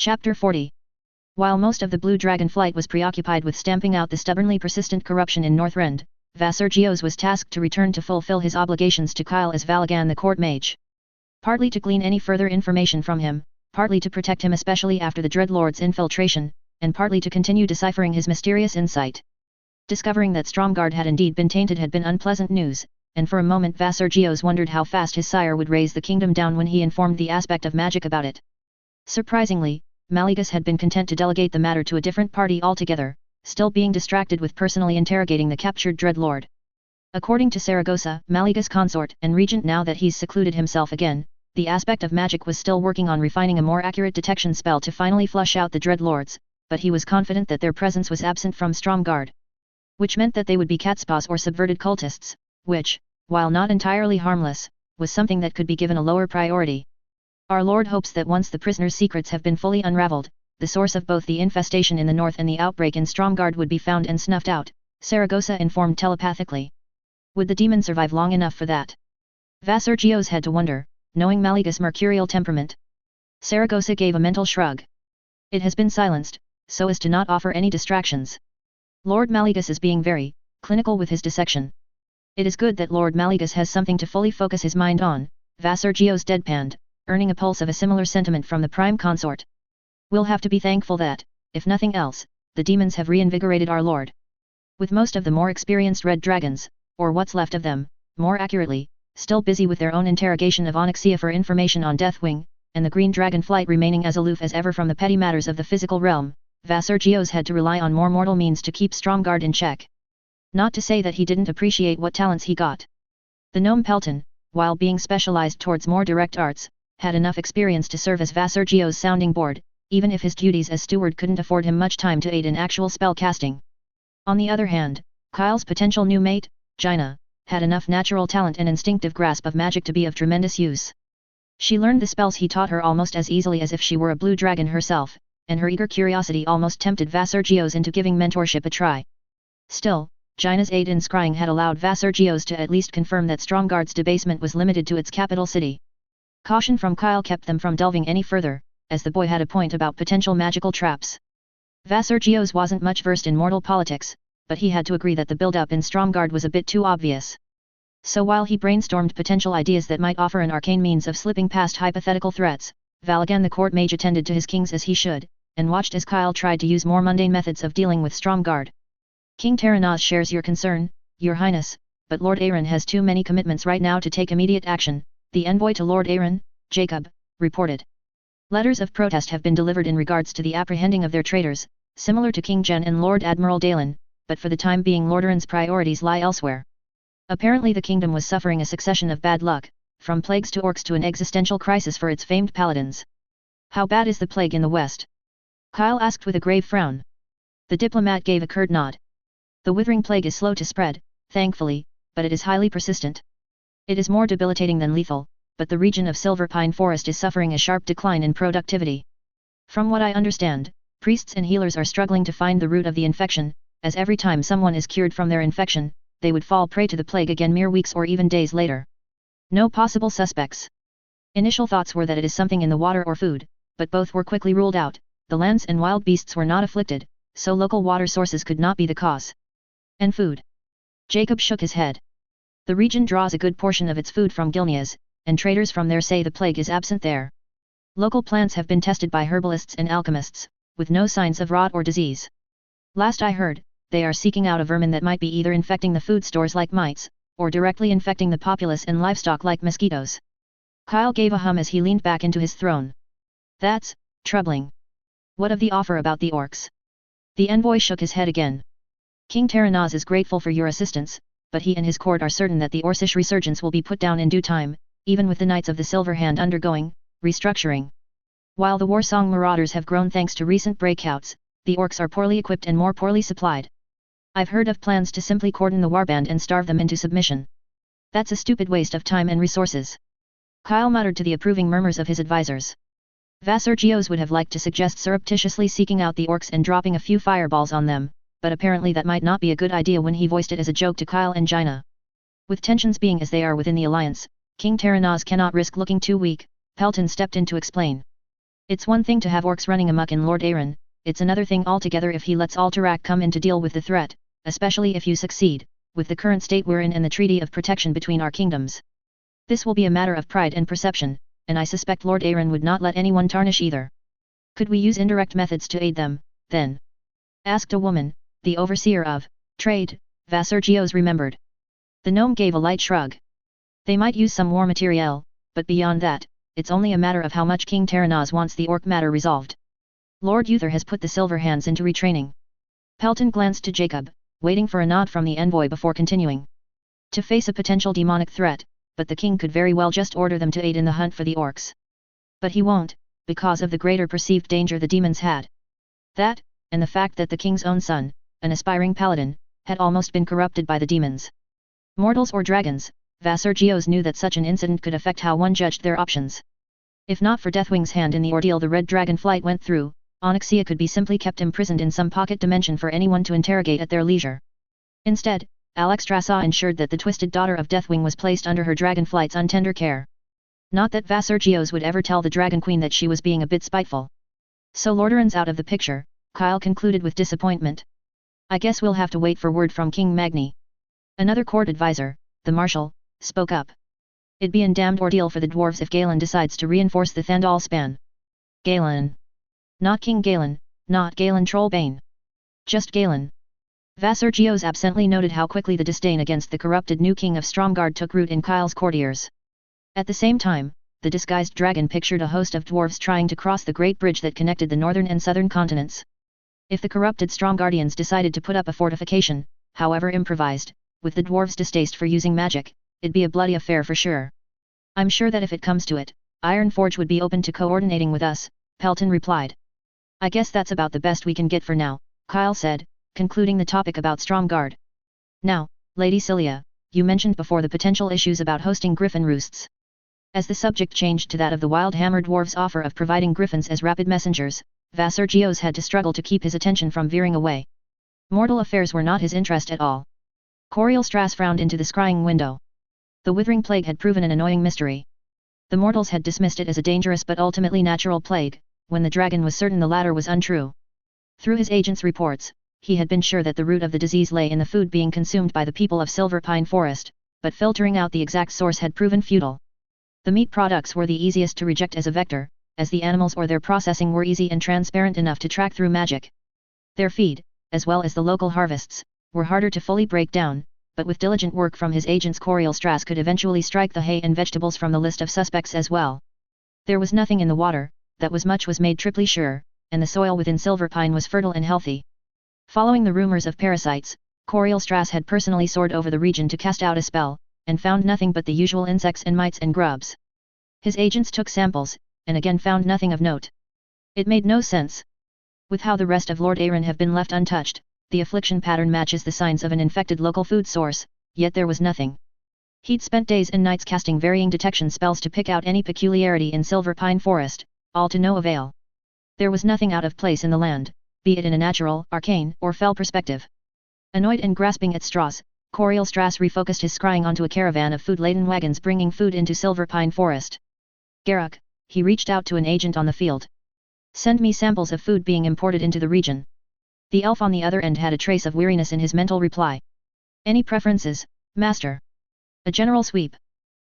Chapter 40. While most of the Blue Dragon flight was preoccupied with stamping out the stubbornly persistent corruption in Arg3nt, Vassergios was tasked to return to fulfill his obligations to Kyle as Valagan the court mage. Partly to glean any further information from him, partly to protect him especially after the Dreadlord's infiltration, and partly to continue deciphering his mysterious insight. Discovering that Stromgarde had indeed been tainted had been unpleasant news, and for a moment Vassergios wondered how fast his sire would raise the kingdom down when he informed the aspect of magic about it. Surprisingly, Maligus had been content to delegate the matter to a different party altogether, still being distracted with personally interrogating the captured Dreadlord. According to Saragossa, Maligus' consort and regent, now that he's secluded himself again, the aspect of magic was still working on refining a more accurate detection spell to finally flush out the Dreadlords, but he was confident that their presence was absent from Stromgarde. Which meant that they would be catspaws or subverted cultists, which, while not entirely harmless, was something that could be given a lower priority. Our Lord hopes that once the prisoner's secrets have been fully unraveled, the source of both the infestation in the north and the outbreak in Stromgarde would be found and snuffed out, Saragossa informed telepathically. Would the demon survive long enough for that? Vassergios had to wonder, knowing Maligus' mercurial temperament. Saragossa gave a mental shrug. It has been silenced, so as to not offer any distractions. Lord Maligus is being very clinical with his dissection. It is good that Lord Maligus has something to fully focus his mind on, Vassergios deadpanned, earning a pulse of a similar sentiment from the prime consort. We'll have to be thankful that, if nothing else, the demons have reinvigorated our lord. With most of the more experienced red dragons, or what's left of them, more accurately, still busy with their own interrogation of Onyxia for information on Deathwing, and the green dragon flight remaining as aloof as ever from the petty matters of the physical realm, Vassergios had to rely on more mortal means to keep Stromgarde in check. Not to say that he didn't appreciate what talents he got. The gnome Pelton, while being specialized towards more direct arts, had enough experience to serve as Vassergios' sounding board, even if his duties as steward couldn't afford him much time to aid in actual spell casting. On the other hand, Kyle's potential new mate, Gina, had enough natural talent and instinctive grasp of magic to be of tremendous use. She learned the spells he taught her almost as easily as if she were a blue dragon herself, and her eager curiosity almost tempted Vassergios into giving mentorship a try. Still, Gina's aid in scrying had allowed Vassergios to at least confirm that Stromgarde's debasement was limited to its capital city. Caution from Kyle kept them from delving any further, as the boy had a point about potential magical traps. Vassergios wasn't much versed in mortal politics, but he had to agree that the build-up in Stromgarde was a bit too obvious. So while he brainstormed potential ideas that might offer an arcane means of slipping past hypothetical threats, Valagan the court mage attended to his kings as he should, and watched as Kyle tried to use more mundane methods of dealing with Stromgarde. King Terranaz shares your concern, your highness, but Lord Aaron has too many commitments right now to take immediate action, the envoy to Lord Aaron, Jacob, reported. Letters of protest have been delivered in regards to the apprehending of their traitors, similar to King Jen and Lord Admiral Dalen, but for the time being Lord Aaron's priorities lie elsewhere. Apparently the kingdom was suffering a succession of bad luck, from plagues to orcs to an existential crisis for its famed paladins. How bad is the plague in the west? Kyle asked with a grave frown. The diplomat gave a curt nod. The withering plague is slow to spread, thankfully, but it is highly persistent. It is more debilitating than lethal, but the region of Silver Pine Forest is suffering a sharp decline in productivity. From what I understand, priests and healers are struggling to find the root of the infection, as every time someone is cured from their infection, they would fall prey to the plague again mere weeks or even days later. No possible suspects. Initial thoughts were that it is something in the water or food, but both were quickly ruled out. The lands and wild beasts were not afflicted, so local water sources could not be the cause. And food? Jacob shook his head. The region draws a good portion of its food from Gilneas, and traders from there say the plague is absent there. Local plants have been tested by herbalists and alchemists, with no signs of rot or disease. Last I heard, they are seeking out a vermin that might be either infecting the food stores like mites, or directly infecting the populace and livestock like mosquitoes. Kyle gave a hum as he leaned back into his throne. That's troubling. What of the offer about the orcs? The envoy shook his head again. King Terranaz is grateful for your assistance, but he and his court are certain that the Orcish resurgence will be put down in due time, even with the Knights of the Silver Hand undergoing restructuring. While the Warsong Marauders have grown thanks to recent breakouts, the orcs are poorly equipped and more poorly supplied. I've heard of plans to simply cordon the warband and starve them into submission. That's a stupid waste of time and resources. Kyle muttered to the approving murmurs of his advisors. Vassergios would have liked to suggest surreptitiously seeking out the orcs and dropping a few fireballs on them, but apparently that might not be a good idea when he voiced it as a joke to Kyle and Gina. With tensions being as they are within the alliance, King Terranaz cannot risk looking too weak, Pelton stepped in to explain. It's one thing to have orcs running amok in Lord Aaron, it's another thing altogether if he lets Alterac come in to deal with the threat, especially if you succeed, with the current state we're in and the treaty of protection between our kingdoms. This will be a matter of pride and perception, and I suspect Lord Aaron would not let anyone tarnish either. Could we use indirect methods to aid them, then? Asked a woman, the overseer of trade, Vassergios remembered. The gnome gave a light shrug. They might use some war materiel, but beyond that, it's only a matter of how much King Terranaz wants the orc matter resolved. Lord Uther has put the Silver Hands into retraining. Pelton glanced to Jacob, waiting for a nod from the envoy before continuing. To face a potential demonic threat, but the king could very well just order them to aid in the hunt for the orcs. But he won't, because of the greater perceived danger the demons had. That, and the fact that the king's own son, an aspiring paladin, had almost been corrupted by the demons. Mortals or dragons, Vassergios knew that such an incident could affect how one judged their options. If not for Deathwing's hand in the ordeal the Red Dragon flight went through, Onyxia could be simply kept imprisoned in some pocket dimension for anyone to interrogate at their leisure. Instead, Alexstrasza ensured that the twisted daughter of Deathwing was placed under her dragonflight's untender care. Not that Vassergios would ever tell the Dragon Queen that she was being a bit spiteful. So Lord Aaron's out of the picture, Kyle concluded with disappointment. I guess we'll have to wait for word from King Magni. Another court advisor, the Marshal, spoke up. It'd be a damned ordeal for the dwarves if Galen decides to reinforce the Thandal span. Galen. Not King Galen, not Galen Trollbane. Just Galen. Vassergios absently noted how quickly the disdain against the corrupted new king of Stromgard took root in Kyle's courtiers. At the same time, the disguised dragon pictured a host of dwarves trying to cross the great bridge that connected the northern and southern continents. If the corrupted Stromgardians decided to put up a fortification, however improvised, with the dwarves' distaste for using magic, it'd be a bloody affair for sure. I'm sure that if it comes to it, Ironforge would be open to coordinating with us, Pelton replied. I guess that's about the best we can get for now, Kyle said, concluding the topic about Stromgard. Now, Lady Cilia, you mentioned before the potential issues about hosting griffin roosts. As the subject changed to that of the Wild Hammer Dwarves' offer of providing griffins as rapid messengers, Vassergios had to struggle to keep his attention from veering away. Mortal affairs were not his interest at all. Corielstrass frowned into the scrying window. The withering plague had proven an annoying mystery. The mortals had dismissed it as a dangerous but ultimately natural plague, when the dragon was certain the latter was untrue. Through his agent's reports, he had been sure that the root of the disease lay in the food being consumed by the people of Silver Pine Forest, but filtering out the exact source had proven futile. The meat products were the easiest to reject as a vector, as the animals or their processing were easy and transparent enough to track through magic. Their feed, as well as the local harvests, were harder to fully break down, but with diligent work from his agents Corielstrass could eventually strike the hay and vegetables from the list of suspects as well. There was nothing in the water, that was made triply sure, and the soil within Silverpine was fertile and healthy. Following the rumors of parasites, Corielstrass had personally soared over the region to cast out a spell, and found nothing but the usual insects and mites and grubs. His agents took samples, and again found nothing of note. It made no sense. With how the rest of Lord Aaron have been left untouched, the affliction pattern matches the signs of an infected local food source, yet there was nothing. He'd spent days and nights casting varying detection spells to pick out any peculiarity in Silver Pine Forest, all to no avail. There was nothing out of place in the land, be it in a natural, arcane, or fell perspective. Annoyed and grasping at straws, Corielstrass refocused his scrying onto a caravan of food-laden wagons bringing food into Silver Pine Forest. Garruk, he reached out to an agent on the field. Send me samples of food being imported into the region. The elf on the other end had a trace of weariness in his mental reply. Any preferences, master? A general sweep.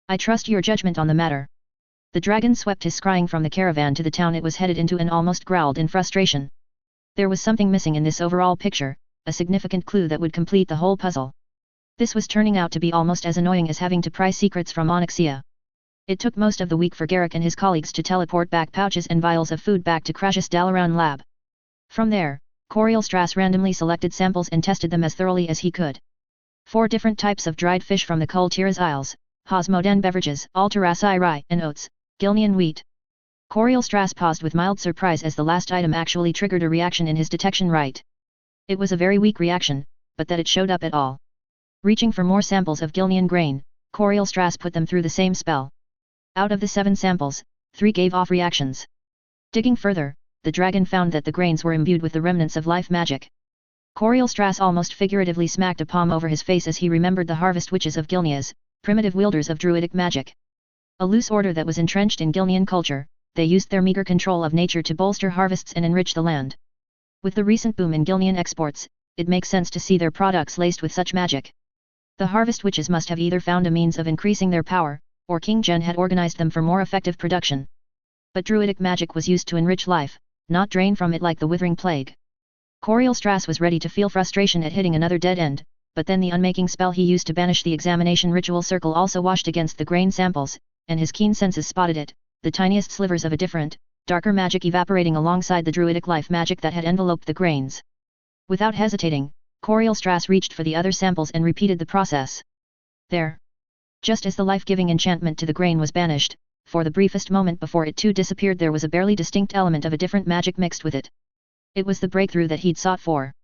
I trust your judgment on the matter. The dragon swept his scrying from the caravan to the town it was headed into and almost growled in frustration. There was something missing in this overall picture, a significant clue that would complete the whole puzzle. This was turning out to be almost as annoying as having to pry secrets from Onyxia. It took most of the week for Garruk and his colleagues to teleport back pouches and vials of food back to Crash's Dalaran lab. From there, Corielstrass randomly selected samples and tested them as thoroughly as he could. 4 different types of dried fish from the Kultiras Isles, Hosmodan beverages, Alterasi rye and oats, Gilnean wheat. Corielstrass paused with mild surprise as the last item actually triggered a reaction in his detection right. It was a very weak reaction, but that it showed up at all. Reaching for more samples of Gilnean grain, Corielstrass put them through the same spell. Out of the 7 samples, 3 gave off reactions. Digging further, the dragon found that the grains were imbued with the remnants of life magic. Corielstrass almost figuratively smacked a palm over his face as he remembered the harvest witches of Gilneas, primitive wielders of druidic magic. A loose order that was entrenched in Gilnean culture, they used their meager control of nature to bolster harvests and enrich the land. With the recent boom in Gilnean exports, it makes sense to see their products laced with such magic. The harvest witches must have either found a means of increasing their power, or King Gen had organized them for more effective production. But druidic magic was used to enrich life, not drain from it like the withering plague. Coriel Strass was ready to feel frustration at hitting another dead end, but then the unmaking spell he used to banish the examination ritual circle also washed against the grain samples, and his keen senses spotted it, the tiniest slivers of a different, darker magic evaporating alongside the druidic life magic that had enveloped the grains. Without hesitating, Coriel Strass reached for the other samples and repeated the process. There. Just as the life-giving enchantment to the grain was banished, for the briefest moment before it too disappeared there was a barely distinct element of a different magic mixed with it. It was the breakthrough that he'd sought for.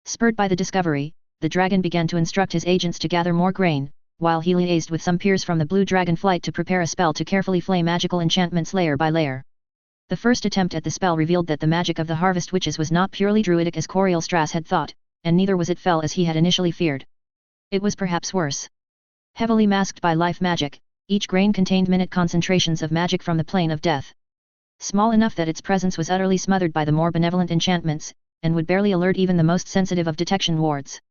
Spurred by the discovery, the dragon began to instruct his agents to gather more grain, while he liaised with some peers from the Blue Dragon Flight to prepare a spell to carefully flay magical enchantments layer by layer. The first attempt at the spell revealed that the magic of the Harvest Witches was not purely druidic as Coriel Strass had thought, and neither was it fell as he had initially feared. It was perhaps worse. Heavily masked by life magic, each grain contained minute concentrations of magic from the plane of death. Small enough that its presence was utterly smothered by the more benevolent enchantments, and would barely alert even the most sensitive of detection wards.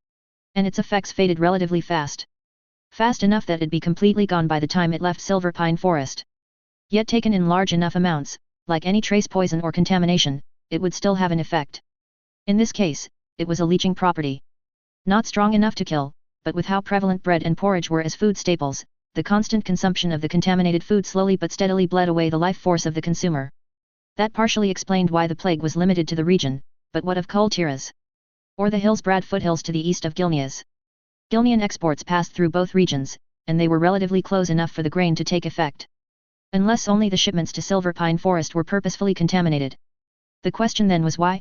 And its effects faded relatively fast. Fast enough that it'd be completely gone by the time it left Silver Pine Forest. Yet taken in large enough amounts, like any trace poison or contamination, it would still have an effect. In this case, it was a leeching property. Not strong enough to kill, but with how prevalent bread and porridge were as food staples, the constant consumption of the contaminated food slowly but steadily bled away the life force of the consumer. That partially explained why the plague was limited to the region, but what of Kul Tiras? Or the Hillsbrad foothills to the east of Gilneas? Gilnean exports passed through both regions, and they were relatively close enough for the grain to take effect. Unless only the shipments to Silver Pine Forest were purposefully contaminated. The question then was why?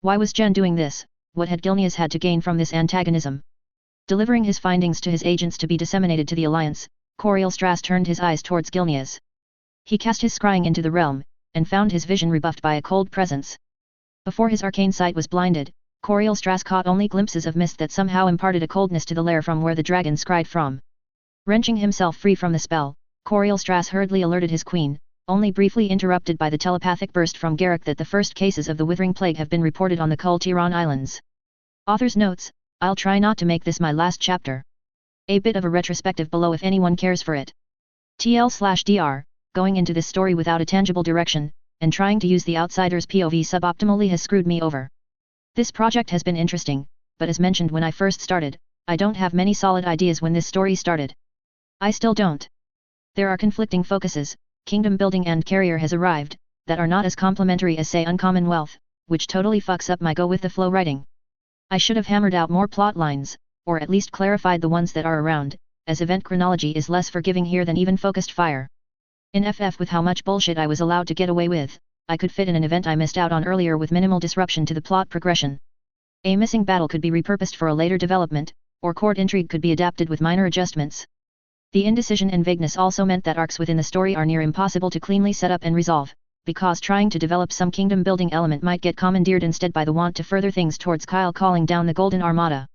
Why was Gen doing this? What had Gilneas had to gain from this antagonism? Delivering his findings to his agents to be disseminated to the Alliance, Coriel Strass turned his eyes towards Gilneas. He cast his scrying into the realm, and found his vision rebuffed by a cold presence. Before his arcane sight was blinded, Coriel Strass caught only glimpses of mist that somehow imparted a coldness to the lair from where the dragon scried from. Wrenching himself free from the spell, Coriel Strass hurriedly alerted his queen, only briefly interrupted by the telepathic burst from Garrick that the first cases of the Withering Plague have been reported on the Kul Tiran Islands. Author's notes: I'll try not to make this my last chapter. A bit of a retrospective below if anyone cares for it. TL/DR, going into this story without a tangible direction, and trying to use the outsider's POV suboptimally has screwed me over. This project has been interesting, but as mentioned when I first started, I don't have many solid ideas when this story started. I still don't. There are conflicting focuses, kingdom building and carrier has arrived, that are not as complementary as say Uncommon Wealth, which totally fucks up my go with the flow writing. I should have hammered out more plot lines, or at least clarified the ones that are around, as event chronology is less forgiving here than even focused fire. In FF with how much bullshit I was allowed to get away with, I could fit in an event I missed out on earlier with minimal disruption to the plot progression. A missing battle could be repurposed for a later development, or court intrigue could be adapted with minor adjustments. The indecision and vagueness also meant that arcs within the story are near impossible to cleanly set up and resolve, because trying to develop some kingdom building element might get commandeered instead by the want to further things towards Kyle calling down the Golden Armada.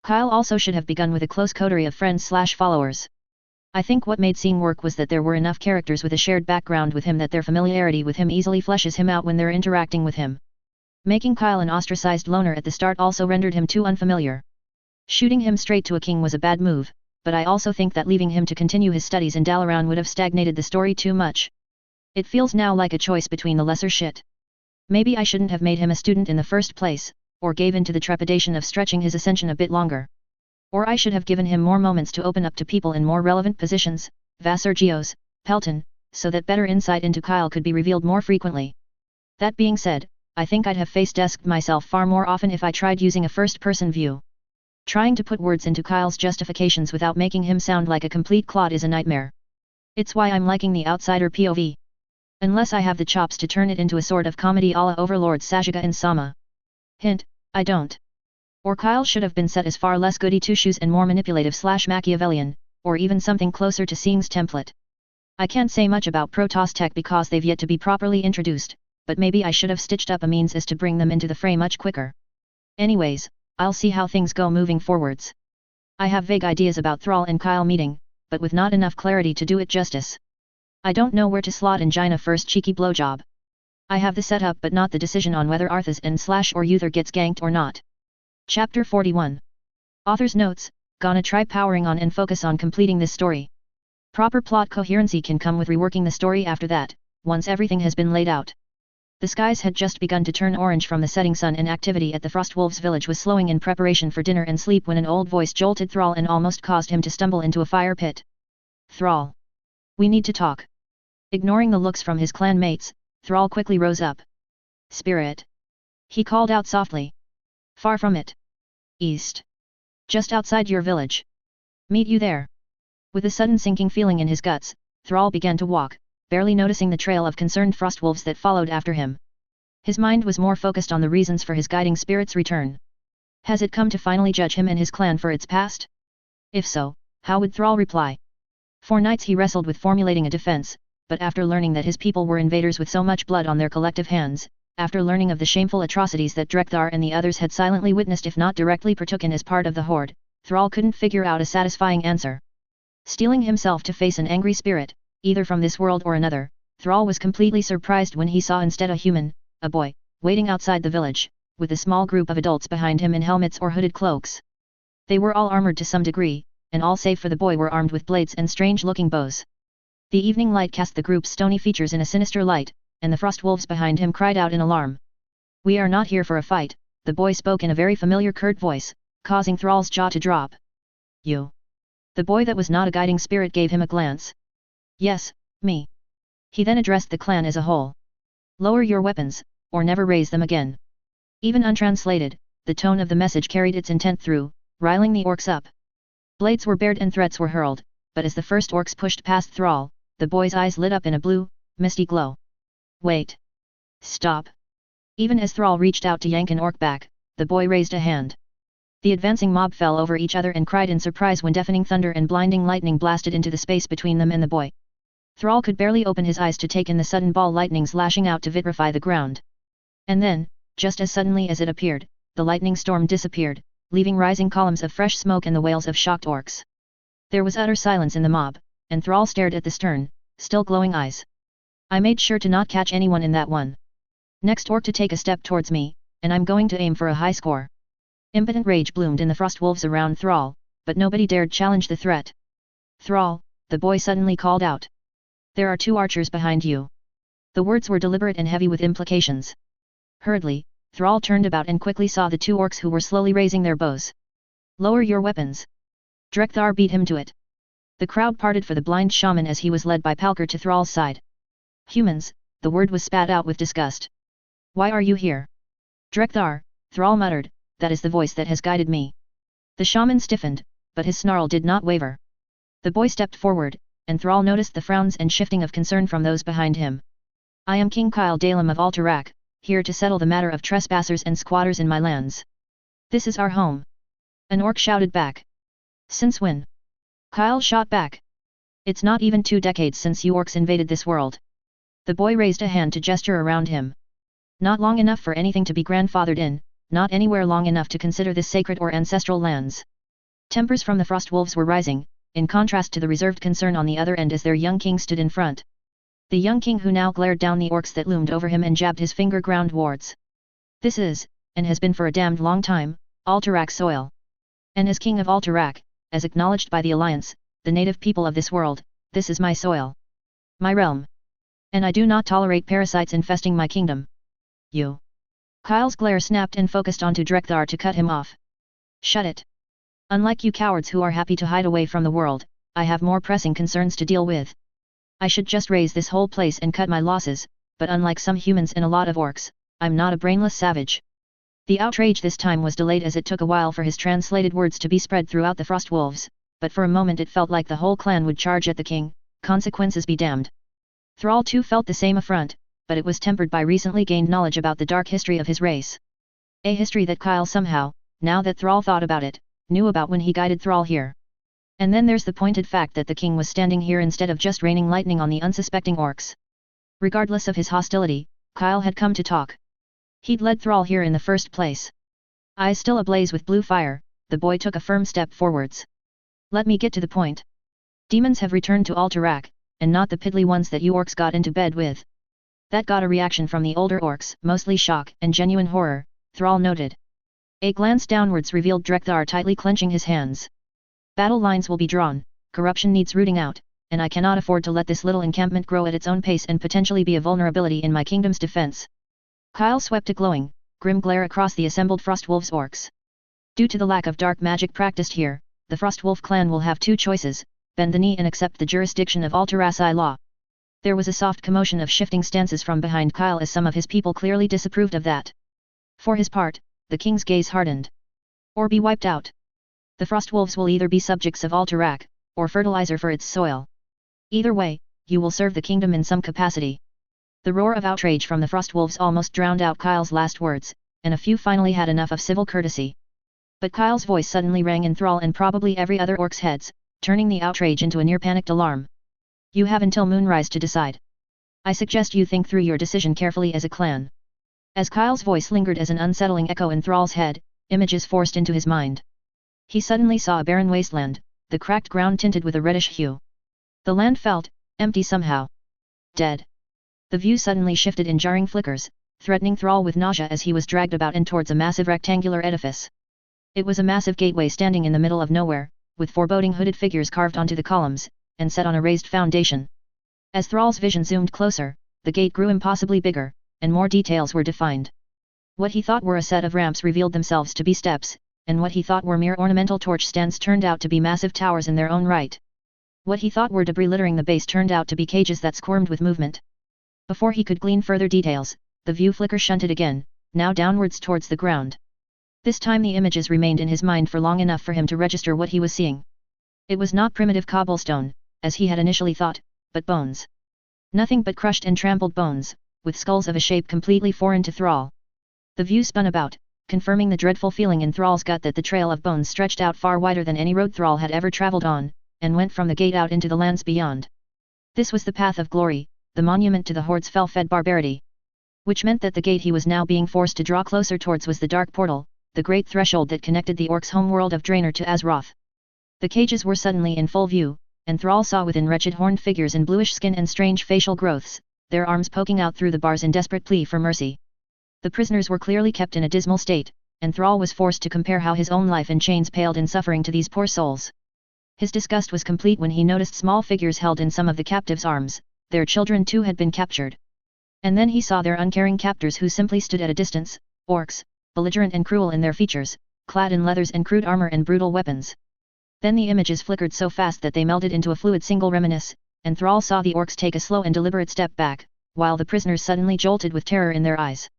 Kyle also should have begun with a close coterie of friends/followers. I think what made scene work was that there were enough characters with a shared background with him that their familiarity with him easily fleshes him out when they're interacting with him. Making Kyle an ostracized loner at the start also rendered him too unfamiliar. Shooting him straight to a king was a bad move, but I also think that leaving him to continue his studies in Dalaran would have stagnated the story too much. It feels now like a choice between the lesser shit. Maybe I shouldn't have made him a student in the first place, or gave in to the trepidation of stretching his ascension a bit longer. Or I should have given him more moments to open up to people in more relevant positions, Vassar Geos, Pelton, so that better insight into Kyle could be revealed more frequently. That being said, I think I'd have face-desked myself far more often if I tried using a first-person view. Trying to put words into Kyle's justifications without making him sound like a complete clod is a nightmare. It's why I'm liking the outsider POV. Unless I have the chops to turn it into a sort of comedy a la Overlord Sajiga and Sama. Hint, I don't. Or Kyle should have been set as far less goody two-shoes and more manipulative/Machiavellian, or even something closer to Seeng's template. I can't say much about Protoss tech because they've yet to be properly introduced, but maybe I should have stitched up a means as to bring them into the fray much quicker. Anyways, I'll see how things go moving forwards. I have vague ideas about Thrall and Kyle meeting, but with not enough clarity to do it justice. I don't know where to slot Angina first cheeky blowjob. I have the setup but not the decision on whether Arthas and / or Uther gets ganked or not. Chapter 41. Author's notes, gonna try powering on and focus on completing this story. Proper plot coherency can come with reworking the story after that, once everything has been laid out. The skies had just begun to turn orange from the setting sun and activity at the Frostwolves village was slowing in preparation for dinner and sleep when an old voice jolted Thrall and almost caused him to stumble into a fire pit. Thrall. We need to talk. Ignoring the looks from his clan mates, Thrall quickly rose up. Spirit. He called out softly. Far from it. East. Just outside your village. Meet you there. With a sudden sinking feeling in his guts, Thrall began to walk, barely noticing the trail of concerned frostwolves that followed after him. His mind was more focused on the reasons for his guiding spirit's return. Has it come to finally judge him and his clan for its past? If so, how would Thrall reply? For nights he wrestled with formulating a defense, but after learning that his people were invaders with so much blood on their collective hands, after learning of the shameful atrocities that Drekthar and the others had silently witnessed if not directly partook in as part of the horde, Thrall couldn't figure out a satisfying answer. Steeling himself to face an angry spirit, either from this world or another, Thrall was completely surprised when he saw instead a human, a boy, waiting outside the village, with a small group of adults behind him in helmets or hooded cloaks. They were all armored to some degree, and all save for the boy were armed with blades and strange-looking bows. The evening light cast the group's stony features in a sinister light, and the frostwolves behind him cried out in alarm. We are not here for a fight, the boy spoke in a very familiar curt voice, causing Thrall's jaw to drop. You. The boy that was not a guiding spirit gave him a glance. Yes, me. He then addressed the clan as a whole. Lower your weapons, or never raise them again. Even untranslated, the tone of the message carried its intent through, riling the orcs up. Blades were bared and threats were hurled, but as the first orcs pushed past Thrall, the boy's eyes lit up in a blue, misty glow. Wait. Stop. Even as Thrall reached out to yank an orc back, the boy raised a hand. The advancing mob fell over each other and cried in surprise when deafening thunder and blinding lightning blasted into the space between them and the boy. Thrall could barely open his eyes to take in the sudden ball lightnings lashing out to vitrify the ground. And then, just as suddenly as it appeared, the lightning storm disappeared, leaving rising columns of fresh smoke and the wails of shocked orcs. There was utter silence in the mob, and Thrall stared at the stern, still glowing eyes. I made sure to not catch anyone in that one. Next orc to take a step towards me, and I'm going to aim for a high score. Impotent rage bloomed in the frostwolves around Thrall, but nobody dared challenge the threat. Thrall, the boy suddenly called out. There are 2 archers behind you. The words were deliberate and heavy with implications. Hurriedly, Thrall turned about and quickly saw the 2 orcs who were slowly raising their bows. Lower your weapons. Drekthar beat him to it. The crowd parted for the blind shaman as he was led by Palker to Thrall's side. Humans, the word was spat out with disgust. Why are you here? Drekthar, Thrall muttered, that is the voice that has guided me. The shaman stiffened, but his snarl did not waver. The boy stepped forward, and Thrall noticed the frowns and shifting of concern from those behind him. I am King Kyle Dalem of Alterac, here to settle the matter of trespassers and squatters in my lands. This is our home. An orc shouted back. Since when? Kyle shot back. It's not even 2 decades since you orcs invaded this world. The boy raised a hand to gesture around him. Not long enough for anything to be grandfathered in, not anywhere long enough to consider this sacred or ancestral lands. Tempers from the frostwolves were rising, in contrast to the reserved concern on the other end as their young king stood in front. The young king who now glared down the orcs that loomed over him and jabbed his finger groundwards. This is, and has been for a damned long time, Alterac soil. And as king of Alterac, as acknowledged by the Alliance, the native people of this world, this is my soil. My realm. And I do not tolerate parasites infesting my kingdom. You. Kyle's glare snapped and focused onto Drekthar to cut him off. Shut it. Unlike you cowards who are happy to hide away from the world, I have more pressing concerns to deal with. I should just raise this whole place and cut my losses, but unlike some humans and a lot of orcs, I'm not a brainless savage. The outrage this time was delayed as it took a while for his translated words to be spread throughout the frostwolves, but for a moment it felt like the whole clan would charge at the king, consequences be damned. Thrall too felt the same affront, but it was tempered by recently gained knowledge about the dark history of his race. A history that Kyle somehow, now that Thrall thought about it, knew about when he guided Thrall here. And then there's the pointed fact that the king was standing here instead of just raining lightning on the unsuspecting orcs. Regardless of his hostility, Kyle had come to talk. He'd led Thrall here in the first place. Eyes still ablaze with blue fire, the boy took a firm step forwards. Let me get to the point. Demons have returned to Alterac, and not the piddly ones that you orcs got into bed with. That got a reaction from the older orcs, mostly shock and genuine horror, Thrall noted. A glance downwards revealed Drekthar tightly clenching his hands. Battle lines will be drawn, corruption needs rooting out, and I cannot afford to let this little encampment grow at its own pace and potentially be a vulnerability in my kingdom's defense. Kyle swept a glowing, grim glare across the assembled Frostwolves orcs. Due to the lack of dark magic practiced here, the Frostwolf clan will have two choices: bend the knee and accept the jurisdiction of Alteraci law. There was a soft commotion of shifting stances from behind Kyle as some of his people clearly disapproved of that. For his part, the king's gaze hardened. Or be wiped out. The Frostwolves will either be subjects of Alterac, or fertilizer for its soil. Either way, you will serve the kingdom in some capacity. The roar of outrage from the Frostwolves almost drowned out Kyle's last words, and a few finally had enough of civil courtesy. But Kyle's voice suddenly rang in Thrall and probably every other orc's heads, turning the outrage into a near-panicked alarm. You have until moonrise to decide. I suggest you think through your decision carefully as a clan. As Kyle's voice lingered as an unsettling echo in Thrall's head, images forced into his mind. He suddenly saw a barren wasteland, the cracked ground tinted with a reddish hue. The land felt empty somehow. Dead. The view suddenly shifted in jarring flickers, threatening Thrall with nausea as he was dragged about and towards a massive rectangular edifice. It was a massive gateway standing in the middle of nowhere, with foreboding hooded figures carved onto the columns, and set on a raised foundation. As Thrall's vision zoomed closer, the gate grew impossibly bigger, and more details were defined. What he thought were a set of ramps revealed themselves to be steps, and what he thought were mere ornamental torch stands turned out to be massive towers in their own right. What he thought were debris littering the base turned out to be cages that squirmed with movement. Before he could glean further details, the view flicker shunted again, now downwards towards the ground. This time the images remained in his mind for long enough for him to register what he was seeing. It was not primitive cobblestone, as he had initially thought, but bones. Nothing but crushed and trampled bones, with skulls of a shape completely foreign to Thrall. The view spun about, confirming the dreadful feeling in Thrall's gut that the trail of bones stretched out far wider than any road Thrall had ever travelled on, and went from the gate out into the lands beyond. This was the path of glory, the monument to the Horde's fell-fed barbarity. Which meant that the gate he was now being forced to draw closer towards was the dark portal, the great threshold that connected the orcs' homeworld of Draenor to Azeroth. The cages were suddenly in full view, and Thrall saw within wretched horned figures in bluish skin and strange facial growths, their arms poking out through the bars in desperate plea for mercy. The prisoners were clearly kept in a dismal state, and Thrall was forced to compare how his own life in chains paled in suffering to these poor souls. His disgust was complete when he noticed small figures held in some of the captives' arms. Their children too had been captured. And then he saw their uncaring captors who simply stood at a distance, orcs, belligerent and cruel in their features, clad in leathers and crude armor and brutal weapons. Then the images flickered so fast that they melded into a fluid single reminisce, and Thrall saw the orcs take a slow and deliberate step back, while the prisoners suddenly jolted with terror in their eyes.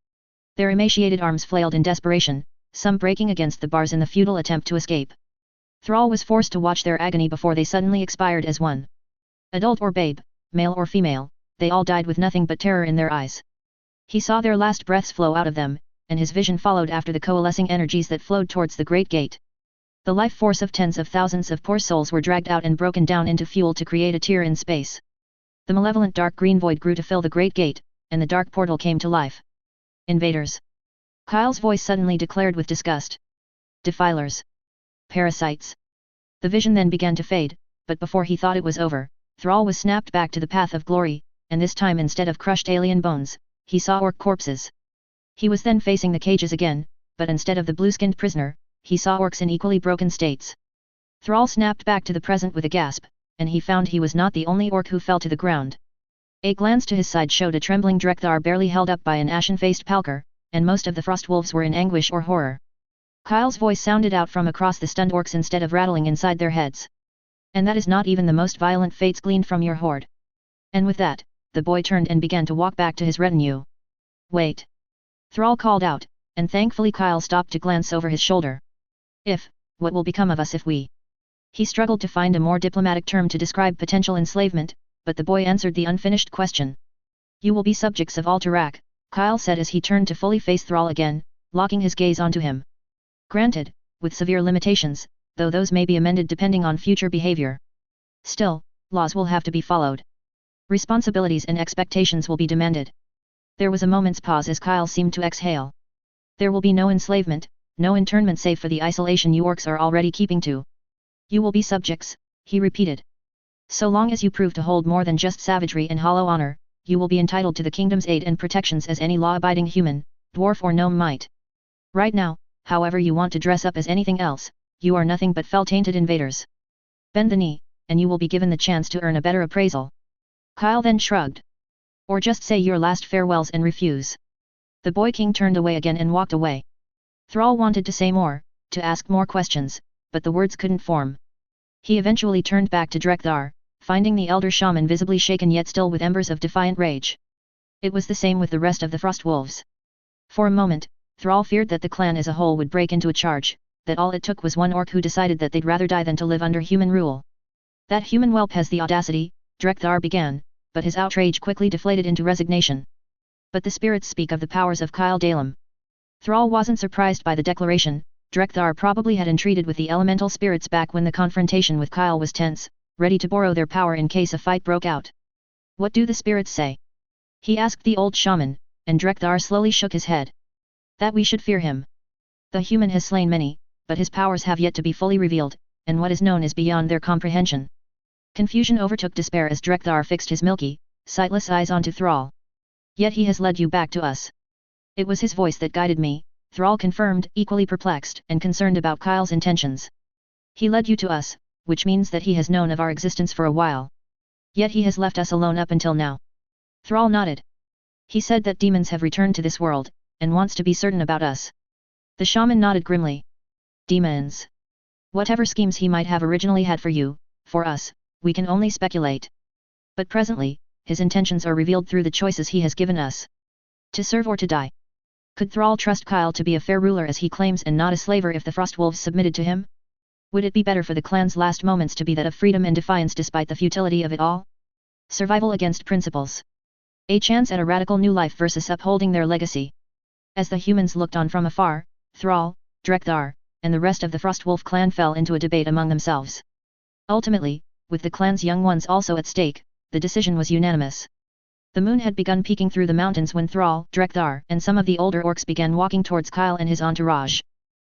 Their emaciated arms flailed in desperation, some breaking against the bars in the futile attempt to escape. Thrall was forced to watch their agony before they suddenly expired as one. Adult or babe, male or female, they all died with nothing but terror in their eyes. He saw their last breaths flow out of them, and his vision followed after the coalescing energies that flowed towards the great gate. The life force of tens of thousands of poor souls were dragged out and broken down into fuel to create a tear in space. The malevolent dark green void grew to fill the great gate, and the dark portal came to life. Invaders. Kyle's voice suddenly declared with disgust. Defilers. Parasites. The vision then began to fade, but before he thought it was over, Thrall was snapped back to the path of glory, and this time instead of crushed alien bones, he saw orc corpses. He was then facing the cages again, but instead of the blue-skinned prisoner, he saw orcs in equally broken states. Thrall snapped back to the present with a gasp, and he found he was not the only orc who fell to the ground. A glance to his side showed a trembling Drekthar barely held up by an ashen-faced Palker, and most of the Frostwolves were in anguish or horror. Kyle's voice sounded out from across the stunned orcs instead of rattling inside their heads. And that is not even the most violent fates gleaned from your horde. And with that, the boy turned and began to walk back to his retinue. Wait! Thrall called out, and thankfully Kyle stopped to glance over his shoulder. What will become of us if we... He struggled to find a more diplomatic term to describe potential enslavement, but the boy answered the unfinished question. You will be subjects of Alterac, Kyle said as he turned to fully face Thrall again, locking his gaze onto him. Granted, with severe limitations, though those may be amended depending on future behavior. Still, laws will have to be followed. Responsibilities and expectations will be demanded. There was a moment's pause as Kyle seemed to exhale. There will be no enslavement, no internment save for the isolation you orcs are already keeping to. You will be subjects, he repeated. So long as you prove to hold more than just savagery and hollow honor, you will be entitled to the kingdom's aid and protections as any law-abiding human, dwarf or gnome might. Right now, however you want to dress up as anything else, you are nothing but fell-tainted invaders. Bend the knee, and you will be given the chance to earn a better appraisal. Kyle then shrugged. Or just say your last farewells and refuse. The boy king turned away again and walked away. Thrall wanted to say more, to ask more questions, but the words couldn't form. He eventually turned back to Drekthar, finding the elder shaman visibly shaken yet still with embers of defiant rage. It was the same with the rest of the frost wolves. For a moment, Thrall feared that the clan as a whole would break into a charge, that all it took was one orc who decided that they'd rather die than to live under human rule. That human whelp has the audacity, Drekthar began, but his outrage quickly deflated into resignation. But the spirits speak of the powers of Kyle Dalem. Thrall wasn't surprised by the declaration. Drekthar probably had entreated with the elemental spirits back when the confrontation with Kyle was tense, ready to borrow their power in case a fight broke out. What do the spirits say? He asked the old shaman, and Drekthar slowly shook his head. That we should fear him. The human has slain many, but his powers have yet to be fully revealed, and what is known is beyond their comprehension. Confusion overtook despair as Drekthar fixed his milky, sightless eyes onto Thrall. Yet he has led you back to us. It was his voice that guided me, Thrall confirmed, equally perplexed and concerned about Kyle's intentions. He led you to us, which means that he has known of our existence for a while. Yet he has left us alone up until now. Thrall nodded. He said that demons have returned to this world, and wants to be certain about us. The shaman nodded grimly. Demons. Whatever schemes he might have originally had for us, we can only speculate. But presently, his intentions are revealed through the choices he has given us. To serve or to die. Could Thrall trust Kyle to be a fair ruler as he claims and not a slaver if the Frostwolves submitted to him? Would it be better for the clan's last moments to be that of freedom and defiance despite the futility of it all? Survival against principles. A chance at a radical new life versus upholding their legacy. As the humans looked on from afar, Thrall, Drekthar, and the rest of the Frostwolf clan fell into a debate among themselves. Ultimately, with the clan's young ones also at stake, the decision was unanimous. The moon had begun peeking through the mountains when Thrall, Drekthar, and some of the older orcs began walking towards Kyle and his entourage.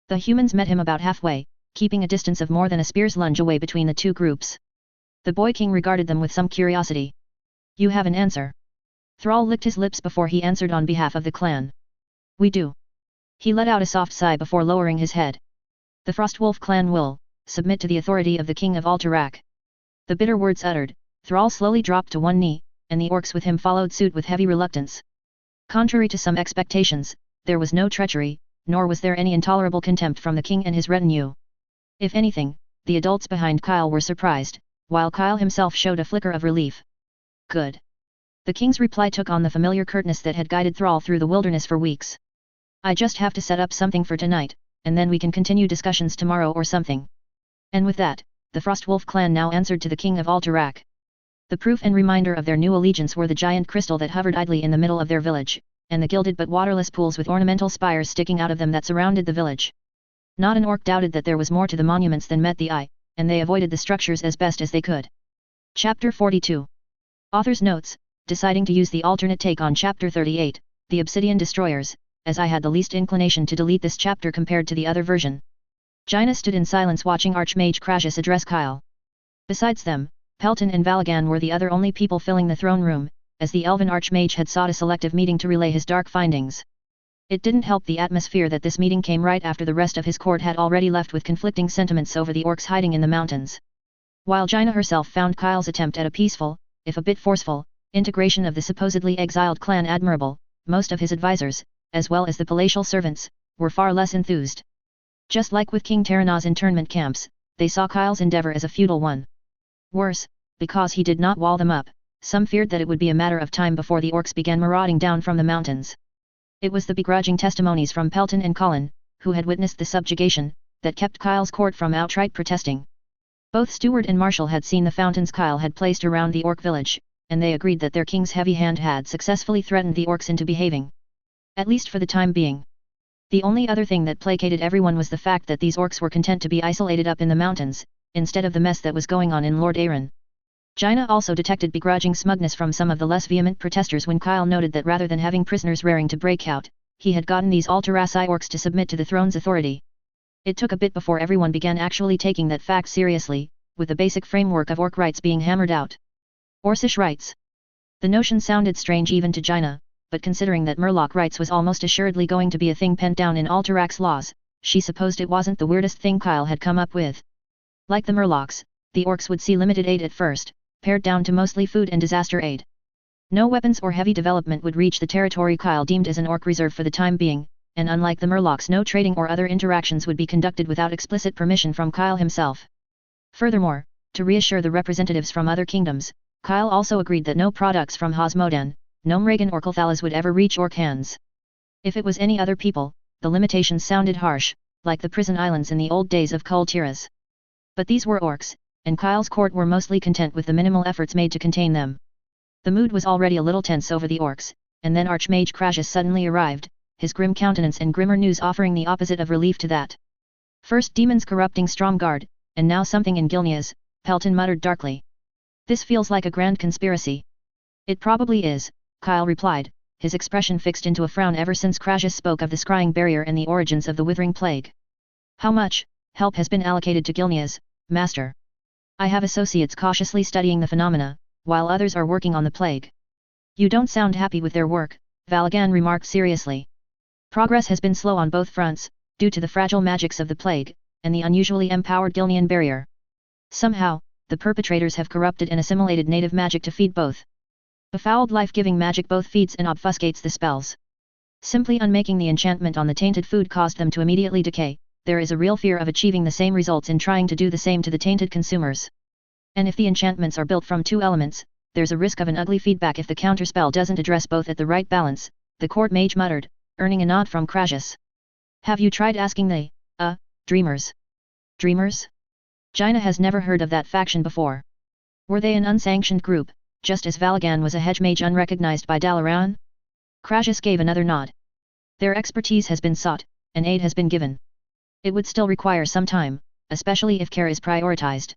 The humans met him about halfway, keeping a distance of more than a spear's lunge away between the two groups. The boy king regarded them with some curiosity. You have an answer? Thrall licked his lips before he answered on behalf of the clan. We do. He let out a soft sigh before lowering his head. The Frostwolf clan will submit to the authority of the king of Alterac. The bitter words uttered, Thrall slowly dropped to one knee, and the orcs with him followed suit with heavy reluctance. Contrary to some expectations, there was no treachery, nor was there any intolerable contempt from the king and his retinue. If anything, the adults behind Kyle were surprised, while Kyle himself showed a flicker of relief. Good. The king's reply took on the familiar curtness that had guided Thrall through the wilderness for weeks. I just have to set up something for tonight, and then we can continue discussions tomorrow or something. And with that, the Frostwolf clan now answered to the king of Alterac. The proof and reminder of their new allegiance were the giant crystal that hovered idly in the middle of their village, and the gilded but waterless pools with ornamental spires sticking out of them that surrounded the village. Not an orc doubted that there was more to the monuments than met the eye, and they avoided the structures as best as they could. Chapter 42. Author's notes, deciding to use the alternate take on Chapter 38, The Obsidian Destroyers, as I had the least inclination to delete this chapter compared to the other version. Jaina stood in silence watching Archmage Crassus address Kyle. Besides them, Pelton and Valagan were the other only people filling the throne room, as the elven archmage had sought a selective meeting to relay his dark findings. It didn't help the atmosphere that this meeting came right after the rest of his court had already left with conflicting sentiments over the orcs hiding in the mountains. While Jaina herself found Kyle's attempt at a peaceful, if a bit forceful, integration of the supposedly exiled clan admirable, most of his advisors, as well as the palatial servants, were far less enthused. Just like with King Terrana's internment camps, they saw Kyle's endeavor as a futile one. Worse, because he did not wall them up, some feared that it would be a matter of time before the orcs began marauding down from the mountains. It was the begrudging testimonies from Pelton and Colin, who had witnessed the subjugation, that kept Kyle's court from outright protesting. Both Steward and Marshall had seen the fountains Kyle had placed around the orc village, and they agreed that their king's heavy hand had successfully threatened the orcs into behaving. At least for the time being. The only other thing that placated everyone was the fact that these orcs were content to be isolated up in the mountains, instead of the mess that was going on in Lord Aaron. Jaina also detected begrudging smugness from some of the less vehement protesters when Kyle noted that rather than having prisoners raring to break out, he had gotten these Alteraci orcs to submit to the throne's authority. It took a bit before everyone began actually taking that fact seriously, with the basic framework of orc rights being hammered out. Orcish rights. The notion sounded strange even to Jaina, but considering that Murloc rights was almost assuredly going to be a thing penned down in Alterax's laws, she supposed it wasn't the weirdest thing Kyle had come up with. Like the Murlocs, the orcs would see limited aid at first, pared down to mostly food and disaster aid. No weapons or heavy development would reach the territory Kyle deemed as an orc reserve for the time being, and unlike the Murlocs, no trading or other interactions would be conducted without explicit permission from Kyle himself. Furthermore, to reassure the representatives from other kingdoms, Kyle also agreed that no products from Hosmodan, Gnomeregan or Kulthalas would ever reach orc hands. If it was any other people, the limitations sounded harsh, like the prison islands in the old days of Kul Tiras. But these were orcs, and Kyle's court were mostly content with the minimal efforts made to contain them. The mood was already a little tense over the orcs, and then Archmage Crassus suddenly arrived, his grim countenance and grimmer news offering the opposite of relief to that. First demons corrupting Stromgarde, and now something in Gilneas, Pelton muttered darkly. This feels like a grand conspiracy. It probably is, Kyle replied, his expression fixed into a frown ever since Crassus spoke of the scrying barrier and the origins of the withering plague. How much help has been allocated to Gilneas, Master? I have associates cautiously studying the phenomena, while others are working on the plague. You don't sound happy with their work, Valagan remarked seriously. Progress has been slow on both fronts, due to the fragile magics of the plague, and the unusually empowered Gilnean barrier. Somehow, the perpetrators have corrupted and assimilated native magic to feed both. Befouled life-giving magic both feeds and obfuscates the spells. Simply unmaking the enchantment on the tainted food caused them to immediately decay. There is a real fear of achieving the same results in trying to do the same to the tainted consumers. And if the enchantments are built from two elements, there's a risk of an ugly feedback if the counterspell doesn't address both at the right balance, the court mage muttered, earning a nod from Crassus. Have you tried asking the, dreamers? Dreamers? Jaina has never heard of that faction before. Were they an unsanctioned group, just as Valagan was a hedge mage unrecognized by Dalaran? Crassus gave another nod. Their expertise has been sought, and aid has been given. It would still require some time, especially if care is prioritized.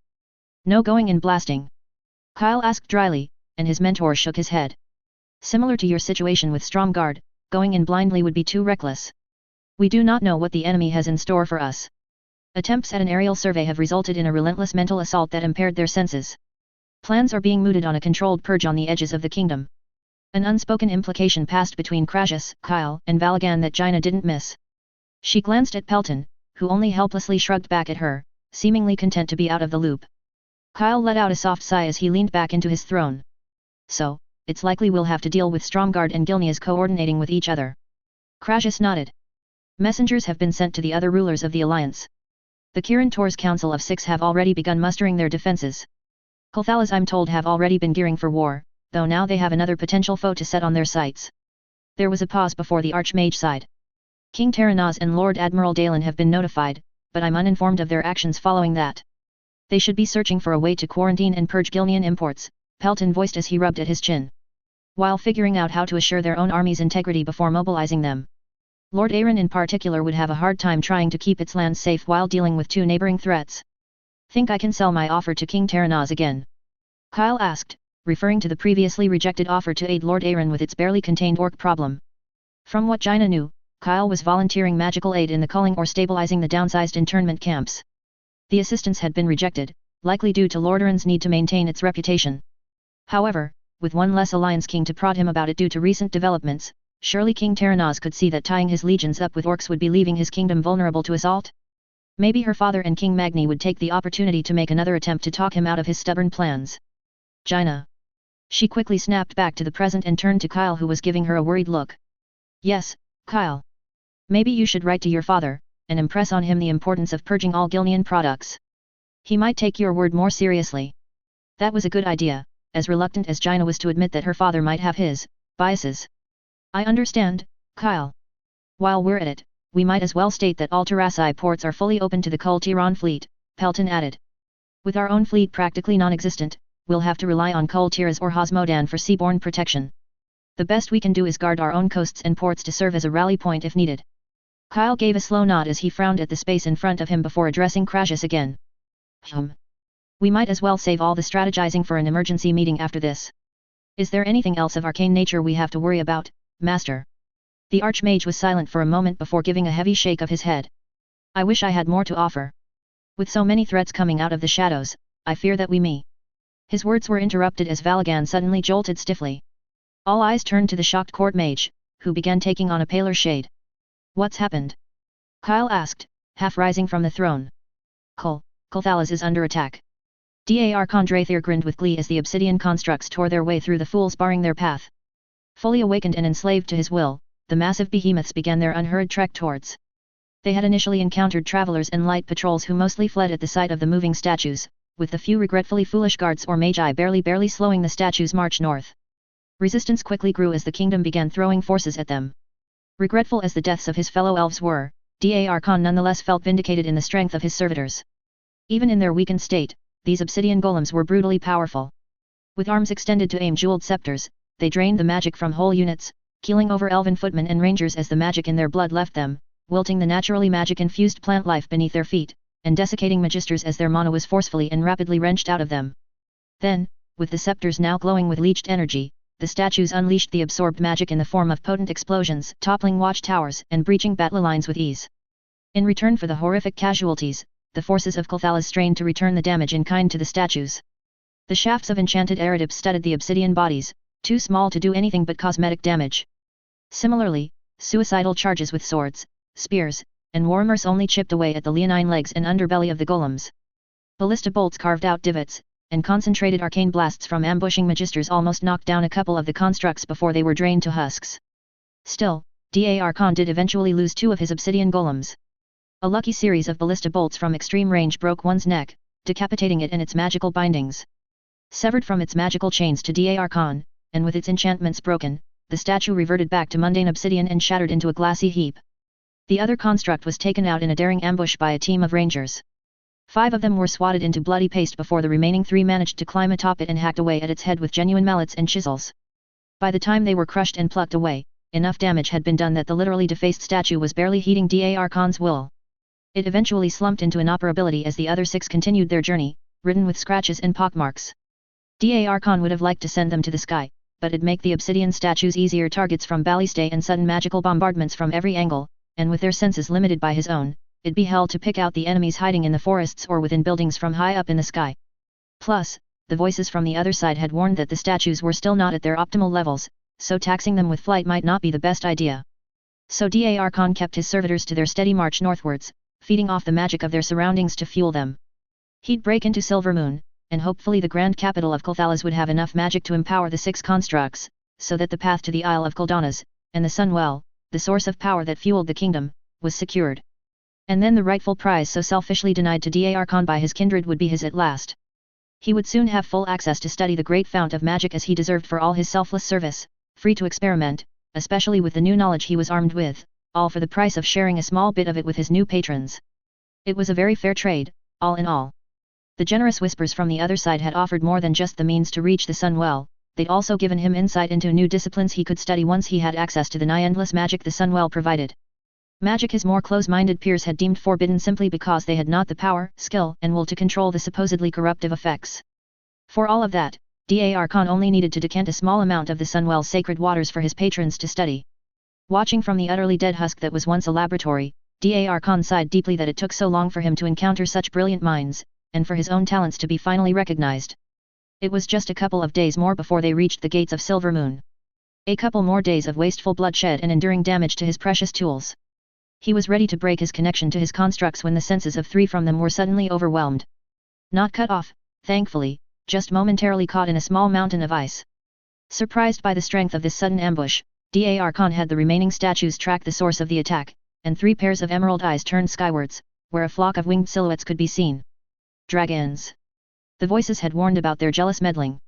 No going in blasting? Kyle asked dryly, and his mentor shook his head. Similar to your situation with Stromgarde, going in blindly would be too reckless. We do not know what the enemy has in store for us. Attempts at an aerial survey have resulted in a relentless mental assault that impaired their senses. Plans are being mooted on a controlled purge on the edges of the kingdom. An unspoken implication passed between Crassus, Kyle, and Valagan that Jaina didn't miss. She glanced at Pelton, who only helplessly shrugged back at her, seemingly content to be out of the loop. Kyle let out a soft sigh as he leaned back into his throne. So, it's likely we'll have to deal with Stromgarde and Gilneas coordinating with each other. Crassus nodded. Messengers have been sent to the other rulers of the alliance. The Kirin Tor's Council of Six have already begun mustering their defenses. Kulthalas, I'm told, have already been gearing for war, though now they have another potential foe to set on their sights. There was a pause before the Archmage sighed. King Terenaz and Lord Admiral Dalen have been notified, but I'm uninformed of their actions following that. They should be searching for a way to quarantine and purge Gilnean imports, Pelton voiced as he rubbed at his chin. While figuring out how to assure their own army's integrity before mobilizing them. Lord arg3nt in particular would have a hard time trying to keep its lands safe while dealing with two neighboring threats. Think I can sell my offer to King Terenaz again? Kyle asked, referring to the previously rejected offer to aid Lord arg3nt with its barely contained orc problem. From what Jaina knew, Kyle was volunteering magical aid in the culling or stabilizing the downsized internment camps. The assistance had been rejected, likely due to Lord arg3nt's need to maintain its reputation. However, with one less alliance king to prod him about it due to recent developments, surely King Terenaz could see that tying his legions up with orcs would be leaving his kingdom vulnerable to assault? Maybe her father and King Magni would take the opportunity to make another attempt to talk him out of his stubborn plans. Jaina. She quickly snapped back to the present and turned to Kyle, who was giving her a worried look. Yes, Kyle. Maybe you should write to your father, and impress on him the importance of purging all Gilnean products. He might take your word more seriously. That was a good idea, as reluctant as Jaina was to admit that her father might have his biases. I understand, Kyle. While we're at it, we might as well state that all Terrasai ports are fully open to the Kul Tiran fleet, Pelton added. With our own fleet practically non-existent, we'll have to rely on Kul Tiras or Hosmodan for seaborne protection. The best we can do is guard our own coasts and ports to serve as a rally point if needed. Kyle gave a slow nod as he frowned at the space in front of him before addressing Crassus again. We might as well save all the strategizing for an emergency meeting after this. Is there anything else of arcane nature we have to worry about, Master? The Archmage was silent for a moment before giving a heavy shake of his head. I wish I had more to offer. With so many threats coming out of the shadows, I fear that we may. His words were interrupted as Valagan suddenly jolted stiffly. All eyes turned to the shocked court mage, who began taking on a paler shade. What's happened? Kyle asked, half rising from the throne. Kulthalas is under attack. Arg3nt grinned with glee as the obsidian constructs tore their way through the fools barring their path. Fully awakened and enslaved to his will, the massive behemoths began their unhurried trek towards. They had initially encountered travelers and light patrols who mostly fled at the sight of the moving statues, with the few regretfully foolish guards or magi barely slowing the statues' march north. Resistance quickly grew as the kingdom began throwing forces at them. Regretful as the deaths of his fellow elves were, Arg3nt nonetheless felt vindicated in the strength of his servitors. Even in their weakened state, these obsidian golems were brutally powerful. With arms extended to aim jeweled scepters, they drained the magic from whole units, keeling over elven footmen and rangers as the magic in their blood left them, wilting the naturally magic-infused plant life beneath their feet, and desiccating magisters as their mana was forcefully and rapidly wrenched out of them. Then, with the scepters now glowing with leeched energy, the statues unleashed the absorbed magic in the form of potent explosions, toppling watchtowers and breaching battle lines with ease. In return for the horrific casualties, the forces of Kulthalas strained to return the damage in kind to the statues. The shafts of enchanted erudite studded the obsidian bodies, too small to do anything but cosmetic damage. Similarly, suicidal charges with swords, spears, and warhammers only chipped away at the leonine legs and underbelly of the golems. Ballista bolts carved out divots, and concentrated arcane blasts from ambushing magisters almost knocked down a couple of the constructs before they were drained to husks. Still, Arg3nt did eventually lose 2 of his obsidian golems. A lucky series of ballista bolts from extreme range broke one's neck, decapitating it and its magical bindings. Severed from its magical chains to Arg3nt, and with its enchantments broken, the statue reverted back to mundane obsidian and shattered into a glassy heap. The other construct was taken out in a daring ambush by a team of rangers. 5 of them were swatted into bloody paste before the remaining 3 managed to climb atop it and hacked away at its head with genuine mallets and chisels. By the time they were crushed and plucked away, enough damage had been done that the literally defaced statue was barely heeding Arg3nt's will. It eventually slumped into inoperability as the other 6 continued their journey, ridden with scratches and pockmarks. Arg3nt would have liked to send them to the sky, but it'd make the obsidian statues easier targets from ballistae and sudden magical bombardments from every angle, and with their senses limited by his own, it'd be hell to pick out the enemies hiding in the forests or within buildings from high up in the sky. Plus, the voices from the other side had warned that the statues were still not at their optimal levels, so taxing them with flight might not be the best idea. So Arg3nt kept his servitors to their steady march northwards, feeding off the magic of their surroundings to fuel them. He'd break into Silvermoon, and hopefully the grand capital of Kulthalas would have enough magic to empower the 6 constructs, so that the path to the Isle of Kuldanas, and the Sunwell, the source of power that fueled the kingdom, was secured. And then the rightful prize so selfishly denied to Arg3nt by his kindred would be his at last. He would soon have full access to study the great fount of magic as he deserved for all his selfless service, free to experiment, especially with the new knowledge he was armed with, all for the price of sharing a small bit of it with his new patrons. It was a very fair trade, all in all. The generous whispers from the other side had offered more than just the means to reach the Sunwell, they'd also given him insight into new disciplines he could study once he had access to the nigh-endless magic the Sunwell provided. Magic his more close-minded peers had deemed forbidden simply because they had not the power, skill, and will to control the supposedly corruptive effects. For all of that, Arg3nt only needed to decant a small amount of the Sunwell's sacred waters for his patrons to study. Watching from the utterly dead husk that was once a laboratory, Arg3nt sighed deeply that it took so long for him to encounter such brilliant minds, and for his own talents to be finally recognized. It was just a couple of days more before they reached the gates of Silvermoon. A couple more days of wasteful bloodshed and enduring damage to his precious tools. He was ready to break his connection to his constructs when the senses of 3 from them were suddenly overwhelmed. Not cut off, thankfully, just momentarily caught in a small mountain of ice. Surprised by the strength of this sudden ambush, Arg3nt had the remaining statues track the source of the attack, and 3 pairs of emerald eyes turned skywards, where a flock of winged silhouettes could be seen. Dragons. The voices had warned about their jealous meddling.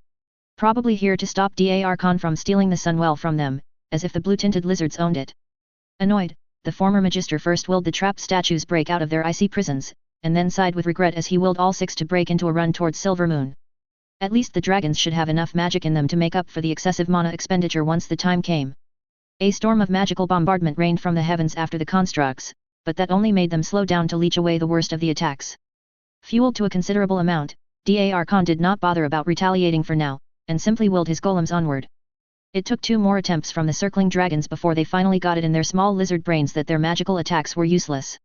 Probably here to stop Arg3nt from stealing the Sunwell from them, as if the blue-tinted lizards owned it. Annoyed, the former magister first willed the trapped statues break out of their icy prisons, and then sighed with regret as he willed all 6 to break into a run towards Silvermoon. At least the dragons should have enough magic in them to make up for the excessive mana expenditure once the time came. A storm of magical bombardment rained from the heavens after the constructs, but that only made them slow down to leech away the worst of the attacks. Fueled to a considerable amount, Arg3nt did not bother about retaliating for now, and simply willed his golems onward. It took 2 more attempts from the circling dragons before they finally got it in their small lizard brains that their magical attacks were useless.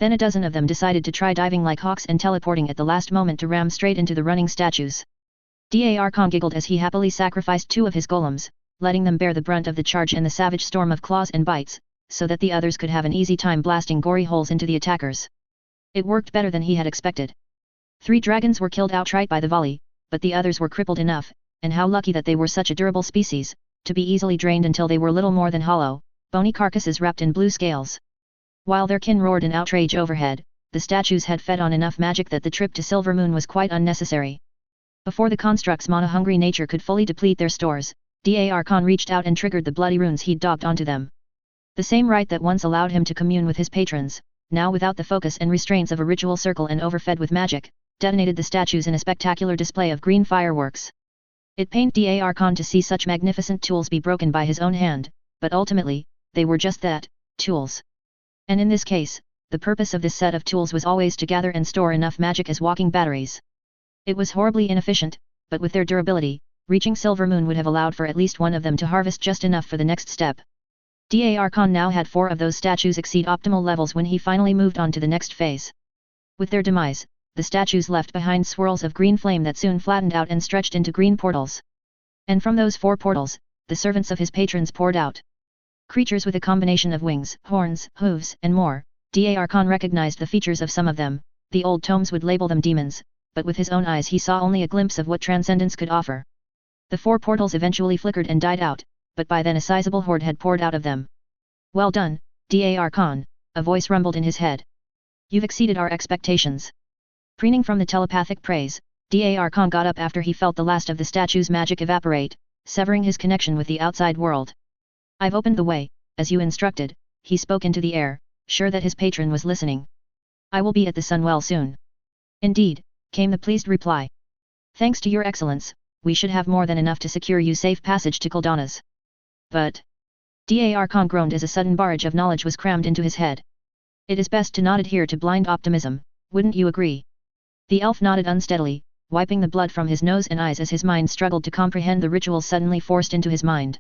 Then a dozen of them decided to try diving like hawks and teleporting at the last moment to ram straight into the running statues. Arg3nt giggled as he happily sacrificed 2 of his golems, letting them bear the brunt of the charge and the savage storm of claws and bites, so that the others could have an easy time blasting gory holes into the attackers. It worked better than he had expected. 3 dragons were killed outright by the volley, but the others were crippled enough, and how lucky that they were such a durable species, to be easily drained until they were little more than hollow, bony carcasses wrapped in blue scales. While their kin roared in outrage overhead, the statues had fed on enough magic that the trip to Silvermoon was quite unnecessary. Before the construct's mana-hungry nature could fully deplete their stores, Arg3nt reached out and triggered the bloody runes he'd daubed onto them. The same rite that once allowed him to commune with his patrons, now without the focus and restraints of a ritual circle and overfed with magic, detonated the statues in a spectacular display of green fireworks. It pained Arg3nt to see such magnificent tools be broken by his own hand, but ultimately, they were just that, tools. And in this case, the purpose of this set of tools was always to gather and store enough magic as walking batteries. It was horribly inefficient, but with their durability, reaching Silvermoon would have allowed for at least one of them to harvest just enough for the next step. Arg3nt now had 4 of those statues exceed optimal levels when he finally moved on to the next phase. With their demise, the statues left behind swirls of green flame that soon flattened out and stretched into green portals. And from those 4 portals, the servants of his patrons poured out. Creatures with a combination of wings, horns, hooves, and more. Arg3nt recognized the features of some of them. The old tomes would label them demons, but with his own eyes he saw only a glimpse of what transcendence could offer. The 4 portals eventually flickered and died out, but by then a sizable horde had poured out of them. "Well done, Arg3nt," a voice rumbled in his head. "You've exceeded our expectations." Preening from the telepathic praise, Arg3nt got up after he felt the last of the statue's magic evaporate, severing his connection with the outside world. "I've opened the way, as you instructed," he spoke into the air, sure that his patron was listening. "I will be at the Sunwell soon." "Indeed," came the pleased reply. "Thanks to your excellence, we should have more than enough to secure you safe passage to Kuldana's." "But..." Arg3nt groaned as a sudden barrage of knowledge was crammed into his head. "It is best to not adhere to blind optimism, wouldn't you agree?" The elf nodded unsteadily, wiping the blood from his nose and eyes as his mind struggled to comprehend the rituals suddenly forced into his mind.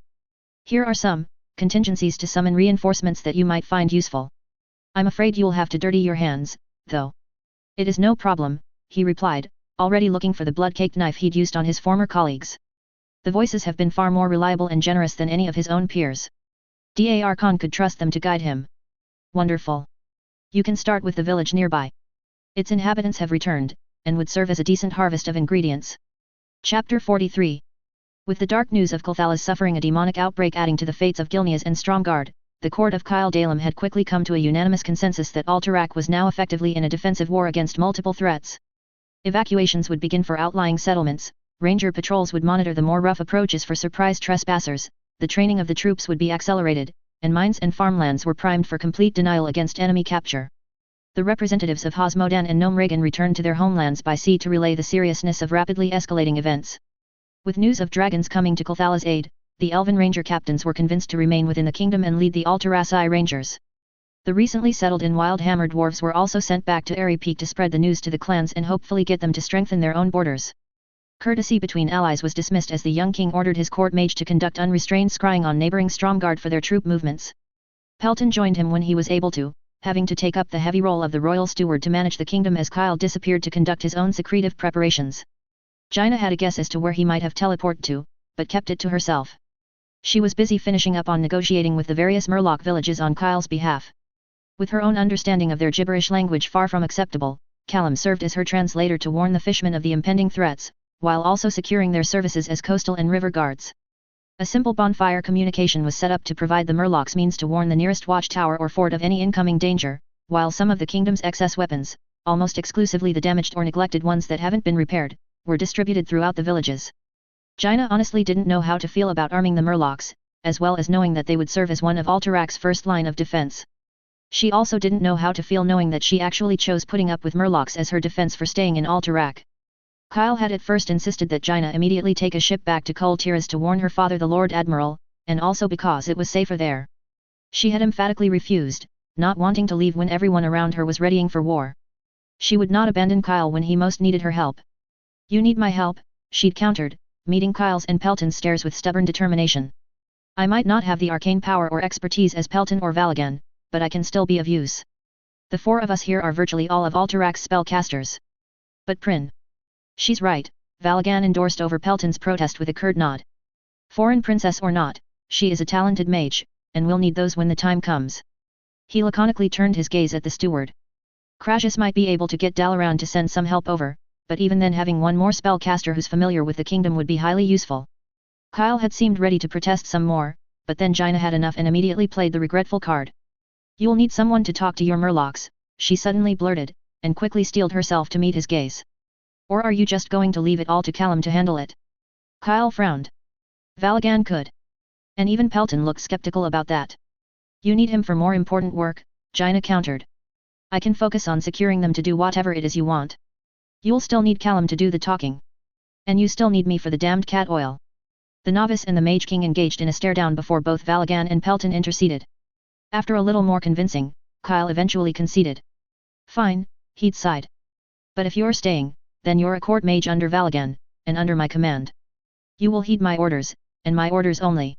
"Here are some contingencies to summon reinforcements that you might find useful. I'm afraid you'll have to dirty your hands, though." "It is no problem," he replied, already looking for the blood-caked knife he'd used on his former colleagues. The voices have been far more reliable and generous than any of his own peers. Arg3nt could trust them to guide him. "Wonderful. You can start with the village nearby. Its inhabitants have returned, and would serve as a decent harvest of ingredients." Chapter 43. With the dark news of Kulthala's suffering a demonic outbreak adding to the fates of Gilneas and Stromgarde, the court of Kyle Dalem had quickly come to a unanimous consensus that Alterac was now effectively in a defensive war against multiple threats. Evacuations would begin for outlying settlements, ranger patrols would monitor the more rough approaches for surprise trespassers, the training of the troops would be accelerated, and mines and farmlands were primed for complete denial against enemy capture. The representatives of Hosmodan and Gnomregan returned to their homelands by sea to relay the seriousness of rapidly escalating events. With news of dragons coming to Kulthala's aid, the Elven Ranger captains were convinced to remain within the kingdom and lead the Alteraci Rangers. The recently settled in Wildhammer dwarves were also sent back to Airy Peak to spread the news to the clans and hopefully get them to strengthen their own borders. Courtesy between allies was dismissed as the young king ordered his court mage to conduct unrestrained scrying on neighboring Stromgarde for their troop movements. Pelton joined him when he was able to, having to take up the heavy role of the royal steward to manage the kingdom as Kyle disappeared to conduct his own secretive preparations. Jaina had a guess as to where he might have teleported to, but kept it to herself. She was busy finishing up on negotiating with the various Murloc villages on Kyle's behalf. With her own understanding of their gibberish language far from acceptable, Callum served as her translator to warn the fishmen of the impending threats, while also securing their services as coastal and river guards. A simple bonfire communication was set up to provide the Murlocs means to warn the nearest watchtower or fort of any incoming danger, while some of the kingdom's excess weapons, almost exclusively the damaged or neglected ones that haven't been repaired, were distributed throughout the villages. Jaina honestly didn't know how to feel about arming the Murlocs, as well as knowing that they would serve as one of Alterac's first line of defense. She also didn't know how to feel knowing that she actually chose putting up with Murlocs as her defense for staying in Alterac. Kyle had at first insisted that Jaina immediately take a ship back to Kul Tiras to warn her father the Lord Admiral, and also because it was safer there. She had emphatically refused, not wanting to leave when everyone around her was readying for war. She would not abandon Kyle when he most needed her help. "You need my help," she'd countered, meeting Kyle's and Pelton's stares with stubborn determination. "I might not have the arcane power or expertise as Pelton or Valagan, but I can still be of use." The four of us here are virtually all of Alterax's spellcasters. But Prin. She's right, Valagan endorsed over Pelton's protest with a curt nod. Foreign princess or not, she is a talented mage, and we'll need those when the time comes. He laconically turned his gaze at the steward. Crassus might be able to get Dalaran to send some help over, but even then having one more spellcaster who's familiar with the kingdom would be highly useful. Kyle had seemed ready to protest some more, but then Jaina had enough and immediately played the regretful card. You'll need someone to talk to your murlocs, she suddenly blurted, and quickly steeled herself to meet his gaze. Or are you just going to leave it all to Callum to handle it? Kyle frowned. Valagan could. And even Pelton looked skeptical about that. You need him for more important work, Jaina countered. I can focus on securing them to do whatever it is you want. You'll still need Callum to do the talking. And you still need me for the damned cat oil. The novice and the Mage King engaged in a stare-down before both Valagan and Pelton interceded. After a little more convincing, Kyle eventually conceded. Fine, he'd sighed. But if you're staying, then you're a court mage under Valagan, and under my command. You will heed my orders, and my orders only.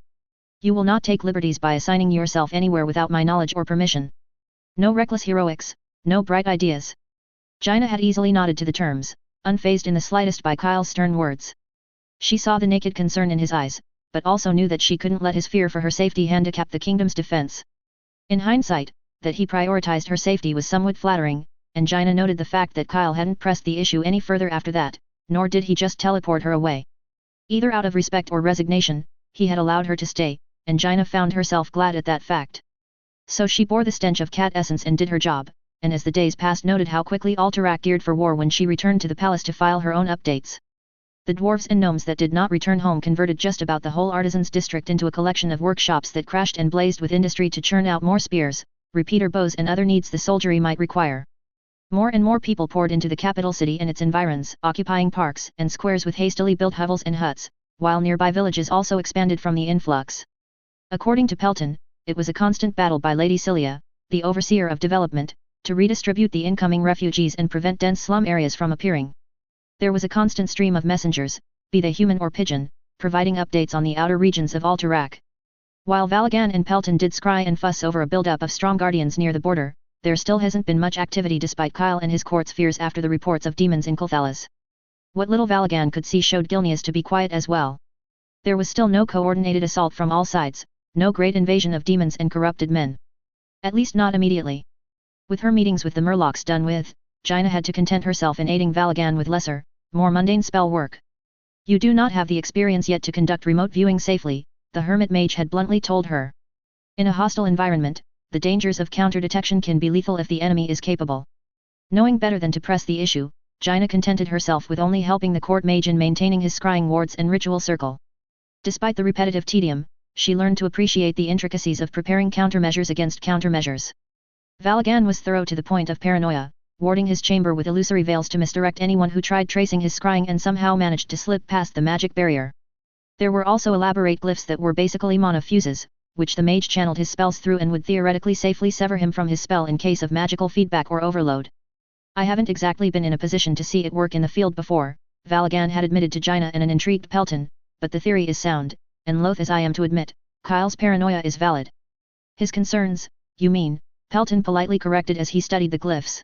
You will not take liberties by assigning yourself anywhere without my knowledge or permission. No reckless heroics, no bright ideas. Jaina had easily nodded to the terms, unfazed in the slightest by Kyle's stern words. She saw the naked concern in his eyes, but also knew that she couldn't let his fear for her safety handicap the kingdom's defense. In hindsight, that he prioritized her safety was somewhat flattering, and Jaina noted the fact that Kyle hadn't pressed the issue any further after that, nor did he just teleport her away. Either out of respect or resignation, he had allowed her to stay, and Jaina found herself glad at that fact. So she bore the stench of cat essence and did her job, and as the days passed noted how quickly Alterac geared for war when she returned to the palace to file her own updates. The dwarves and gnomes that did not return home converted just about the whole artisans district into a collection of workshops that crashed and blazed with industry to churn out more spears, repeater bows and other needs the soldiery might require. More and more people poured into the capital city and its environs, occupying parks and squares with hastily built hovels and huts, while nearby villages also expanded from the influx. According to Pelton, it was a constant battle by Lady Cilia, the overseer of development, to redistribute the incoming refugees and prevent dense slum areas from appearing. There was a constant stream of messengers, be they human or pigeon, providing updates on the outer regions of Alterac. While Valagan and Pelton did scry and fuss over a build-up of strong guardians near the border, there still hasn't been much activity despite Kyle and his court's fears after the reports of demons in Colthalas. What little Valagan could see showed Gilneas to be quiet as well. There was still no coordinated assault from all sides, no great invasion of demons and corrupted men. At least not immediately. With her meetings with the Murlocs done with, Jaina had to content herself in aiding Valagan with lesser, more mundane spell work. You do not have the experience yet to conduct remote viewing safely, the hermit mage had bluntly told her. In a hostile environment, the dangers of counter-detection can be lethal if the enemy is capable. Knowing better than to press the issue, Jaina contented herself with only helping the court mage in maintaining his scrying wards and ritual circle. Despite the repetitive tedium, she learned to appreciate the intricacies of preparing countermeasures against countermeasures. Valagan was thorough to the point of paranoia, warding his chamber with illusory veils to misdirect anyone who tried tracing his scrying and somehow managed to slip past the magic barrier. There were also elaborate glyphs that were basically mana fuses, which the mage channeled his spells through and would theoretically safely sever him from his spell in case of magical feedback or overload. I haven't exactly been in a position to see it work in the field before, Valagan had admitted to Jaina and an intrigued Pelton, but the theory is sound, and loath as I am to admit, Kyle's paranoia is valid. His concerns, you mean, Pelton politely corrected as he studied the glyphs.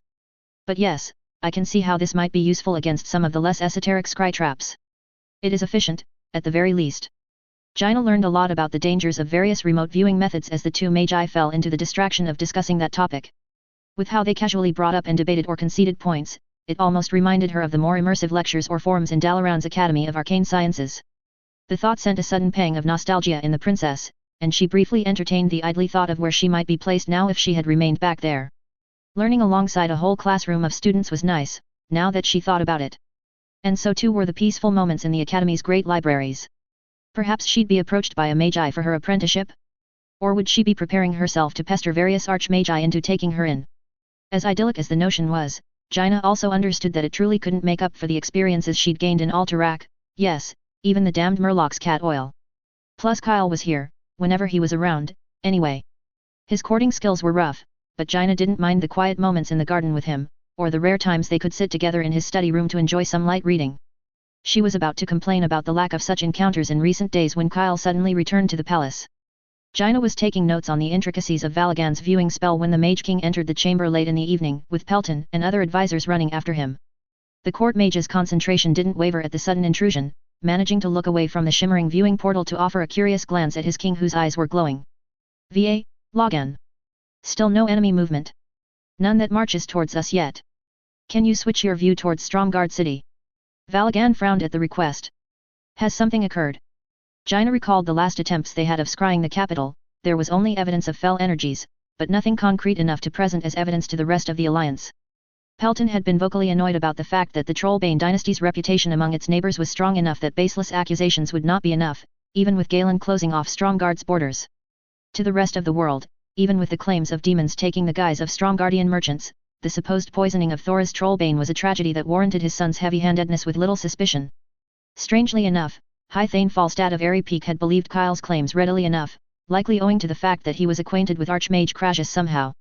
But yes, I can see how this might be useful against some of the less esoteric scry traps. It is efficient, at the very least. Jaina learned a lot about the dangers of various remote viewing methods as the two magi fell into the distraction of discussing that topic. With how they casually brought up and debated or conceded points, it almost reminded her of the more immersive lectures or forums in Dalaran's Academy of Arcane Sciences. The thought sent a sudden pang of nostalgia in the princess, and she briefly entertained the idly thought of where she might be placed now if she had remained back there. Learning alongside a whole classroom of students was nice, now that she thought about it. And so too were the peaceful moments in the Academy's great libraries. Perhaps she'd be approached by a magi for her apprenticeship? Or would she be preparing herself to pester various archmagi into taking her in? As idyllic as the notion was, Jaina also understood that it truly couldn't make up for the experiences she'd gained in Alterac, yes, even the damned Murloc's cat oil. Plus Kyle was here, whenever he was around, anyway. His courting skills were rough, but Jaina didn't mind the quiet moments in the garden with him, or the rare times they could sit together in his study room to enjoy some light reading. She was about to complain about the lack of such encounters in recent days when Kyle suddenly returned to the palace. Jaina was taking notes on the intricacies of Valagan's viewing spell when the Mage King entered the chamber late in the evening, with Pelton and other advisors running after him. The court mage's concentration didn't waver at the sudden intrusion, managing to look away from the shimmering viewing portal to offer a curious glance at his king whose eyes were glowing. Va, Logan. Still no enemy movement. None that marches towards us yet. Can you switch your view towards Stromgarde City? Valagan frowned at the request. Has something occurred? Jaina recalled the last attempts they had of scrying the capital. There was only evidence of fell energies, but nothing concrete enough to present as evidence to the rest of the alliance. Pelton had been vocally annoyed about the fact that the Trollbane dynasty's reputation among its neighbors was strong enough that baseless accusations would not be enough, even with Galen closing off Stromgarde's borders. To the rest of the world, even with the claims of demons taking the guise of Stromgardian merchants, the supposed poisoning of Thora's Trollbane was a tragedy that warranted his son's heavy-handedness with little suspicion. Strangely enough, High Thane Falstad of Airy Peak had believed Kyle's claims readily enough, likely owing to the fact that he was acquainted with Archmage Crassus somehow.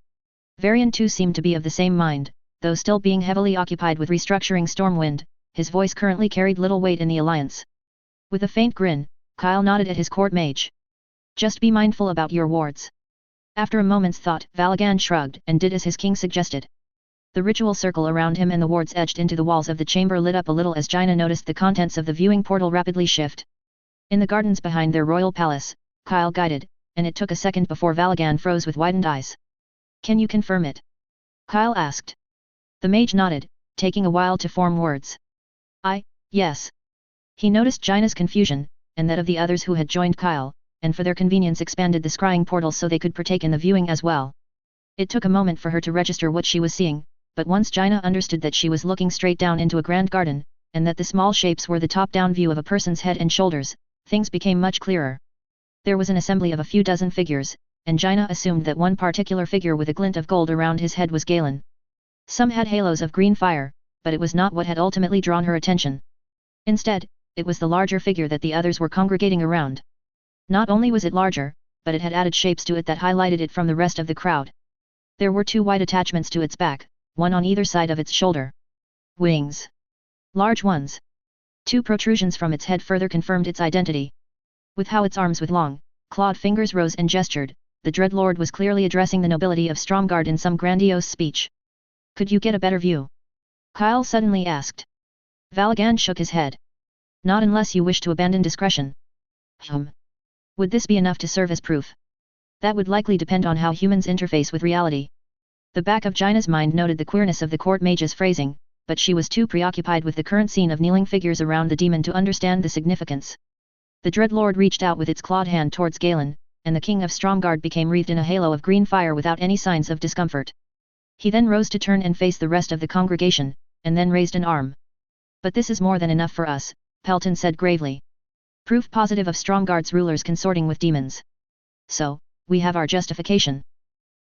Varian too seemed to be of the same mind, though still being heavily occupied with restructuring Stormwind, his voice currently carried little weight in the alliance. With a faint grin, Kyle nodded at his court mage. Just be mindful about your wards. After a moment's thought, Valagan shrugged and did as his king suggested. The ritual circle around him and the wards edged into the walls of the chamber lit up a little as Jaina noticed the contents of the viewing portal rapidly shift. In the gardens behind their royal palace, Kyle guided, and it took a second before Valagan froze with widened eyes. Can you confirm it? Kyle asked. The mage nodded, taking a while to form words. Yes. He noticed Jaina's confusion, and that of the others who had joined Kyle, and for their convenience expanded the scrying portal so they could partake in the viewing as well. It took a moment for her to register what she was seeing, but once Jaina understood that she was looking straight down into a grand garden, and that the small shapes were the top-down view of a person's head and shoulders, things became much clearer. There was an assembly of a few dozen figures, and Jaina assumed that one particular figure with a glint of gold around his head was Galen. Some had halos of green fire, but it was not what had ultimately drawn her attention. Instead, it was the larger figure that the others were congregating around. Not only was it larger, but it had added shapes to it that highlighted it from the rest of the crowd. There were two wide attachments to its back, one on either side of its shoulder. Wings. Large ones. Two protrusions from its head further confirmed its identity. With how its arms with long, clawed fingers rose and gestured, the Dreadlord was clearly addressing the nobility of Stromgarde in some grandiose speech. Could you get a better view? Kyle suddenly asked. Valagan shook his head. Not unless you wish to abandon discretion. Would this be enough to serve as proof? That would likely depend on how humans interface with reality. The back of Jaina's mind noted the queerness of the court mage's phrasing, but she was too preoccupied with the current scene of kneeling figures around the demon to understand the significance. The Dreadlord reached out with its clawed hand towards Galen, and the king of Stromgarde became wreathed in a halo of green fire without any signs of discomfort. He then rose to turn and face the rest of the congregation, and then raised an arm. But this is more than enough for us, Pelton said gravely. Proof positive of Stromgarde's rulers consorting with demons. So, we have our justification?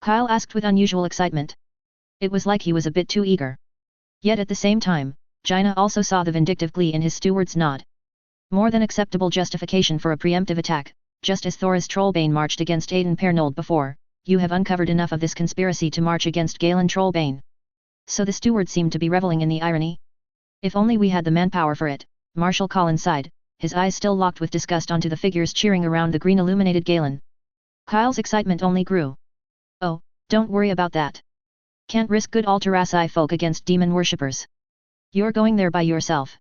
Kyle asked with unusual excitement. It was like he was a bit too eager. Yet at the same time, Jaina also saw the vindictive glee in his steward's nod. More than acceptable justification for a preemptive attack, just as Thora's Trollbane marched against Aiden Pernold before, you have uncovered enough of this conspiracy to march against Galen Trollbane. So the steward seemed to be reveling in the irony. If only we had the manpower for it, Marshal Collins sighed, his eyes still locked with disgust onto the figures cheering around the green illuminated Galen. Kyle's excitement only grew. Oh, don't worry about that. Can't risk good Alterassi folk against demon worshippers. You're going there by yourself?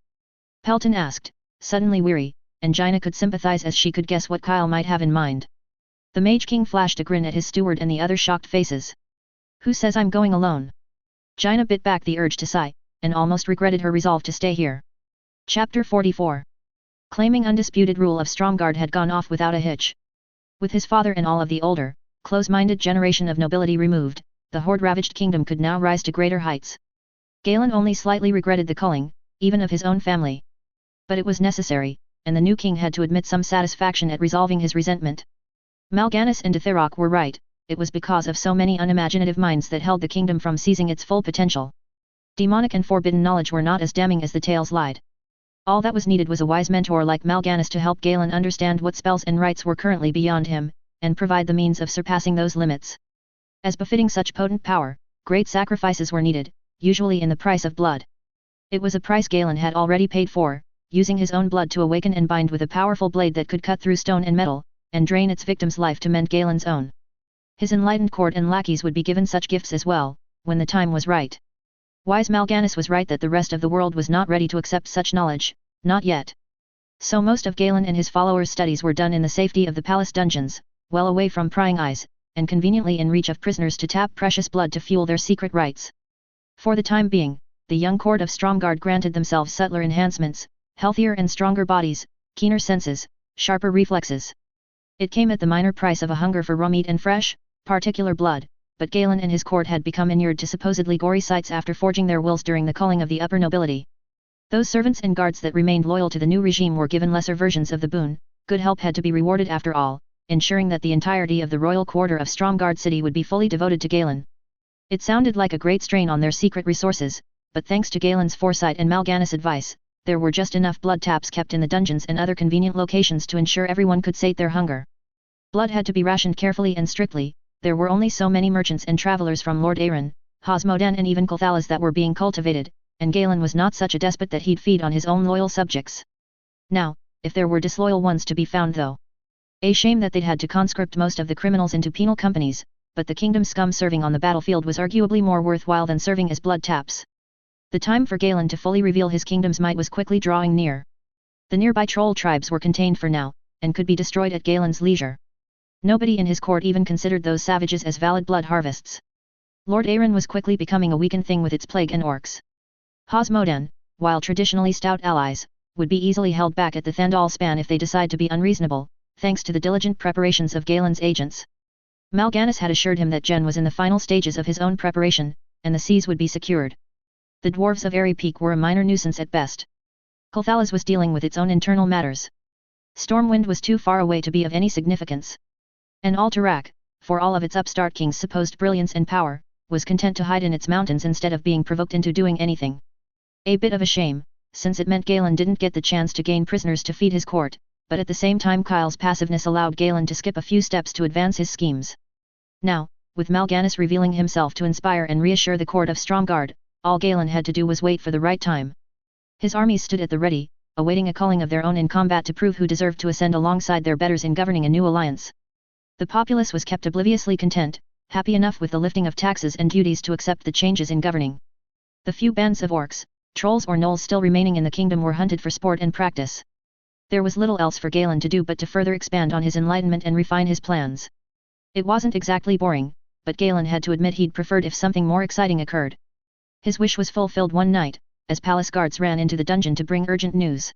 Pelton asked, suddenly weary, and Jaina could sympathize as she could guess what Kyle might have in mind. The Mage King flashed a grin at his steward and the other shocked faces. Who says I'm going alone? Jaina bit back the urge to sigh, and almost regretted her resolve to stay here. Chapter 44. Claiming undisputed rule of Stromgarde had gone off without a hitch. With his father and all of the older, close-minded generation of nobility removed, the horde-ravaged kingdom could now rise to greater heights. Galen only slightly regretted the culling, even of his own family. But it was necessary, and the new king had to admit some satisfaction at resolving his resentment. Mal'Ganis and Dithirok were right, it was because of so many unimaginative minds that held the kingdom from seizing its full potential. Demonic and forbidden knowledge were not as damning as the tales lied. All that was needed was a wise mentor like Mal'Ganis to help Galen understand what spells and rites were currently beyond him, and provide the means of surpassing those limits. As befitting such potent power, great sacrifices were needed, usually in the price of blood. It was a price Galen had already paid for, using his own blood to awaken and bind with a powerful blade that could cut through stone and metal, and drain its victim's life to mend Galen's own. His enlightened court and lackeys would be given such gifts as well, when the time was right. Wise Mal'Ganis was right that the rest of the world was not ready to accept such knowledge, not yet. So most of Galen and his followers' studies were done in the safety of the palace dungeons, well away from prying eyes, and conveniently in reach of prisoners to tap precious blood to fuel their secret rites. For the time being, the young court of Stromgarde granted themselves subtler enhancements, healthier and stronger bodies, keener senses, sharper reflexes. It came at the minor price of a hunger for raw meat and fresh, particular blood, but Galen and his court had become inured to supposedly gory sights after forging their wills during the culling of the upper nobility. Those servants and guards that remained loyal to the new regime were given lesser versions of the boon. Good help had to be rewarded after all, ensuring that the entirety of the royal quarter of Stromgarde city would be fully devoted to Galen. It sounded like a great strain on their secret resources, but thanks to Galen's foresight and Mal'Ganis' advice, there were just enough blood taps kept in the dungeons and other convenient locations to ensure everyone could sate their hunger. Blood had to be rationed carefully and strictly. There were only so many merchants and travelers from Lord Argr3nt, Hosmodan and even Kulthalas that were being cultivated, and Galen was not such a despot that he'd feed on his own loyal subjects. Now, if there were disloyal ones to be found though. A shame that they'd had to conscript most of the criminals into penal companies, but the kingdom's scum serving on the battlefield was arguably more worthwhile than serving as blood taps. The time for Galen to fully reveal his kingdom's might was quickly drawing near. The nearby troll tribes were contained for now, and could be destroyed at Galen's leisure. Nobody in his court even considered those savages as valid blood harvests. Lord Argr3nt was quickly becoming a weakened thing with its plague and orcs. Hosmodan, while traditionally stout allies, would be easily held back at the Thandal span if they decide to be unreasonable, thanks to the diligent preparations of Galen's agents. Mal'Ganis had assured him that Jen was in the final stages of his own preparation, and the seas would be secured. The dwarves of Airy Peak were a minor nuisance at best. Kulthalas was dealing with its own internal matters. Stormwind was too far away to be of any significance. And Alterac, for all of its upstart king's supposed brilliance and power, was content to hide in its mountains instead of being provoked into doing anything. A bit of a shame, since it meant Galen didn't get the chance to gain prisoners to feed his court, but at the same time Kyle's passiveness allowed Galen to skip a few steps to advance his schemes. Now, with Mal'Ganis revealing himself to inspire and reassure the court of Stromgarde, all Galen had to do was wait for the right time. His armies stood at the ready, awaiting a calling of their own in combat to prove who deserved to ascend alongside their betters in governing a new alliance. The populace was kept obliviously content, happy enough with the lifting of taxes and duties to accept the changes in governing. The few bands of orcs, trolls or gnolls still remaining in the kingdom were hunted for sport and practice. There was little else for Galen to do but to further expand on his enlightenment and refine his plans. It wasn't exactly boring, but Galen had to admit he'd preferred if something more exciting occurred. His wish was fulfilled one night, as palace guards ran into the dungeon to bring urgent news.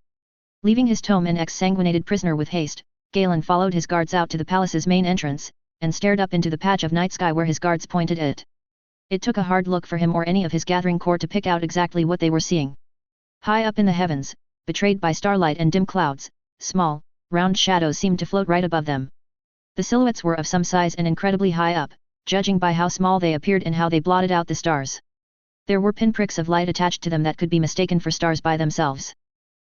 Leaving his tome and exsanguinated prisoner with haste, Galen followed his guards out to the palace's main entrance, and stared up into the patch of night sky where his guards pointed at. It took a hard look for him or any of his gathering court to pick out exactly what they were seeing. High up in the heavens, betrayed by starlight and dim clouds, small, round shadows seemed to float right above them. The silhouettes were of some size and incredibly high up, judging by how small they appeared and how they blotted out the stars. There were pinpricks of light attached to them that could be mistaken for stars by themselves.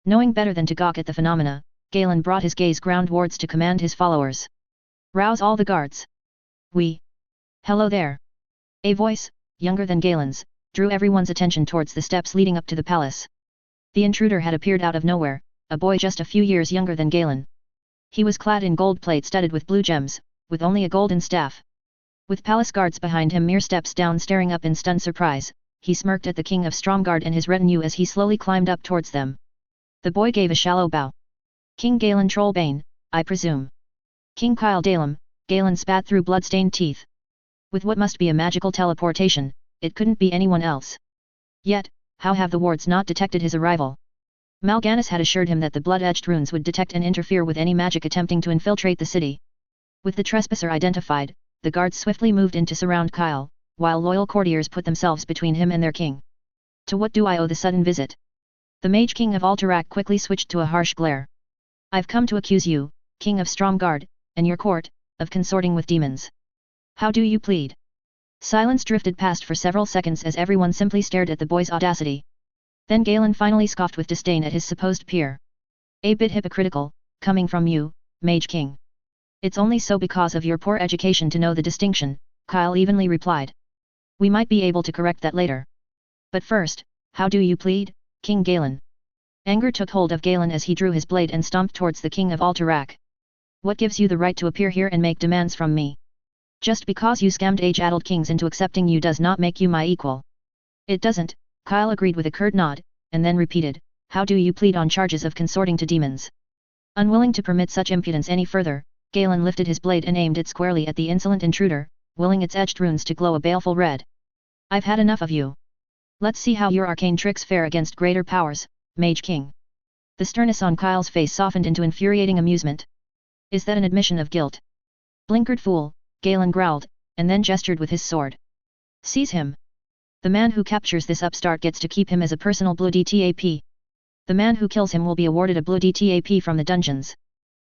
Knowing better than to gawk at the phenomena, Galen brought his gaze groundwards to command his followers. "Rouse all the guards. Hello there." A voice, younger than Galen's, drew everyone's attention towards the steps leading up to the palace. The intruder had appeared out of nowhere, a boy just a few years younger than Galen. He was clad in gold plate studded with blue gems, with only a golden staff. With palace guards behind him mere steps down staring up in stunned surprise, he smirked at the king of Stromgarde and his retinue as he slowly climbed up towards them. The boy gave a shallow bow. "King Galen Trollbane, I presume." "King Kyle Dalem," Galen spat through blood-stained teeth. With what must be a magical teleportation, it couldn't be anyone else. Yet, how have the wards not detected his arrival? Mal'Ganis had assured him that the blood-etched runes would detect and interfere with any magic attempting to infiltrate the city. With the trespasser identified, the guards swiftly moved in to surround Kyle, while loyal courtiers put themselves between him and their king. "To what do I owe the sudden visit?" The Mage King of Alterac quickly switched to a harsh glare. "I've come to accuse you, King of Stromgarde, and your court, of consorting with demons. How do you plead?" Silence drifted past for several seconds as everyone simply stared at the boy's audacity. Then Galen finally scoffed with disdain at his supposed peer. "A bit hypocritical, coming from you, Mage King." "It's only so because of your poor education to know the distinction," Kyle evenly replied. "We might be able to correct that later. But first, how do you plead, King Galen?" Anger took hold of Galen as he drew his blade and stomped towards the King of Alterac. What gives you the right to appear here and make demands from me? Just because you scammed age-addled kings into accepting you does not make you my equal. It doesn't, Kyle agreed with a curt nod, and then repeated, how do you plead on charges of consorting to demons? Unwilling to permit such impudence any further, Galen lifted his blade and aimed it squarely at the insolent intruder, willing its edged runes to glow a baleful red. I've had enough of you. Let's see how your arcane tricks fare against greater powers, Mage King. The sternness on Kyle's face softened into infuriating amusement. Is that an admission of guilt? Blinkered fool, Galen growled, and then gestured with his sword. Seize him. The man who captures this upstart gets to keep him as a personal bloody TAP. The man who kills him will be awarded a bloody TAP from the dungeons.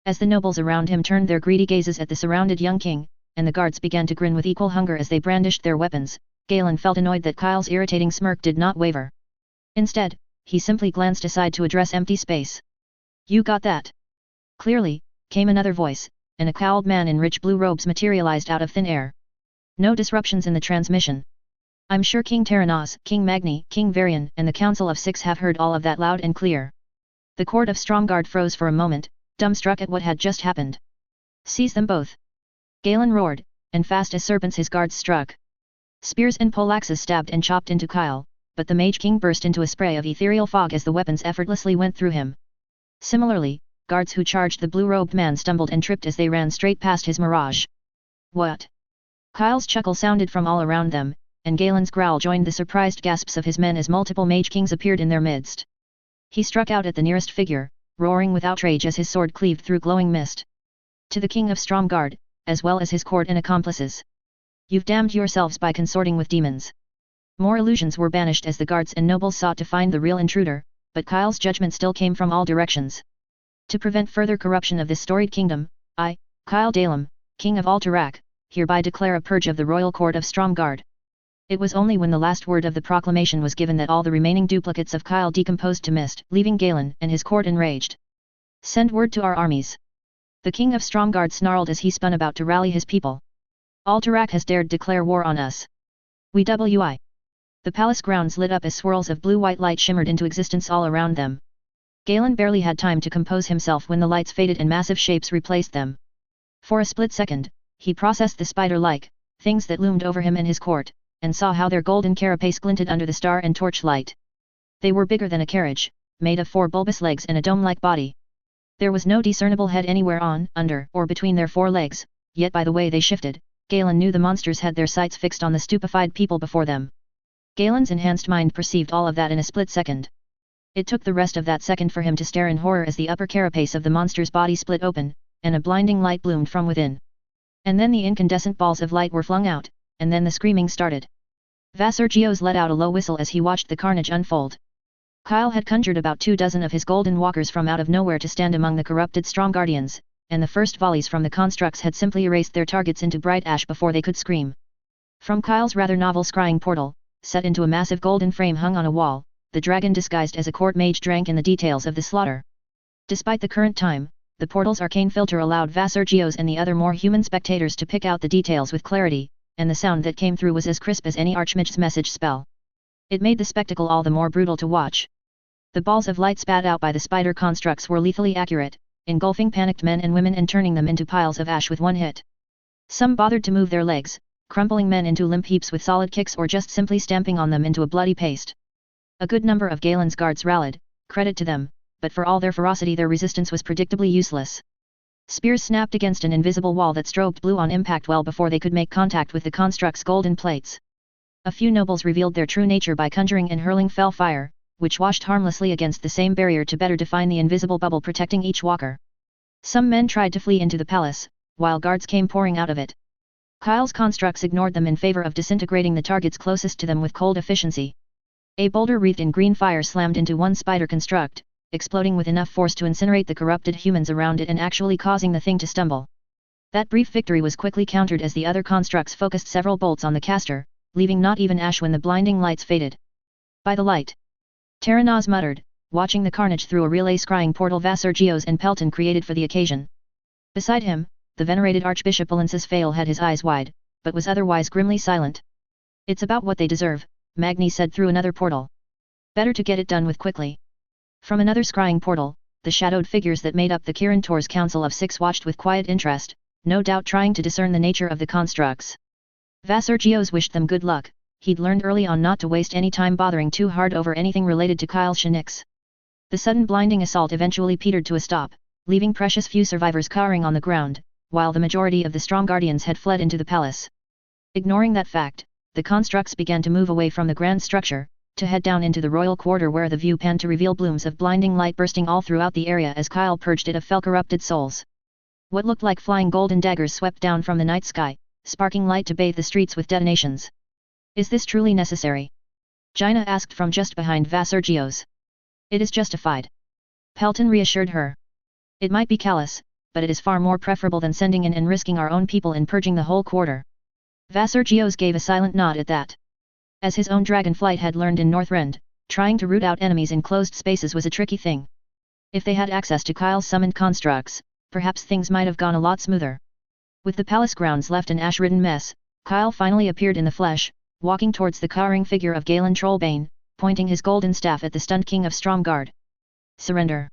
As the nobles around him turned their greedy gazes at the surrounded young king, and the guards began to grin with equal hunger as they brandished their weapons, Galen felt annoyed that Kyle's irritating smirk did not waver. Instead, he simply glanced aside to address empty space. You got that? Clearly, came another voice, and a cowled man in rich blue robes materialized out of thin air. No disruptions in the transmission. I'm sure King Terranaz, King Magni, King Varian, and the Council of Six have heard all of that loud and clear. The court of Stromgarde froze for a moment, dumbstruck at what had just happened. Seize them both! Galen roared, and fast as serpents his guards struck. Spears and poleaxes stabbed and chopped into Kyle, but the Mage King burst into a spray of ethereal fog as the weapons effortlessly went through him. Similarly, guards who charged the blue-robed man stumbled and tripped as they ran straight past his mirage. What? Kyle's chuckle sounded from all around them, and Galen's growl joined the surprised gasps of his men as multiple Mage Kings appeared in their midst. He struck out at the nearest figure, roaring with outrage as his sword cleaved through glowing mist. To the King of Stromgarde, as well as his court and accomplices. You've damned yourselves by consorting with demons. More illusions were banished as the guards and nobles sought to find the real intruder, but Kyle's judgment still came from all directions. To prevent further corruption of this storied kingdom, I, Kyle Dalem, King of Alterac, hereby declare a purge of the royal court of Stromgarde. It was only when the last word of the proclamation was given that all the remaining duplicates of Kyle decomposed to mist, leaving Galen and his court enraged. Send word to our armies. The King of Stromgarde snarled as he spun about to rally his people. Alterac has dared declare war on us. We. The palace grounds lit up as swirls of blue-white light shimmered into existence all around them. Galen barely had time to compose himself when the lights faded and massive shapes replaced them. For a split second, he processed the spider-like things that loomed over him and his court, and saw how their golden carapace glinted under the star and torchlight. They were bigger than a carriage, made of 4 bulbous legs and a dome-like body. There was no discernible head anywhere on, under, or between their 4 legs, yet by the way they shifted, Galen knew the monsters had their sights fixed on the stupefied people before them. Galen's enhanced mind perceived all of that in a split second. It took the rest of that second for him to stare in horror as the upper carapace of the monster's body split open, and a blinding light bloomed from within. And then the incandescent balls of light were flung out, and then the screaming started. Vassergios let out a low whistle as he watched the carnage unfold. Kyle had conjured about 24 of his golden walkers from out of nowhere to stand among the corrupted Stromgardians, and the first volleys from the constructs had simply erased their targets into bright ash before they could scream. From Kyle's rather novel scrying portal, set into a massive golden frame hung on a wall, the dragon disguised as a court mage drank in the details of the slaughter. Despite the current time, the portal's arcane filter allowed Vassergios and the other more human spectators to pick out the details with clarity, and the sound that came through was as crisp as any archmage's message spell. It made the spectacle all the more brutal to watch. The balls of light spat out by the spider constructs were lethally accurate, engulfing panicked men and women and turning them into piles of ash with one hit. Some bothered to move their legs, crumpling men into limp heaps with solid kicks or just simply stamping on them into a bloody paste. A good number of Galen's guards rallied, credit to them, but for all their ferocity their resistance was predictably useless. Spears snapped against an invisible wall that strobed blue on impact well before they could make contact with the construct's golden plates. A few nobles revealed their true nature by conjuring and hurling fell fire, which washed harmlessly against the same barrier to better define the invisible bubble protecting each walker. Some men tried to flee into the palace, while guards came pouring out of it. Kyle's constructs ignored them in favor of disintegrating the targets closest to them with cold efficiency. A boulder wreathed in green fire slammed into one spider construct, exploding with enough force to incinerate the corrupted humans around it and actually causing the thing to stumble. That brief victory was quickly countered as the other constructs focused several bolts on the caster, leaving not even ash when the blinding lights faded. By the light. Terranaz muttered, watching the carnage through a relay scrying portal Vassergios and Pelton created for the occasion. Beside him, the venerated Archbishop Valensis Fail had his eyes wide, but was otherwise grimly silent. It's about what they deserve, Magni said through another portal. Better to get it done with quickly. From another scrying portal, the shadowed figures that made up the Kirin Tor's Council of Six watched with quiet interest, no doubt trying to discern the nature of the constructs. Vassar Geos wished them good luck. He'd learned early on not to waste any time bothering too hard over anything related to Kyle Shinix. The sudden blinding assault eventually petered to a stop, leaving precious few survivors cowering on the ground, while the majority of the strong guardians had fled into the palace. Ignoring that fact, the constructs began to move away from the grand structure, to head down into the royal quarter where the view panned to reveal blooms of blinding light bursting all throughout the area as Kyle purged it of fell-corrupted souls. What looked like flying golden daggers swept down from the night sky, sparking light to bathe the streets with detonations. Is this truly necessary? Jaina asked from just behind Vassar Geos. It is justified. Pelton reassured her. It might be callous, but it is far more preferable than sending in and risking our own people in purging the whole quarter. Vassar Geos gave a silent nod at that. As his own dragonflight had learned in Northrend, trying to root out enemies in closed spaces was a tricky thing. If they had access to Kyle's summoned constructs, perhaps things might have gone a lot smoother. With the palace grounds left an ash-ridden mess, Kyle finally appeared in the flesh, walking towards the cowering figure of Galen Trollbane, pointing his golden staff at the stunned king of Stromgarde. Surrender.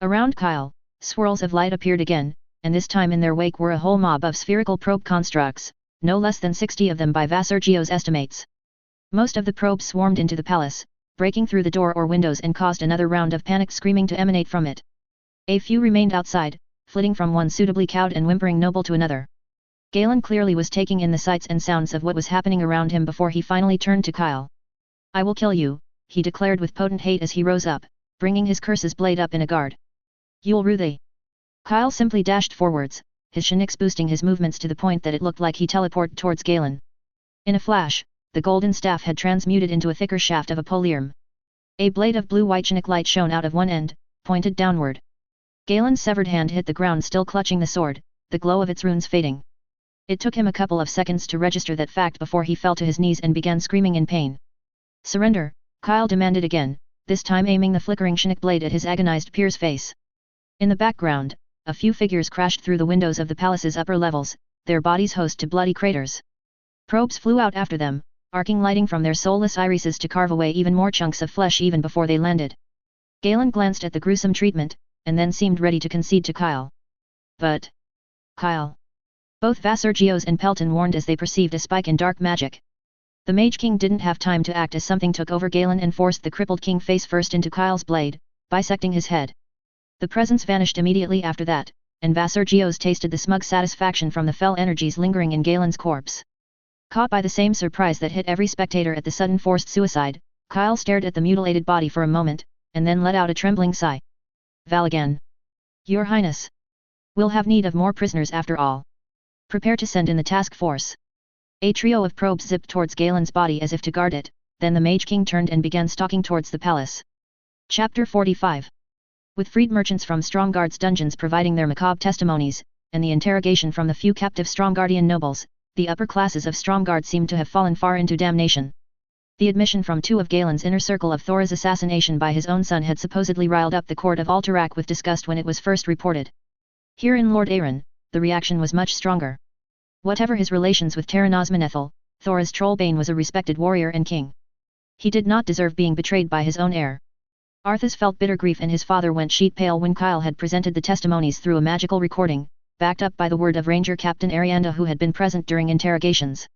Around Kyle, swirls of light appeared again, and this time in their wake were a whole mob of spherical probe constructs, no less than 60 of them by Vassar Geos' estimates. Most of the probes swarmed into the palace, breaking through the door or windows and caused another round of panicked screaming to emanate from it. A few remained outside, flitting from one suitably cowed and whimpering noble to another. Galen clearly was taking in the sights and sounds of what was happening around him before he finally turned to Kyle. I will kill you, he declared with potent hate as he rose up, bringing his curse's blade up in a guard. You'll rue thee. Kyle simply dashed forwards, his Shinix boosting his movements to the point that it looked like he teleported towards Galen. In a flash, the golden staff had transmuted into a thicker shaft of a polyarm. A blade of blue-white Shinix light shone out of one end, pointed downward. Galen's severed hand hit the ground still clutching the sword, the glow of its runes fading. It took him a couple of seconds to register that fact before he fell to his knees and began screaming in pain. Surrender, Kyle demanded again, this time aiming the flickering Shinix blade at his agonized peer's face. In the background, a few figures crashed through the windows of the palace's upper levels, their bodies host to bloody craters. Probes flew out after them, arcing lighting from their soulless irises to carve away even more chunks of flesh even before they landed. Galen glanced at the gruesome treatment, and then seemed ready to concede to Kyle. But... Kyle. Both Vassar Geos and Pelton warned as they perceived a spike in dark magic. The Mage King didn't have time to act as something took over Galen and forced the crippled king face first into Kyle's blade, bisecting his head. The presence vanished immediately after that, and Vassar Geos tasted the smug satisfaction from the fell energies lingering in Galen's corpse. Caught by the same surprise that hit every spectator at the sudden forced suicide, Kyle stared at the mutilated body for a moment, and then let out a trembling sigh. Valagan. Your Highness. We'll have need of more prisoners after all. Prepare to send in the task force. A trio of probes zipped towards Galen's body as if to guard it, then the Mage King turned and began stalking towards the palace. Chapter 45. With freed merchants from Stromgarde's dungeons providing their macabre testimonies, and the interrogation from the few captive Stromgardian nobles, the upper classes of Stromgarde seemed to have fallen far into damnation. The admission from two of Galen's inner circle of Thora's assassination by his own son had supposedly riled up the court of Alterac with disgust when it was first reported. Here in Lord Arryn, the reaction was much stronger. Whatever his relations with Terran Osmanethel, Thora's Trollbane was a respected warrior and king. He did not deserve being betrayed by his own heir. Arthas felt bitter grief and his father went sheet-pale when Kyle had presented the testimonies through a magical recording, backed up by the word of Ranger Captain Arianda who had been present during interrogations.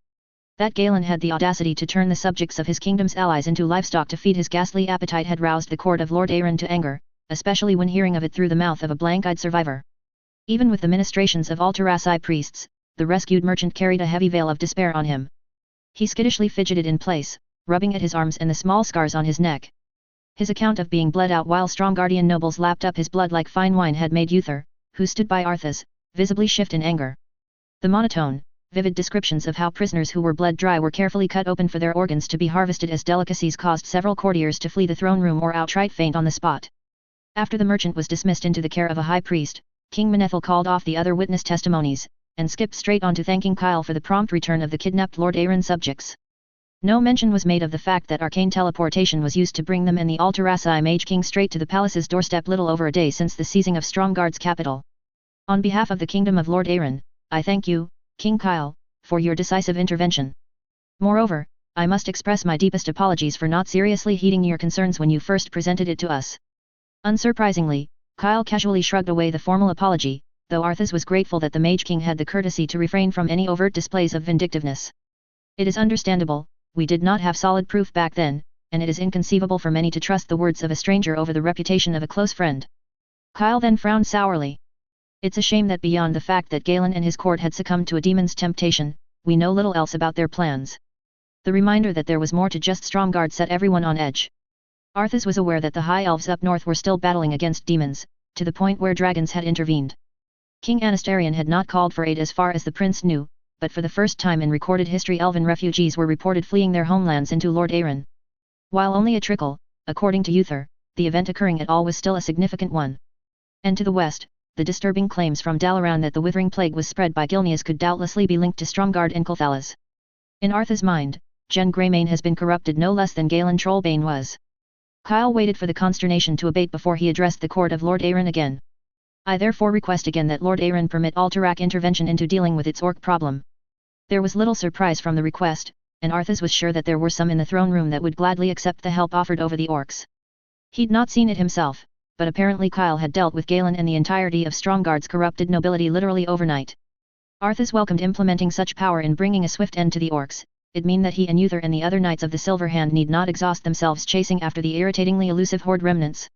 That Galen had the audacity to turn the subjects of his kingdom's allies into livestock to feed his ghastly appetite had roused the court of Lord Arryn to anger, especially when hearing of it through the mouth of a blank-eyed survivor. Even with the ministrations of Alteraci priests, the rescued merchant carried a heavy veil of despair on him. He skittishly fidgeted in place, rubbing at his arms and the small scars on his neck. His account of being bled out while Stromgardian nobles lapped up his blood like fine wine had made Uther, who stood by Arthas, visibly shift in anger. The monotone, vivid descriptions of how prisoners who were bled dry were carefully cut open for their organs to be harvested as delicacies caused several courtiers to flee the throne room or outright faint on the spot. After the merchant was dismissed into the care of a high priest, King Manethel called off the other witness testimonies, and skipped straight on to thanking Kyle for the prompt return of the kidnapped Lord Arryn subjects. No mention was made of the fact that arcane teleportation was used to bring them and the Alteraci Mage King straight to the palace's doorstep little over a day since the seizing of Stromgarde's capital. On behalf of the kingdom of Lord Arryn, I thank you, King Kyle, for your decisive intervention. Moreover, I must express my deepest apologies for not seriously heeding your concerns when you first presented it to us. Unsurprisingly, Kyle casually shrugged away the formal apology, though Arthas was grateful that the Mage King had the courtesy to refrain from any overt displays of vindictiveness. It is understandable, we did not have solid proof back then, and it is inconceivable for many to trust the words of a stranger over the reputation of a close friend. Kyle then frowned sourly. It's a shame that beyond the fact that Galen and his court had succumbed to a demon's temptation, we know little else about their plans. The reminder that there was more to just Stromgarde set everyone on edge. Arthas was aware that the High Elves up north were still battling against demons, to the point where dragons had intervened. King Anastarion had not called for aid as far as the prince knew, but for the first time in recorded history elven refugees were reported fleeing their homelands into Lord Arg3nt. While only a trickle, according to Uther, the event occurring at all was still a significant one. And to the west, the disturbing claims from Dalaran that the withering plague was spread by Gilneas could doubtlessly be linked to Stromgarde and Kulthalas. In Arthas' mind, Jen Greymane has been corrupted no less than Galen Trollbane was. Kyle waited for the consternation to abate before he addressed the court of Lord Arg3nt again. I therefore request again that Lord Arg3nt permit Alterac intervention into dealing with its orc problem. There was little surprise from the request, and Arthas was sure that there were some in the throne room that would gladly accept the help offered over the orcs. He'd not seen it himself, but apparently Kyle had dealt with Galen and the entirety of Stromgarde's corrupted nobility literally overnight. Arthas welcomed implementing such power in bringing a swift end to the orcs. It'd mean that he and Uther and the other knights of the Silver Hand need not exhaust themselves chasing after the irritatingly elusive horde remnants.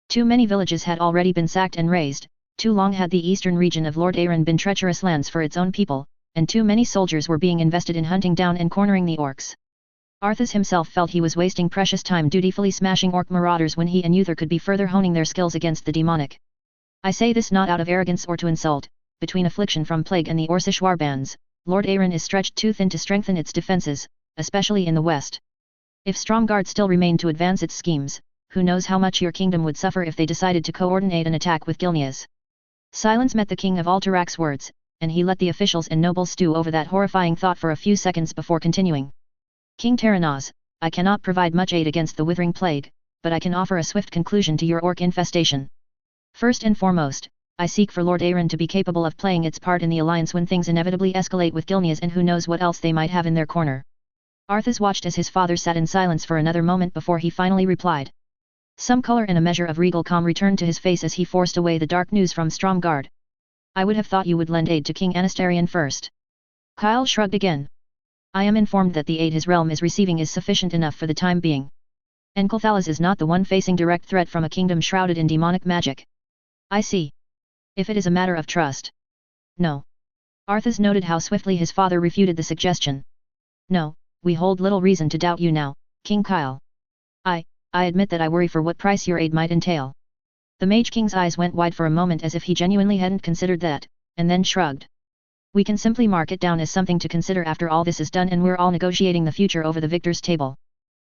Too many villages had already been sacked and razed, too long had the eastern region of Lord Arg3nt been treacherous lands for its own people, and too many soldiers were being invested in hunting down and cornering the orcs. Arthas himself felt he was wasting precious time dutifully smashing orc marauders when he and Uther could be further honing their skills against the demonic. I say this not out of arrogance or to insult. Between affliction from plague and the Orcish warbands, Lord Arg3nt is stretched too thin to strengthen its defences, especially in the west. If Stromgarde still remained to advance its schemes, who knows how much your kingdom would suffer if they decided to coordinate an attack with Gilneas. Silence met the king of Alterac's words, and he let the officials and nobles stew over that horrifying thought for a few seconds before continuing. King Terenaz, I cannot provide much aid against the withering plague, but I can offer a swift conclusion to your orc infestation. First and foremost, I seek for Lord Arg3nt to be capable of playing its part in the alliance when things inevitably escalate with Gilneas and who knows what else they might have in their corner. Arthas watched as his father sat in silence for another moment before he finally replied. Some color and a measure of regal calm returned to his face as he forced away the dark news from Stromgarde. I would have thought you would lend aid to King Anastarion first. Kyle shrugged again. I am informed that the aid his realm is receiving is sufficient enough for the time being. And Kulthalas is not the one facing direct threat from a kingdom shrouded in demonic magic. I see. If it is a matter of trust. No. Arthas noted how swiftly his father refuted the suggestion. No, we hold little reason to doubt you now, King Kyle. I admit that I worry for what price your aid might entail. The Mage King's eyes went wide for a moment as if he genuinely hadn't considered that, and then shrugged. We can simply mark it down as something to consider after all this is done and we're all negotiating the future over the victor's table.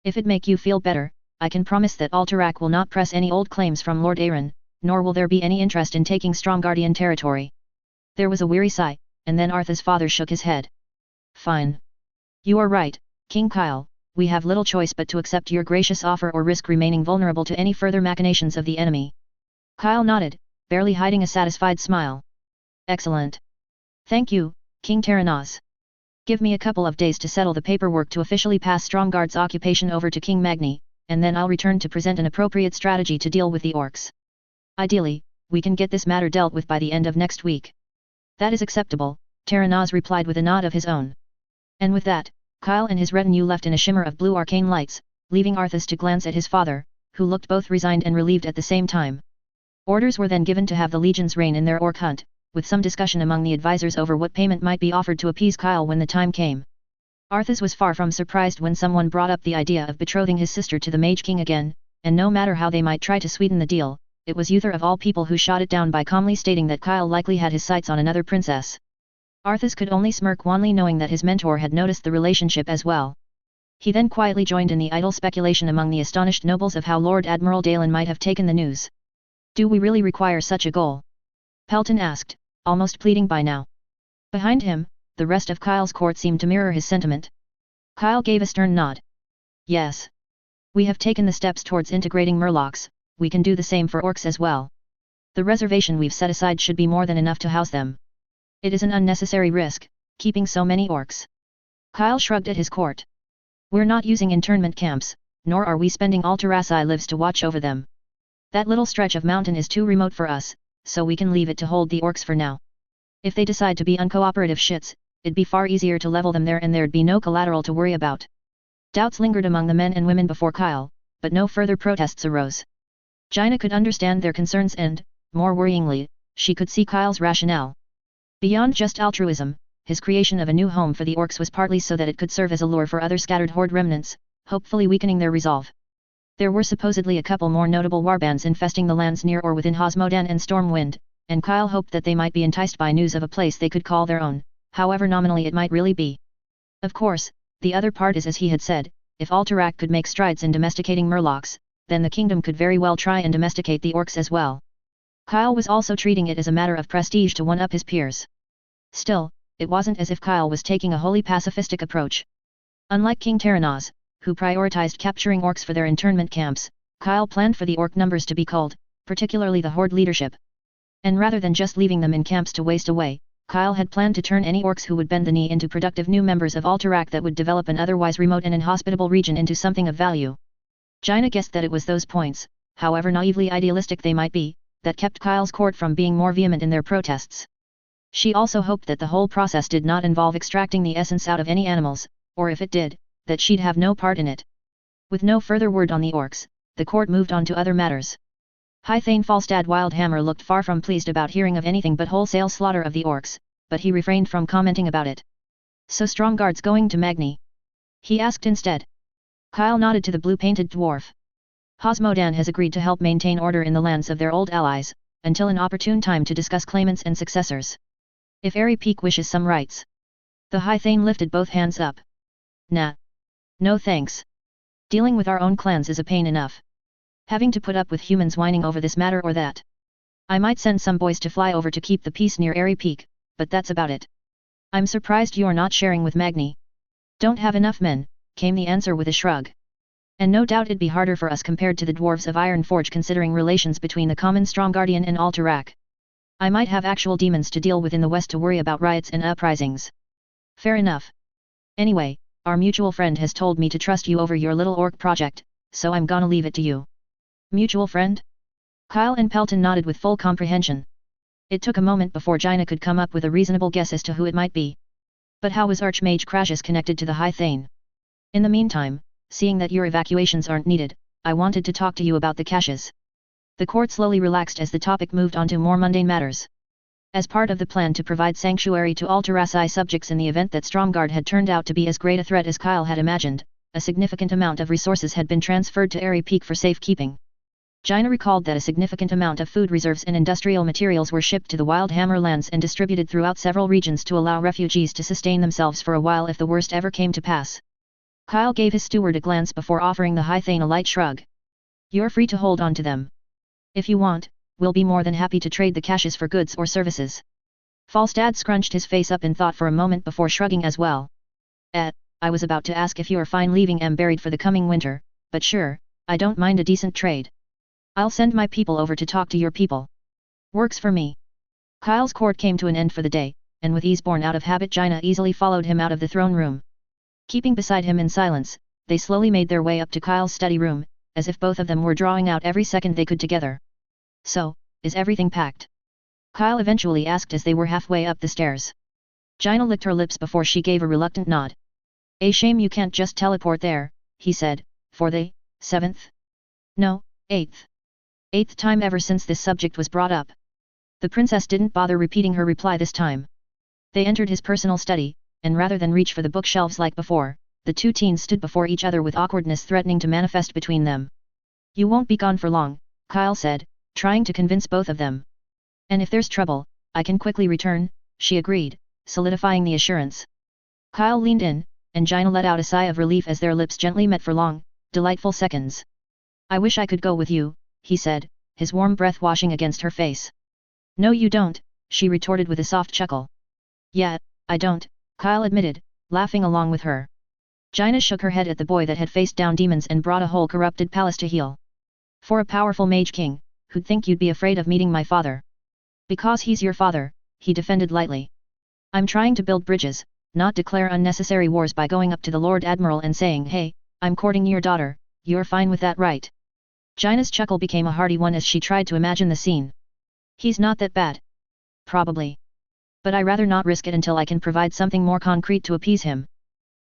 If it make you feel better, I can promise that Alterac will not press any old claims from Lord Arg3nt, nor will there be any interest in taking Stromgardian territory. There was a weary sigh, and then Arthas' father shook his head. Fine. You are right, King Kyle, we have little choice but to accept your gracious offer or risk remaining vulnerable to any further machinations of the enemy. Kyle nodded, barely hiding a satisfied smile. Excellent. Thank you, King Terenaz. Give me a couple of days to settle the paperwork to officially pass Stromgarde's occupation over to King Magni, and then I'll return to present an appropriate strategy to deal with the orcs. Ideally, we can get this matter dealt with by the end of next week. That is acceptable, Terenaz replied with a nod of his own. And with that, Kyle and his retinue left in a shimmer of blue arcane lights, leaving Arthas to glance at his father, who looked both resigned and relieved at the same time. Orders were then given to have the legions reign in their orc hunt, with some discussion among the advisors over what payment might be offered to appease Kyle when the time came. Arthas was far from surprised when someone brought up the idea of betrothing his sister to the Mage King again, and no matter how they might try to sweeten the deal, it was Uther of all people who shot it down by calmly stating that Kyle likely had his sights on another princess. Arthas could only smirk wanly knowing that his mentor had noticed the relationship as well. He then quietly joined in the idle speculation among the astonished nobles of how Lord Admiral Dalen might have taken the news. Do we really require such a goal? Pelton asked, almost pleading by now. Behind him, the rest of Kyle's court seemed to mirror his sentiment. Kyle gave a stern nod. Yes. We have taken the steps towards integrating Murlocs, we can do the same for orcs as well. The reservation we've set aside should be more than enough to house them. It is an unnecessary risk, keeping so many orcs. Kyle shrugged at his court. We're not using internment camps, nor are we spending Alteraci lives to watch over them. That little stretch of mountain is too remote for us, so we can leave it to hold the orcs for now. If they decide to be uncooperative shits, it'd be far easier to level them there and there'd be no collateral to worry about. Doubts lingered among the men and women before Kyle, but no further protests arose. Jaina could understand their concerns and, more worryingly, she could see Kyle's rationale. Beyond just altruism, his creation of a new home for the orcs was partly so that it could serve as a lure for other scattered horde remnants, hopefully weakening their resolve. There were supposedly a couple more notable warbands infesting the lands near or within Hosmodan and Stormwind, and Kyle hoped that they might be enticed by news of a place they could call their own, however nominally it might really be. Of course, the other part is as he had said, if Alterac could make strides in domesticating murlocs, then the kingdom could very well try and domesticate the orcs as well. Kyle was also treating it as a matter of prestige to one-up his peers. Still, it wasn't as if Kyle was taking a wholly pacifistic approach. Unlike King Terranaz, who prioritized capturing orcs for their internment camps, Kyle planned for the orc numbers to be culled, particularly the horde leadership. And rather than just leaving them in camps to waste away, Kyle had planned to turn any orcs who would bend the knee into productive new members of Alterac that would develop an otherwise remote and inhospitable region into something of value. Jaina guessed that it was those points, however naively idealistic they might be, that kept Kyle's court from being more vehement in their protests. She also hoped that the whole process did not involve extracting the essence out of any animals, or if it did, that she'd have no part in it. With no further word on the orcs, the court moved on to other matters. High Thane Falstad Wildhammer looked far from pleased about hearing of anything but wholesale slaughter of the orcs, but he refrained from commenting about it. So Stromgarde's going to Magni? He asked instead. Kyle nodded to the blue-painted dwarf. Hosmodan has agreed to help maintain order in the lands of their old allies, until an opportune time to discuss claimants and successors. If Airy Peak wishes some rights. The High Thane lifted both hands up. Nah. No thanks. Dealing with our own clans is a pain enough. Having to put up with humans whining over this matter or that. I might send some boys to fly over to keep the peace near Airy Peak, but that's about it. I'm surprised you're not sharing with Magni. Don't have enough men, came the answer with a shrug. And no doubt it'd be harder for us compared to the dwarves of Ironforge considering relations between the common Stromgardian and Alterac. I might have actual demons to deal with in the west to worry about riots and uprisings. Fair enough. Anyway, our mutual friend has told me to trust you over your little orc project, so I'm gonna leave it to you. Mutual friend? Kyle and Pelton nodded with full comprehension. It took a moment before Jaina could come up with a reasonable guess as to who it might be. But how was Archmage Crassus connected to the High Thane? In the meantime, seeing that your evacuations aren't needed, I wanted to talk to you about the caches. The court slowly relaxed as the topic moved on to more mundane matters. As part of the plan to provide sanctuary to Alteraci subjects in the event that Stromgarde had turned out to be as great a threat as Kyle had imagined, a significant amount of resources had been transferred to Airy Peak for safekeeping. Jaina recalled that a significant amount of food reserves and industrial materials were shipped to the Wildhammer lands and distributed throughout several regions to allow refugees to sustain themselves for a while if the worst ever came to pass. Kyle gave his steward a glance before offering the High Thane a light shrug. You're free to hold on to them. If you want, we'll be more than happy to trade the caches for goods or services. Falstad scrunched his face up in thought for a moment before shrugging as well. I was about to ask if you're fine leaving M buried for the coming winter, but sure, I don't mind a decent trade. I'll send my people over to talk to your people. Works for me. Kyle's court came to an end for the day, and with ease born out of habit Jaina easily followed him out of the throne room. Keeping beside him in silence, they slowly made their way up to Kyle's study room, as if both of them were drawing out every second they could together. So, is everything packed? Kyle eventually asked as they were halfway up the stairs. Jaina licked her lips before she gave a reluctant nod. A shame you can't just teleport there, he said, for the 7th? No, 8th time ever since this subject was brought up. The princess didn't bother repeating her reply this time. They entered his personal study, and rather than reach for the bookshelves like before, the two teens stood before each other with awkwardness threatening to manifest between them. You won't be gone for long, Kyle said, trying to convince both of them. And if there's trouble, I can quickly return, she agreed, solidifying the assurance. Kyle leaned in, and Jaina let out a sigh of relief as their lips gently met for long, delightful seconds. I wish I could go with you, he said, his warm breath washing against her face. No you don't, she retorted with a soft chuckle. Yeah, I don't, Kyle admitted, laughing along with her. Jaina shook her head at the boy that had faced down demons and brought a whole corrupted palace to heel. For a powerful mage king, who'd think you'd be afraid of meeting my father? Because he's your father, he defended lightly. I'm trying to build bridges, not declare unnecessary wars by going up to the Lord Admiral and saying, hey, I'm courting your daughter, you're fine with that right? Gina's chuckle became a hearty one as she tried to imagine the scene. He's not that bad. Probably. But I rather not risk it until I can provide something more concrete to appease him.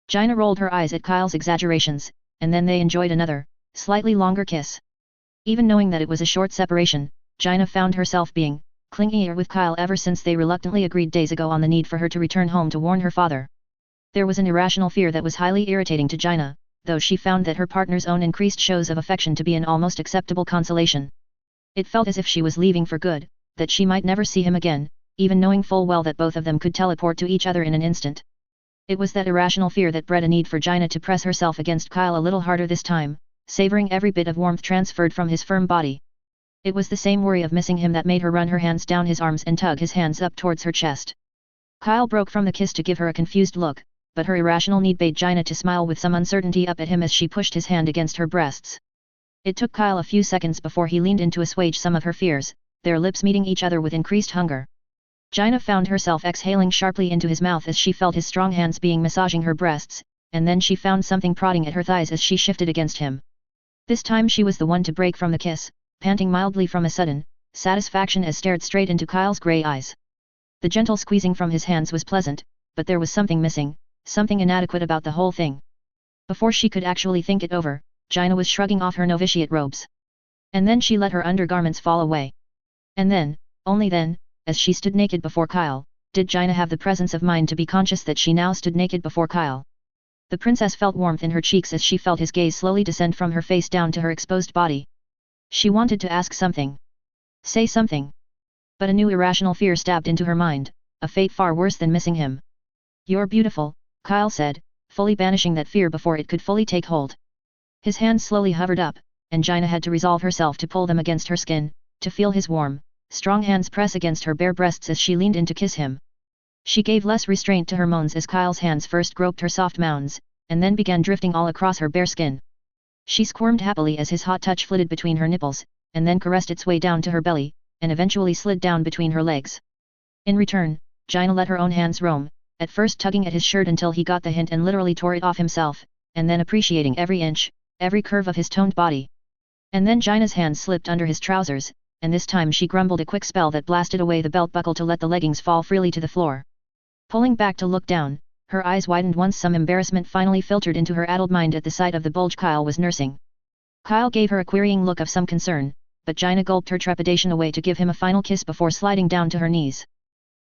Gina rolled her eyes at Kyle's exaggerations, and then they enjoyed another, slightly longer kiss. Even knowing that it was a short separation, Gina found herself being clingier with Kyle ever since they reluctantly agreed days ago on the need for her to return home to warn her father. There was an irrational fear that was highly irritating to Gina, though she found that her partner's own increased shows of affection to be an almost acceptable consolation. It felt as if she was leaving for good, that she might never see him again, even knowing full well that both of them could teleport to each other in an instant. It was that irrational fear that bred a need for Gina to press herself against Kyle a little harder this time, savoring every bit of warmth transferred from his firm body. It was the same worry of missing him that made her run her hands down his arms and tug his hands up towards her chest. Kyle broke from the kiss to give her a confused look, but her irrational need bade Gina to smile with some uncertainty up at him as she pushed his hand against her breasts. It took Kyle a few seconds before he leaned in to assuage some of her fears, their lips meeting each other with increased hunger. Gina found herself exhaling sharply into his mouth as she felt his strong hands being massaging her breasts, and then she found something prodding at her thighs as she shifted against him. This time she was the one to break from the kiss, panting mildly from a sudden satisfaction as stared straight into Kyle's grey eyes. The gentle squeezing from his hands was pleasant, but there was something missing, something inadequate about the whole thing. Before she could actually think it over, Gina was shrugging off her novitiate robes. And then she let her undergarments fall away. And then, only then, as she stood naked before Kyle, did Gina have the presence of mind to be conscious that she now stood naked before Kyle. The princess felt warmth in her cheeks as she felt his gaze slowly descend from her face down to her exposed body. She wanted to ask something. Say something. But a new irrational fear stabbed into her mind, a fate far worse than missing him. "You're beautiful," Kyle said, fully banishing that fear before it could fully take hold. His hands slowly hovered up, and Gina had to resolve herself to pull them against her skin, to feel his warm, strong hands press against her bare breasts as she leaned in to kiss him. She gave less restraint to her moans as Kyle's hands first groped her soft mounds, and then began drifting all across her bare skin. She squirmed happily as his hot touch flitted between her nipples, and then caressed its way down to her belly, and eventually slid down between her legs. In return, Gina let her own hands roam, at first tugging at his shirt until he got the hint and literally tore it off himself, and then appreciating every inch, every curve of his toned body. And then Gina's hands slipped under his trousers, and this time she grumbled a quick spell that blasted away the belt buckle to let the leggings fall freely to the floor. Pulling back to look down, her eyes widened once some embarrassment finally filtered into her addled mind at the sight of the bulge Kyle was nursing. Kyle gave her a querying look of some concern, but Gina gulped her trepidation away to give him a final kiss before sliding down to her knees.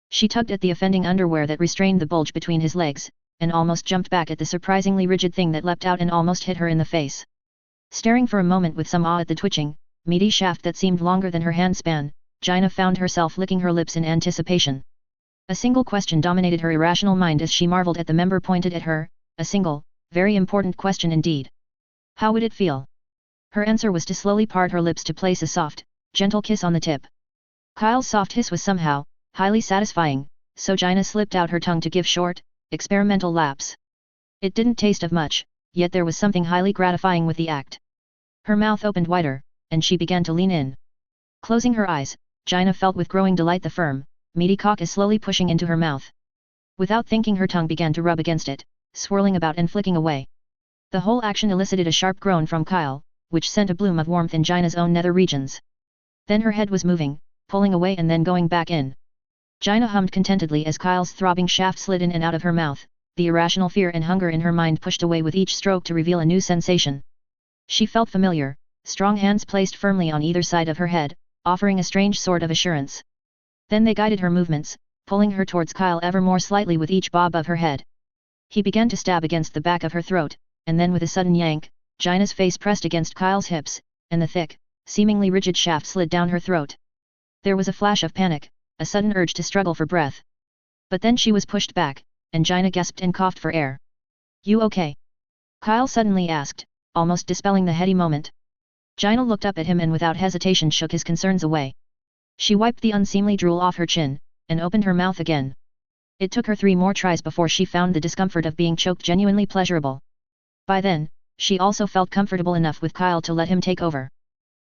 She tugged at the offending underwear that restrained the bulge between his legs, and almost jumped back at the surprisingly rigid thing that leapt out and almost hit her in the face. Staring for a moment with some awe at the twitching, meaty shaft that seemed longer than her handspan, Gina found herself licking her lips in anticipation. A single question dominated her irrational mind as she marveled at the member pointed at her, a single, very important question indeed. How would it feel? Her answer was to slowly part her lips to place a soft, gentle kiss on the tip. Kyle's soft hiss was somehow highly satisfying, so Gina slipped out her tongue to give short, experimental laps. It didn't taste of much, yet there was something highly gratifying with the act. Her mouth opened wider, and she began to lean in. Closing her eyes, Gina felt with growing delight the firm, meaty cock is slowly pushing into her mouth. Without thinking her tongue began to rub against it, swirling about and flicking away. The whole action elicited a sharp groan from Kyle, which sent a bloom of warmth in Gina's own nether regions. Then her head was moving, pulling away and then going back in. Gina hummed contentedly as Kyle's throbbing shaft slid in and out of her mouth, the irrational fear and hunger in her mind pushed away with each stroke to reveal a new sensation. She felt familiar, strong hands placed firmly on either side of her head, offering a strange sort of assurance. Then they guided her movements, pulling her towards Kyle ever more slightly with each bob of her head. He began to stab against the back of her throat, and then with a sudden yank, Gina's face pressed against Kyle's hips, and the thick, seemingly rigid shaft slid down her throat. There was a flash of panic, a sudden urge to struggle for breath. But then she was pushed back, and Gina gasped and coughed for air. "You okay?" Kyle suddenly asked, almost dispelling the heady moment. Gina looked up at him and without hesitation shook his concerns away. She wiped the unseemly drool off her chin, and opened her mouth again. It took her 3 more tries before she found the discomfort of being choked genuinely pleasurable. By then, she also felt comfortable enough with Kyle to let him take over.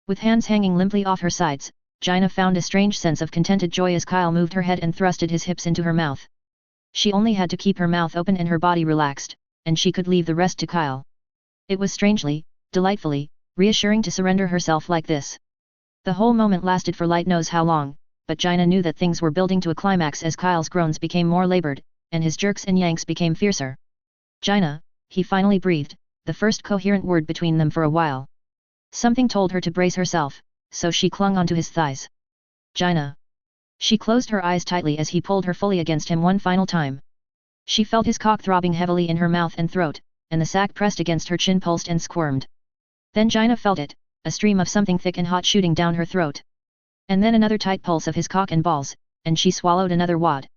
With hands hanging limply off her sides, Gina found a strange sense of contented joy as Kyle moved her head and thrusted his hips into her mouth. She only had to keep her mouth open and her body relaxed, and she could leave the rest to Kyle. It was strangely, delightfully, reassuring to surrender herself like this. The whole moment lasted for light knows how long, but Jaina knew that things were building to a climax as Kyle's groans became more labored, and his jerks and yanks became fiercer. Jaina, he finally breathed, the first coherent word between them for a while. Something told her to brace herself, so she clung onto his thighs. Jaina. She closed her eyes tightly as he pulled her fully against him one final time. She felt his cock throbbing heavily in her mouth and throat, and the sack pressed against her chin pulsed and squirmed. Then Jaina felt it, a stream of something thick and hot shooting down her throat. And then another tight pulse of his cock and balls, and she swallowed another wad.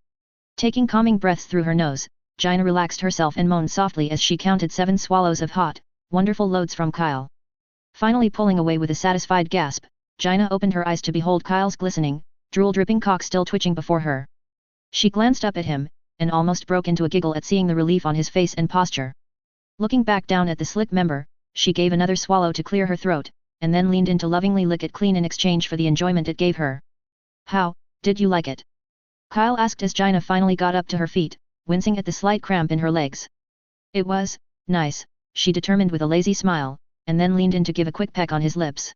Taking calming breaths through her nose, Jaina relaxed herself and moaned softly as she counted 7 swallows of hot, wonderful loads from Kyle. Finally pulling away with a satisfied gasp, Jaina opened her eyes to behold Kyle's glistening, drool-dripping cock still twitching before her. She glanced up at him, and almost broke into a giggle at seeing the relief on his face and posture. Looking back down at the slick member, she gave another swallow to clear her throat, and then leaned in to lovingly lick it clean in exchange for the enjoyment it gave her. "How, did you like it?" Kyle asked as Jaina finally got up to her feet, wincing at the slight cramp in her legs. "It was nice," she determined with a lazy smile, and then leaned in to give a quick peck on his lips.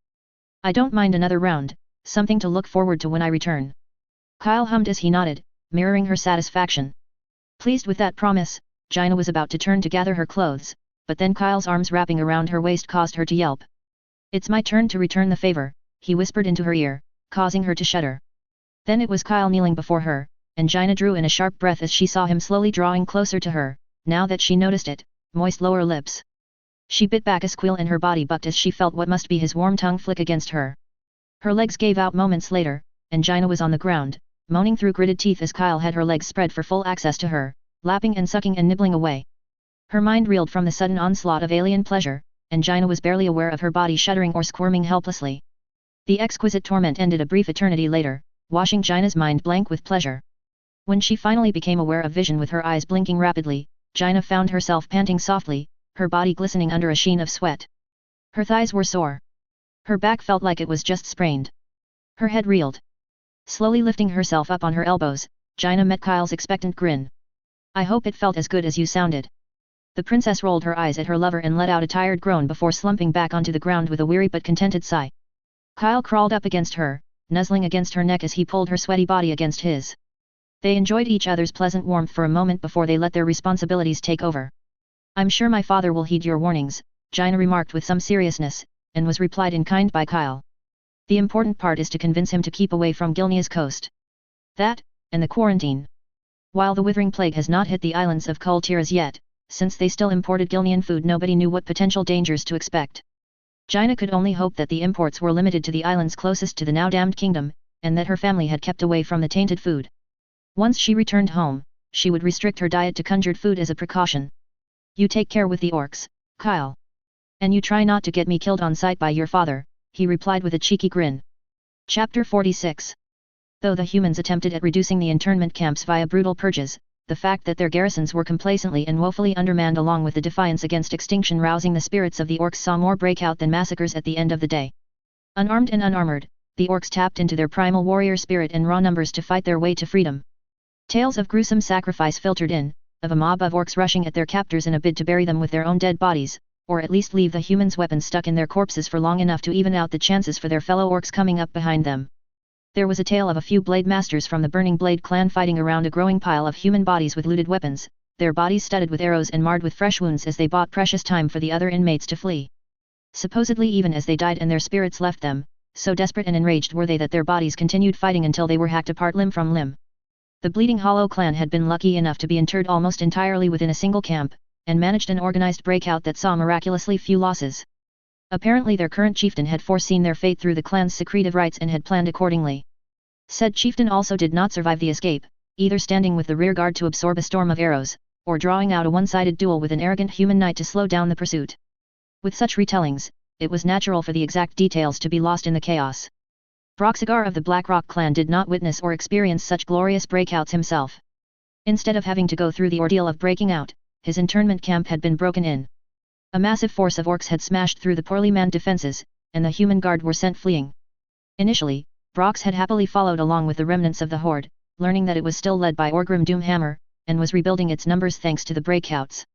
"I don't mind another round, something to look forward to when I return." Kyle hummed as he nodded, mirroring her satisfaction. Pleased with that promise, Jaina was about to turn to gather her clothes, but then Kyle's arms wrapping around her waist caused her to yelp. "It's my turn to return the favor," he whispered into her ear, causing her to shudder. Then it was Kyle kneeling before her, and Jaina drew in a sharp breath as she saw him slowly drawing closer to her, now that she noticed it, moist lower lips. She bit back a squeal and her body bucked as she felt what must be his warm tongue flick against her. Her legs gave out moments later, and Jaina was on the ground, moaning through gritted teeth as Kyle had her legs spread for full access to her, lapping and sucking and nibbling away. Her mind reeled from the sudden onslaught of alien pleasure, and Jaina was barely aware of her body shuddering or squirming helplessly. The exquisite torment ended a brief eternity later, washing Jaina's mind blank with pleasure. When she finally became aware of vision with her eyes blinking rapidly, Jaina found herself panting softly, her body glistening under a sheen of sweat. Her thighs were sore. Her back felt like it was just sprained. Her head reeled. Slowly lifting herself up on her elbows, Jaina met Kyle's expectant grin. "I hope it felt as good as you sounded." The princess rolled her eyes at her lover and let out a tired groan before slumping back onto the ground with a weary but contented sigh. Kyle crawled up against her, nuzzling against her neck as he pulled her sweaty body against his. They enjoyed each other's pleasant warmth for a moment before they let their responsibilities take over. "I'm sure my father will heed your warnings," Jaina remarked with some seriousness, and was replied in kind by Kyle. "The important part is to convince him to keep away from Gilnea's coast. That, and the quarantine. While the withering plague has not hit the islands of Kultir as yet, since they still imported Gilnean food, nobody knew what potential dangers to expect." Jaina could only hope that the imports were limited to the islands closest to the now damned kingdom, and that her family had kept away from the tainted food. Once she returned home, she would restrict her diet to conjured food as a precaution. "You take care with the orcs, Kyle. And you try not to get me killed on sight by your father," he replied with a cheeky grin. Chapter 46. Though the humans attempted at reducing the internment camps via brutal purges, the fact that their garrisons were complacently and woefully undermanned along with the defiance against extinction rousing the spirits of the orcs saw more breakout than massacres at the end of the day. Unarmed and unarmored, the orcs tapped into their primal warrior spirit and raw numbers to fight their way to freedom. Tales of gruesome sacrifice filtered in, of a mob of orcs rushing at their captors in a bid to bury them with their own dead bodies, or at least leave the humans' weapons stuck in their corpses for long enough to even out the chances for their fellow orcs coming up behind them. There was a tale of a few blade masters from the Burning Blade clan fighting around a growing pile of human bodies with looted weapons, their bodies studded with arrows and marred with fresh wounds as they bought precious time for the other inmates to flee. Supposedly even as they died and their spirits left them, so desperate and enraged were they that their bodies continued fighting until they were hacked apart limb from limb. The Bleeding Hollow clan had been lucky enough to be interred almost entirely within a single camp, and managed an organized breakout that saw miraculously few losses. Apparently their current chieftain had foreseen their fate through the clan's secretive rites and had planned accordingly. Said chieftain also did not survive the escape, either standing with the rear guard to absorb a storm of arrows, or drawing out a one-sided duel with an arrogant human knight to slow down the pursuit. With such retellings, it was natural for the exact details to be lost in the chaos. Broxigar of the Blackrock clan did not witness or experience such glorious breakouts himself. Instead of having to go through the ordeal of breaking out, his internment camp had been broken in. A massive force of orcs had smashed through the poorly manned defenses, and the human guard were sent fleeing. Initially, Brox had happily followed along with the remnants of the horde, learning that it was still led by Orgrim Doomhammer, and was rebuilding its numbers thanks to the breakouts.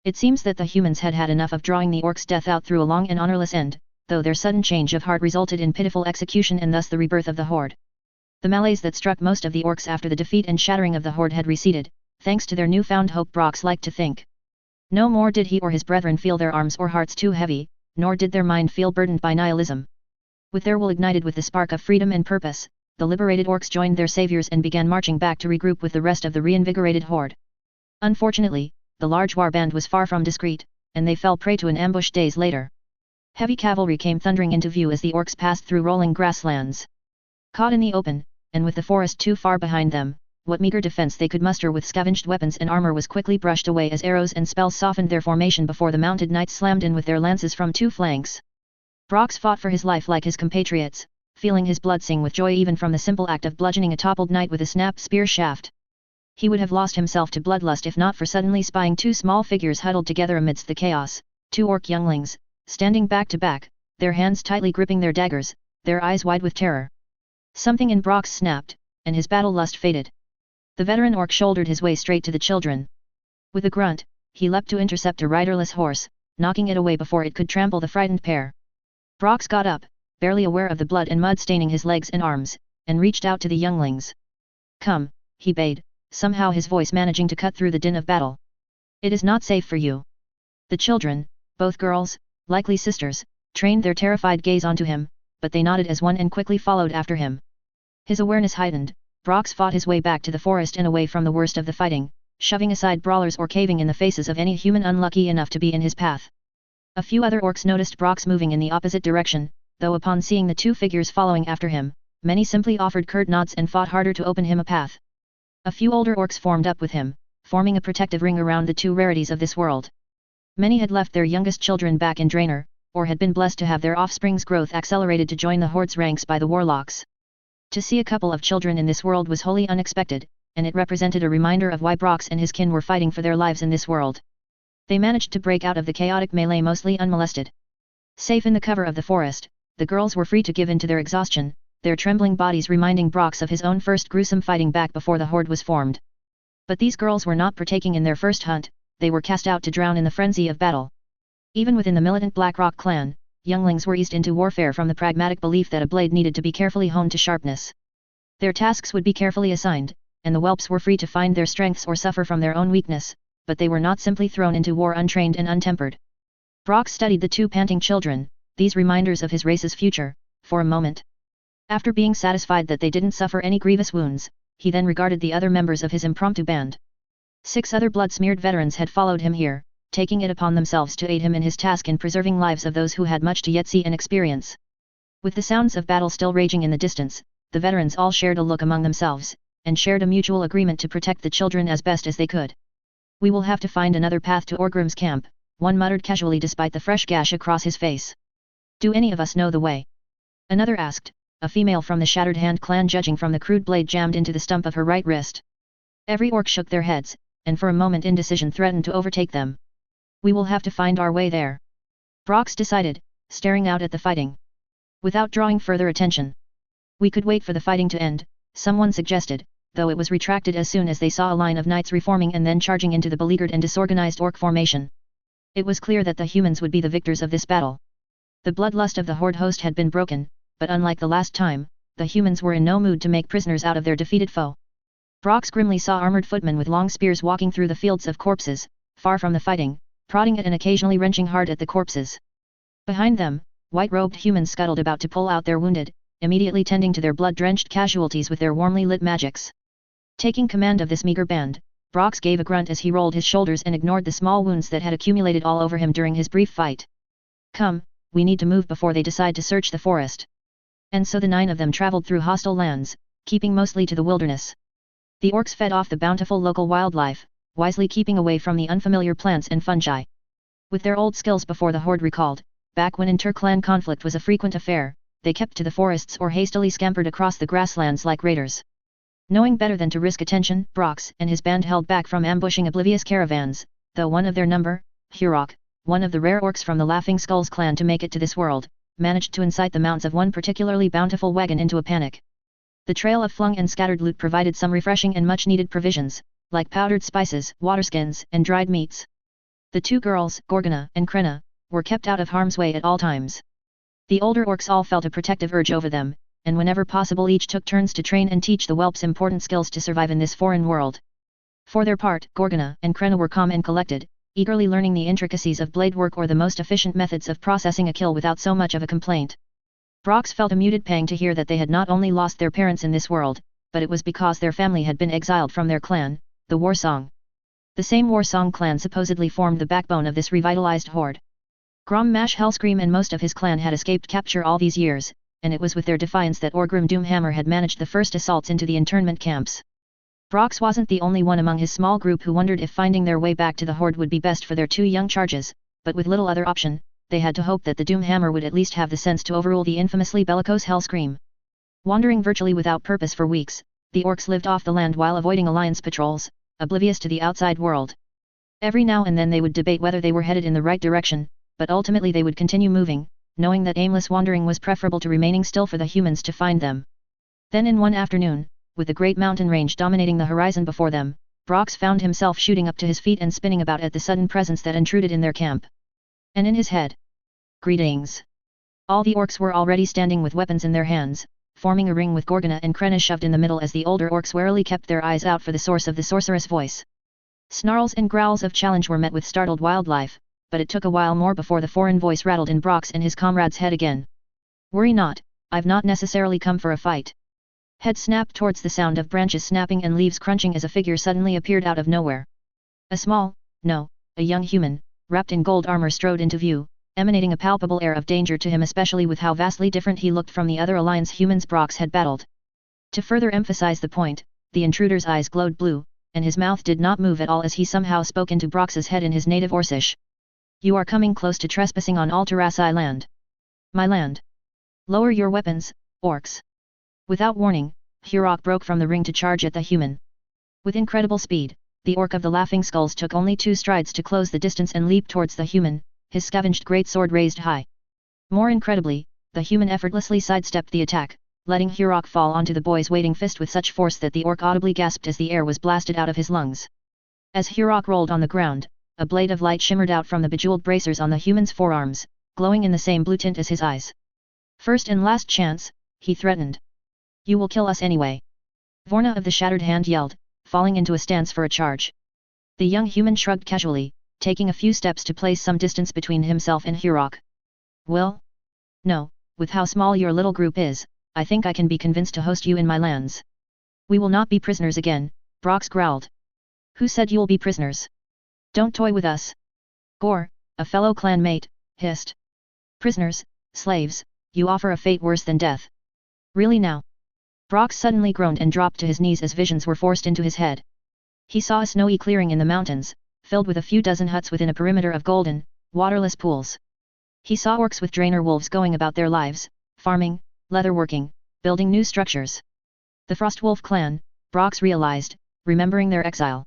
It seems that the humans had had enough of drawing the orcs' death out through a long and honorless end, though their sudden change of heart resulted in pitiful execution and thus the rebirth of the horde. The melees that struck most of the orcs after the defeat and shattering of the horde had receded, thanks to their newfound hope, Brox liked to think. No more did he or his brethren feel their arms or hearts too heavy, nor did their mind feel burdened by nihilism. With their will ignited with the spark of freedom and purpose, the liberated orcs joined their saviors and began marching back to regroup with the rest of the reinvigorated horde. Unfortunately, the large war band was far from discreet, and they fell prey to an ambush days later. Heavy cavalry came thundering into view as the orcs passed through rolling grasslands. Caught in the open, and with the forest too far behind them, what meager defense they could muster with scavenged weapons and armor was quickly brushed away as arrows and spells softened their formation before the mounted knights slammed in with their lances from two flanks. Brox fought for his life like his compatriots, feeling his blood sing with joy even from the simple act of bludgeoning a toppled knight with a snapped spear shaft. He would have lost himself to bloodlust if not for suddenly spying two small figures huddled together amidst the chaos, two orc younglings, standing back to back, their hands tightly gripping their daggers, their eyes wide with terror. Something in Brox snapped, and his battle lust faded. The veteran orc shouldered his way straight to the children. With a grunt, he leapt to intercept a riderless horse, knocking it away before it could trample the frightened pair. Brox got up, barely aware of the blood and mud staining his legs and arms, and reached out to the younglings. "Come," he bade, somehow his voice managing to cut through the din of battle. "It is not safe for you." The children, both girls, likely sisters, trained their terrified gaze onto him, but they nodded as one and quickly followed after him. His awareness heightened, Brox fought his way back to the forest and away from the worst of the fighting, shoving aside brawlers or caving in the faces of any human unlucky enough to be in his path. A few other orcs noticed Brox moving in the opposite direction, though upon seeing the two figures following after him, many simply offered curt nods and fought harder to open him a path. A few older orcs formed up with him, forming a protective ring around the two rarities of this world. Many had left their youngest children back in Draenor, or had been blessed to have their offspring's growth accelerated to join the horde's ranks by the warlocks. To see a couple of children in this world was wholly unexpected, and it represented a reminder of why Brox and his kin were fighting for their lives in this world. They managed to break out of the chaotic melee mostly unmolested. Safe in the cover of the forest, the girls were free to give in to their exhaustion, their trembling bodies reminding Brox of his own first gruesome fighting back before the horde was formed. But these girls were not partaking in their first hunt, they were cast out to drown in the frenzy of battle. Even within the militant Blackrock clan, younglings were eased into warfare from the pragmatic belief that a blade needed to be carefully honed to sharpness. Their tasks would be carefully assigned, and the whelps were free to find their strengths or suffer from their own weakness, but they were not simply thrown into war untrained and untempered. Brox studied the two panting children, these reminders of his race's future, for a moment. After being satisfied that they didn't suffer any grievous wounds, he then regarded the other members of his impromptu band. 6 other blood-smeared veterans had followed him here, taking it upon themselves to aid him in his task in preserving lives of those who had much to yet see and experience. With the sounds of battle still raging in the distance, the veterans all shared a look among themselves, and shared a mutual agreement to protect the children as best as they could. "We will have to find another path to Orgrim's camp," one muttered casually despite the fresh gash across his face. "Do any of us know the way?" another asked, a female from the Shattered Hand clan judging from the crude blade jammed into the stump of her right wrist. Every orc shook their heads, and for a moment indecision threatened to overtake them. "We will have to find our way there," Brox decided, staring out at the fighting. Without drawing further attention. "We could wait for the fighting to end," someone suggested, though it was retracted as soon as they saw a line of knights reforming and then charging into the beleaguered and disorganized orc formation. It was clear that the humans would be the victors of this battle. The bloodlust of the horde host had been broken, but unlike the last time, the humans were in no mood to make prisoners out of their defeated foe. Brox grimly saw armored footmen with long spears walking through the fields of corpses, far from the fighting, prodding at and occasionally wrenching hard at the corpses. Behind them, white-robed humans scuttled about to pull out their wounded, immediately tending to their blood-drenched casualties with their warmly lit magics. Taking command of this meager band, Brox gave a grunt as he rolled his shoulders and ignored the small wounds that had accumulated all over him during his brief fight. "Come, we need to move before they decide to search the forest." And so the 9 of them traveled through hostile lands, keeping mostly to the wilderness. The orcs fed off the bountiful local wildlife, wisely keeping away from the unfamiliar plants and fungi. With their old skills before the horde recalled, back when inter-clan conflict was a frequent affair, they kept to the forests or hastily scampered across the grasslands like raiders. Knowing better than to risk attention, Brox and his band held back from ambushing oblivious caravans, though one of their number, Hurok, one of the rare orcs from the Laughing Skulls clan to make it to this world, managed to incite the mounts of one particularly bountiful wagon into a panic. The trail of flung and scattered loot provided some refreshing and much-needed provisions, like powdered spices, waterskins, and dried meats. The 2 girls, Gorgona and Krenna, were kept out of harm's way at all times. The older orcs all felt a protective urge over them, and whenever possible each took turns to train and teach the whelps important skills to survive in this foreign world. For their part, Gorgona and Krenna were calm and collected, eagerly learning the intricacies of blade work or the most efficient methods of processing a kill without so much of a complaint. Brox felt a muted pang to hear that they had not only lost their parents in this world, but it was because their family had been exiled from their clan, the Warsong. The same Warsong clan supposedly formed the backbone of this revitalized horde. Grom Mash Hellscream and most of his clan had escaped capture all these years, and it was with their defiance that Orgrim Doomhammer had managed the first assaults into the internment camps. Brox wasn't the only one among his small group who wondered if finding their way back to the horde would be best for their two young charges, but with little other option, they had to hope that the Doomhammer would at least have the sense to overrule the infamously bellicose Hellscream. Wandering virtually without purpose for weeks, the orcs lived off the land while avoiding alliance patrols, oblivious to the outside world. Every now and then they would debate whether they were headed in the right direction, but ultimately they would continue moving, knowing that aimless wandering was preferable to remaining still for the humans to find them. Then in one afternoon, with the great mountain range dominating the horizon before them, Brox found himself shooting up to his feet and spinning about at the sudden presence that intruded in their camp. And in his head, greetings. All the orcs were already standing with weapons in their hands, forming a ring with Gorgona and Krenna shoved in the middle as the older orcs warily kept their eyes out for the source of the sorceress voice. Snarls and growls of challenge were met with startled wildlife, but it took a while more before the foreign voice rattled in Brox and his comrade's head again. Worry not, I've not necessarily come for a fight. Head snapped towards the sound of branches snapping and leaves crunching as a figure suddenly appeared out of nowhere. A young human, wrapped in gold armor strode into view, emanating a palpable air of danger to him, especially with how vastly different he looked from the other Alliance humans Brox had battled. To further emphasize the point, the intruder's eyes glowed blue, and his mouth did not move at all as he somehow spoke into Brox's head in his native Orcish. You are coming close to trespassing on Alterassi land. My land. Lower your weapons, orcs. Without warning, Hurok broke from the ring to charge at the human. With incredible speed, the orc of the Laughing Skulls took only 2 strides to close the distance and leap towards the human, his scavenged greatsword raised high. More incredibly, the human effortlessly sidestepped the attack, letting Hurok fall onto the boy's waiting fist with such force that the orc audibly gasped as the air was blasted out of his lungs. As Hurok rolled on the ground, a blade of light shimmered out from the bejeweled bracers on the human's forearms, glowing in the same blue tint as his eyes. First and last chance, he threatened. You will kill us anyway. Vorna of the Shattered Hand yelled, falling into a stance for a charge. The young human shrugged casually, taking a few steps to place some distance between himself and Hurok. Well? No, with how small your little group is, I think I can be convinced to host you in my lands. We will not be prisoners again, Brox growled. Who said you'll be prisoners? Don't toy with us. Gore, a fellow clanmate, hissed. Prisoners, slaves, you offer a fate worse than death. Really now? Brox suddenly groaned and dropped to his knees as visions were forced into his head. He saw a snowy clearing in the mountains, filled with a few dozen huts within a perimeter of golden, waterless pools. He saw orcs with drainer wolves going about their lives, farming, leatherworking, building new structures. The Frostwolf clan, Brox realized, remembering their exile.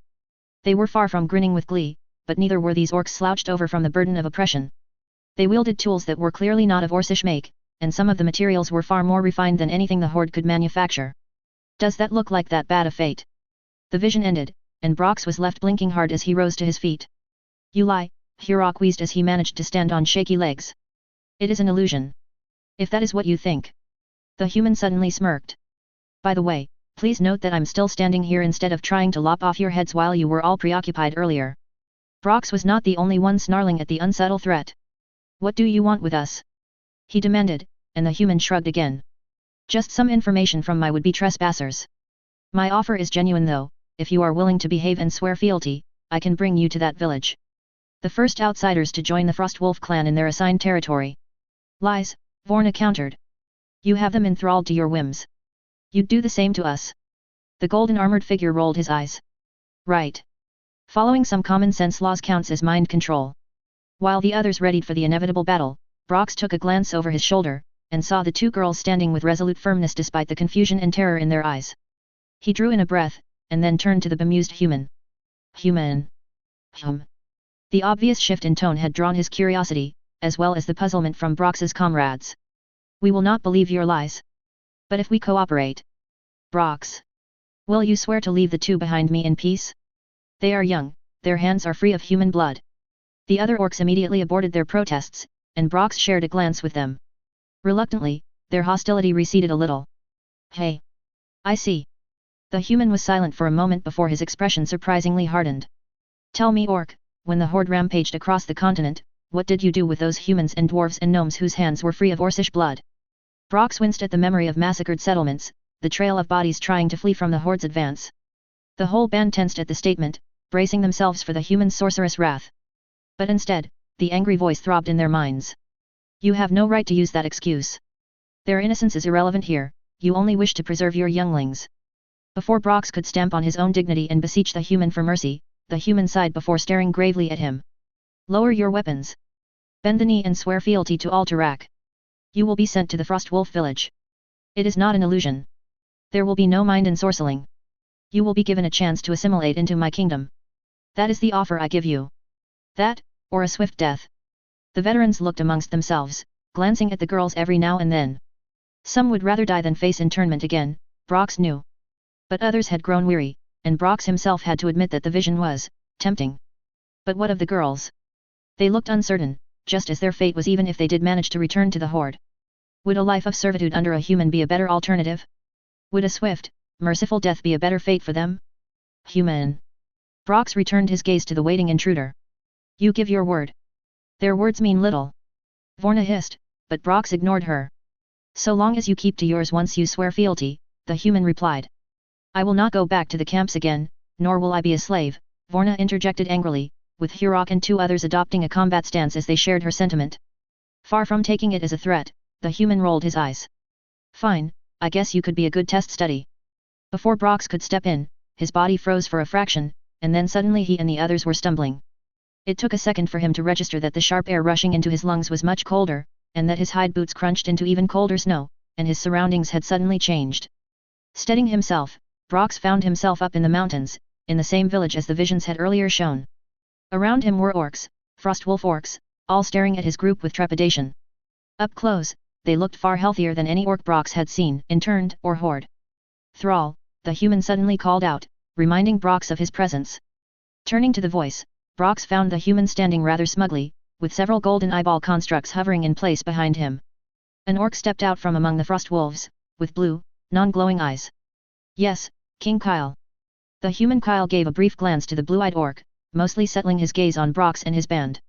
They were far from grinning with glee, but neither were these orcs slouched over from the burden of oppression. They wielded tools that were clearly not of Orcish make, and some of the materials were far more refined than anything the Horde could manufacture. Does that look like that bad a fate? The vision ended, and Brox was left blinking hard as he rose to his feet. You lie, Hurok wheezed as he managed to stand on shaky legs. It is an illusion. If that is what you think. The human suddenly smirked. By the way, please note that I'm still standing here instead of trying to lop off your heads while you were all preoccupied earlier. Brox was not the only one snarling at the unsubtle threat. What do you want with us? He demanded, and the human shrugged again. Just some information from my would-be trespassers. My offer is genuine though, if you are willing to behave and swear fealty, I can bring you to that village. The first outsiders to join the Frostwolf clan in their assigned territory. Lies, Vorna countered. You have them enthralled to your whims. You'd do the same to us. The golden armored figure rolled his eyes. Right. Following some common sense laws counts as mind control. While the others readied for the inevitable battle, Brox took a glance over his shoulder, and saw the 2 girls standing with resolute firmness despite the confusion and terror in their eyes. He drew in a breath, and then turned to the bemused human. Human. The obvious shift in tone had drawn his curiosity, as well as the puzzlement from Brox's comrades. We will not believe your lies. But if we cooperate. Brox. Will you swear to leave the 2 behind me in peace? They are young, their hands are free of human blood. The other orcs immediately aborted their protests, and Brox shared a glance with them. Reluctantly, their hostility receded a little. Hey! I see. The human was silent for a moment before his expression surprisingly hardened. Tell me, orc, when the horde rampaged across the continent, what did you do with those humans and dwarves and gnomes whose hands were free of Orcish blood? Brox winced at the memory of massacred settlements, the trail of bodies trying to flee from the horde's advance. The whole band tensed at the statement, bracing themselves for the human sorceress wrath. But instead, the angry voice throbbed in their minds. You have no right to use that excuse. Their innocence is irrelevant here, you only wish to preserve your younglings. Before Brox could stamp on his own dignity and beseech the human for mercy, the human sighed before staring gravely at him. Lower your weapons. Bend the knee and swear fealty to Alterac. You will be sent to the Frostwolf village. It is not an illusion. There will be no mind ensorceling. You will be given a chance to assimilate into my kingdom. That is the offer I give you. That, or a swift death. The veterans looked amongst themselves, glancing at the girls every now and then. Some would rather die than face internment again, Brox knew. But others had grown weary, and Brox himself had to admit that the vision was tempting. But what of the girls? They looked uncertain, just as their fate was even if they did manage to return to the horde. Would a life of servitude under a human be a better alternative? Would a swift, merciful death be a better fate for them? Human. Brox returned his gaze to the waiting intruder. You give your word. Their words mean little. Vorna hissed, but Brox ignored her. So long as you keep to yours once you swear fealty, the human replied. I will not go back to the camps again, nor will I be a slave, Vorna interjected angrily, with Hurok and two others adopting a combat stance as they shared her sentiment. Far from taking it as a threat, the human rolled his eyes. Fine, I guess you could be a good test study. Before Brox could step in, his body froze for a fraction, and then suddenly he and the others were stumbling. It took a second for him to register that the sharp air rushing into his lungs was much colder, and that his hide boots crunched into even colder snow, and his surroundings had suddenly changed. Steadying himself, Brox found himself up in the mountains, in the same village as the visions had earlier shown. Around him were orcs, Frostwolf orcs, all staring at his group with trepidation. Up close, they looked far healthier than any orc Brox had seen, interned or horde. Thrall, the human suddenly called out, reminding Brox of his presence. Turning to the voice, Brox found the human standing rather smugly, with several golden eyeball constructs hovering in place behind him. An orc stepped out from among the Frostwolves, with blue, non-glowing eyes. Yes, King Kyle. The human Kyle gave a brief glance to the blue-eyed orc, mostly settling his gaze on Brox and his band.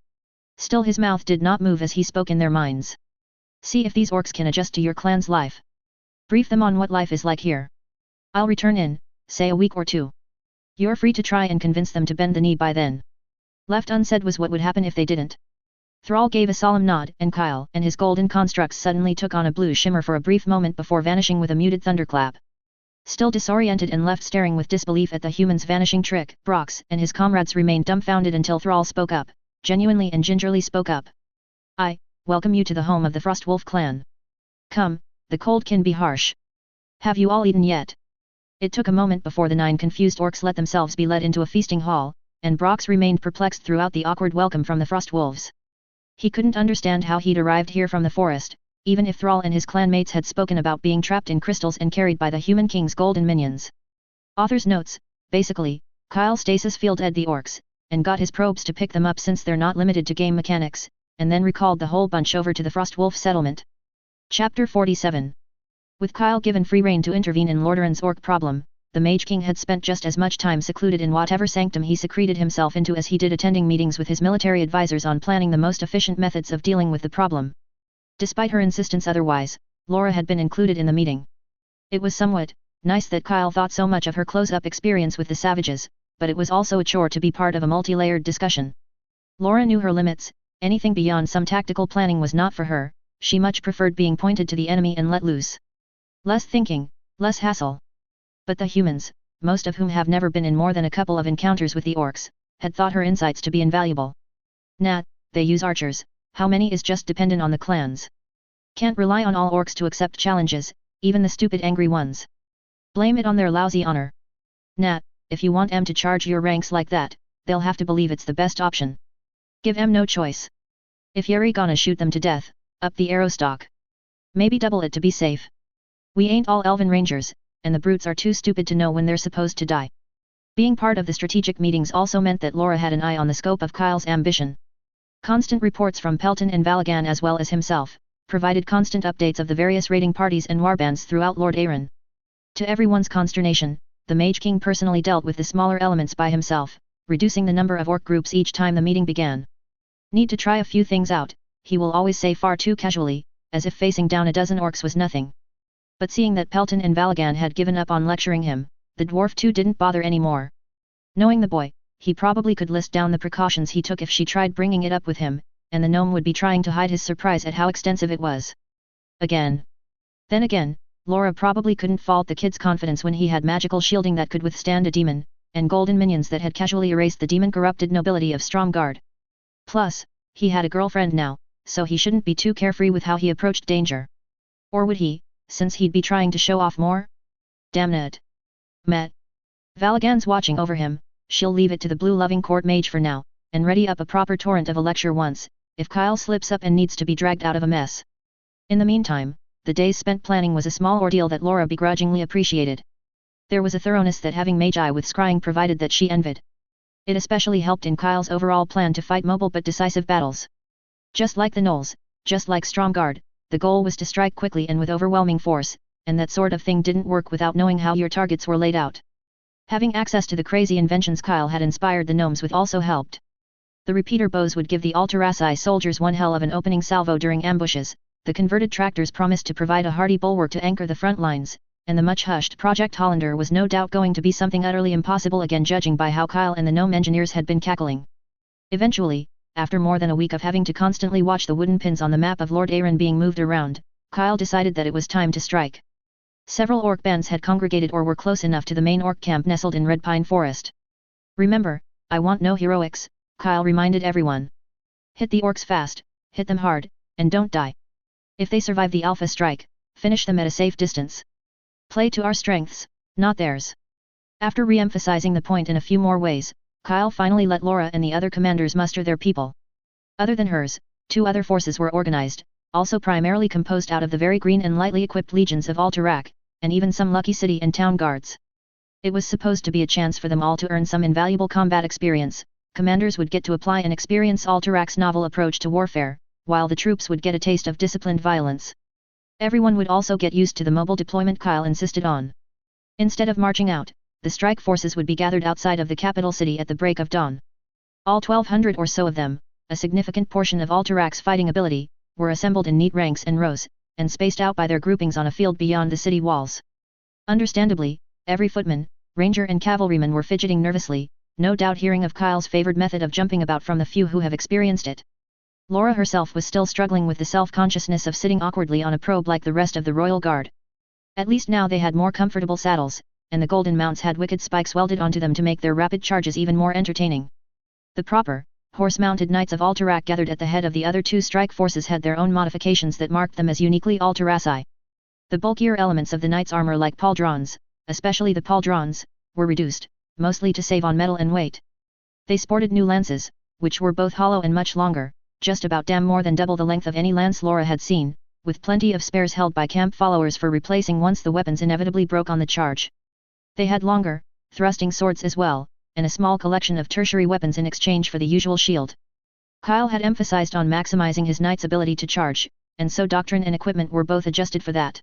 Still his mouth did not move as he spoke in their minds. See if these orcs can adjust to your clan's life. Brief them on what life is like here. I'll return in, say a week or two. You're free to try and convince them to bend the knee by then. Left unsaid was what would happen if they didn't. Thrall gave a solemn nod, and Kyle and his golden constructs suddenly took on a blue shimmer for a brief moment before vanishing with a muted thunderclap. Still disoriented and left staring with disbelief at the human's vanishing trick, Brox and his comrades remained dumbfounded until Thrall spoke up, genuinely and gingerly spoke up. I welcome you to the home of the Frostwolf clan. Come, the cold can be harsh. Have you all eaten yet? It took a moment before the 9 confused orcs let themselves be led into a feasting hall, and Brox remained perplexed throughout the awkward welcome from the Frostwolves. He couldn't understand how he'd arrived here from the forest, even if Thrall and his clanmates had spoken about being trapped in crystals and carried by the human king's golden minions. Author's notes: basically, Kyle stasis fielded the orcs, and got his probes to pick them up since they're not limited to game mechanics, and then recalled the whole bunch over to the Frostwolf settlement. Chapter 47. With Kyle given free rein to intervene in Lordaeron's orc problem, the Mage King had spent just as much time secluded in whatever sanctum he secreted himself into as he did attending meetings with his military advisors on planning the most efficient methods of dealing with the problem. Despite her insistence otherwise, Laura had been included in the meeting. It was somewhat nice that Kyle thought so much of her close-up experience with the savages, but it was also a chore to be part of a multi-layered discussion. Laura knew her limits, anything beyond some tactical planning was not for her, she much preferred being pointed to the enemy and let loose. Less thinking, less hassle. But the humans, most of whom have never been in more than a couple of encounters with the orcs, had thought her insights to be invaluable. Nat, they use archers, how many is just dependent on the clans. Can't rely on all orcs to accept challenges, even the stupid angry ones. Blame it on their lousy honor. Nat, if you want 'em to charge your ranks like that, they'll have to believe it's the best option. Give 'em no choice. If you're gonna shoot them to death, up the arrow stock. Maybe double it to be safe. We ain't all elven rangers, and the brutes are too stupid to know when they're supposed to die. Being part of the strategic meetings also meant that Laura had an eye on the scope of Kyle's ambition. Constant reports from Pelton and Valagan as well as himself, provided constant updates of the various raiding parties and warbands throughout Lord Arg3nt. To everyone's consternation, the Mage King personally dealt with the smaller elements by himself, reducing the number of orc groups each time the meeting began. Need to try a few things out, he will always say far too casually, as if facing down a dozen orcs was nothing. But seeing that Pelton and Valagan had given up on lecturing him, the dwarf too didn't bother anymore. Knowing the boy, he probably could list down the precautions he took if she tried bringing it up with him, and the gnome would be trying to hide his surprise at how extensive it was. Again. Then again, Laura probably couldn't fault the kid's confidence when he had magical shielding that could withstand a demon, and golden minions that had casually erased the demon-corrupted nobility of Stromgarde. Plus, he had a girlfriend now, so he shouldn't be too carefree with how he approached danger. Or would he, since he'd be trying to show off more? Damn it. Met. Valagan's watching over him, she'll leave it to the blue-loving court mage for now, and ready up a proper torrent of a lecture once, if Kyle slips up and needs to be dragged out of a mess. In the meantime, the days spent planning was a small ordeal that Laura begrudgingly appreciated. There was a thoroughness that having Magi with scrying provided that she envied. It especially helped in Kyle's overall plan to fight mobile but decisive battles. Just like the gnolls, just like Stromgarde, the goal was to strike quickly and with overwhelming force, and that sort of thing didn't work without knowing how your targets were laid out. Having access to the crazy inventions Kyle had inspired the gnomes with also helped. The repeater bows would give the Alteraci soldiers one hell of an opening salvo during ambushes, the converted tractors promised to provide a hardy bulwark to anchor the front lines, and the much-hushed Project Hollander was no doubt going to be something utterly impossible again judging by how Kyle and the gnome engineers had been cackling. Eventually, after more than a week of having to constantly watch the wooden pins on the map of Lord Arg3nt being moved around, Kyle decided that it was time to strike. Several orc bands had congregated or were close enough to the main orc camp nestled in Red Pine Forest. Remember, I want no heroics, Kyle reminded everyone. Hit the orcs fast, hit them hard, and don't die. If they survive the alpha strike, finish them at a safe distance. Play to our strengths, not theirs. After re-emphasizing the point in a few more ways, Kyle finally let Laura and the other commanders muster their people. Other than hers, 2 other forces were organized, also primarily composed out of the very green and lightly equipped legions of Alterac, and even some lucky city and town guards. It was supposed to be a chance for them all to earn some invaluable combat experience. Commanders would get to apply and experience Alterac's novel approach to warfare, while the troops would get a taste of disciplined violence. Everyone would also get used to the mobile deployment Kyle insisted on. Instead of marching out, the strike forces would be gathered outside of the capital city at the break of dawn. All 1,200 or so of them, a significant portion of Alterac's fighting ability, were assembled in neat ranks and rows, and spaced out by their groupings on a field beyond the city walls. Understandably, every footman, ranger and cavalryman were fidgeting nervously, no doubt hearing of Kyle's favored method of jumping about from the few who have experienced it. Laura herself was still struggling with the self-consciousness of sitting awkwardly on a probe like the rest of the royal guard. At least now they had more comfortable saddles, and the golden mounts had wicked spikes welded onto them to make their rapid charges even more entertaining. The proper, horse-mounted knights of Alterac gathered at the head of the other 2 strike forces had their own modifications that marked them as uniquely Alteraci. The bulkier elements of the knight's armor like pauldrons, especially the pauldrons, were reduced, mostly to save on metal and weight. They sported new lances, which were both hollow and much longer, just about damn more than double the length of any lance Laura had seen, with plenty of spares held by camp followers for replacing once the weapons inevitably broke on the charge. They had longer, thrusting swords as well, and a small collection of tertiary weapons in exchange for the usual shield. Kyle had emphasized on maximizing his knight's ability to charge, and so doctrine and equipment were both adjusted for that.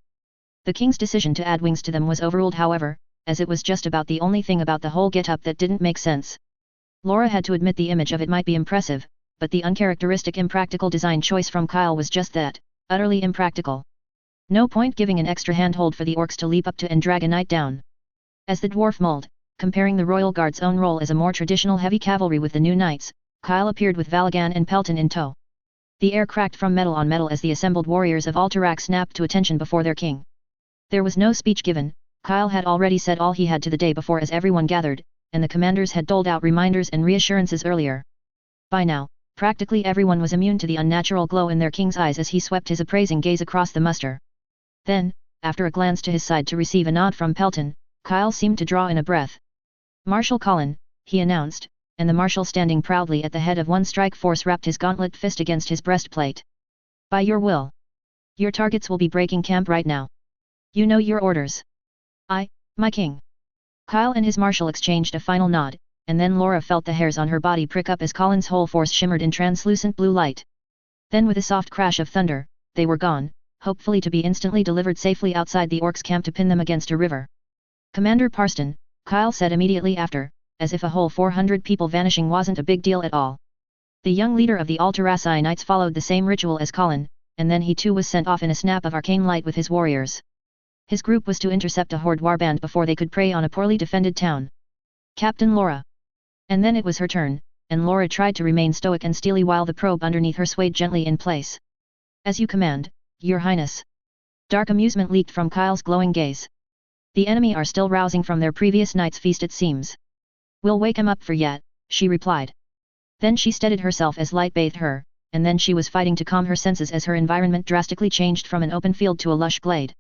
The king's decision to add wings to them was overruled however, as it was just about the only thing about the whole get-up that didn't make sense. Laura had to admit the image of it might be impressive, but the uncharacteristic impractical design choice from Kyle was just that, utterly impractical. No point giving an extra handhold for the orcs to leap up to and drag a knight down. As the dwarf mulled, comparing the royal guard's own role as a more traditional heavy cavalry with the new knights, Kyle appeared with Valagan and Pelton in tow. The air cracked from metal on metal as the assembled warriors of Alterac snapped to attention before their king. There was no speech given, Kyle had already said all he had to the day before as everyone gathered, and the commanders had doled out reminders and reassurances earlier. By now, practically everyone was immune to the unnatural glow in their king's eyes as he swept his appraising gaze across the muster. Then, after a glance to his side to receive a nod from Pelton, Kyle seemed to draw in a breath. "Marshal Colin," he announced, and the marshal standing proudly at the head of one strike force wrapped his gauntlet fist against his breastplate. "By your will. Your targets will be breaking camp right now. You know your orders." "Aye, my king." Kyle and his marshal exchanged a final nod, and then Laura felt the hairs on her body prick up as Colin's whole force shimmered in translucent blue light. Then with a soft crash of thunder, they were gone, hopefully to be instantly delivered safely outside the orcs' camp to pin them against a river. Commander Parston, Kyle said immediately after, as if a whole 400 people vanishing wasn't a big deal at all. The young leader of the arg3nt Knights followed the same ritual as Colin, and then he too was sent off in a snap of arcane light with his warriors. His group was to intercept a horde warband before they could prey on a poorly defended town. Captain Laura. And then it was her turn, and Laura tried to remain stoic and steely while the probe underneath her swayed gently in place. As you command, Your Highness. Dark amusement leaked from Kyle's glowing gaze. The enemy are still rousing from their previous night's feast it seems. We'll wake 'em up for yet, she replied. Then she steadied herself as light bathed her, and then she was fighting to calm her senses as her environment drastically changed from an open field to a lush glade.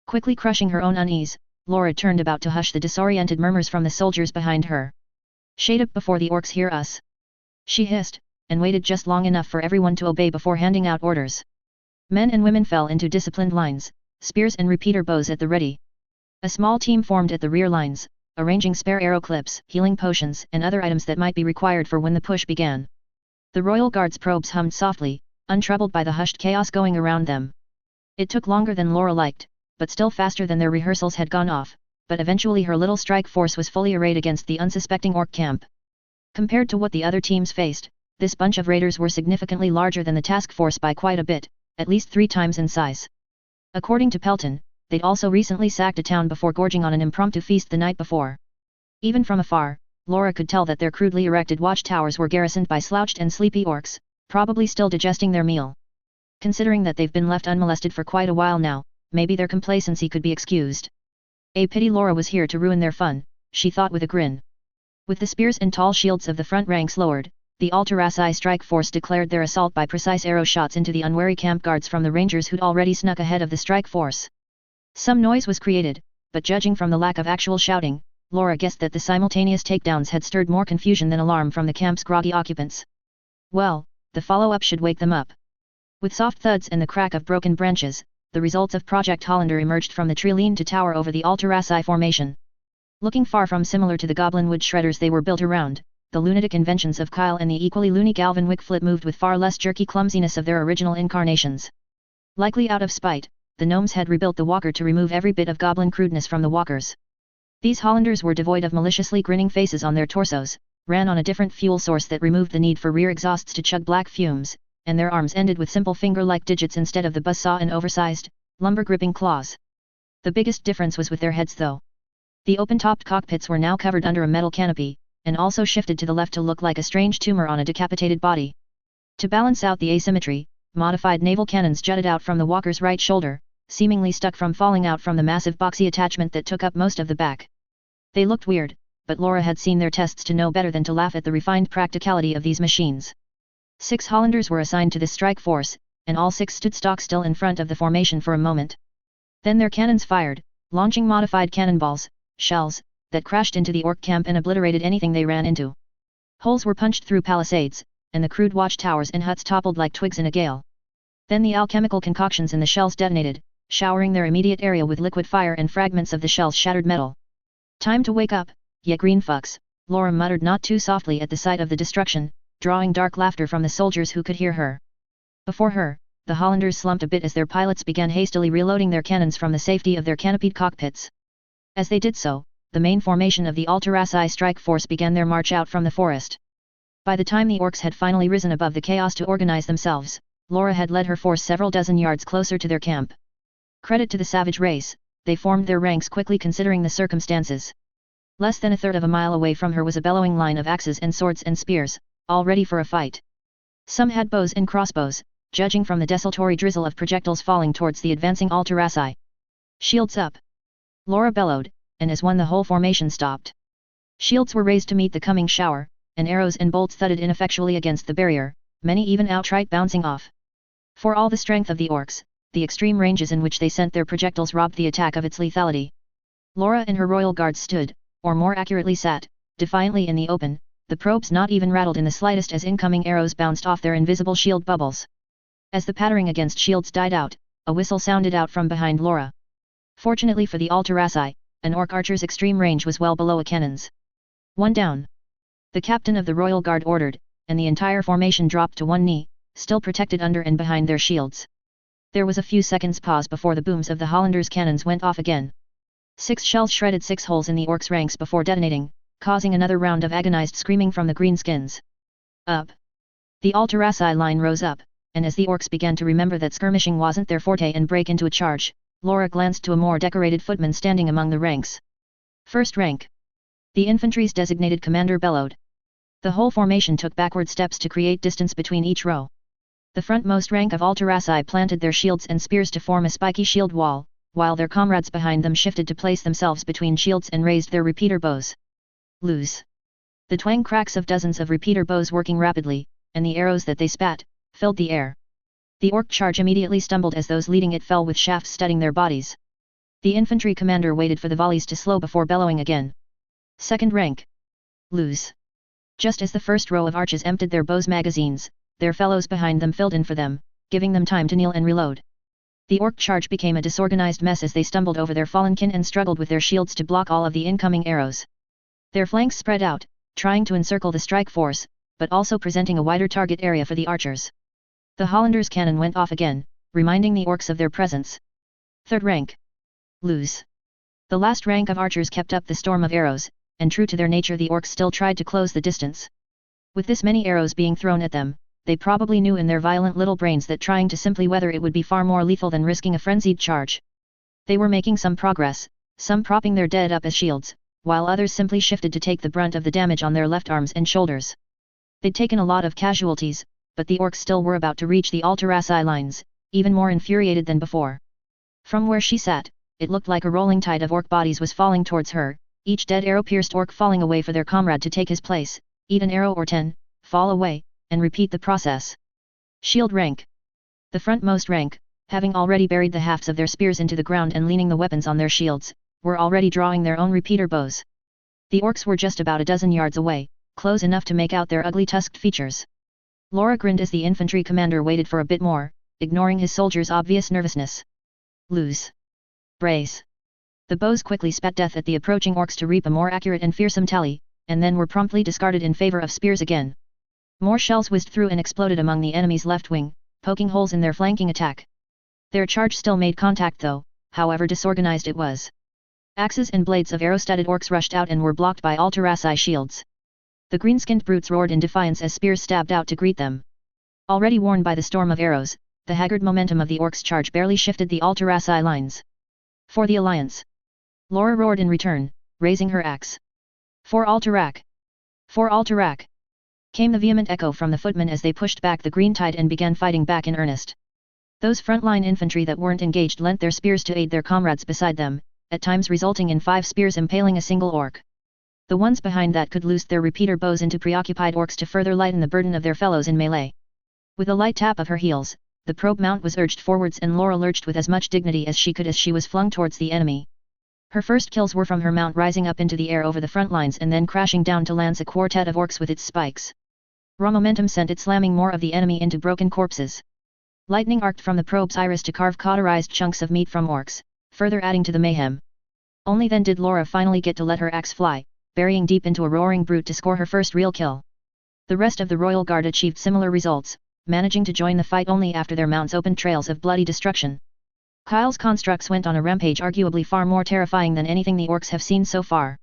Quickly crushing her own unease, Laura turned about to hush the disoriented murmurs from the soldiers behind her. Shade up before the orcs hear us. She hissed, and waited just long enough for everyone to obey before handing out orders. Men and women fell into disciplined lines, spears and repeater bows at the ready. A small team formed at the rear lines, arranging spare arrow clips, healing potions and other items that might be required for when the push began. The Royal Guard's probes hummed softly, untroubled by the hushed chaos going around them. It took longer than Laura liked, but still faster than their rehearsals had gone off, but eventually her little strike force was fully arrayed against the unsuspecting orc camp. Compared to what the other teams faced, this bunch of raiders were significantly larger than the task force by quite a bit, at least 3 times in size. According to Pelton, they'd also recently sacked a town before gorging on an impromptu feast the night before. Even from afar, Laura could tell that their crudely erected watchtowers were garrisoned by slouched and sleepy orcs, probably still digesting their meal. Considering that they've been left unmolested for quite a while now, maybe their complacency could be excused. A pity Laura was here to ruin their fun, she thought with a grin. With the spears and tall shields of the front ranks lowered, the arg3nt strike force declared their assault by precise arrow shots into the unwary camp guards from the rangers who'd already snuck ahead of the strike force. Some noise was created, but judging from the lack of actual shouting, Laura guessed that the simultaneous takedowns had stirred more confusion than alarm from the camp's groggy occupants. Well, the follow-up should wake them up. With soft thuds and the crack of broken branches, the results of Project Hollander emerged from the tree lean to tower over the arg3nt formation. Looking far from similar to the goblin wood shredders they were built around, the lunatic inventions of Kyle and the equally loony Galvin Wickflit moved with far less jerky clumsiness of their original incarnations. Likely out of spite, the gnomes had rebuilt the walker to remove every bit of goblin crudeness from the walkers. These Hollanders were devoid of maliciously grinning faces on their torsos, ran on a different fuel source that removed the need for rear exhausts to chug black fumes, and their arms ended with simple finger-like digits instead of the buzzsaw and oversized, lumber-gripping claws. The biggest difference was with their heads though. The open-topped cockpits were now covered under a metal canopy, and also shifted to the left to look like a strange tumor on a decapitated body. To balance out the asymmetry, modified naval cannons jutted out from the walker's right shoulder, seemingly stuck from falling out from the massive boxy attachment that took up most of the back. They looked weird, but Laura had seen their tests to know better than to laugh at the refined practicality of these machines. 6 Hollanders were assigned to this strike force, and all 6 stood stock still in front of the formation for a moment. Then their cannons fired, launching modified cannonballs, shells, that crashed into the orc camp and obliterated anything they ran into. Holes were punched through palisades, and the crude watchtowers and huts toppled like twigs in a gale. Then the alchemical concoctions in the shells detonated, showering their immediate area with liquid fire and fragments of the shell's shattered metal. Time to wake up, ye green fucks, Laura muttered not too softly at the sight of the destruction, drawing dark laughter from the soldiers who could hear her. Before her, the Hollanders slumped a bit as their pilots began hastily reloading their cannons from the safety of their canopied cockpits. As they did so, the main formation of the arg3nt strike force began their march out from the forest. By the time the orcs had finally risen above the chaos to organize themselves, Laura had led her force several dozen yards closer to their camp. Credit to the savage race, they formed their ranks quickly considering the circumstances. Less than a third of a mile away from her was a bellowing line of axes and swords and spears, all ready for a fight. Some had bows and crossbows, judging from the desultory drizzle of projectiles falling towards the advancing arg3nt. Shields up! Laura bellowed, and as one the whole formation stopped. Shields were raised to meet the coming shower, and arrows and bolts thudded ineffectually against the barrier, many even outright bouncing off. For all the strength of the orcs, the extreme ranges in which they sent their projectiles robbed the attack of its lethality. Laura and her royal guards stood, or more accurately sat, defiantly in the open, the probes not even rattled in the slightest as incoming arrows bounced off their invisible shield bubbles. As the pattering against shields died out, a whistle sounded out from behind Laura. Fortunately for the arg3nt, an orc archer's extreme range was well below a cannon's. One down. The captain of the royal guard ordered, and the entire formation dropped to one knee, still protected under and behind their shields. There was a few seconds pause before the booms of the Hollanders' cannons went off again. 6 shells shredded 6 holes in the orcs' ranks before detonating, causing another round of agonized screaming from the greenskins. Up! The Alteraci line rose up, and as the orcs began to remember that skirmishing wasn't their forte and break into a charge, Laura glanced to a more decorated footman standing among the ranks. First rank. The infantry's designated commander bellowed. The whole formation took backward steps to create distance between each row. The frontmost rank of Alteraci planted their shields and spears to form a spiky shield wall, while their comrades behind them shifted to place themselves between shields and raised their repeater bows. Lose. The twang cracks of dozens of repeater bows working rapidly, and the arrows that they spat, filled the air. The orc charge immediately stumbled as those leading it fell with shafts studding their bodies. The infantry commander waited for the volleys to slow before bellowing again. Second rank. Lose. Just as the first row of archers emptied their bows' magazines, their fellows behind them filled in for them, giving them time to kneel and reload. The orc charge became a disorganized mess as they stumbled over their fallen kin and struggled with their shields to block all of the incoming arrows. Their flanks spread out, trying to encircle the strike force, but also presenting a wider target area for the archers. The Hollanders' cannon went off again, reminding the orcs of their presence. Third rank. Lose. The last rank of archers kept up the storm of arrows, and true to their nature the orcs still tried to close the distance. With this many arrows being thrown at them, they probably knew in their violent little brains that trying to simply weather it would be far more lethal than risking a frenzied charge. They were making some progress, some propping their dead up as shields, while others simply shifted to take the brunt of the damage on their left arms and shoulders. They'd taken a lot of casualties, but the orcs still were about to reach the Alteraci lines, even more infuriated than before. From where she sat, it looked like a rolling tide of orc bodies was falling towards her, each dead arrow-pierced orc falling away for their comrade to take his place, eat an arrow or 10, fall away, and repeat the process. Shield rank. The frontmost rank, having already buried the hafts of their spears into the ground and leaning the weapons on their shields, were already drawing their own repeater bows. The orcs were just about a dozen yards away, close enough to make out their ugly tusked features. Laura grinned as the infantry commander waited for a bit more, ignoring his soldiers' obvious nervousness. Lose. Brace. The bows quickly spat death at the approaching orcs to reap a more accurate and fearsome tally, and then were promptly discarded in favor of spears again. More shells whizzed through and exploded among the enemy's left wing, poking holes in their flanking attack. Their charge still made contact though, however disorganized it was. Axes and blades of arrow-studded orcs rushed out and were blocked by Alteraci shields. The green-skinned brutes roared in defiance as spears stabbed out to greet them. Already worn by the storm of arrows, the haggard momentum of the orcs' charge barely shifted the Alteraci lines. For the Alliance. Laura roared in return, raising her axe. For Alterac! For Alterac! Came the vehement echo from the footmen as they pushed back the green tide and began fighting back in earnest. Those frontline infantry that weren't engaged lent their spears to aid their comrades beside them, at times resulting in 5 spears impaling a single orc. The ones behind that could loose their repeater bows into preoccupied orcs to further lighten the burden of their fellows in melee. With a light tap of her heels, the probe mount was urged forwards and Laura lurched with as much dignity as she could as she was flung towards the enemy. Her first kills were from her mount rising up into the air over the front lines and then crashing down to lance a quartet of orcs with its spikes. Raw momentum sent it slamming more of the enemy into broken corpses. Lightning arced from the probe's iris to carve cauterized chunks of meat from orcs, further adding to the mayhem. Only then did Laura finally get to let her axe fly, burying deep into a roaring brute to score her first real kill. The rest of the Royal Guard achieved similar results, managing to join the fight only after their mounts opened trails of bloody destruction. Kyle's constructs went on a rampage arguably far more terrifying than anything the orcs have seen so far.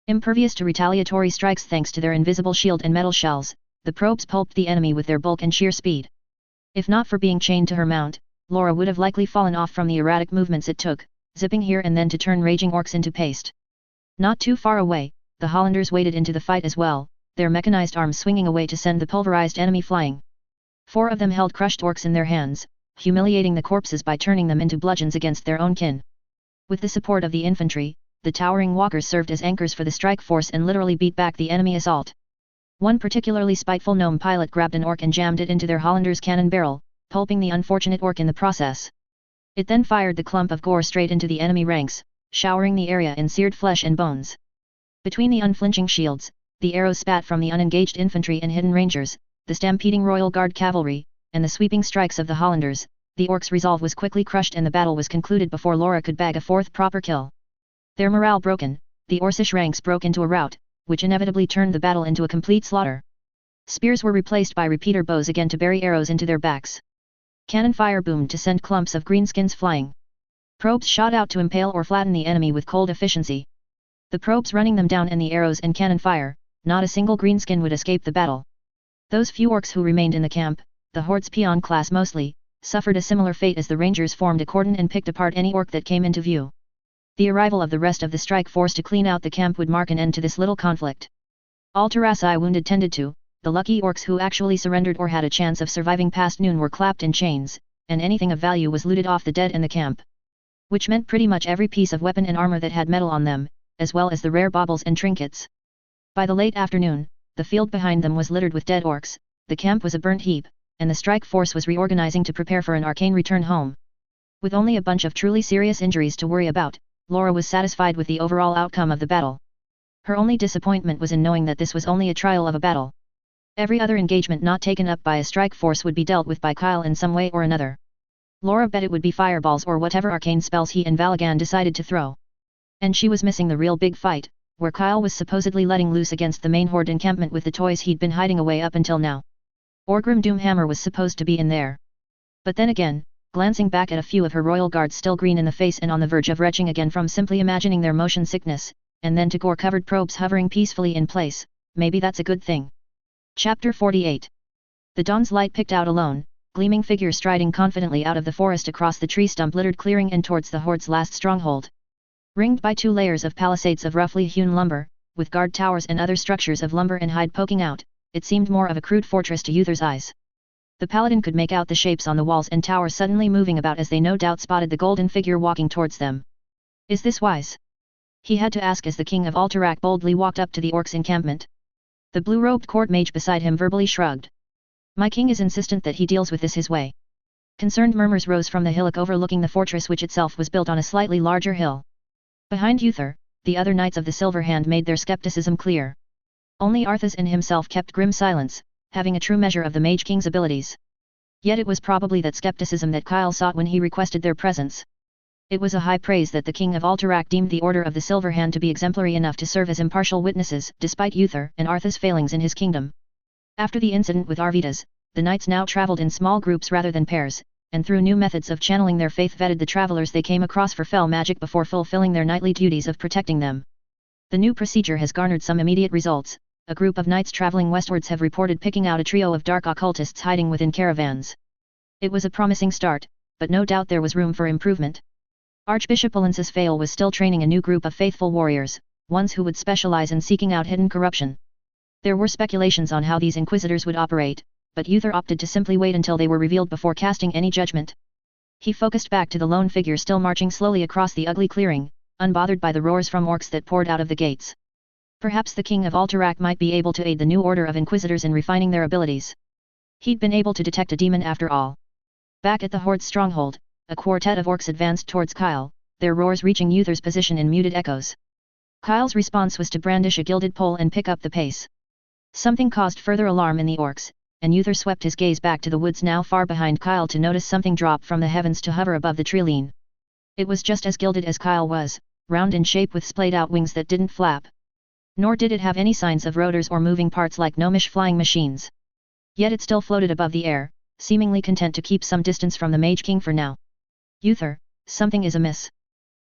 Impervious to retaliatory strikes thanks to their invisible shield and metal shells, the probes pulped the enemy with their bulk and sheer speed. If not for being chained to her mount, Laura would have likely fallen off from the erratic movements it took, zipping here and then to turn raging orcs into paste. Not too far away, the Hollanders waded into the fight as well, their mechanized arms swinging away to send the pulverized enemy flying. 4 of them held crushed orcs in their hands, humiliating the corpses by turning them into bludgeons against their own kin. With the support of the infantry, the towering walkers served as anchors for the strike force and literally beat back the enemy assault. One particularly spiteful gnome pilot grabbed an orc and jammed it into their Hollanders' cannon barrel, pulping the unfortunate orc in the process. It then fired the clump of gore straight into the enemy ranks, showering the area in seared flesh and bones. Between the unflinching shields, the arrows spat from the unengaged infantry and hidden rangers, the stampeding Royal Guard cavalry, and the sweeping strikes of the Hollanders, the orcs' resolve was quickly crushed and the battle was concluded before Laura could bag a 4th proper kill. Their morale broken, the Orcish ranks broke into a rout, which inevitably turned the battle into a complete slaughter. Spears were replaced by repeater bows again to bury arrows into their backs. Cannon fire boomed to send clumps of greenskins flying. Probes shot out to impale or flatten the enemy with cold efficiency. The probes running them down and the arrows and cannon fire, not a single greenskin would escape the battle. Those few orcs who remained in the camp, the Horde's peon class mostly, suffered a similar fate as the rangers formed a cordon and picked apart any orc that came into view. The arrival of the rest of the strike force to clean out the camp would mark an end to this little conflict. All Terrassi wounded tended to, the lucky orcs who actually surrendered or had a chance of surviving past noon were clapped in chains, and anything of value was looted off the dead and the camp. Which meant pretty much every piece of weapon and armor that had metal on them, as well as the rare baubles and trinkets. By the late afternoon, the field behind them was littered with dead orcs, the camp was a burnt heap, and the strike force was reorganizing to prepare for an arcane return home. With only a bunch of truly serious injuries to worry about, Laura was satisfied with the overall outcome of the battle. Her only disappointment was in knowing that this was only a trial of a battle. Every other engagement not taken up by a strike force would be dealt with by Kyle in some way or another. Laura bet it would be fireballs or whatever arcane spells he and Valigan decided to throw. And she was missing the real big fight, where Kyle was supposedly letting loose against the main Horde encampment with the toys he'd been hiding away up until now. Orgrim Doomhammer was supposed to be in there. But then again, glancing back at a few of her royal guards still green in the face and on the verge of retching again from simply imagining their motion sickness, and then to gore-covered probes hovering peacefully in place, maybe that's a good thing. Chapter 48. The dawn's light picked out a lone, gleaming figure striding confidently out of the forest across the tree stump-littered clearing and towards the Horde's last stronghold. Ringed by 2 layers of palisades of roughly hewn lumber, with guard towers and other structures of lumber and hide poking out, it seemed more of a crude fortress to Uther's eyes. The paladin could make out the shapes on the walls and towers suddenly moving about as they no doubt spotted the golden figure walking towards them. Is this wise? He had to ask as the king of Alterac boldly walked up to the orcs' encampment. The blue-robed court mage beside him verbally shrugged. My king is insistent that he deals with this his way. Concerned murmurs rose from the hillock overlooking the fortress, which itself was built on a slightly larger hill. Behind Uther, the other knights of the Silver Hand made their skepticism clear. Only Arthas and himself kept grim silence, having a true measure of the Mage King's abilities. Yet it was probably that skepticism that Kyle sought when he requested their presence. It was a high praise that the king of Alterac deemed the Order of the Silver Hand to be exemplary enough to serve as impartial witnesses, despite Uther and Arthas' failings in his kingdom. After the incident with Arvidas, the knights now traveled in small groups rather than pairs, and through new methods of channeling their faith vetted the travelers they came across for fell magic before fulfilling their knightly duties of protecting them. The new procedure has garnered some immediate results. A group of knights traveling westwards have reported picking out a trio of dark occultists hiding within caravans. It was a promising start, but no doubt there was room for improvement. Archbishop Alensis Fail was still training a new group of faithful warriors, ones who would specialize in seeking out hidden corruption. There were speculations on how these inquisitors would operate, but Uther opted to simply wait until they were revealed before casting any judgment. He focused back to the lone figure still marching slowly across the ugly clearing, unbothered by the roars from orcs that poured out of the gates. Perhaps the king of Alterac might be able to aid the new order of inquisitors in refining their abilities. He'd been able to detect a demon after all. Back at the Horde's stronghold, a quartet of orcs advanced towards Kyle, their roars reaching Uther's position in muted echoes. Kyle's response was to brandish a gilded pole and pick up the pace. Something caused further alarm in the orcs, and Uther swept his gaze back to the woods now far behind Kyle to notice something drop from the heavens to hover above the treeline. It was just as gilded as Kyle was, round in shape with splayed-out wings that didn't flap. Nor did it have any signs of rotors or moving parts like gnomish flying machines. Yet it still floated above the air, seemingly content to keep some distance from the Mage King for now. Uther, something is amiss.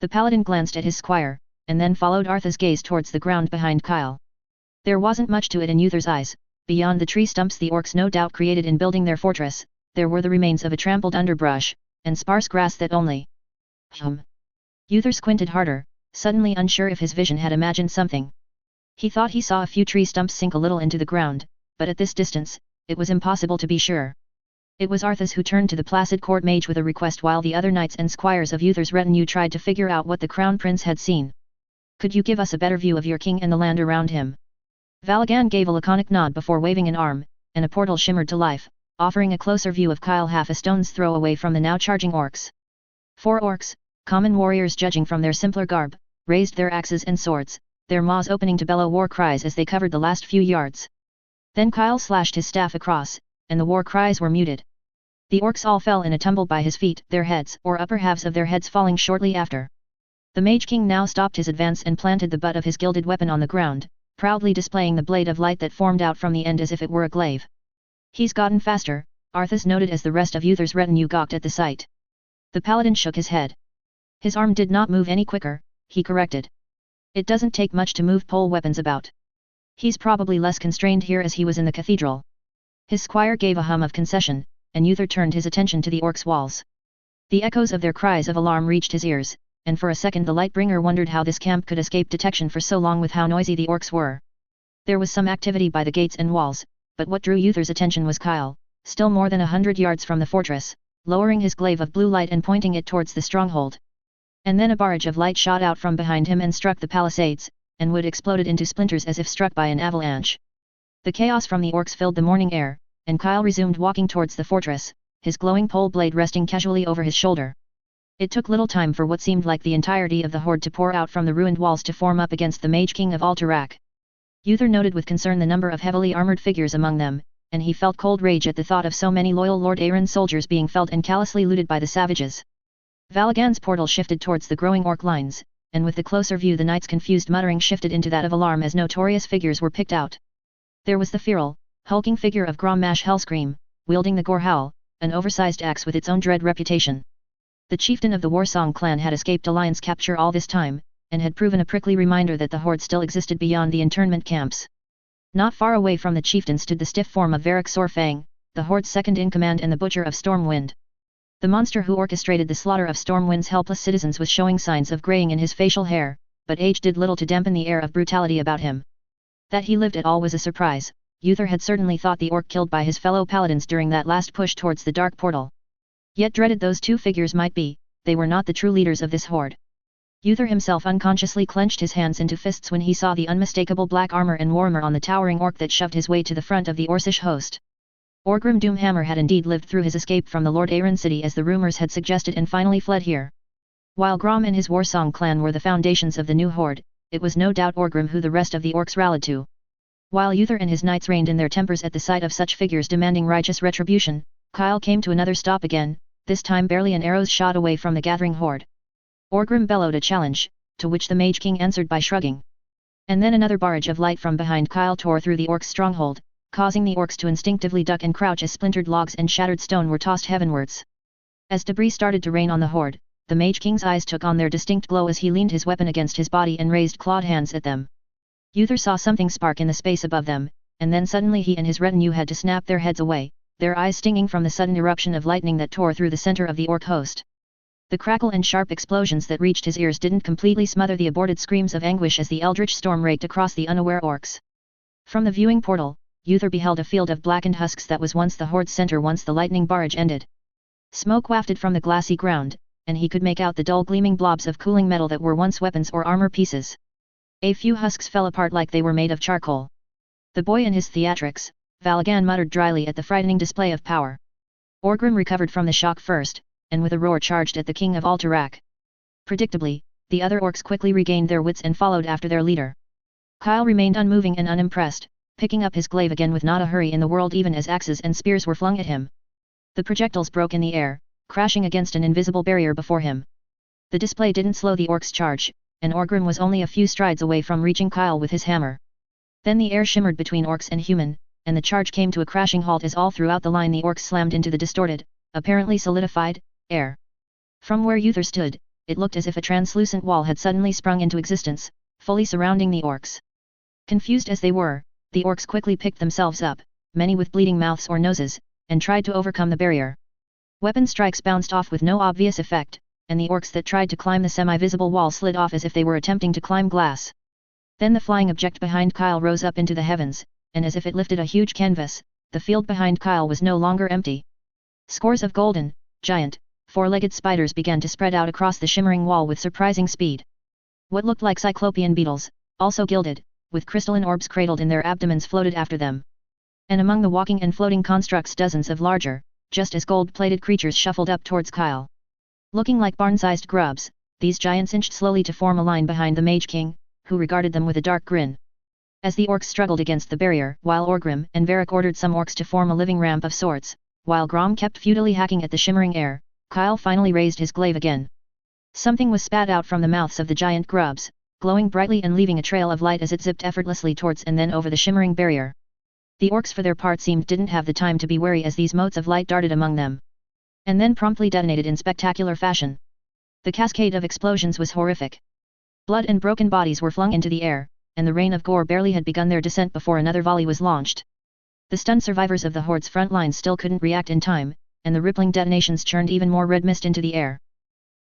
The paladin glanced at his squire, and then followed Arthas' gaze towards the ground behind Kyle. There wasn't much to it in Uther's eyes. Beyond the tree stumps the orcs no doubt created in building their fortress, there were the remains of a trampled underbrush, and sparse grass that only. Uther squinted harder, suddenly unsure if his vision had imagined something. He thought he saw a few tree stumps sink a little into the ground, but at this distance, it was impossible to be sure. It was Arthas who turned to the placid court mage with a request while the other knights and squires of Uther's retinue tried to figure out what the crown prince had seen. Could you give us a better view of your king and the land around him? Valigan gave a laconic nod before waving an arm, and a portal shimmered to life, offering a closer view of Kyle half a stone's throw away from the now charging orcs. 4 orcs, common warriors judging from their simpler garb, raised their axes and swords, their maws opening to bellow war cries as they covered the last few yards. Then Kyle slashed his staff across, and the war cries were muted. The orcs all fell in a tumble by his feet, their heads or upper halves of their heads falling shortly after. The Mage King now stopped his advance and planted the butt of his gilded weapon on the ground, proudly displaying the blade of light that formed out from the end as if it were a glaive. He's gotten faster, Arthas noted as the rest of Uther's retinue gawked at the sight. The paladin shook his head. His arm did not move any quicker, he corrected. It doesn't take much to move pole weapons about. He's probably less constrained here as he was in the cathedral. His squire gave a hum of concession, and Uther turned his attention to the orcs' walls. The echoes of their cries of alarm reached his ears, and for a second the Lightbringer wondered how this camp could escape detection for so long with how noisy the orcs were. There was some activity by the gates and walls, but what drew Uther's attention was Kyle, still more than 100 yards from the fortress, lowering his glaive of blue light and pointing it towards the stronghold. And then a barrage of light shot out from behind him and struck the palisades, and wood exploded into splinters as if struck by an avalanche. The chaos from the orcs filled the morning air, and Kyle resumed walking towards the fortress, his glowing pole blade resting casually over his shoulder. It took little time for what seemed like the entirety of the horde to pour out from the ruined walls to form up against the Mage King of Alterac. Uther noted with concern the number of heavily armored figures among them, and he felt cold rage at the thought of so many loyal Lord Arg3nt soldiers being felled and callously looted by the savages. Valagan's portal shifted towards the growing orc lines, and with the closer view the knight's confused muttering shifted into that of alarm as notorious figures were picked out. There was the feral, hulking figure of Grommash Hellscream, wielding the Gorehowl, an oversized axe with its own dread reputation. The chieftain of the Warsong clan had escaped Alliance capture all this time, and had proven a prickly reminder that the horde still existed beyond the internment camps. Not far away from the chieftain stood the stiff form of Varric Sorfang, the horde's second-in-command and the butcher of Stormwind. The monster who orchestrated the slaughter of Stormwind's helpless citizens was showing signs of graying in his facial hair, but age did little to dampen the air of brutality about him. That he lived at all was a surprise. Uther had certainly thought the orc killed by his fellow paladins during that last push towards the dark portal. Yet dreaded those two figures might be, they were not the true leaders of this horde. Uther himself unconsciously clenched his hands into fists when he saw the unmistakable black armor and warhammer on the towering orc that shoved his way to the front of the Orcish host. Orgrim Doomhammer had indeed lived through his escape from the Lord Arg3nt city as the rumors had suggested and finally fled here. While Grom and his Warsong clan were the foundations of the new horde, it was no doubt Orgrim who the rest of the orcs rallied to. While Uther and his knights reined in their tempers at the sight of such figures demanding righteous retribution, Kyle came to another stop again, this time barely an arrow's shot away from the gathering horde. Orgrim bellowed a challenge, to which the Mage King answered by shrugging. And then another barrage of light from behind Kyle tore through the orcs' stronghold, causing the orcs to instinctively duck and crouch as splintered logs and shattered stone were tossed heavenwards. As debris started to rain on the horde, the Mage King's eyes took on their distinct glow as he leaned his weapon against his body and raised clawed hands at them. Uther saw something spark in the space above them, and then suddenly he and his retinue had to snap their heads away, their eyes stinging from the sudden eruption of lightning that tore through the center of the orc host. The crackle and sharp explosions that reached his ears didn't completely smother the aborted screams of anguish as the eldritch storm raked across the unaware orcs. From the viewing portal, Uther beheld a field of blackened husks that was once the horde's center once the lightning barrage ended. Smoke wafted from the glassy ground, and he could make out the dull gleaming blobs of cooling metal that were once weapons or armor pieces. A few husks fell apart like they were made of charcoal. The boy and his theatrics, Valagan muttered dryly at the frightening display of power. Orgrim recovered from the shock first, and with a roar charged at the king of Alterac. Predictably, the other orcs quickly regained their wits and followed after their leader. Kyle remained unmoving and unimpressed, picking up his glaive again with not a hurry in the world even as axes and spears were flung at him. The projectiles broke in the air, crashing against an invisible barrier before him. The display didn't slow the orcs' charge, and Orgrim was only a few strides away from reaching Kyle with his hammer. Then the air shimmered between orcs and human, and the charge came to a crashing halt as all throughout the line the orcs slammed into the distorted, apparently solidified, air. From where Uther stood, it looked as if a translucent wall had suddenly sprung into existence, fully surrounding the orcs. Confused as they were, the orcs quickly picked themselves up, many with bleeding mouths or noses, and tried to overcome the barrier. Weapon strikes bounced off with no obvious effect, and the orcs that tried to climb the semi-visible wall slid off as if they were attempting to climb glass. Then the flying object behind Kyle rose up into the heavens, and as if it lifted a huge canvas, the field behind Kyle was no longer empty. Scores of golden, giant, four-legged spiders began to spread out across the shimmering wall with surprising speed. What looked like cyclopean beetles, also gilded, with crystalline orbs cradled in their abdomens floated after them. And among the walking and floating constructs dozens of larger, just as gold-plated creatures shuffled up towards Kyle. Looking like barn-sized grubs, these giants inched slowly to form a line behind the Mage King, who regarded them with a dark grin. As the orcs struggled against the barrier, while Orgrim and Varric ordered some orcs to form a living ramp of sorts, while Grom kept futilely hacking at the shimmering air, Kyle finally raised his glaive again. Something was spat out from the mouths of the giant grubs, glowing brightly and leaving a trail of light as it zipped effortlessly towards and then over the shimmering barrier. The orcs for their part seemed didn't have the time to be wary as these motes of light darted among them. And then promptly detonated in spectacular fashion. The cascade of explosions was horrific. Blood and broken bodies were flung into the air, and the rain of gore barely had begun their descent before another volley was launched. The stunned survivors of the horde's front lines still couldn't react in time, and the rippling detonations churned even more red mist into the air.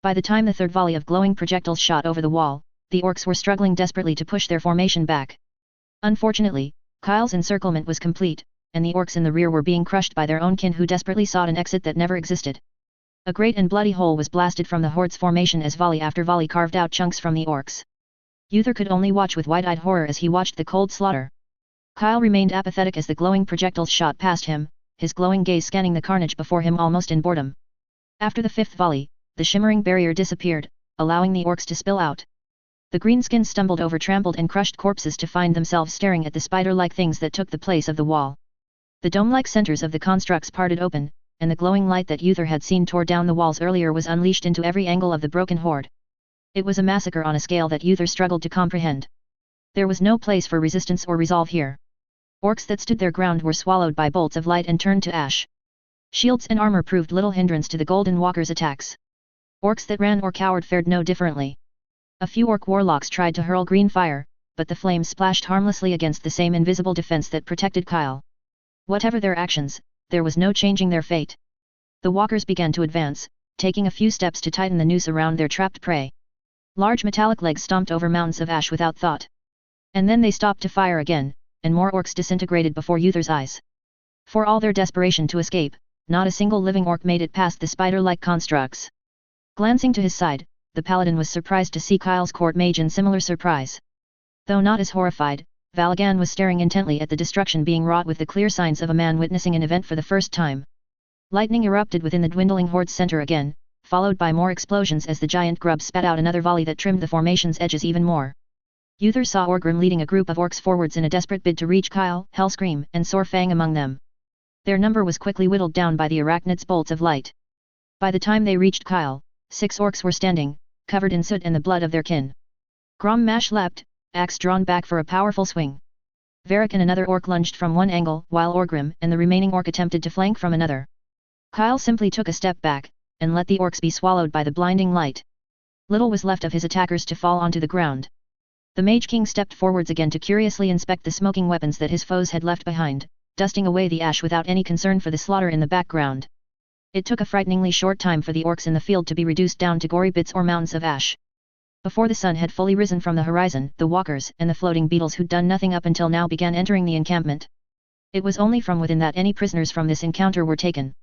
By the time the third volley of glowing projectiles shot over the wall, the orcs were struggling desperately to push their formation back. Unfortunately, Kyle's encirclement was complete, and the orcs in the rear were being crushed by their own kin who desperately sought an exit that never existed. A great and bloody hole was blasted from the horde's formation as volley after volley carved out chunks from the orcs. Uther could only watch with wide-eyed horror as he watched the cold slaughter. Kyle remained apathetic as the glowing projectiles shot past him, his glowing gaze scanning the carnage before him almost in boredom. After the fifth volley, the shimmering barrier disappeared, allowing the orcs to spill out. The greenskins stumbled over trampled and crushed corpses to find themselves staring at the spider-like things that took the place of the wall. The dome-like centers of the constructs parted open, and the glowing light that Uther had seen tore down the walls earlier was unleashed into every angle of the broken horde. It was a massacre on a scale that Uther struggled to comprehend. There was no place for resistance or resolve here. Orcs that stood their ground were swallowed by bolts of light and turned to ash. Shields and armor proved little hindrance to the Golden Walker's attacks. Orcs that ran or cowered fared no differently. A few orc warlocks tried to hurl green fire, but the flames splashed harmlessly against the same invisible defense that protected Kyle. Whatever their actions, there was no changing their fate. The walkers began to advance, taking a few steps to tighten the noose around their trapped prey. Large metallic legs stomped over mountains of ash without thought. And then they stopped to fire again, and more orcs disintegrated before Uther's eyes. For all their desperation to escape, not a single living orc made it past the spider-like constructs. Glancing to his side, the paladin was surprised to see Kyle's court mage in similar surprise. Though not as horrified, Valagan was staring intently at the destruction being wrought with the clear signs of a man witnessing an event for the first time. Lightning erupted within the dwindling horde's center again, followed by more explosions as the giant grub spat out another volley that trimmed the formation's edges even more. Uther saw arg3nt leading a group of orcs forwards in a desperate bid to reach Kyle, Hellscream, and Sorfang among them. Their number was quickly whittled down by the arachnid's bolts of light. By the time they reached Kyle, 6 orcs were standing, covered in soot and the blood of their kin. Grom Mash leapt, axe drawn back for a powerful swing. Varric and another orc lunged from one angle, while arg3nt and the remaining orc attempted to flank from another. Kyle simply took a step back, and let the orcs be swallowed by the blinding light. Little was left of his attackers to fall onto the ground. The Mage King stepped forwards again to curiously inspect the smoking weapons that his foes had left behind, dusting away the ash without any concern for the slaughter in the background. It took a frighteningly short time for the orcs in the field to be reduced down to gory bits or mountains of ash. Before the sun had fully risen from the horizon, the walkers and the floating beetles who'd done nothing up until now began entering the encampment. It was only from within that any prisoners from this encounter were taken.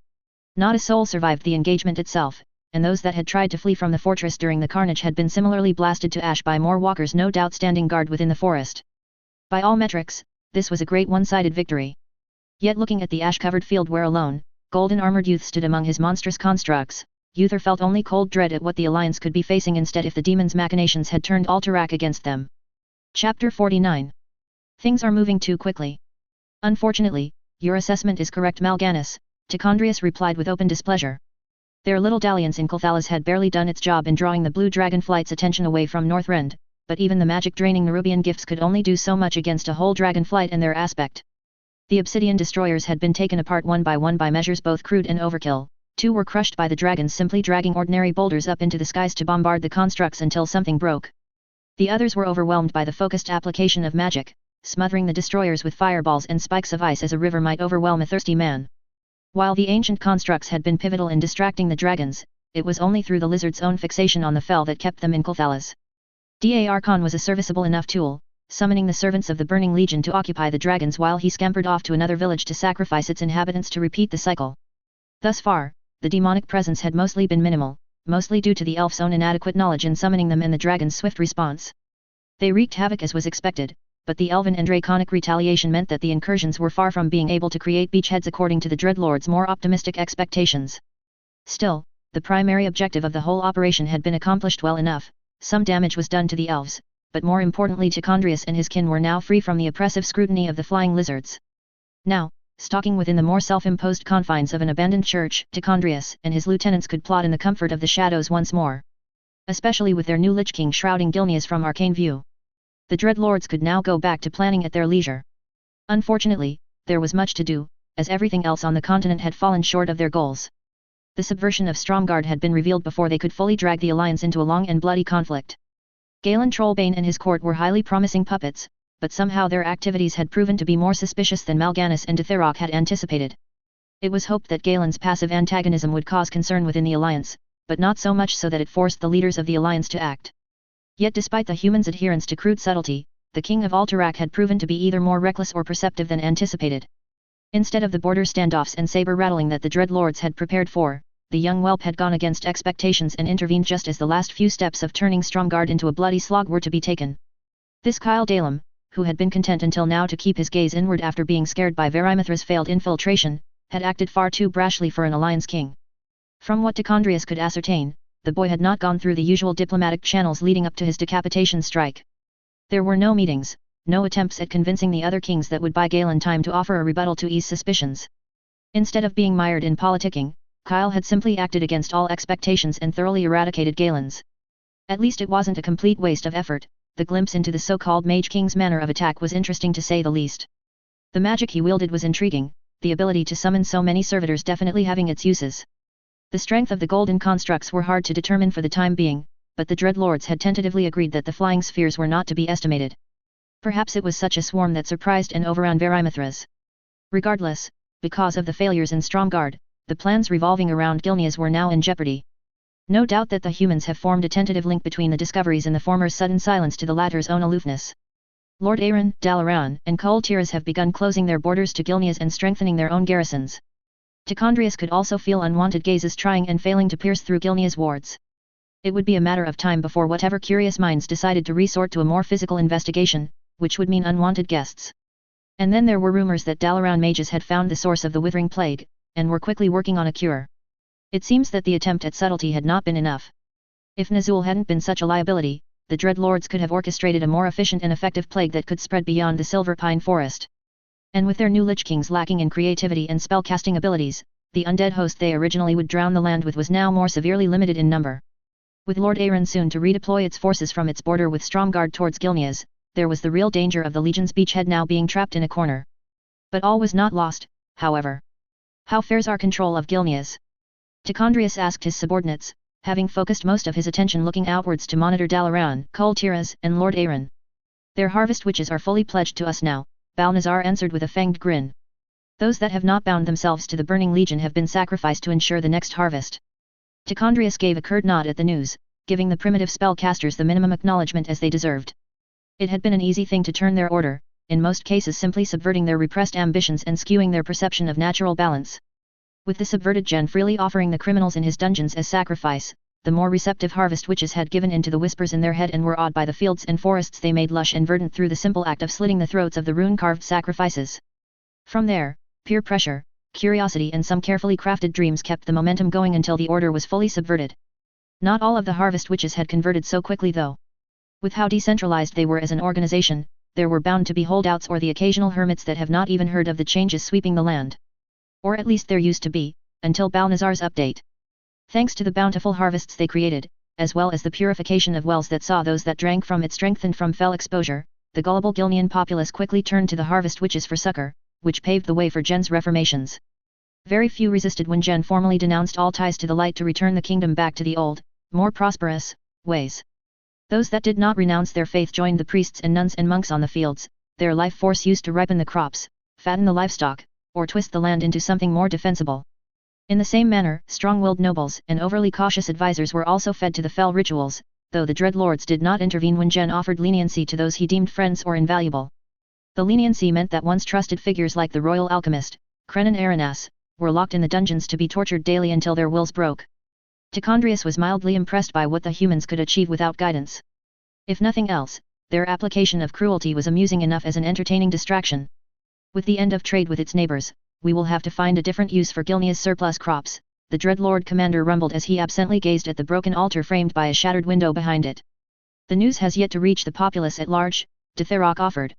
Not a soul survived the engagement itself, and those that had tried to flee from the fortress during the carnage had been similarly blasted to ash by more walkers no doubt standing guard within the forest. By all metrics, this was a great one-sided victory. Yet looking at the ash-covered field where alone, golden-armored youth stood among his monstrous constructs, Uther felt only cold dread at what the Alliance could be facing instead if the demon's machinations had turned Alterac against them. Chapter 49. Things are moving too quickly. Unfortunately, your assessment is correct, Mal'Ganis, Tichondrius replied with open displeasure. Their little dalliance in Kulthalas had barely done its job in drawing the blue dragonflight's attention away from Northrend, but even the magic-draining Nerubian gifts could only do so much against a whole dragonflight and their aspect. The obsidian destroyers had been taken apart one by measures both crude and overkill. 2 were crushed by the dragons simply dragging ordinary boulders up into the skies to bombard the constructs until something broke. The others were overwhelmed by the focused application of magic, smothering the destroyers with fireballs and spikes of ice as a river might overwhelm a thirsty man. While the ancient constructs had been pivotal in distracting the dragons, it was only through the lizard's own fixation on the fell that kept them in Kulthalas. Arg3nt was a serviceable enough tool, summoning the servants of the Burning Legion to occupy the dragons while he scampered off to another village to sacrifice its inhabitants to repeat the cycle. Thus far, the demonic presence had mostly been minimal, mostly due to the elf's own inadequate knowledge in summoning them and the dragon's swift response. They wreaked havoc as was expected, but the elven and draconic retaliation meant that the incursions were far from being able to create beachheads according to the Dreadlord's more optimistic expectations. Still, the primary objective of the whole operation had been accomplished well enough. Some damage was done to the elves, but more importantly Tichondrius and his kin were now free from the oppressive scrutiny of the flying lizards. Now, stalking within the more self-imposed confines of an abandoned church, Tichondrius and his lieutenants could plot in the comfort of the shadows once more. Especially with their new Lich King shrouding Gilneas from arcane view. The Dreadlords could now go back to planning at their leisure. Unfortunately, there was much to do, as everything else on the continent had fallen short of their goals. The subversion of Stromgarde had been revealed before they could fully drag the alliance into a long and bloody conflict. Galen Trollbane and his court were highly promising puppets, but somehow their activities had proven to be more suspicious than Mal'Ganis and Dithirok had anticipated. It was hoped that Galen's passive antagonism would cause concern within the alliance, but not so much so that it forced the leaders of the alliance to act. Yet despite the humans' adherence to crude subtlety, the king of Alterac had proven to be either more reckless or perceptive than anticipated. Instead of the border standoffs and saber-rattling that the Dreadlords had prepared for, the young whelp had gone against expectations and intervened just as the last few steps of turning Stromgarde into a bloody slog were to be taken. This Kyle Dalem, who had been content until now to keep his gaze inward after being scared by Verimithra's failed infiltration, had acted far too brashly for an alliance king. From what Tichondrius could ascertain, the boy had not gone through the usual diplomatic channels leading up to his decapitation strike. There were no meetings, no attempts at convincing the other kings that would buy Galen time to offer a rebuttal to ease suspicions. Instead of being mired in politicking, Kyle had simply acted against all expectations and thoroughly eradicated Galen's. At least it wasn't a complete waste of effort. The glimpse into the so-called Mage King's manner of attack was interesting to say the least. The magic he wielded was intriguing, the ability to summon so many servitors definitely having its uses. The strength of the golden constructs were hard to determine for the time being, but the Dreadlords had tentatively agreed that the flying spheres were not to be estimated. Perhaps it was such a swarm that surprised and overran Verimithras. Regardless, because of the failures in Stromgarde, the plans revolving around Gilneas were now in jeopardy. No doubt that the humans have formed a tentative link between the discoveries and the former's sudden silence to the latter's own aloofness. Lord Argr3nt, Dalaran, and Kul Tiras have begun closing their borders to Gilneas and strengthening their own garrisons. Tichondrius could also feel unwanted gazes trying and failing to pierce through Gilneas' wards. It would be a matter of time before whatever curious minds decided to resort to a more physical investigation, which would mean unwanted guests. And then there were rumors that Dalaran mages had found the source of the withering plague, and were quickly working on a cure. It seems that the attempt at subtlety had not been enough. If Nazul hadn't been such a liability, the Dreadlords could have orchestrated a more efficient and effective plague that could spread beyond the Silver Pine Forest. And with their new Lich Kings lacking in creativity and spell-casting abilities, the undead host they originally would drown the land with was now more severely limited in number. With Lord Argr3nt soon to redeploy its forces from its border with Stromgarde towards Gilneas, there was the real danger of the Legion's beachhead now being trapped in a corner. But all was not lost, however. How fares our control of Gilneas? Tichondrius asked his subordinates, having focused most of his attention looking outwards to monitor Dalaran, Kul Tiras, and Lord Argr3nt. Their harvest witches are fully pledged to us now, Balnazar answered with a fanged grin. Those that have not bound themselves to the Burning Legion have been sacrificed to ensure the next harvest. Tichondrius gave a curt nod at the news, giving the primitive spellcasters the minimum acknowledgement as they deserved. It had been an easy thing to turn their order, in most cases simply subverting their repressed ambitions and skewing their perception of natural balance. With the subverted Gen freely offering the criminals in his dungeons as sacrifice, the more receptive harvest witches had given in to the whispers in their head and were awed by the fields and forests they made lush and verdant through the simple act of slitting the throats of the rune-carved sacrifices. From there, peer pressure, curiosity and some carefully crafted dreams kept the momentum going until the order was fully subverted. Not all of the harvest witches had converted so quickly though. With how decentralized they were as an organization, there were bound to be holdouts or the occasional hermits that have not even heard of the changes sweeping the land. Or at least there used to be, until Balnazar's update. Thanks to the bountiful harvests they created, as well as the purification of wells that saw those that drank from it strengthened from fell exposure, the gullible Gilnean populace quickly turned to the harvest witches for succor, which paved the way for Gen's reformations. Very few resisted when Gen formally denounced all ties to the light to return the kingdom back to the old, more prosperous, ways. Those that did not renounce their faith joined the priests and nuns and monks on the fields, their life force used to ripen the crops, fatten the livestock, or twist the land into something more defensible. In the same manner, strong-willed nobles and overly cautious advisors were also fed to the fell rituals, though the Dreadlords did not intervene when Gen offered leniency to those he deemed friends or invaluable. The leniency meant that once trusted figures like the royal alchemist, Krenan Aranas, were locked in the dungeons to be tortured daily until their wills broke. Tichondrius was mildly impressed by what the humans could achieve without guidance. If nothing else, their application of cruelty was amusing enough as an entertaining distraction. With the end of trade with its neighbors, we will have to find a different use for Gilneas' surplus crops, the Dreadlord commander rumbled as he absently gazed at the broken altar framed by a shattered window behind it. The news has yet to reach the populace at large, Dithirok offered.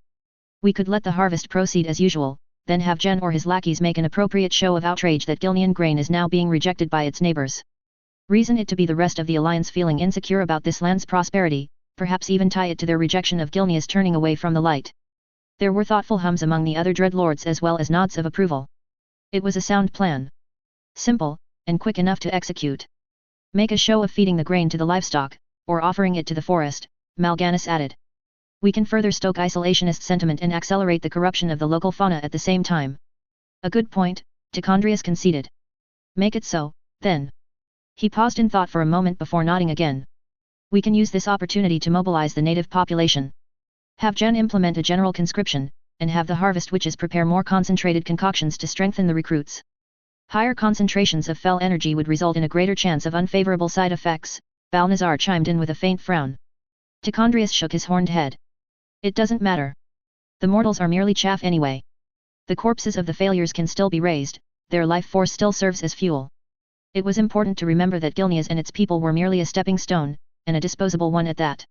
We could let the harvest proceed as usual, then have Gen or his lackeys make an appropriate show of outrage that Gilnean grain is now being rejected by its neighbors. Reason it to be the rest of the alliance feeling insecure about this land's prosperity, perhaps even tie it to their rejection of Gilneas turning away from the light. There were thoughtful hums among the other dreadlords as well as nods of approval. It was a sound plan. Simple, and quick enough to execute. Make a show of feeding the grain to the livestock, or offering it to the forest, Mal'Ganis added. We can further stoke isolationist sentiment and accelerate the corruption of the local fauna at the same time. A good point, Tichondrius conceded. Make it so, then. He paused in thought for a moment before nodding again. We can use this opportunity to mobilize the native population. Have Jen implement a general conscription, and have the harvest witches prepare more concentrated concoctions to strengthen the recruits. Higher concentrations of fell energy would result in a greater chance of unfavorable side effects, Balnazar chimed in with a faint frown. Tichondrius shook his horned head. It doesn't matter. The mortals are merely chaff anyway. The corpses of the failures can still be raised, their life force still serves as fuel. It was important to remember that Gilneas and its people were merely a stepping stone, and a disposable one at that.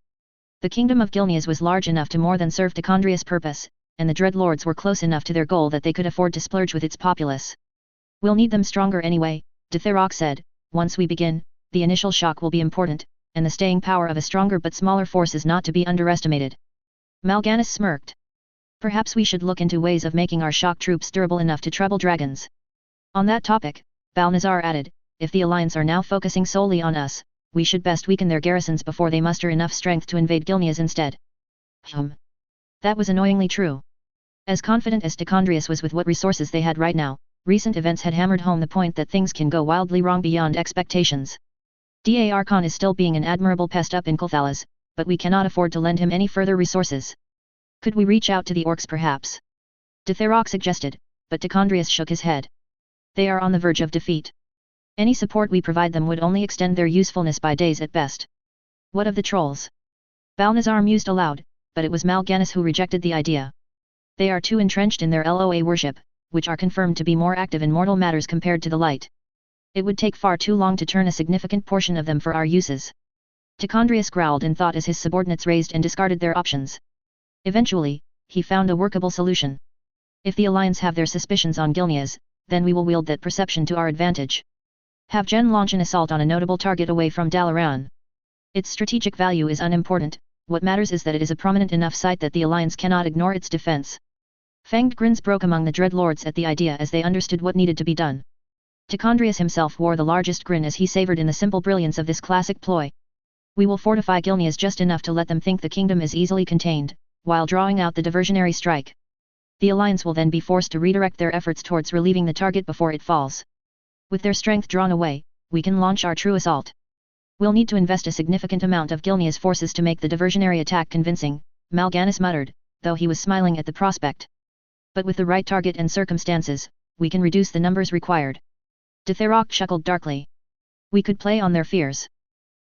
The kingdom of Gilneas was large enough to more than serve Tichondrius' purpose, and the dreadlords were close enough to their goal that they could afford to splurge with its populace. We'll need them stronger anyway, Ditherok said. Once we begin, the initial shock will be important, and the staying power of a stronger but smaller force is not to be underestimated. Mal'Ganis smirked. Perhaps we should look into ways of making our shock troops durable enough to trouble dragons. On that topic, Balnazar added, if the Alliance are now focusing solely on us, we should best weaken their garrisons before they muster enough strength to invade Gilneas instead. That was annoyingly true. As confident as Tichondrius was with what resources they had right now, recent events had hammered home the point that things can go wildly wrong beyond expectations. Arg3nt is still being an admirable pest up in Kulthalas, but we cannot afford to lend him any further resources. Could we reach out to the orcs perhaps? Ditherok suggested, but Tichondrius shook his head. They are on the verge of defeat. Any support we provide them would only extend their usefulness by days at best. What of the trolls? Balnazar mused aloud, but it was Mal'Ganis who rejected the idea. They are too entrenched in their Loa worship, which are confirmed to be more active in mortal matters compared to the light. It would take far too long to turn a significant portion of them for our uses. Tichondrius growled in thought as his subordinates raised and discarded their options. Eventually, he found a workable solution. If the Alliance have their suspicions on Gilneas, then we will wield that perception to our advantage. Have Jen launch an assault on a notable target away from Dalaran. Its strategic value is unimportant, what matters is that it is a prominent enough site that the Alliance cannot ignore its defense. Fanged grins broke among the dreadlords at the idea as they understood what needed to be done. Tichondrius himself wore the largest grin as he savored in the simple brilliance of this classic ploy. We will fortify Gilneas just enough to let them think the kingdom is easily contained, while drawing out the diversionary strike. The Alliance will then be forced to redirect their efforts towards relieving the target before it falls. With their strength drawn away, we can launch our true assault. We'll need to invest a significant amount of Gilneas forces to make the diversionary attack convincing, Mal'Ganis muttered, though he was smiling at the prospect. But with the right target and circumstances, we can reduce the numbers required. Ditherok chuckled darkly. We could play on their fears.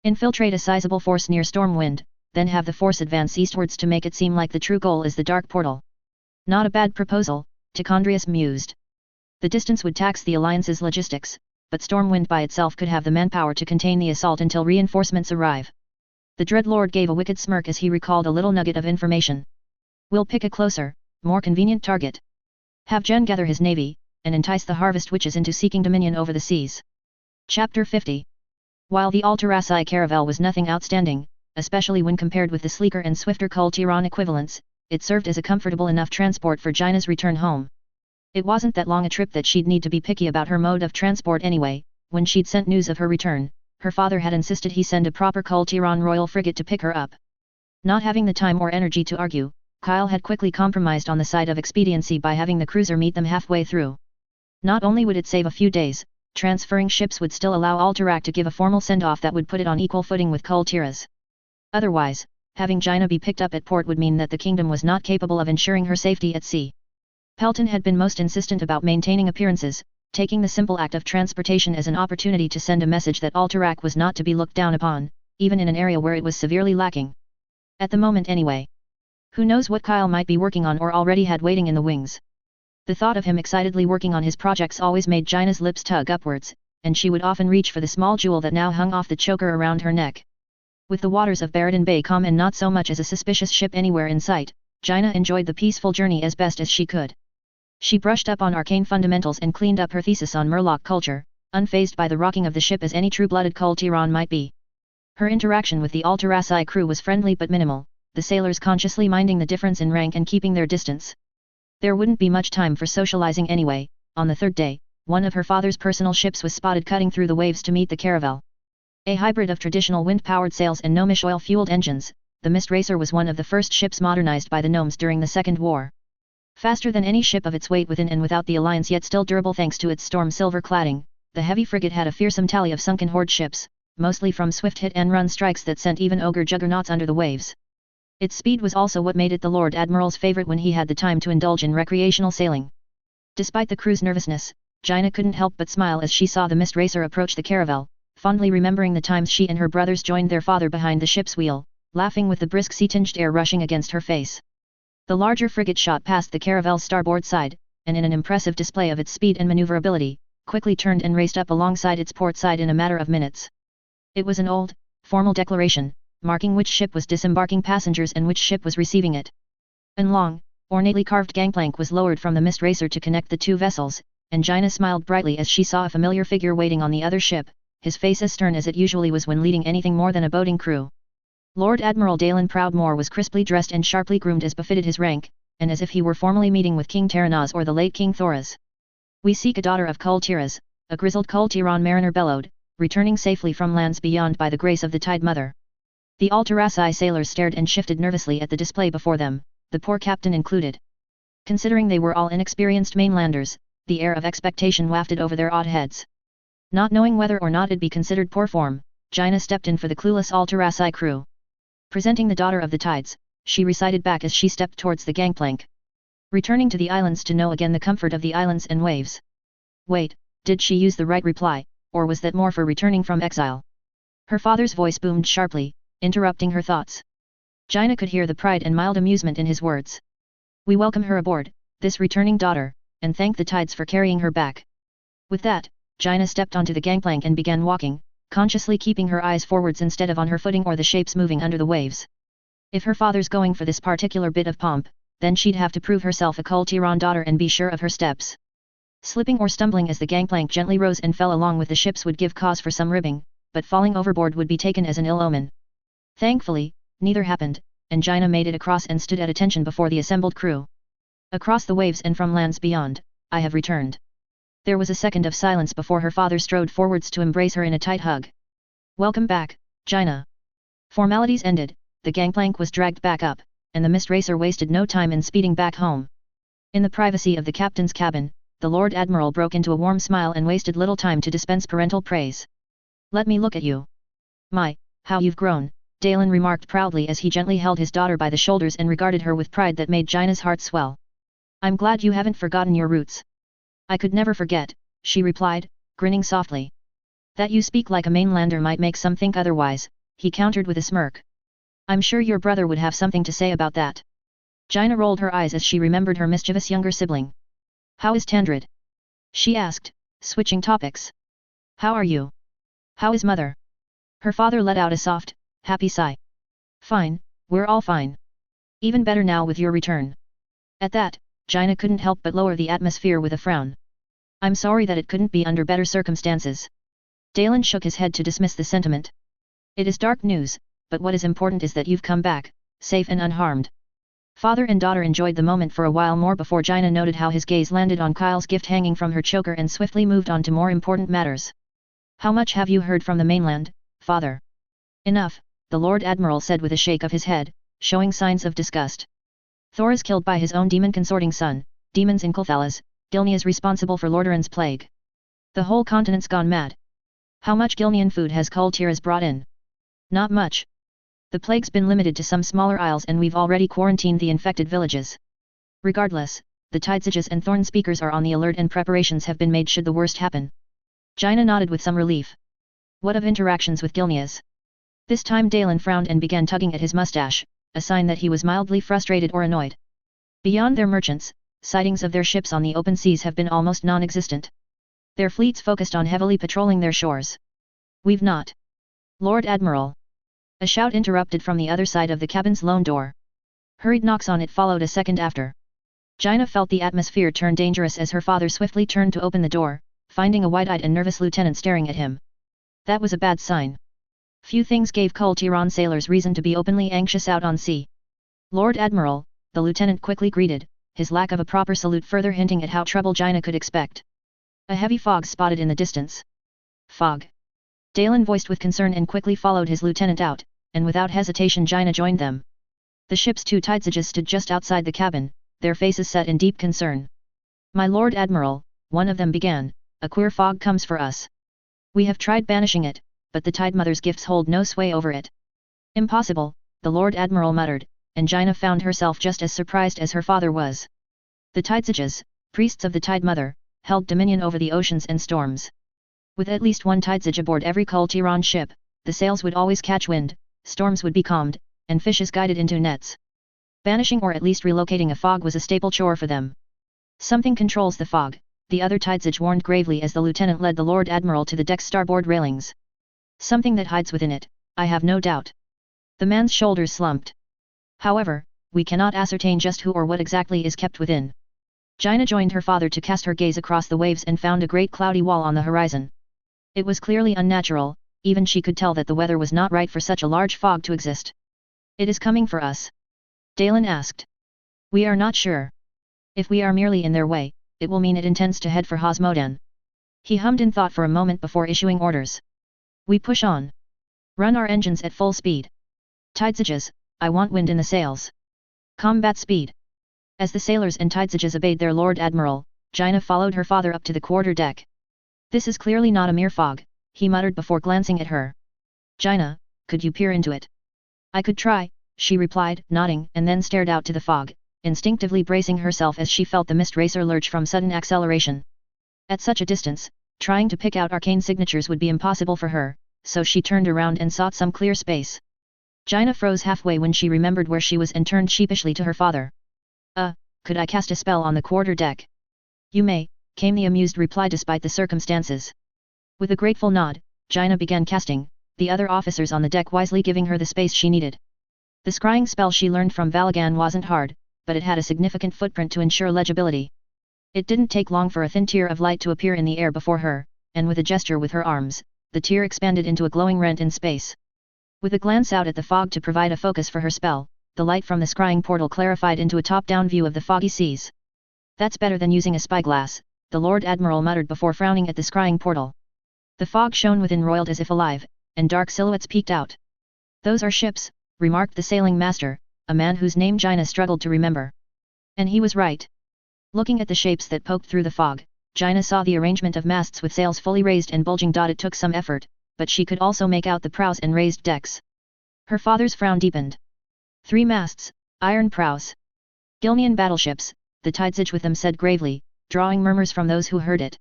Infiltrate a sizable force near Stormwind, then have the force advance eastwards to make it seem like the true goal is the Dark Portal. Not a bad proposal, Tichondrius mused. The distance would tax the Alliance's logistics, but Stormwind by itself could have the manpower to contain the assault until reinforcements arrive. The Dreadlord gave a wicked smirk as he recalled a little nugget of information. We'll pick a closer, more convenient target. Have Jen gather his navy, and entice the Harvest Witches into seeking dominion over the seas. Chapter 50. While the Alteraci caravel was nothing outstanding, especially when compared with the sleeker and swifter Kultiran equivalents, it served as a comfortable enough transport for Jaina's return home. It wasn't that long a trip that she'd need to be picky about her mode of transport anyway. When she'd sent news of her return, her father had insisted he send a proper Kultiran royal frigate to pick her up. Not having the time or energy to argue, Kyle had quickly compromised on the side of expediency by having the cruiser meet them halfway through. Not only would it save a few days, transferring ships would still allow Alterac to give a formal send-off that would put it on equal footing with Kultira's. Otherwise, having Jaina be picked up at port would mean that the kingdom was not capable of ensuring her safety at sea. Pelton had been most insistent about maintaining appearances, taking the simple act of transportation as an opportunity to send a message that Alterac was not to be looked down upon, even in an area where it was severely lacking. At the moment anyway. Who knows what Kyle might be working on or already had waiting in the wings. The thought of him excitedly working on his projects always made Jaina's lips tug upwards, and she would often reach for the small jewel that now hung off the choker around her neck. With the waters of Barradin Bay calm and not so much as a suspicious ship anywhere in sight, Jaina enjoyed the peaceful journey as best as she could. She brushed up on arcane fundamentals and cleaned up her thesis on Murloc culture, unfazed by the rocking of the ship as any true-blooded Kultiran might be. Her interaction with the Alteraci crew was friendly but minimal, the sailors consciously minding the difference in rank and keeping their distance. There wouldn't be much time for socializing anyway. On the third day, one of her father's personal ships was spotted cutting through the waves to meet the caravel. A hybrid of traditional wind-powered sails and gnomish oil-fueled engines, the Mist Racer was one of the first ships modernized by the gnomes during the Second War. Faster than any ship of its weight within and without the alliance, yet still durable thanks to its storm silver cladding, the heavy frigate had a fearsome tally of sunken horde ships, mostly from swift hit-and-run strikes that sent even ogre juggernauts under the waves. Its speed was also what made it the Lord Admiral's favorite when he had the time to indulge in recreational sailing. Despite the crew's nervousness, Jaina couldn't help but smile as she saw the Mist Racer approach the caravel, fondly remembering the times she and her brothers joined their father behind the ship's wheel, laughing with the brisk sea-tinged air rushing against her face. The larger frigate shot past the caravel's starboard side, and in an impressive display of its speed and maneuverability, quickly turned and raced up alongside its port side in a matter of minutes. It was an old, formal declaration, marking which ship was disembarking passengers and which ship was receiving it. An long, ornately carved gangplank was lowered from the Mist Racer to connect the two vessels, and Jaina smiled brightly as she saw a familiar figure waiting on the other ship, his face as stern as it usually was when leading anything more than a boating crew. Lord Admiral Dalen Proudmoore was crisply dressed and sharply groomed as befitted his rank, and as if he were formally meeting with King Terenaz or the late King Thoras. "We seek a daughter of Kul Tiras," a grizzled Kul Tiran mariner bellowed, returning safely from lands beyond by the grace of the Tide Mother. The Altarasi sailors stared and shifted nervously at the display before them, the poor captain included. Considering they were all inexperienced mainlanders, the air of expectation wafted over their odd heads. Not knowing whether or not it'd be considered poor form, Jaina stepped in for the clueless Altarasi crew. Presenting the Daughter of the Tides, she recited back as she stepped towards the gangplank. Returning to the islands to know again the comfort of the islands and waves. Wait, did she use the right reply, or was that more for returning from exile? Her father's voice boomed sharply, interrupting her thoughts. Jaina could hear the pride and mild amusement in his words. "We welcome her aboard, this returning daughter, and thank the tides for carrying her back." With that, Jaina stepped onto the gangplank and began walking, consciously keeping her eyes forwards instead of on her footing or the shapes moving under the waves. If her father's going for this particular bit of pomp, then she'd have to prove herself a Kul Tiran daughter and be sure of her steps. Slipping or stumbling as the gangplank gently rose and fell along with the ships would give cause for some ribbing, but falling overboard would be taken as an ill omen. Thankfully, neither happened, and Jaina made it across and stood at attention before the assembled crew. "Across the waves and from lands beyond, I have returned." There was a second of silence before her father strode forwards to embrace her in a tight hug. "Welcome back, Jaina." Formalities ended, the gangplank was dragged back up, and the Mist Racer wasted no time in speeding back home. In the privacy of the captain's cabin, the Lord Admiral broke into a warm smile and wasted little time to dispense parental praise. "Let me look at you. My, how you've grown," Dalen remarked proudly as he gently held his daughter by the shoulders and regarded her with pride that made Jaina's heart swell. "I'm glad you haven't forgotten your roots." "I could never forget," she replied, grinning softly. "That you speak like a mainlander might make some think otherwise," he countered with a smirk. "I'm sure your brother would have something to say about that." Jaina rolled her eyes as she remembered her mischievous younger sibling. "How is Tandrid?" she asked, switching topics. "How are you? How is mother?" Her father let out a soft, happy sigh. "Fine, we're all fine. Even better now with your return." At that, Jaina couldn't help but lower the atmosphere with a frown. "I'm sorry that it couldn't be under better circumstances." Dalen shook his head to dismiss the sentiment. "It is dark news, but what is important is that you've come back, safe and unharmed." Father and daughter enjoyed the moment for a while more before Jaina noted how his gaze landed on Kyle's gift hanging from her choker and swiftly moved on to more important matters. "How much have you heard from the mainland, father?" "Enough," the Lord Admiral said with a shake of his head, showing signs of disgust. "Thoras killed by his own demon consorting son, demons in Kulthalas, Gilnea's responsible for Lordaeron's plague. The whole continent's gone mad. How much Gilnean food has Kul Tiras brought in?" "Not much. The plague's been limited to some smaller isles and we've already quarantined the infected villages. Regardless, the Tidesages and Thorn Speakers are on the alert and preparations have been made should the worst happen." Jaina nodded with some relief. "What of interactions with Gilneas?" This time Dalen frowned and began tugging at his mustache, a sign that he was mildly frustrated or annoyed. "Beyond their merchants, sightings of their ships on the open seas have been almost non-existent. Their fleets focused on heavily patrolling their shores. We've not." "Lord Admiral!" A shout interrupted from the other side of the cabin's lone door. Hurried knocks on it followed a second after. Jaina felt the atmosphere turn dangerous as her father swiftly turned to open the door, finding a wide-eyed and nervous lieutenant staring at him. That was a bad sign. Few things gave Kul Tiran sailors reason to be openly anxious out on sea. Lord Admiral, the lieutenant quickly greeted, his lack of a proper salute further hinting at how trouble Jaina could expect. A heavy fog spotted in the distance. Fog. Dalen voiced with concern and quickly followed his lieutenant out, and without hesitation Jaina joined them. The ship's 2 tidesages stood just outside the cabin, their faces set in deep concern. My Lord Admiral, one of them began, a queer fog comes for us. We have tried banishing it, but the Tide Mother's gifts hold no sway over it. Impossible, the Lord Admiral muttered, and Jaina found herself just as surprised as her father was. The tidesages, priests of the Tide Mother, held dominion over the oceans and storms. With at least one tidesage aboard every Kul Tiran ship, the sails would always catch wind, storms would be calmed, and fishes guided into nets. Banishing or at least relocating a fog was a staple chore for them. Something controls the fog, the other tidesage warned gravely as the lieutenant led the Lord Admiral to the deck's starboard railings. Something that hides within it, I have no doubt. The man's shoulders slumped. However, we cannot ascertain just who or what exactly is kept within. Jaina joined her father to cast her gaze across the waves and found a great cloudy wall on the horizon. It was clearly unnatural, even she could tell that the weather was not right for such a large fog to exist. It is coming for us? Dalen asked. We are not sure. If we are merely in their way, it will mean it intends to head for Hosmodan. He hummed in thought for a moment before issuing orders. We push on. Run our engines at full speed. Tidesages, I want wind in the sails. Combat speed. As the sailors and tidesages obeyed their Lord Admiral, Jaina followed her father up to the quarter deck. This is clearly not a mere fog, he muttered before glancing at her. Jaina, could you peer into it? I could try, she replied, nodding, and then stared out to the fog, instinctively bracing herself as she felt the mist racer lurch from sudden acceleration. At such a distance, trying to pick out arcane signatures would be impossible for her, so she turned around and sought some clear space. Jaina froze halfway when she remembered where she was and turned sheepishly to her father. Could I cast a spell on the quarter deck? You may, came the amused reply despite the circumstances. With a grateful nod, Jaina began casting, the other officers on the deck wisely giving her the space she needed. The scrying spell she learned from Valagan wasn't hard, but it had a significant footprint to ensure legibility. It didn't take long for a thin tear of light to appear in the air before her, and with a gesture with her arms, the tear expanded into a glowing rent in space. With a glance out at the fog to provide a focus for her spell, the light from the scrying portal clarified into a top-down view of the foggy seas. That's better than using a spyglass, the Lord Admiral muttered before frowning at the scrying portal. The fog shone within roiled as if alive, and dark silhouettes peeked out. Those are ships, remarked the sailing master, a man whose name Jaina struggled to remember. And he was right. Looking at the shapes that poked through the fog, Jaina saw the arrangement of masts with sails fully raised and bulging. It took some effort, but she could also make out the prows and raised decks. Her father's frown deepened. 3 masts, iron prows. Gilnean battleships, the tidesage with them said gravely, drawing murmurs from those who heard it.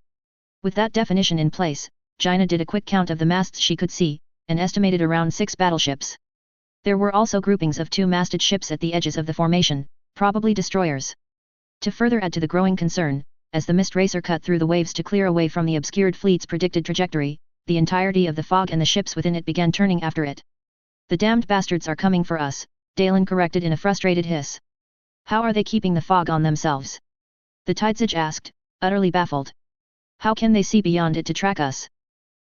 With that definition in place, Jaina did a quick count of the masts she could see, and estimated around 6 battleships. There were also groupings of 2-masted ships at the edges of the formation, probably destroyers. To further add to the growing concern, as the mist racer cut through the waves to clear away from the obscured fleet's predicted trajectory, the entirety of the fog and the ships within it began turning after it. The damned bastards are coming for us, Dalen corrected in a frustrated hiss. How are they keeping the fog on themselves? The tidesage asked, utterly baffled. How can they see beyond it to track us?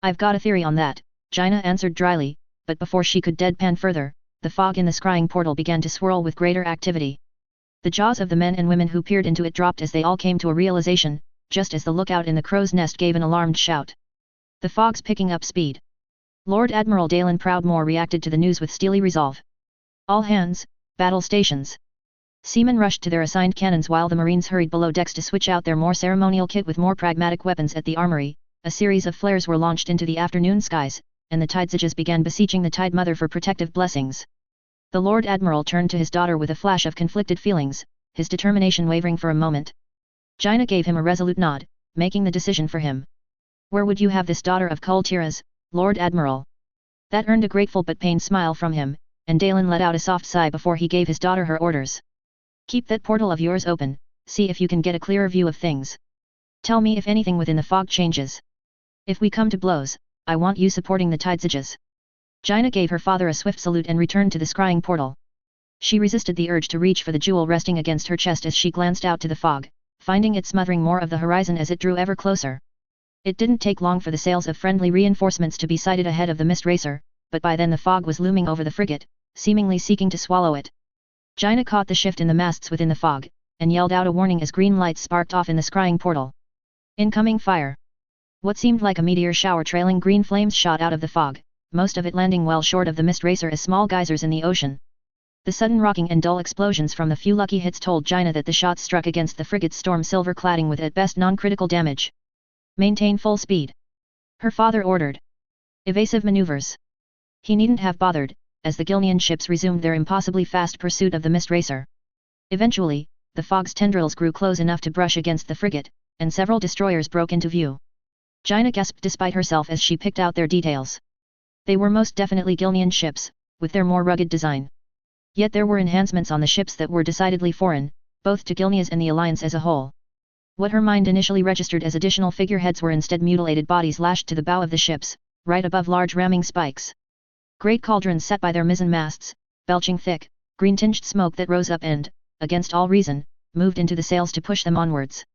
I've got a theory on that, Jaina answered dryly, but before she could deadpan further, the fog in the scrying portal began to swirl with greater activity. The jaws of the men and women who peered into it dropped as they all came to a realization, just as the lookout in the crow's nest gave an alarmed shout. The fog's picking up speed. Lord Admiral Dalen Proudmoore reacted to the news with steely resolve. All hands, battle stations. Seamen rushed to their assigned cannons while the Marines hurried below decks to switch out their more ceremonial kit with more pragmatic weapons at the armory. A series of flares were launched into the afternoon skies, and the tidesages began beseeching the Tide Mother for protective blessings. The Lord Admiral turned to his daughter with a flash of conflicted feelings, his determination wavering for a moment. Jaina gave him a resolute nod, making the decision for him. Where would you have this daughter of Kul Tiras, Lord Admiral? That earned a grateful but pained smile from him, and Dalen let out a soft sigh before he gave his daughter her orders. Keep that portal of yours open, see if you can get a clearer view of things. Tell me if anything within the fog changes. If we come to blows, I want you supporting the tidesages. Jaina gave her father a swift salute and returned to the scrying portal. She resisted the urge to reach for the jewel resting against her chest as she glanced out to the fog, finding it smothering more of the horizon as it drew ever closer. It didn't take long for the sails of friendly reinforcements to be sighted ahead of the mist racer, but by then the fog was looming over the frigate, seemingly seeking to swallow it. Jaina caught the shift in the masts within the fog, and yelled out a warning as green lights sparked off in the scrying portal. Incoming fire! What seemed like a meteor shower trailing green flames shot out of the fog, most of it landing well short of the mist racer as small geysers in the ocean. The sudden rocking and dull explosions from the few lucky hits told Jaina that the shots struck against the frigate's storm silver cladding with at best non-critical damage. Maintain full speed. Her father ordered. Evasive maneuvers. He needn't have bothered, as the Gilnean ships resumed their impossibly fast pursuit of the mist racer. Eventually, the fog's tendrils grew close enough to brush against the frigate, and several destroyers broke into view. Jaina gasped despite herself as she picked out their details. They were most definitely Gilnean ships, with their more rugged design. Yet there were enhancements on the ships that were decidedly foreign, both to Gilneas and the Alliance as a whole. What her mind initially registered as additional figureheads were instead mutilated bodies lashed to the bow of the ships, right above large ramming spikes. Great cauldrons set by their mizzen masts, belching thick, green-tinged smoke that rose up and, against all reason, moved into the sails to push them onwards.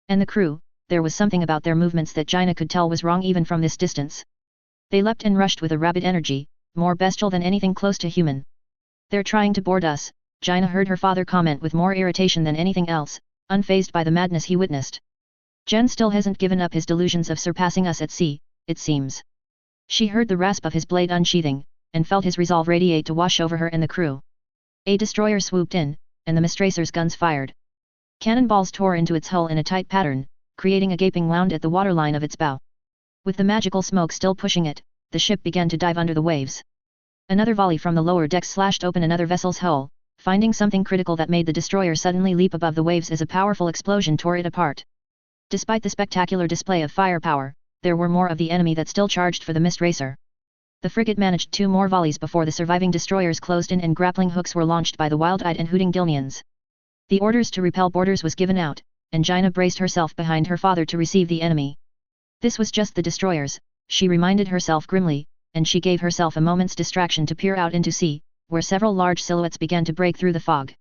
And the crew, there was something about their movements that Jaina could tell was wrong even from this distance. They leapt and rushed with a rabid energy, more bestial than anything close to human. "They're trying to board us," Jaina heard her father comment with more irritation than anything else, unfazed by the madness he witnessed. "Jen still hasn't given up his delusions of surpassing us at sea, it seems." She heard the rasp of his blade unsheathing, and felt his resolve radiate to wash over her and the crew. A destroyer swooped in, and the mistracer's guns fired. Cannonballs tore into its hull in a tight pattern, creating a gaping wound at the waterline of its bow. With the magical smoke still pushing it, the ship began to dive under the waves. Another volley from the lower decks slashed open another vessel's hull, finding something critical that made the destroyer suddenly leap above the waves as a powerful explosion tore it apart. Despite the spectacular display of firepower, there were more of the enemy that still charged for the mist racer. The frigate managed 2 more volleys before the surviving destroyers closed in and grappling hooks were launched by the wild-eyed and hooting Gilneans. The orders to repel boarders was given out, and Jaina braced herself behind her father to receive the enemy. This was just the destroyers, she reminded herself grimly, and she gave herself a moment's distraction to peer out into sea, where several large silhouettes began to break through the fog.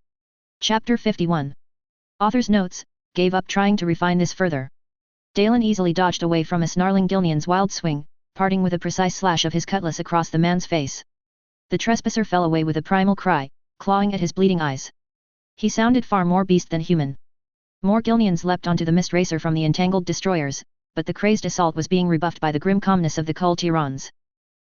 Chapter 51. Author's notes, gave up trying to refine this further. Dalen easily dodged away from a snarling Gilnean's wild swing, parting with a precise slash of his cutlass across the man's face. The trespasser fell away with a primal cry, clawing at his bleeding eyes. He sounded far more beast than human. More Gilneans leapt onto the mist racer from the entangled destroyers, but the crazed assault was being rebuffed by the grim calmness of the Kul Tirans.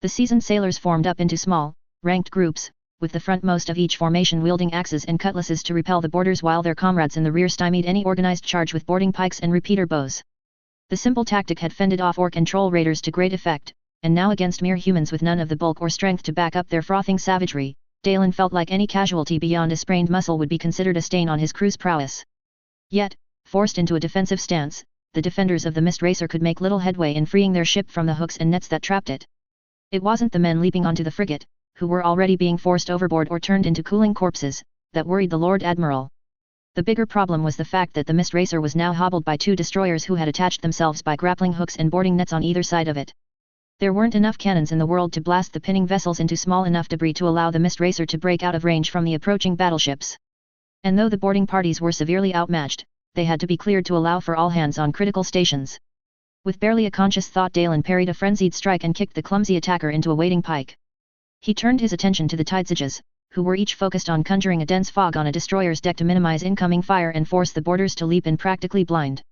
The seasoned sailors formed up into small, ranked groups, with the frontmost of each formation wielding axes and cutlasses to repel the boarders while their comrades in the rear stymied any organized charge with boarding pikes and repeater bows. The simple tactic had fended off orc and troll raiders to great effect, and now against mere humans with none of the bulk or strength to back up their frothing savagery, Dalen felt like any casualty beyond a sprained muscle would be considered a stain on his crew's prowess. Yet, forced into a defensive stance, the defenders of the mist racer could make little headway in freeing their ship from the hooks and nets that trapped it. It wasn't the men leaping onto the frigate, who were already being forced overboard or turned into cooling corpses, that worried the Lord Admiral. The bigger problem was the fact that the mist racer was now hobbled by 2 destroyers who had attached themselves by grappling hooks and boarding nets on either side of it. There weren't enough cannons in the world to blast the pinning vessels into small enough debris to allow the mist racer to break out of range from the approaching battleships. And though the boarding parties were severely outmatched, they had to be cleared to allow for all hands on critical stations. With barely a conscious thought, Dalen parried a frenzied strike and kicked the clumsy attacker into a waiting pike. He turned his attention to the Tidesages, who were each focused on conjuring a dense fog on a destroyer's deck to minimize incoming fire and force the boarders to leap in practically blind.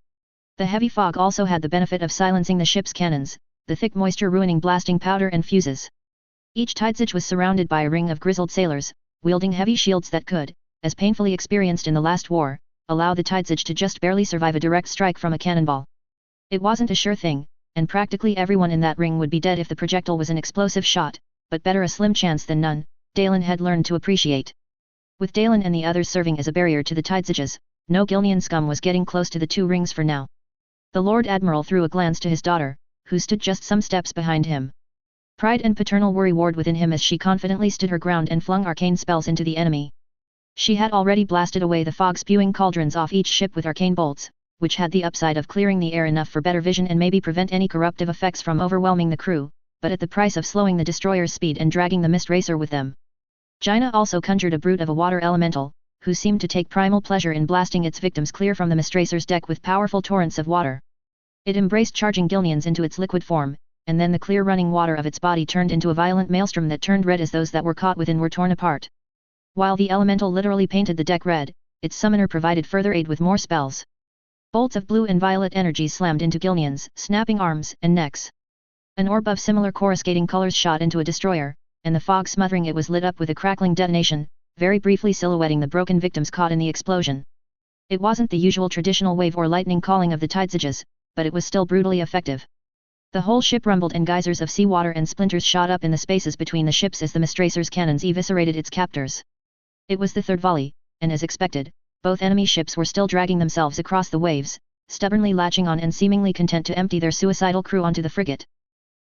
The heavy fog also had the benefit of silencing the ship's cannons, the thick moisture ruining blasting powder and fuses. Each Tidesage was surrounded by a ring of grizzled sailors, wielding heavy shields that could, as painfully experienced in the last war, allow the Tidesage to just barely survive a direct strike from a cannonball. It wasn't a sure thing, and practically everyone in that ring would be dead if the projectile was an explosive shot, but better a slim chance than none, Dalen had learned to appreciate. With Dalen and the others serving as a barrier to the Tidesages, no Gilnean scum was getting close to the 2 rings for now. The Lord Admiral threw a glance to his daughter, who stood just some steps behind him. Pride and paternal worry warred within him as she confidently stood her ground and flung arcane spells into the enemy. She had already blasted away the fog-spewing cauldrons off each ship with arcane bolts, which had the upside of clearing the air enough for better vision and maybe prevent any corruptive effects from overwhelming the crew, but at the price of slowing the destroyer's speed and dragging the mist racer with them. Jaina also conjured a brute of a water elemental, who seemed to take primal pleasure in blasting its victims clear from the mist racer's deck with powerful torrents of water. It embraced charging Gilneans into its liquid form, and then the clear running water of its body turned into a violent maelstrom that turned red as those that were caught within were torn apart. While the elemental literally painted the deck red, its summoner provided further aid with more spells. Bolts of blue and violet energies slammed into Gilneans, snapping arms and necks. An orb of similar coruscating colors shot into a destroyer, and the fog smothering it was lit up with a crackling detonation, very briefly silhouetting the broken victims caught in the explosion. It wasn't the usual traditional wave or lightning calling of the Tidesages, but it was still brutally effective. The whole ship rumbled and geysers of seawater and splinters shot up in the spaces between the ships as the Mistracer's cannons eviscerated its captors. It was the third volley, and as expected, both enemy ships were still dragging themselves across the waves, stubbornly latching on and seemingly content to empty their suicidal crew onto the frigate.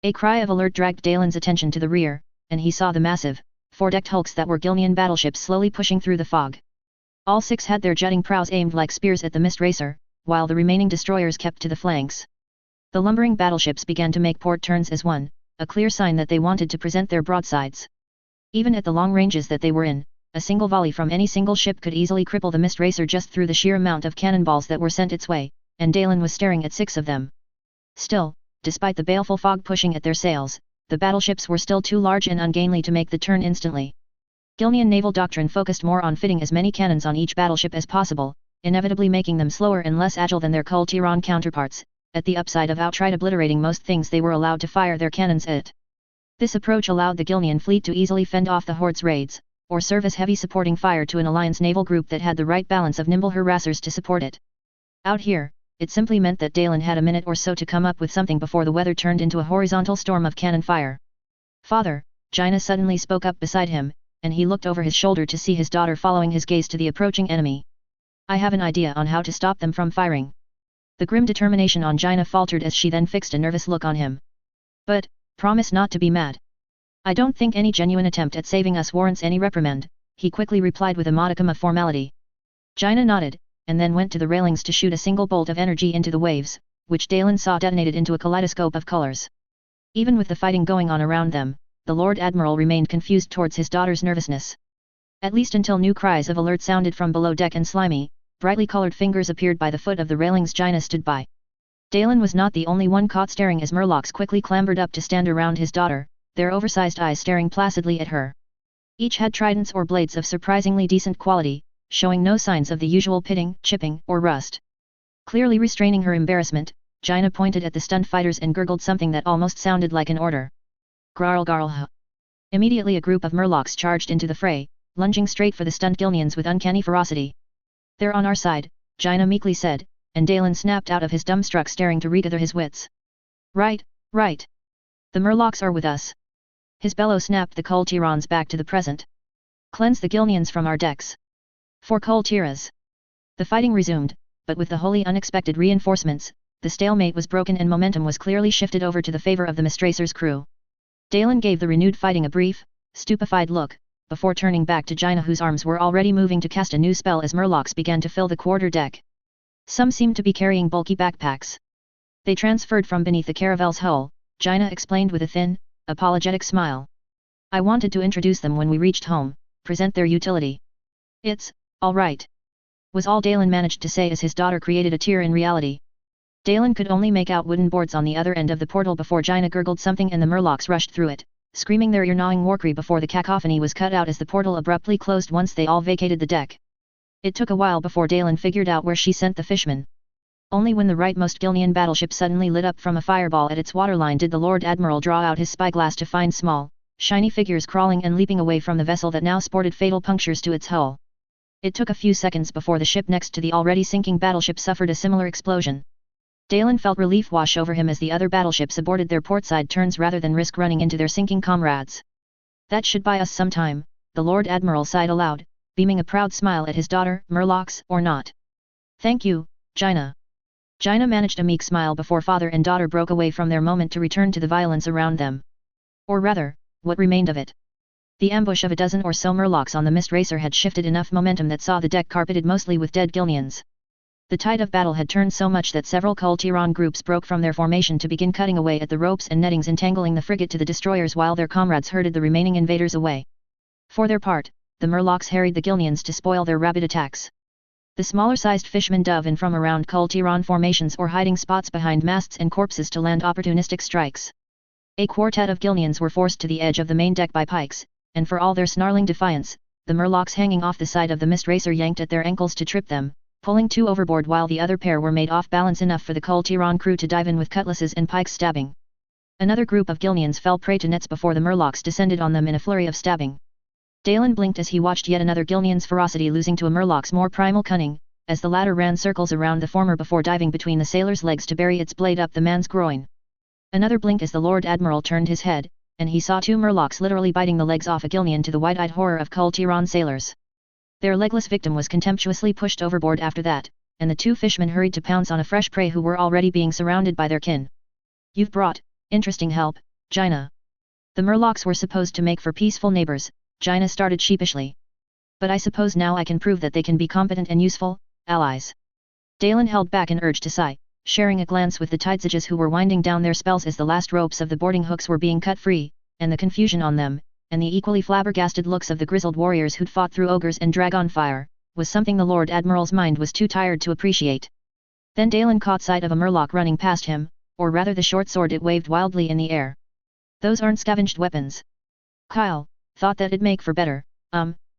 A cry of alert dragged Dalen's attention to the rear, and he saw the massive, four-decked hulks that were Gilnean battleships slowly pushing through the fog. All six had their jutting prows aimed like spears at the Mistracer, while the remaining destroyers kept to the flanks. The lumbering battleships began to make port turns as one, a clear sign that they wanted to present their broadsides. Even at the long ranges that they were in, a single volley from any single ship could easily cripple the Mistracer just through the sheer amount of cannonballs that were sent its way, and Dalen was staring at 6 of them. Still, despite the baleful fog pushing at their sails, the battleships were still too large and ungainly to make the turn instantly. Gilnean naval doctrine focused more on fitting as many cannons on each battleship as possible, inevitably making them slower and less agile than their Kul-Tiran counterparts, at the upside of outright obliterating most things they were allowed to fire their cannons at. This approach allowed the Gilnean fleet to easily fend off the Horde's raids, or serve as heavy supporting fire to an alliance naval group that had the right balance of nimble harassers to support it. Out here, it simply meant that Dalen had a minute or so to come up with something before the weather turned into a horizontal storm of cannon fire. "Father," Jaina suddenly spoke up beside him, and he looked over his shoulder to see his daughter following his gaze to the approaching enemy. "I have an idea on how to stop them from firing." The grim determination on Jaina faltered as she then fixed a nervous look on him. "But, promise not to be mad." "I don't think any genuine attempt at saving us warrants any reprimand," he quickly replied with a modicum of formality. Jaina nodded, and then went to the railings to shoot a single bolt of energy into the waves, which Dalen saw detonated into a kaleidoscope of colors. Even with the fighting going on around them, the Lord Admiral remained confused towards his daughter's nervousness. At least until new cries of alert sounded from below deck and slimy, brightly colored fingers appeared by the foot of the railings Jaina stood by. Dalen was not the only one caught staring as Murlocs quickly clambered up to stand around his daughter, their oversized eyes staring placidly at her. Each had tridents or blades of surprisingly decent quality, showing no signs of the usual pitting, chipping, or rust. Clearly restraining her embarrassment, Jaina pointed at the stunned fighters and gurgled something that almost sounded like an order. "Grarl garl." Immediately a group of Murlocs charged into the fray, lunging straight for the stunned Gilneans with uncanny ferocity. "They're on our side," Jaina meekly said, and Dalen snapped out of his dumbstruck staring to regather his wits. Right. The Murlocs are with us." His bellow snapped the Kul-Tirans back to the present. "Cleanse the Gilneans from our decks." For Kul-Tiras. The fighting resumed, but with the wholly unexpected reinforcements, the stalemate was broken and momentum was clearly shifted over to the favor of the Mistracer's crew. Dalen gave the renewed fighting a brief, stupefied look, before turning back to Jaina, whose arms were already moving to cast a new spell as Murlocs began to fill the quarter deck. Some seemed to be carrying bulky backpacks. They transferred from beneath the caravel's hull, Jaina explained with a thin, apologetic smile. "I wanted to introduce them when we reached home, present their utility." "It's all right," was all Dalen managed to say as his daughter created a tear in reality. Dalen could only make out wooden boards on the other end of the portal before Jaina gurgled something and the Murlocs rushed through it, screaming their ear-gnawing warcry before the cacophony was cut out as the portal abruptly closed once they all vacated the deck. It took a while before Dalen figured out where she sent the fishmen. Only when the rightmost Gilnean battleship suddenly lit up from a fireball at its waterline did the Lord Admiral draw out his spyglass to find small, shiny figures crawling and leaping away from the vessel that now sported fatal punctures to its hull. It took a few seconds before the ship next to the already sinking battleship suffered a similar explosion. Dalen felt relief wash over him as the other battleships aborted their portside turns rather than risk running into their sinking comrades. "That should buy us some time," the Lord Admiral sighed aloud, beaming a proud smile at his daughter, "Murlocs or not." "Thank you, Jaina." Jaina managed a meek smile before father and daughter broke away from their moment to return to the violence around them. Or rather, what remained of it. The ambush of a dozen or so Murlocs on the Mistracer had shifted enough momentum that saw the deck carpeted mostly with dead Gilneans. The tide of battle had turned so much that several Kul-Tiran groups broke from their formation to begin cutting away at the ropes and nettings entangling the frigate to the destroyers while their comrades herded the remaining invaders away. For their part, the Murlocs harried the Gilneans to spoil their rabid attacks. The smaller-sized fishmen dove in from around Kul-Tiran formations or hiding spots behind masts and corpses to land opportunistic strikes. A quartet of Gilneans were forced to the edge of the main deck by pikes, and for all their snarling defiance, the Murlocs hanging off the side of the Mist Racer yanked at their ankles to trip them, pulling two overboard while the other pair were made off balance enough for the Kul Tiran crew to dive in with cutlasses and pikes stabbing. Another group of Gilneans fell prey to nets before the Murlocs descended on them in a flurry of stabbing. Dalen blinked as he watched yet another Gilnean's ferocity losing to a Murloc's more primal cunning, as the latter ran circles around the former before diving between the sailor's legs to bury its blade up the man's groin. Another blink as the Lord Admiral turned his head, and he saw two Murlocs literally biting the legs off a Gilnean to the wide-eyed horror of Kul Tiran sailors. Their legless victim was contemptuously pushed overboard after that, and the two fishmen hurried to pounce on a fresh prey who were already being surrounded by their kin. "You've brought interesting help, Jaina." The Murlocs were supposed to make for peaceful neighbors, Jaina started sheepishly. "But I suppose now I can prove that they can be competent and useful allies." Dalen held back an urge to sigh, sharing a glance with the Tidesages who were winding down their spells as the last ropes of the boarding hooks were being cut free, and the confusion on them, and the equally flabbergasted looks of the grizzled warriors who'd fought through ogres and dragon fire, was something the Lord Admiral's mind was too tired to appreciate. Then Dalen caught sight of a Murloc running past him, or rather the short sword it waved wildly in the air. "Those aren't scavenged weapons." Kyle thought that it'd make for better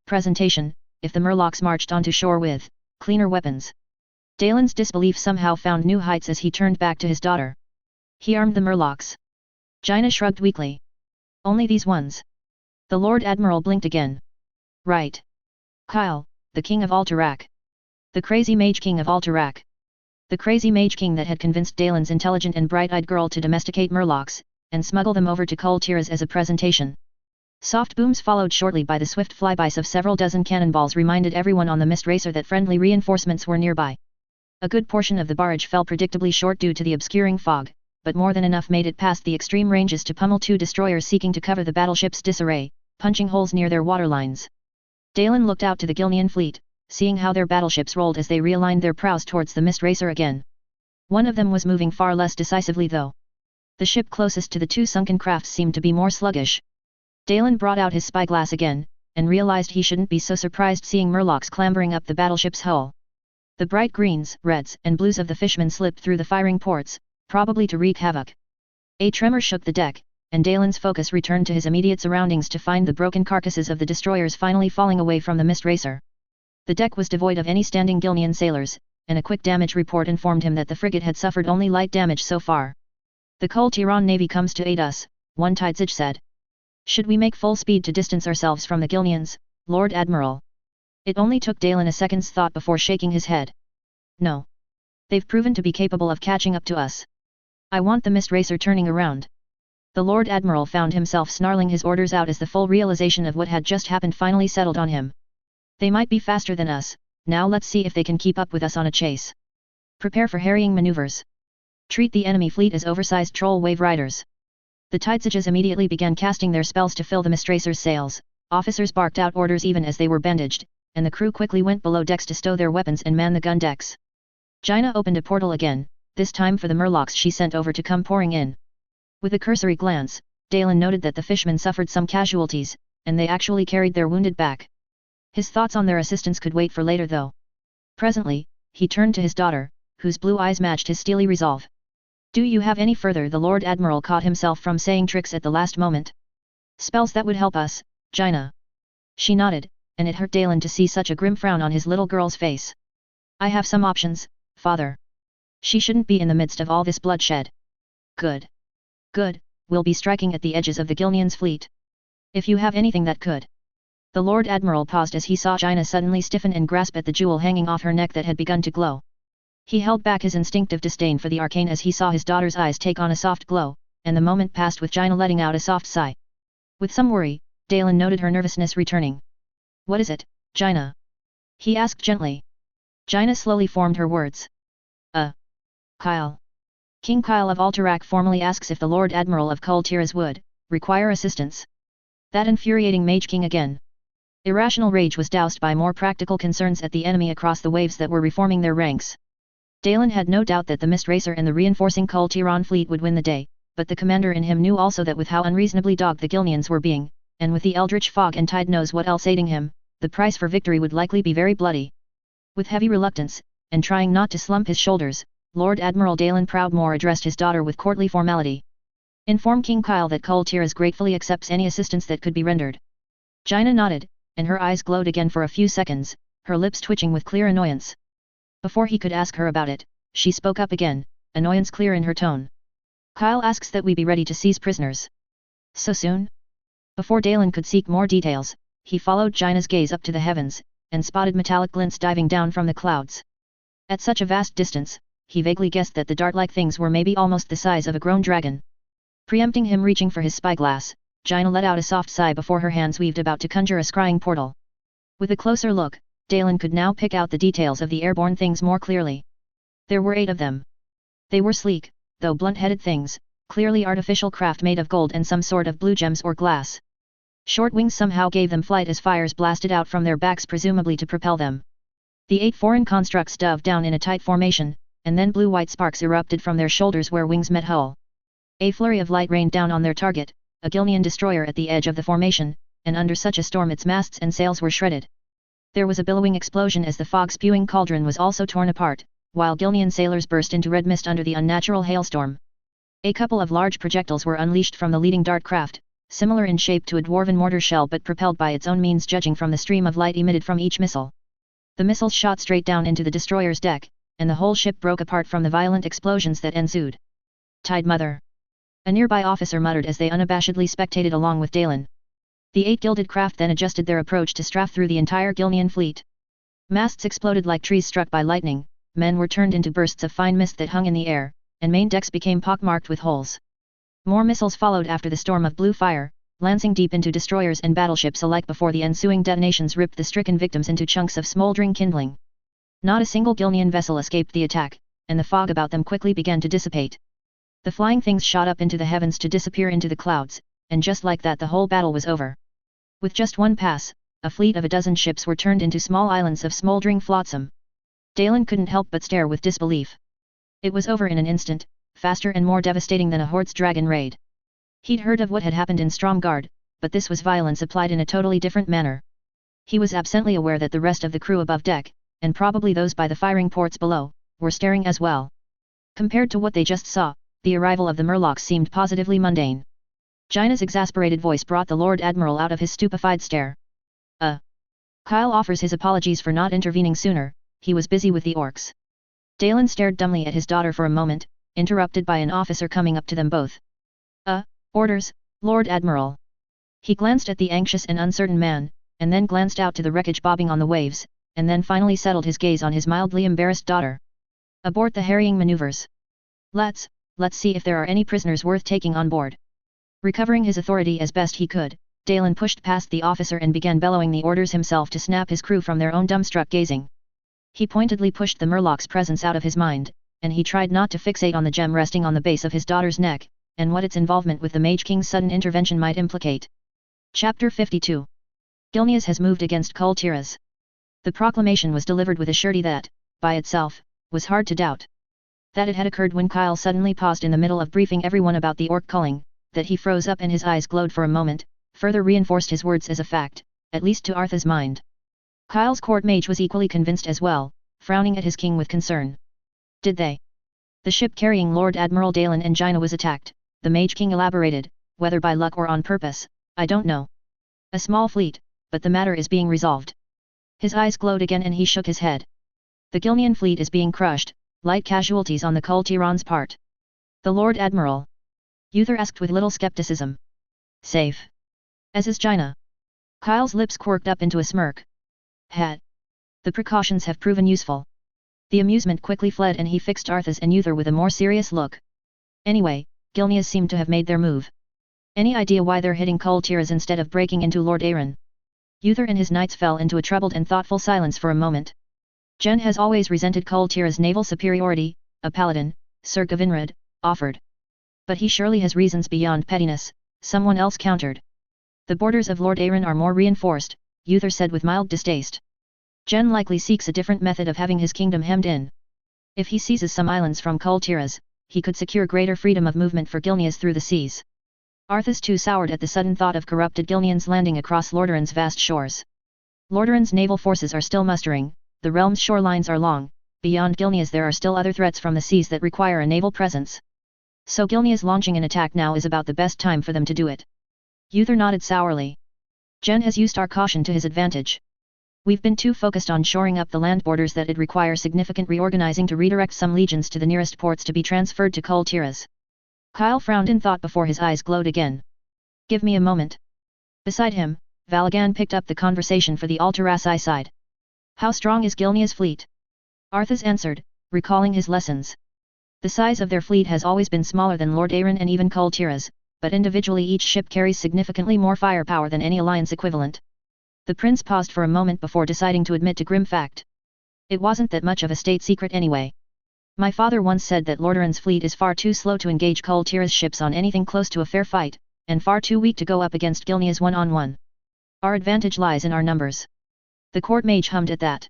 presentation, if the Murlocs marched onto shore with cleaner weapons. Dalen's disbelief somehow found new heights as he turned back to his daughter. "He armed the Murlocs." Jaina shrugged weakly. "Only these ones." The Lord Admiral blinked again. "Right. Kyle, the King of Alterac. The crazy Mage King of Alterac." The crazy Mage King that had convinced Dalen's intelligent and bright-eyed girl to domesticate Murlocs, and smuggle them over to Kul Tiras as a presentation. Soft booms followed shortly by the swift flybys of several dozen cannonballs reminded everyone on the Mist Racer that friendly reinforcements were nearby. A good portion of the barrage fell predictably short due to the obscuring fog, but more than enough made it past the extreme ranges to pummel two destroyers seeking to cover the battleship's disarray, punching holes near their waterlines. Dalen looked out to the Gilnean fleet, seeing how their battleships rolled as they realigned their prows towards the Mist Racer again. One of them was moving far less decisively though. The ship closest to the two sunken crafts seemed to be more sluggish. Dalen brought out his spyglass again, and realized he shouldn't be so surprised seeing Murlocs clambering up the battleship's hull. The bright greens, reds, and blues of the fishmen slipped through the firing ports, probably to wreak havoc. A tremor shook the deck, and Dalen's focus returned to his immediate surroundings to find the broken carcasses of the destroyers finally falling away from the Mist Racer. The deck was devoid of any standing Gilnean sailors, and a quick damage report informed him that the frigate had suffered only light damage so far. "The Kul Tiran Navy comes to aid us," one Tidesage said. "Should we make full speed to distance ourselves from the Gilneans, Lord Admiral?" It only took Dalen a second's thought before shaking his head. "No. They've proven to be capable of catching up to us. I want the Mist Racer turning around." The Lord Admiral found himself snarling his orders out as the full realization of what had just happened finally settled on him. "They might be faster than us, now let's see if they can keep up with us on a chase. Prepare for harrying maneuvers. Treat the enemy fleet as oversized troll wave riders." The Tidesages immediately began casting their spells to fill the Mist Racer's sails, officers barked out orders even as they were bandaged, and the crew quickly went below decks to stow their weapons and man the gun decks. Jaina opened a portal again, this time for the Murlocs she sent over to come pouring in. With a cursory glance, Dalen noted that the fishmen suffered some casualties, and they actually carried their wounded back. His thoughts on their assistance could wait for later though. Presently, he turned to his daughter, whose blue eyes matched his steely resolve. "Do you have any further?" The Lord Admiral caught himself from saying tricks at the last moment. "Spells that would help us, Jaina?" She nodded, and it hurt Dalen to see such a grim frown on his little girl's face. "I have some options, father. She shouldn't be in the midst of all this bloodshed." "Good. Good, we'll be striking at the edges of the Gilneans' fleet. If you have anything that could." The Lord Admiral paused as he saw Jaina suddenly stiffen and grasp at the jewel hanging off her neck that had begun to glow. He held back his instinctive disdain for the arcane as he saw his daughter's eyes take on a soft glow, and the moment passed with Jaina letting out a soft sigh. With some worry, Dalen noted her nervousness returning. "What is it, Jaina?" he asked gently. Jaina slowly formed her words. Kyle. King Kyle of Alterac formally asks if the Lord Admiral of Kul Tiras would require assistance." That infuriating Mage King again. Irrational rage was doused by more practical concerns at the enemy across the waves that were reforming their ranks. Dalen had no doubt that the Mist Racer and the reinforcing Kul Tiran fleet would win the day, but the commander in him knew also that with how unreasonably dogged the Gilneans were being, and with the eldritch fog and tide knows what else aiding him, the price for victory would likely be very bloody. With heavy reluctance, and trying not to slump his shoulders, Lord Admiral Dalen Proudmoore addressed his daughter with courtly formality. "Inform King Kyle that Kul Tiras gratefully accepts any assistance that could be rendered." Jaina nodded, and her eyes glowed again for a few seconds, her lips twitching with clear annoyance. Before he could ask her about it, she spoke up again, annoyance clear in her tone. Kyle asks that we be ready to seize prisoners. So soon? Before Dalen could seek more details, he followed Jaina's gaze up to the heavens, and spotted metallic glints diving down from the clouds. At such a vast distance, he vaguely guessed that the dart-like things were maybe almost the size of a grown dragon. Preempting him reaching for his spyglass, Jaina let out a soft sigh before her hands weaved about to conjure a scrying portal. With a closer look, Dalen could now pick out the details of the airborne things more clearly. There were 8 of them. They were sleek, though blunt-headed things, clearly artificial craft made of gold and some sort of blue gems or glass. Short wings somehow gave them flight as fires blasted out from their backs presumably to propel them. The 8 foreign constructs dove down in a tight formation, and then blue-white sparks erupted from their shoulders where wings met hull. A flurry of light rained down on their target, a Gilnean destroyer at the edge of the formation, and under such a storm its masts and sails were shredded. There was a billowing explosion as the fog-spewing cauldron was also torn apart, while Gilnean sailors burst into red mist under the unnatural hailstorm. A couple of large projectiles were unleashed from the leading dart craft, similar in shape to a dwarven mortar shell but propelled by its own means judging from the stream of light emitted from each missile. The missiles shot straight down into the destroyer's deck, and the whole ship broke apart from the violent explosions that ensued. Tide Mother! A nearby officer muttered as they unabashedly spectated along with Dalen. The 8 gilded craft then adjusted their approach to strafe through the entire Gilnean fleet. Masts exploded like trees struck by lightning, men were turned into bursts of fine mist that hung in the air, and main decks became pockmarked with holes. More missiles followed after the storm of blue fire, lancing deep into destroyers and battleships alike before the ensuing detonations ripped the stricken victims into chunks of smoldering kindling. Not a single Gilnean vessel escaped the attack, and the fog about them quickly began to dissipate. The flying things shot up into the heavens to disappear into the clouds, and just like that the whole battle was over. With just one pass, a fleet of a dozen ships were turned into small islands of smoldering flotsam. Dalen couldn't help but stare with disbelief. It was over in an instant, faster and more devastating than a Horde's dragon raid. He'd heard of what had happened in Stromgard, but this was violence applied in a totally different manner. He was absently aware that the rest of the crew above deck, and probably those by the firing ports below, were staring as well. Compared to what they just saw, the arrival of the Murlocs seemed positively mundane. Jaina's exasperated voice brought the Lord Admiral out of his stupefied stare. Kyle offers his apologies for not intervening sooner, he was busy with the orcs. Dalen stared dumbly at his daughter for a moment, interrupted by an officer coming up to them both. Orders, Lord Admiral. He glanced at the anxious and uncertain man, and then glanced out to the wreckage bobbing on the waves, and then finally settled his gaze on his mildly embarrassed daughter. Abort the harrying maneuvers. Let's see if there are any prisoners worth taking on board. Recovering his authority as best he could, Dalen pushed past the officer and began bellowing the orders himself to snap his crew from their own dumbstruck gazing. He pointedly pushed the Murloc's presence out of his mind, and he tried not to fixate on the gem resting on the base of his daughter's neck, and what its involvement with the Mage King's sudden intervention might implicate. Chapter 52. Gilneas has moved against Kul Tiras. The proclamation was delivered with a surety that, by itself, was hard to doubt. That it had occurred when Kyle suddenly paused in the middle of briefing everyone about the orc culling, that he froze up and his eyes glowed for a moment, further reinforced his words as a fact, at least to Artha's mind. Kyle's court mage was equally convinced as well, frowning at his king with concern. Did they? The ship carrying Lord Admiral Dalen and Jaina was attacked, the Mage King elaborated, whether by luck or on purpose, I don't know. A small fleet, but the matter is being resolved. His eyes glowed again and he shook his head. The Gilnean fleet is being crushed, light casualties on the Kul Tiran's part. The Lord Admiral? Uther asked with little skepticism. Safe. As is Jaina. Kyle's lips quirked up into a smirk. The precautions have proven useful. The amusement quickly fled and he fixed Arthas and Uther with a more serious look. Anyway, Gilneas seemed to have made their move. Any idea why they're hitting Kul Tiras instead of breaking into Lord Argn? Uther and his knights fell into a troubled and thoughtful silence for a moment. Jen has always resented Kul Tira's naval superiority, a paladin, Sir Gavinrad, offered. But he surely has reasons beyond pettiness, someone else countered. The borders of Lord Argn are more reinforced, Uther said with mild distaste. Jen likely seeks a different method of having his kingdom hemmed in. If he seizes some islands from Kul Tiras, he could secure greater freedom of movement for Gilneas through the seas. Arthas too soured at the sudden thought of corrupted Gilneans landing across Lordaeron's vast shores. Lordaeron's naval forces are still mustering, the realm's shorelines are long, beyond Gilneas there are still other threats from the seas that require a naval presence. So Gilneas launching an attack now is about the best time for them to do it. Uther nodded sourly. Jen has used our caution to his advantage. We've been too focused on shoring up the land borders that it'd require significant reorganizing to redirect some legions to the nearest ports to be transferred to Kul Tiras. Kyle frowned in thought before his eyes glowed again. Give me a moment. Beside him, Valagan picked up the conversation for the Altarasi side. How strong is Gilnea's fleet? Arthas answered, recalling his lessons. The size of their fleet has always been smaller than Lord Arryn and even Kul Tiras, but individually each ship carries significantly more firepower than any alliance equivalent. The prince paused for a moment before deciding to admit a grim fact. It wasn't that much of a state secret anyway. My father once said that Lord Arryn's fleet is far too slow to engage Kul Tiras ships on anything close to a fair fight, and far too weak to go up against Gilnea's one-on-one. Our advantage lies in our numbers. The court mage hummed at that.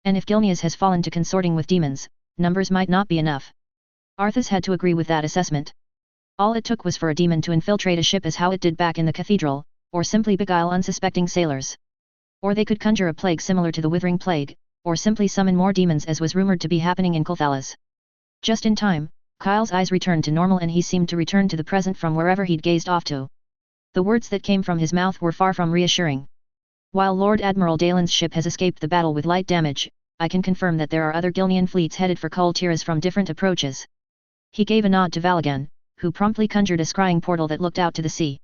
And if Gilnea's has fallen to consorting with demons, numbers might not be enough. Arthas had to agree with that assessment. All it took was for a demon to infiltrate a ship as how it did back in the cathedral, or simply beguile unsuspecting sailors. Or they could conjure a plague similar to the Withering Plague, or simply summon more demons as was rumored to be happening in Kulthalas. Just in time, Kyle's eyes returned to normal and he seemed to return to the present from wherever he'd gazed off to. The words that came from his mouth were far from reassuring. While Lord Admiral Dalen's ship has escaped the battle with light damage, I can confirm that there are other Gilnean fleets headed for Kul Tiras from different approaches. He gave a nod to Valagan, who promptly conjured a scrying portal that looked out to the sea.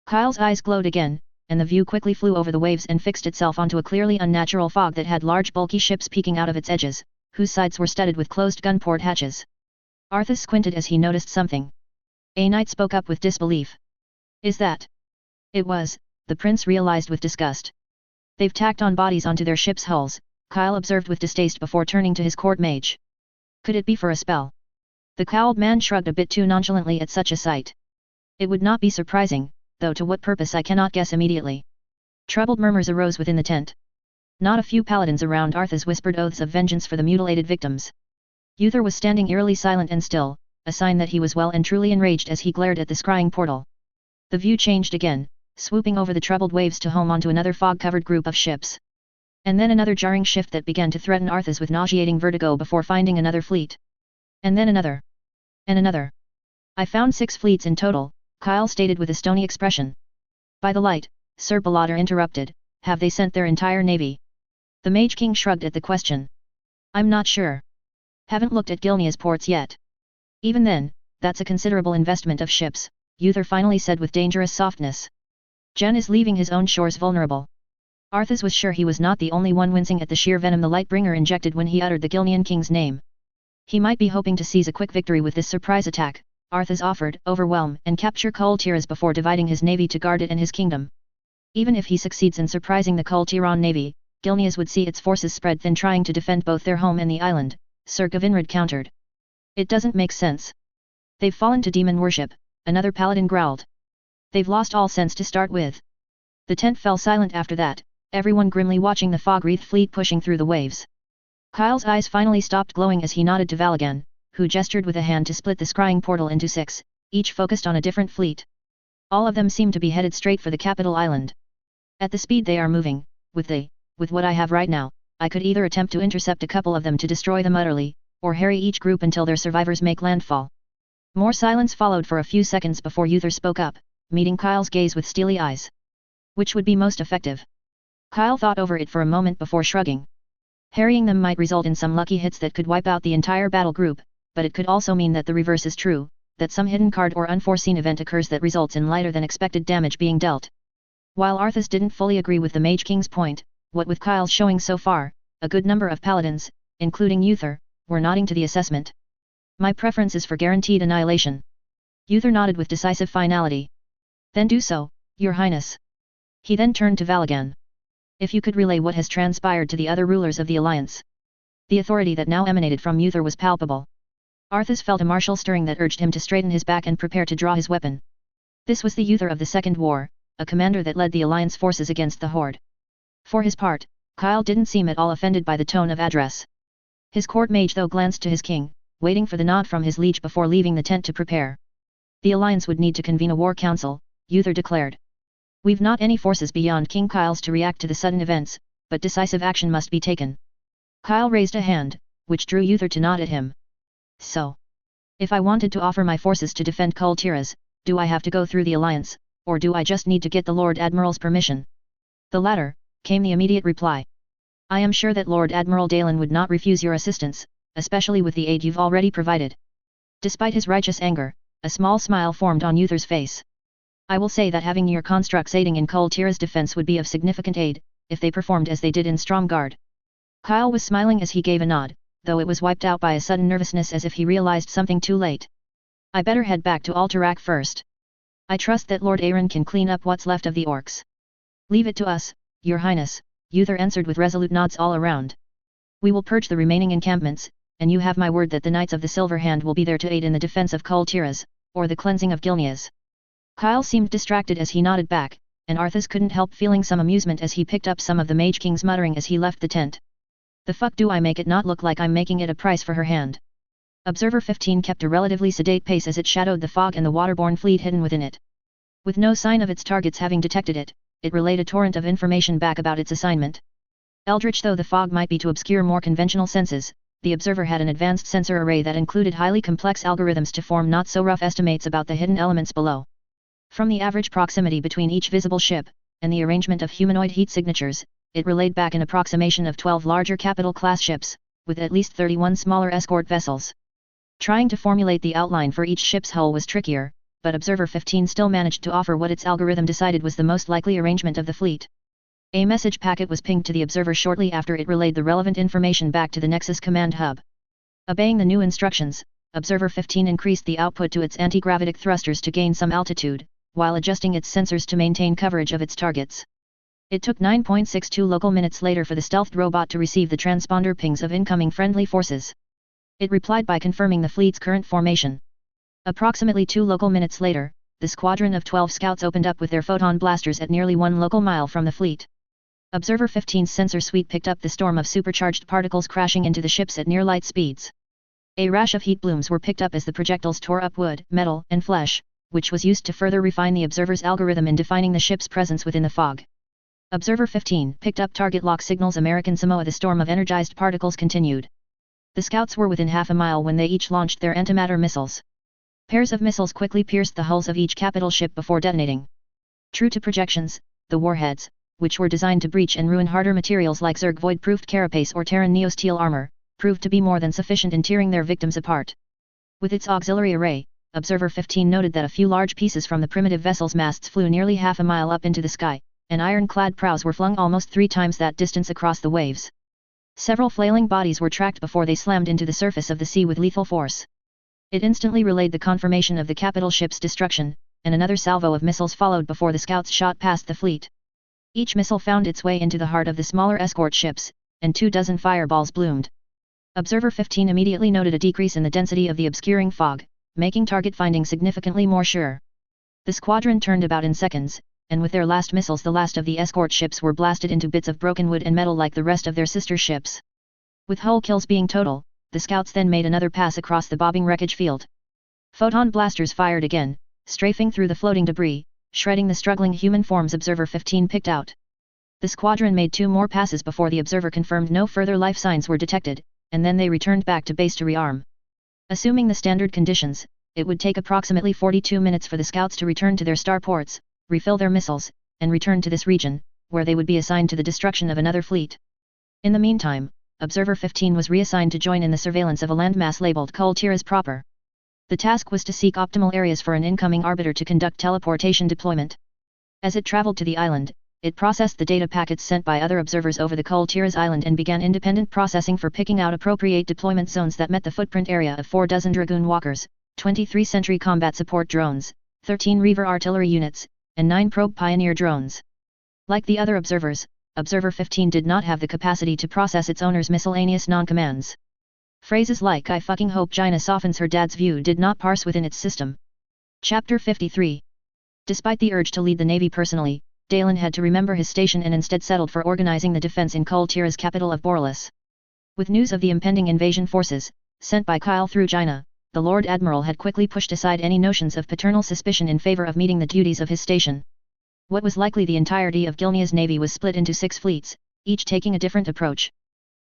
Kyle's eyes glowed again, and the view quickly flew over the waves and fixed itself onto a clearly unnatural fog that had large bulky ships peeking out of its edges, whose sides were studded with closed gunport hatches. Arthas squinted as he noticed something. A knight spoke up with disbelief. Is that? It was, the prince realized with disgust. They've tacked on bodies onto their ships' hulls, Kyle observed with distaste before turning to his court mage. Could it be for a spell? The cowled man shrugged a bit too nonchalantly at such a sight. It would not be surprising, though to what purpose I cannot guess immediately. Troubled murmurs arose within the tent. Not a few paladins around Arthas whispered oaths of vengeance for the mutilated victims. Uther was standing eerily silent and still, a sign that he was well and truly enraged as he glared at the scrying portal. The view changed again, swooping over the troubled waves to home onto another fog-covered group of ships. And then another jarring shift that began to threaten Arthas with nauseating vertigo before finding another fleet. And then another. And another. I found 6 fleets in total, Kyle stated with a stony expression. By the light, Sir Baladar interrupted, have they sent their entire navy? The Mage King shrugged at the question. I'm not sure. Haven't looked at Gilnea's ports yet. Even then, that's a considerable investment of ships, Uther finally said with dangerous softness. Jen is leaving his own shores vulnerable. Arthas was sure he was not the only one wincing at the sheer venom the Lightbringer injected when he uttered the Gilnean king's name. He might be hoping to seize a quick victory with this surprise attack, Arthas offered, overwhelm and capture Kul Tiras before dividing his navy to guard it and his kingdom. Even if he succeeds in surprising the Kul Tiran navy, Gilneas would see its forces spread thin trying to defend both their home and the island, Sir Gavinrad countered. It doesn't make sense. They've fallen to demon worship, another paladin growled. They've lost all sense to start with. The tent fell silent after that, everyone grimly watching the fog-wreathed fleet pushing through the waves. Kyle's eyes finally stopped glowing as he nodded to Valagan, who gestured with a hand to split the scrying portal into 6, each focused on a different fleet. All of them seemed to be headed straight for the capital island. At the speed they are moving, with what I have right now, I could either attempt to intercept a couple of them to destroy them utterly, or harry each group until their survivors make landfall. More silence followed for a few seconds before Uther spoke up, meeting Kyle's gaze with steely eyes. Which would be most effective? Kyle thought over it for a moment before shrugging. Harrying them might result in some lucky hits that could wipe out the entire battle group, but it could also mean that the reverse is true, that some hidden card or unforeseen event occurs that results in lighter than expected damage being dealt. While Arthas didn't fully agree with the Mage King's point, what with Kyle's showing so far, a good number of paladins, including Uther, were nodding to the assessment. My preference is for guaranteed annihilation. Uther nodded with decisive finality. Then do so, Your Highness. He then turned to Valagan. If you could relay what has transpired to the other rulers of the Alliance. The authority that now emanated from Uther was palpable. Arthas felt a martial stirring that urged him to straighten his back and prepare to draw his weapon. This was the Uther of the Second War, a commander that led the Alliance forces against the Horde. For his part, Kyle didn't seem at all offended by the tone of address. His court mage though glanced to his king, waiting for the nod from his liege before leaving the tent to prepare. The Alliance would need to convene a war council, Uther declared. We've not any forces beyond King Kyle's to react to the sudden events, but decisive action must be taken. Kyle raised a hand, which drew Uther to nod at him. So, if I wanted to offer my forces to defend Kul Tiras, do I have to go through the Alliance, or do I just need to get the Lord Admiral's permission? The latter, came the immediate reply. I am sure that Lord Admiral Dalen would not refuse your assistance, especially with the aid you've already provided. Despite his righteous anger, a small smile formed on Uther's face. I will say that having your constructs aiding in Kul Tira's defense would be of significant aid, if they performed as they did in Stromgarde. Kyle was smiling as he gave a nod, though it was wiped out by a sudden nervousness as if he realized something too late. I better head back to Alterac first. I trust that Lord Arg3nt can clean up what's left of the orcs. Leave it to us, Your Highness, Uther answered with resolute nods all around. We will purge the remaining encampments, and you have my word that the Knights of the Silver Hand will be there to aid in the defense of Kul Tiras, or the cleansing of Gilneas. Kyle seemed distracted as he nodded back, and Arthas couldn't help feeling some amusement as he picked up some of the Mage King's muttering as he left the tent. The fuck do I make it not look like I'm making it a price for her hand? Observer 15 kept a relatively sedate pace as it shadowed the fog and the waterborne fleet hidden within it. With no sign of its targets having detected it, it relayed a torrent of information back about its assignment. Eldritch though the fog might be to obscure more conventional senses, the observer had an advanced sensor array that included highly complex algorithms to form not-so-rough estimates about the hidden elements below. From the average proximity between each visible ship, and the arrangement of humanoid heat signatures, it relayed back an approximation of 12 larger capital-class ships, with at least 31 smaller escort vessels. Trying to formulate the outline for each ship's hull was trickier, but Observer 15 still managed to offer what its algorithm decided was the most likely arrangement of the fleet. A message packet was pinged to the observer shortly after it relayed the relevant information back to the Nexus command hub. Obeying the new instructions, Observer 15 increased the output to its anti-gravitic thrusters to gain some altitude, while adjusting its sensors to maintain coverage of its targets. It took 9.62 local minutes later for the stealthed robot to receive the transponder pings of incoming friendly forces. It replied by confirming the fleet's current formation. Approximately 2 local minutes later, the squadron of 12 scouts opened up with their photon blasters at nearly 1 local mile from the fleet. Observer 15's sensor suite picked up the storm of supercharged particles crashing into the ships at near light speeds. A rash of heat blooms were picked up as the projectiles tore up wood, metal, and flesh, which was used to further refine the observer's algorithm in defining the ship's presence within the fog. Observer 15 picked up target lock signals. American Samoa. The storm of energized particles continued. The scouts were within half a mile when they each launched their antimatter missiles. Pairs of missiles quickly pierced the hulls of each capital ship before detonating. True to projections, the warheads, which were designed to breach and ruin harder materials like Zerg void-proofed carapace or Terran neosteel armor, proved to be more than sufficient in tearing their victims apart. With its auxiliary array, Observer 15 noted that a few large pieces from the primitive vessel's masts flew nearly half a mile up into the sky, and iron-clad prows were flung almost 3 times that distance across the waves. Several flailing bodies were tracked before they slammed into the surface of the sea with lethal force. It instantly relayed the confirmation of the capital ship's destruction, and another salvo of missiles followed before the scouts shot past the fleet. Each missile found its way into the heart of the smaller escort ships, and 24 fireballs bloomed. Observer 15 immediately noted a decrease in the density of the obscuring fog, making target finding significantly more sure. The squadron turned about in seconds, and with their last missiles the last of the escort ships were blasted into bits of broken wood and metal like the rest of their sister ships. With hull kills being total, the scouts then made another pass across the bobbing wreckage field. Photon blasters fired again, strafing through the floating debris, shredding the struggling human forms Observer 15 picked out. The squadron made 2 more passes before the observer confirmed no further life signs were detected, and then they returned back to base to rearm. Assuming the standard conditions, it would take approximately 42 minutes for the scouts to return to their starports, refill their missiles, and return to this region, where they would be assigned to the destruction of another fleet. In the meantime, Observer 15 was reassigned to join in the surveillance of a landmass labeled Kul Tiras proper. The task was to seek optimal areas for an incoming arbiter to conduct teleportation deployment. As it traveled to the island, it processed the data packets sent by other observers over the Kul Tiras island and began independent processing for picking out appropriate deployment zones that met the footprint area of 4 dozen Dragoon walkers, 23 sentry combat support drones, 13 Reaver artillery units, and 9 probe pioneer drones. Like the other observers, Observer 15 did not have the capacity to process its owner's miscellaneous non-commands. Phrases like "I fucking hope Gina softens her dad's view" did not parse within its system. Chapter 53. Despite the urge to lead the Navy personally, Dalen had to remember his station and instead settled for organizing the defense in Kul Tira's capital of Boralus. With news of the impending invasion forces, sent by Kyle through Gina, the Lord Admiral had quickly pushed aside any notions of paternal suspicion in favor of meeting the duties of his station. What was likely the entirety of Gilnea's navy was split into 6 fleets, each taking a different approach.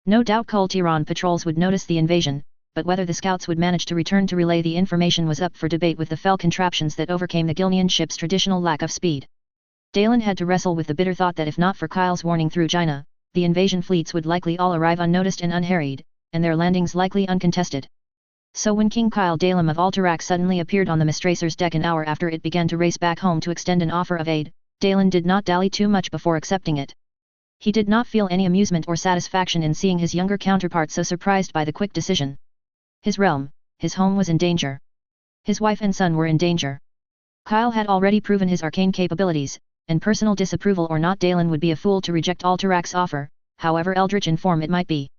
No doubt Kul Tiran patrols would notice the invasion, but whether the scouts would manage to return to relay the information was up for debate with the fell contraptions that overcame the Gilnean ship's traditional lack of speed. Dalen had to wrestle with the bitter thought that if not for Kyle's warning through Jaina, the invasion fleets would likely all arrive unnoticed and unharried, and their landings likely uncontested. So when King Kyle Dalem of Alterac suddenly appeared on the Mistracer's deck an hour after it began to race back home to extend an offer of aid, Dalen did not dally too much before accepting it. He did not feel any amusement or satisfaction in seeing his younger counterpart so surprised by the quick decision. His realm, his home was in danger. His wife and son were in danger. Kyle had already proven his arcane capabilities, and personal disapproval or not, Dalen would be a fool to reject Alterac's offer, however eldritch in form it might be.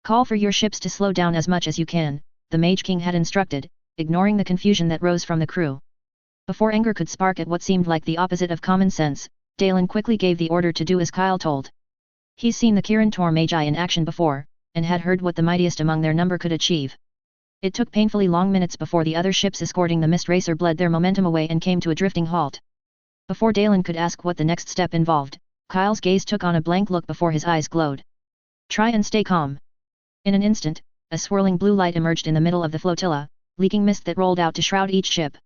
Call for your ships to slow down as much as you can, the Mage King had instructed, ignoring the confusion that rose from the crew. Before anger could spark at what seemed like the opposite of common sense, Dalen quickly gave the order to do as Kyle told. He's seen the Kirin Tor Magi in action before, and had heard what the mightiest among their number could achieve. It took painfully long minutes before the other ships escorting the Mist Racer bled their momentum away and came to a drifting halt. Before Dalen could ask what the next step involved, Kyle's gaze took on a blank look before his eyes glowed. Try and stay calm. In an instant, a swirling blue light emerged in the middle of the flotilla, leaking mist that rolled out to shroud each ship.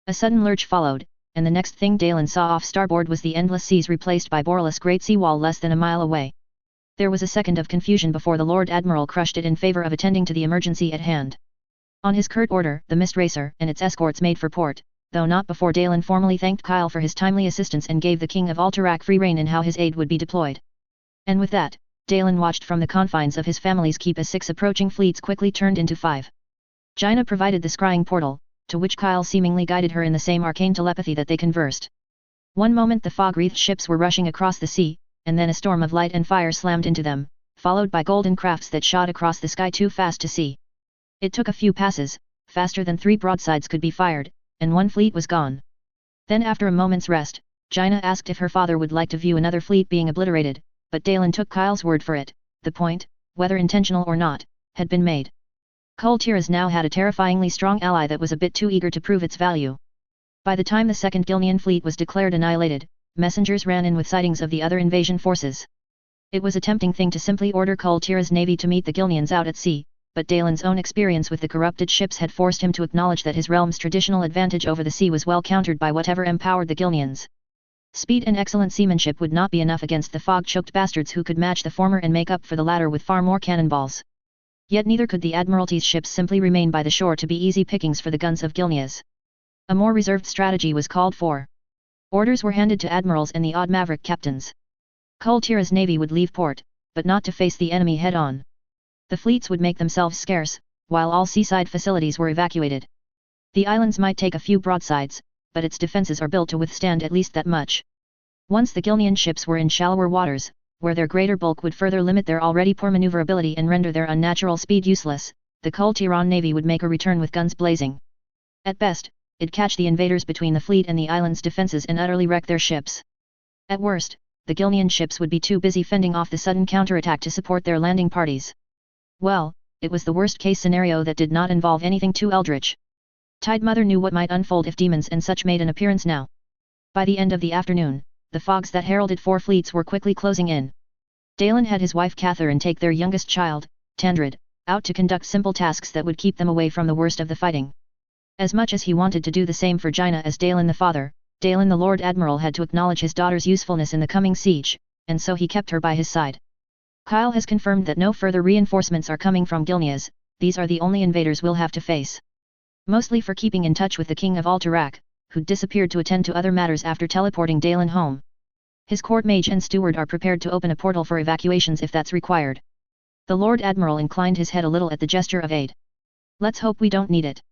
A sudden lurch followed, and the next thing Dalen saw off starboard was the endless seas replaced by Borealis' great seawall less than a mile away. There was a second of confusion before the Lord Admiral crushed it in favor of attending to the emergency at hand. On his curt order, the Mist Racer and its escorts made for port, though not before Dalen formally thanked Kyle for his timely assistance and gave the King of Alterac free rein in how his aid would be deployed. And with that, Dalen watched from the confines of his family's keep as 6 approaching fleets quickly turned into 5. Jaina provided the scrying portal, to which Kyle seemingly guided her in the same arcane telepathy that they conversed. One moment the fog-wreathed ships were rushing across the sea, and then a storm of light and fire slammed into them, followed by golden crafts that shot across the sky too fast to see. It took a few passes, faster than 3 broadsides could be fired, and 1 fleet was gone. Then after a moment's rest, Jaina asked if her father would like to view another fleet being obliterated, but Dalen took Kyle's word for it. The point, whether intentional or not, had been made. Kul Tiras now had a terrifyingly strong ally that was a bit too eager to prove its value. By the time the second Gilnean fleet was declared annihilated, messengers ran in with sightings of the other invasion forces. It was a tempting thing to simply order Kul Tiras' navy to meet the Gilneans out at sea, but Dalen's own experience with the corrupted ships had forced him to acknowledge that his realm's traditional advantage over the sea was well countered by whatever empowered the Gilneans. Speed and excellent seamanship would not be enough against the fog-choked bastards who could match the former and make up for the latter with far more cannonballs. Yet neither could the Admiralty's ships simply remain by the shore to be easy pickings for the guns of Gilneas. A more reserved strategy was called for. Orders were handed to admirals and the odd maverick captains. Kul Tiras' navy would leave port, but not to face the enemy head-on. The fleets would make themselves scarce, while all seaside facilities were evacuated. The islands might take a few broadsides, but its defences are built to withstand at least that much. Once the Gilnean ships were in shallower waters, where their greater bulk would further limit their already poor maneuverability and render their unnatural speed useless, the Kul Tiran navy would make a return with guns blazing. At best, it'd catch the invaders between the fleet and the island's defences and utterly wreck their ships. At worst, the Gilnean ships would be too busy fending off the sudden counterattack to support their landing parties. Well, it was the worst-case scenario that did not involve anything too eldritch. Tide Mother knew what might unfold if demons and such made an appearance now. By the end of the afternoon, the fogs that heralded 4 fleets were quickly closing in. Dalen had his wife Catherine take their youngest child, Tandrid, out to conduct simple tasks that would keep them away from the worst of the fighting. As much as he wanted to do the same for Jaina as Dalen the father, Dalen the Lord Admiral had to acknowledge his daughter's usefulness in the coming siege, and so he kept her by his side. Kyle has confirmed that no further reinforcements are coming from Gilneas, these are the only invaders we'll have to face. Mostly for keeping in touch with the King of Alterac, who'd disappeared to attend to other matters after teleporting Dalen home. His court mage and steward are prepared to open a portal for evacuations if that's required. The Lord Admiral inclined his head a little at the gesture of aid. Let's hope we don't need it.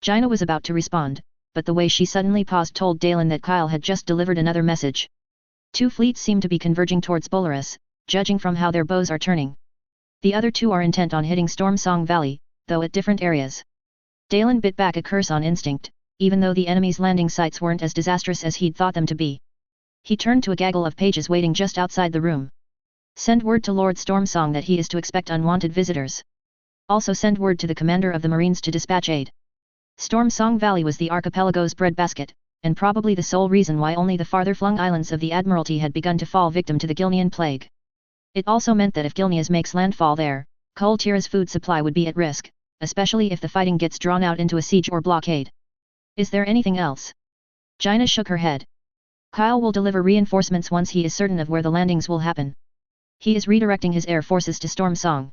Jaina was about to respond, but the way she suddenly paused told Dalen that Kyle had just delivered another message. 2 fleets seem to be converging towards Boleris, judging from how their bows are turning. The other 2 are intent on hitting Storm Song Valley, though at different areas. Dalen bit back a curse on instinct, even though the enemy's landing sites weren't as disastrous as he'd thought them to be. He turned to a gaggle of pages waiting just outside the room. Send word to Lord Stormsong that he is to expect unwanted visitors. Also send word to the commander of the Marines to dispatch aid. Stormsong Valley was the archipelago's breadbasket, and probably the sole reason why only the farther-flung islands of the Admiralty had begun to fall victim to the Gilnean plague. It also meant that if Gilneas makes landfall there, Kul Tiras' food supply would be at risk, especially if the fighting gets drawn out into a siege or blockade. Is there anything else? Jaina shook her head. Kyle will deliver reinforcements once he is certain of where the landings will happen. He is redirecting his air forces to Storm Song.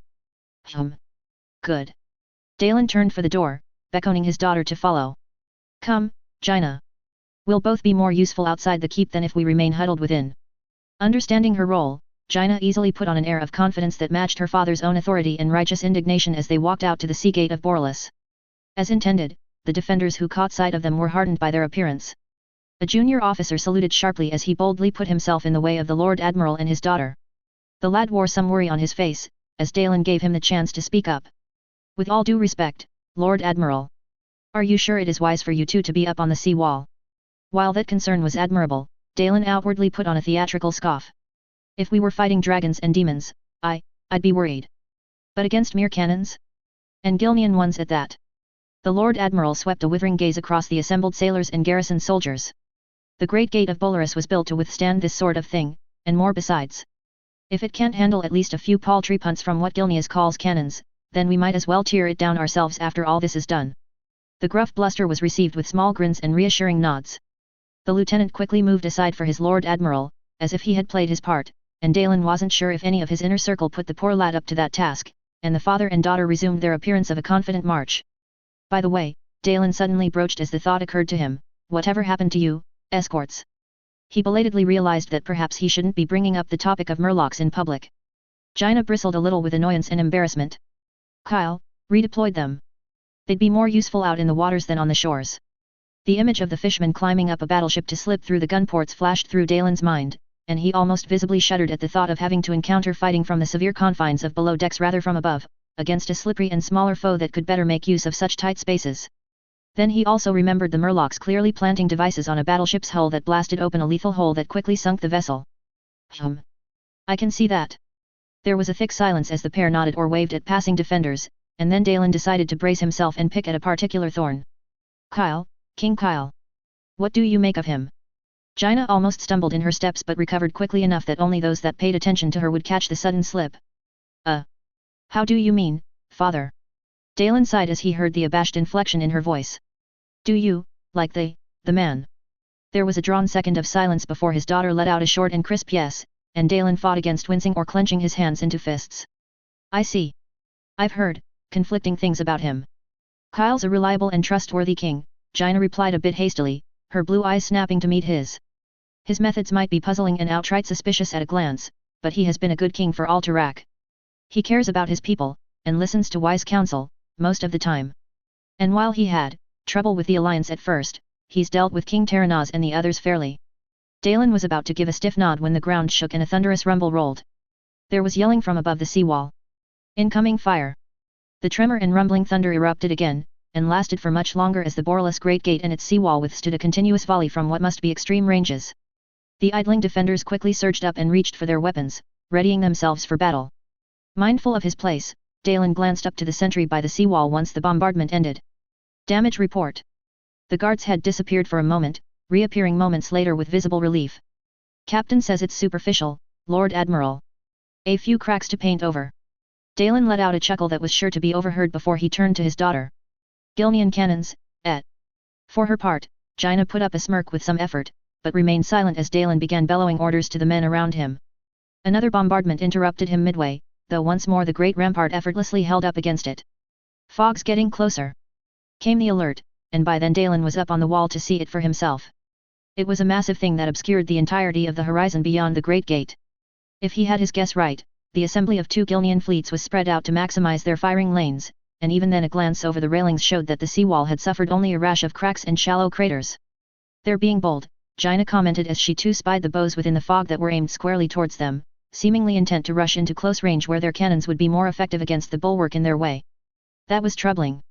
Good. Dalen turned for the door, beckoning his daughter to follow. Come, Jaina. We'll both be more useful outside the keep than if we remain huddled within. Understanding her role, Jaina easily put on an air of confidence that matched her father's own authority and righteous indignation as they walked out to the sea gate of Borlus. As intended, the defenders who caught sight of them were heartened by their appearance. A junior officer saluted sharply as he boldly put himself in the way of the Lord Admiral and his daughter. The lad wore some worry on his face, as Dalen gave him the chance to speak up. With all due respect, Lord Admiral. Are you sure it is wise for you two to be up on the sea wall? While that concern was admirable, Dalen outwardly put on a theatrical scoff. If we were fighting dragons and demons, I'd be worried. But against mere cannons? And Gilnean ones at that. The Lord Admiral swept a withering gaze across the assembled sailors and garrison soldiers. The great gate of Borlus was built to withstand this sort of thing, and more besides. If it can't handle at least a few paltry punts from what Gilneas calls cannons, then we might as well tear it down ourselves after all this is done. The gruff bluster was received with small grins and reassuring nods. The lieutenant quickly moved aside for his Lord Admiral, as if he had played his part, and Dalen wasn't sure if any of his inner circle put the poor lad up to that task, and the father and daughter resumed their appearance of a confident march. By the way, Dalen suddenly broached as the thought occurred to him, whatever happened to you, escorts? He belatedly realized that perhaps he shouldn't be bringing up the topic of murlocs in public. Jaina bristled a little with annoyance and embarrassment. Kyle, redeployed them. They'd be more useful out in the waters than on the shores. The image of the fisherman climbing up a battleship to slip through the gunports flashed through Dalen's mind, and he almost visibly shuddered at the thought of having to encounter fighting from the severe confines of below decks rather from above, against a slippery and smaller foe that could better make use of such tight spaces. Then he also remembered the murlocs clearly planting devices on a battleship's hull that blasted open a lethal hole that quickly sunk the vessel. I can see that. There was a thick silence as the pair nodded or waved at passing defenders, and then Dalen decided to brace himself and pick at a particular thorn. Kyle, King Kyle. What do you make of him? Jaina almost stumbled in her steps but recovered quickly enough that only those that paid attention to her would catch the sudden slip. How do you mean, father? Dalen sighed as he heard the abashed inflection in her voice. Do you, like the man? There was a drawn second of silence before his daughter let out a short and crisp yes, and Dalen fought against wincing or clenching his hands into fists. I see. I've heard conflicting things about him. Kyle's a reliable and trustworthy king, Jaina replied a bit hastily, her blue eyes snapping to meet his. His methods might be puzzling and outright suspicious at a glance, but he has been a good king for all Tarak. He cares about his people, and listens to wise counsel, most of the time. And while he had trouble with the alliance at first, he's dealt with King Taranaz and the others fairly. Dalen was about to give a stiff nod when the ground shook and a thunderous rumble rolled. There was yelling from above the seawall. Incoming fire! The tremor and rumbling thunder erupted again, and lasted for much longer as the Borlus Great Gate and its seawall withstood a continuous volley from what must be extreme ranges. The idling defenders quickly surged up and reached for their weapons, readying themselves for battle. Mindful of his place, Dalen glanced up to the sentry by the seawall once the bombardment ended. Damage report. The guards had disappeared for a moment, reappearing moments later with visible relief. Captain says it's superficial, Lord Admiral. A few cracks to paint over. Dalen let out a chuckle that was sure to be overheard before he turned to his daughter. Gilnean cannons, et. For her part, Jaina put up a smirk with some effort, but remained silent as Dalen began bellowing orders to the men around him. Another bombardment interrupted him midway, though once more the great rampart effortlessly held up against it. Fog's getting closer. Came the alert, and by then Dalen was up on the wall to see it for himself. It was a massive thing that obscured the entirety of the horizon beyond the Great Gate. If he had his guess right, the assembly of two Gilnean fleets was spread out to maximize their firing lanes, and even then a glance over the railings showed that the seawall had suffered only a rash of cracks and shallow craters. They're being bold, Jaina commented as she too spied the bows within the fog that were aimed squarely towards them, seemingly intent to rush into close range where their cannons would be more effective against the bulwark in their way. That was troubling.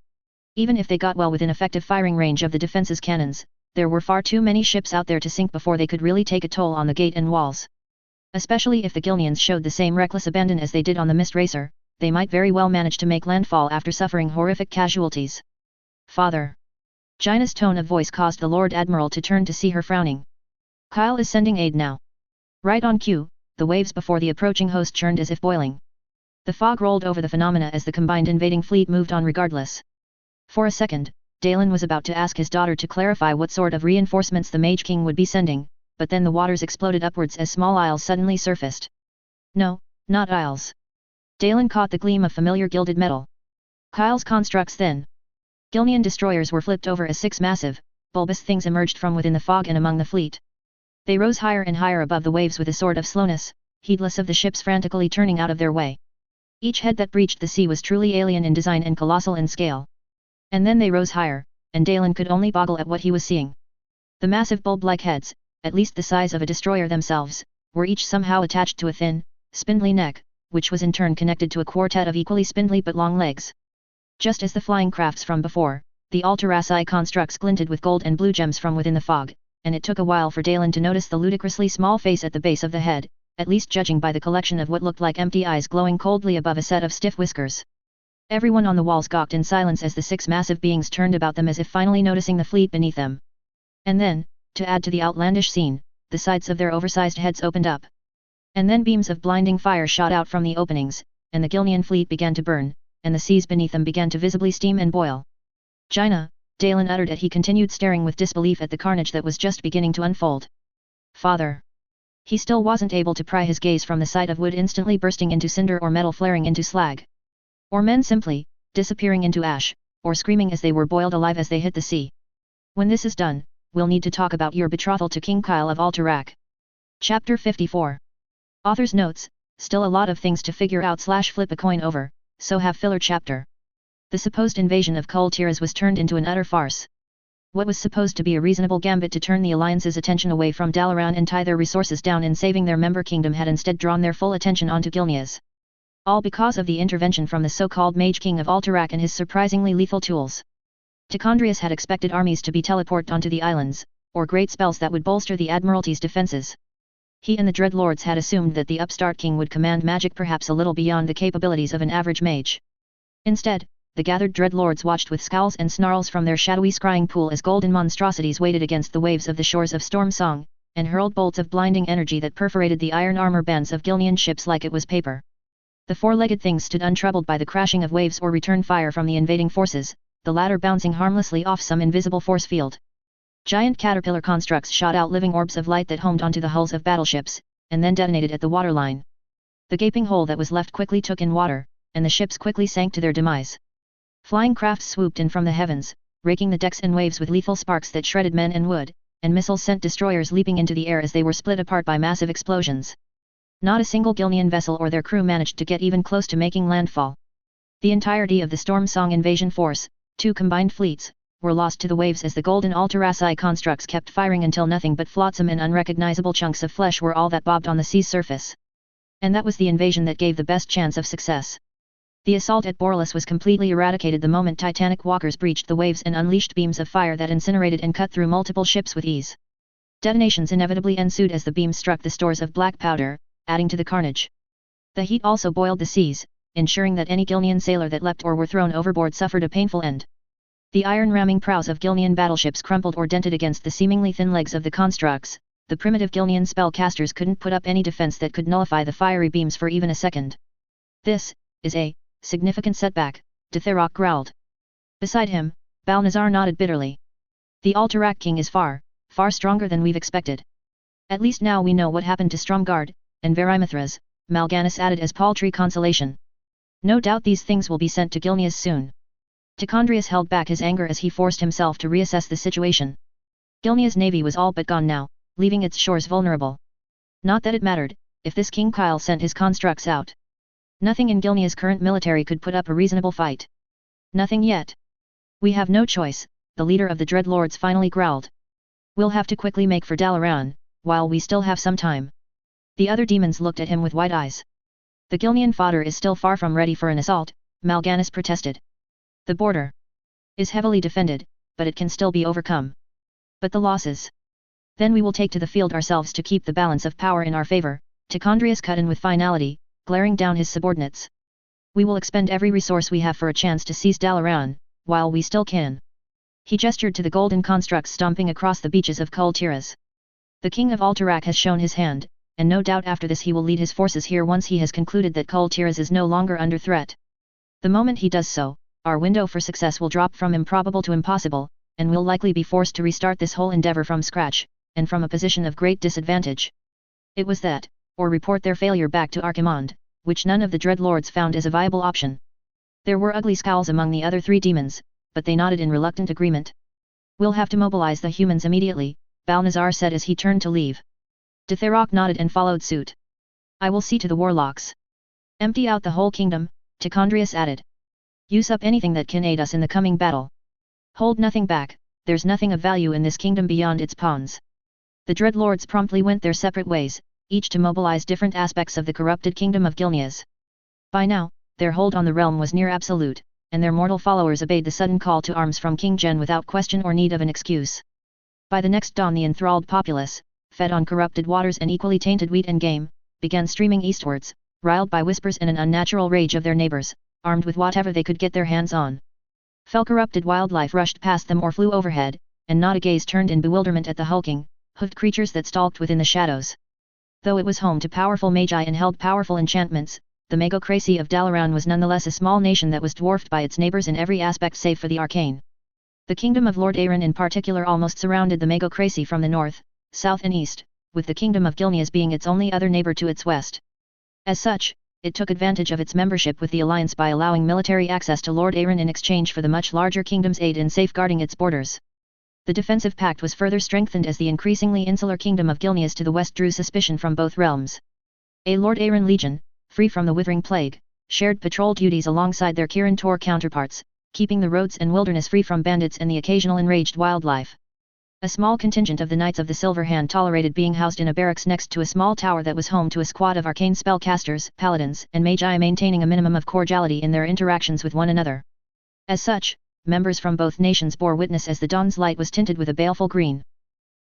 Even if they got well within effective firing range of the defense's cannons, there were far too many ships out there to sink before they could really take a toll on the gate and walls. Especially if the Gilneans showed the same reckless abandon as they did on the Mist Racer, they might very well manage to make landfall after suffering horrific casualties. Father. Jaina's tone of voice caused the Lord Admiral to turn to see her frowning. Kyle is sending aid now. Right on cue, the waves before the approaching host churned as if boiling. The fog rolled over the phenomena as the combined invading fleet moved on regardless. For a second, Dalen was about to ask his daughter to clarify what sort of reinforcements the Mage King would be sending, but then the waters exploded upwards as small isles suddenly surfaced. No, not isles. Dalen caught the gleam of familiar gilded metal. Kyle's constructs then. Gilnean destroyers were flipped over as 6 massive, bulbous things emerged from within the fog and among the fleet. They rose higher and higher above the waves with a sort of slowness, heedless of the ships frantically turning out of their way. Each head that breached the sea was truly alien in design and colossal in scale. And then they rose higher, and Dalen could only boggle at what he was seeing. The massive bulb-like heads, at least the size of a destroyer themselves, were each somehow attached to a thin, spindly neck, which was in turn connected to a quartet of equally spindly but long legs. Just as the flying crafts from before, the Alteraci constructs glinted with gold and blue gems from within the fog, and it took a while for Dalen to notice the ludicrously small face at the base of the head, at least judging by the collection of what looked like empty eyes glowing coldly above a set of stiff whiskers. Everyone on the walls gawked in silence as the 6 massive beings turned about them as if finally noticing the fleet beneath them. And then, to add to the outlandish scene, the sides of their oversized heads opened up. And then beams of blinding fire shot out from the openings, and the Gilnean fleet began to burn, and the seas beneath them began to visibly steam and boil. Jaina, Dalen uttered as he continued staring with disbelief at the carnage that was just beginning to unfold. Father. He still wasn't able to pry his gaze from the sight of wood instantly bursting into cinder or metal flaring into slag. Or men simply, disappearing into ash, or screaming as they were boiled alive as they hit the sea. When this is done, we'll need to talk about your betrothal to King Kyle of Alterac. Chapter 54. Author's notes, still a lot of things to figure out / flip a coin over, so have filler chapter. The supposed invasion of Kul Tiras was turned into an utter farce. What was supposed to be a reasonable gambit to turn the Alliance's attention away from Dalaran and tie their resources down in saving their member kingdom had instead drawn their full attention onto Gilneas. All because of the intervention from the so-called Mage King of Alterac and his surprisingly lethal tools. Tichondrius had expected armies to be teleported onto the islands, or great spells that would bolster the Admiralty's defenses. He and the Dreadlords had assumed that the upstart king would command magic perhaps a little beyond the capabilities of an average mage. Instead, the gathered Dreadlords watched with scowls and snarls from their shadowy scrying pool as golden monstrosities waded against the waves of the shores of Storm Song, and hurled bolts of blinding energy that perforated the iron armor bands of Gilnean ships like it was paper. The 4-legged things stood untroubled by the crashing of waves or return fire from the invading forces, the latter bouncing harmlessly off some invisible force field. Giant caterpillar constructs shot out living orbs of light that homed onto the hulls of battleships, and then detonated at the waterline. The gaping hole that was left quickly took in water, and the ships quickly sank to their demise. Flying crafts swooped in from the heavens, raking the decks and waves with lethal sparks that shredded men and wood, and missiles sent destroyers leaping into the air as they were split apart by massive explosions. Not a single Gilnean vessel or their crew managed to get even close to making landfall. The entirety of the Storm Song invasion force, 2 combined fleets, were lost to the waves as the golden Alteraci constructs kept firing until nothing but flotsam and unrecognizable chunks of flesh were all that bobbed on the sea's surface. And that was the invasion that gave the best chance of success. The assault at Borealis was completely eradicated the moment Titanic walkers breached the waves and unleashed beams of fire that incinerated and cut through multiple ships with ease. Detonations inevitably ensued as the beams struck the stores of black powder, adding to the carnage. The heat also boiled the seas, ensuring that any Gilnean sailor that leapt or were thrown overboard suffered a painful end. The iron-ramming prows of Gilnean battleships crumpled or dented against the seemingly thin legs of the constructs. The primitive Gilnean spellcasters couldn't put up any defense that could nullify the fiery beams for even a second. This is a significant setback, Ditherok growled. Beside him, Balnazar nodded bitterly. The Alterac king is far stronger than we've expected. At least now we know what happened to Stromgard, and Verimithras, Mal'Ganis added as paltry consolation. No doubt these things will be sent to Gilneas soon. Tichondrius held back his anger as he forced himself to reassess the situation. Gilneas' navy was all but gone now, leaving its shores vulnerable. Not that it mattered, if this King Kyle sent his constructs out. Nothing in Gilneas' current military could put up a reasonable fight. Nothing yet. We have no choice, the leader of the Dreadlords finally growled. We'll have to quickly make for Dalaran, while we still have some time. The other demons looked at him with wide eyes. The Gilnean fodder is still far from ready for an assault, Mal'Ganis protested. The border is heavily defended, but it can still be overcome. But the losses? Then we will take to the field ourselves to keep the balance of power in our favor, Tichondrius cut in with finality, glaring down his subordinates. We will expend every resource we have for a chance to seize Dalaran, while we still can. He gestured to the golden constructs stomping across the beaches of Kul Tiras. The king of Alterac has shown his hand, and no doubt after this he will lead his forces here once he has concluded that Kul Tiras is no longer under threat. The moment he does so, our window for success will drop from improbable to impossible, and we'll likely be forced to restart this whole endeavor from scratch, and from a position of great disadvantage. It was that, or report their failure back to arg3nt, which none of the Dreadlords found as a viable option. There were ugly scowls among the other 3 demons, but they nodded in reluctant agreement. "We'll have to mobilize the humans immediately," Balnazar said as he turned to leave. Ditharok nodded and followed suit. "I will see to the warlocks. Empty out the whole kingdom," Tichondrius added. "Use up anything that can aid us in the coming battle. Hold nothing back, there's nothing of value in this kingdom beyond its pawns." The Dreadlords promptly went their separate ways, each to mobilize different aspects of the corrupted kingdom of Gilneas. By now, their hold on the realm was near absolute, and their mortal followers obeyed the sudden call to arms from King Gen without question or need of an excuse. By the next dawn the enthralled populace, fed on corrupted waters and equally tainted wheat and game, began streaming eastwards, riled by whispers and an unnatural rage of their neighbors, armed with whatever they could get their hands on. Fell corrupted wildlife rushed past them or flew overhead, and not a gaze turned in bewilderment at the hulking, hoofed creatures that stalked within the shadows. Though it was home to powerful magi and held powerful enchantments, the Magocracy of Dalaran was nonetheless a small nation that was dwarfed by its neighbors in every aspect save for the arcane. The kingdom of Lord arg3nt in particular almost surrounded the Magocracy from the north, south and east, with the kingdom of Gilneas being its only other neighbor to its west. As such, it took advantage of its membership with the alliance by allowing military access to Lord arg3nt in exchange for the much larger kingdom's aid in safeguarding its borders. The defensive pact was further strengthened as the increasingly insular kingdom of Gilneas to the west drew suspicion from both realms. A Lord arg3nt legion, free from the withering plague, shared patrol duties alongside their Kirin Tor counterparts, keeping the roads and wilderness free from bandits and the occasional enraged wildlife. A small contingent of the Knights of the Silver Hand tolerated being housed in a barracks next to a small tower that was home to a squad of arcane spellcasters, paladins, and magi maintaining a minimum of cordiality in their interactions with one another. As such, members from both nations bore witness as the dawn's light was tinted with a baleful green.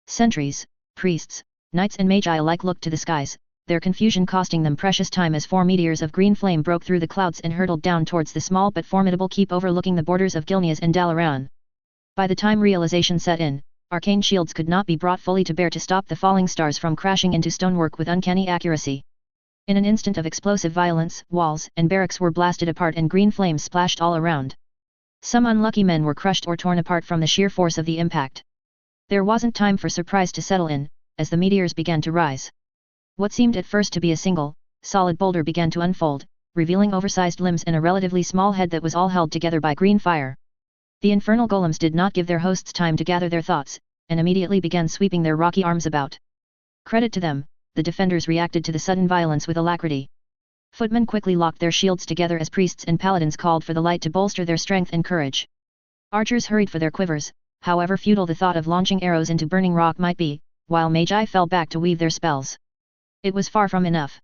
Sentries, priests, knights and magi alike looked to the skies, their confusion costing them precious time as 4 meteors of green flame broke through the clouds and hurtled down towards the small but formidable keep overlooking the borders of Gilneas and Dalaran. By the time realization set in, arcane shields could not be brought fully to bear to stop the falling stars from crashing into stonework with uncanny accuracy. In an instant of explosive violence, walls and barracks were blasted apart and green flames splashed all around. Some unlucky men were crushed or torn apart from the sheer force of the impact. There wasn't time for surprise to settle in, as the meteors began to rise. What seemed at first to be a single, solid boulder began to unfold, revealing oversized limbs and a relatively small head that was all held together by green fire. The infernal golems did not give their hosts time to gather their thoughts, and immediately began sweeping their rocky arms about. Credit to them, the defenders reacted to the sudden violence with alacrity. Footmen quickly locked their shields together as priests and paladins called for the light to bolster their strength and courage. Archers hurried for their quivers, however futile the thought of launching arrows into burning rock might be, while magi fell back to weave their spells. It was far from enough.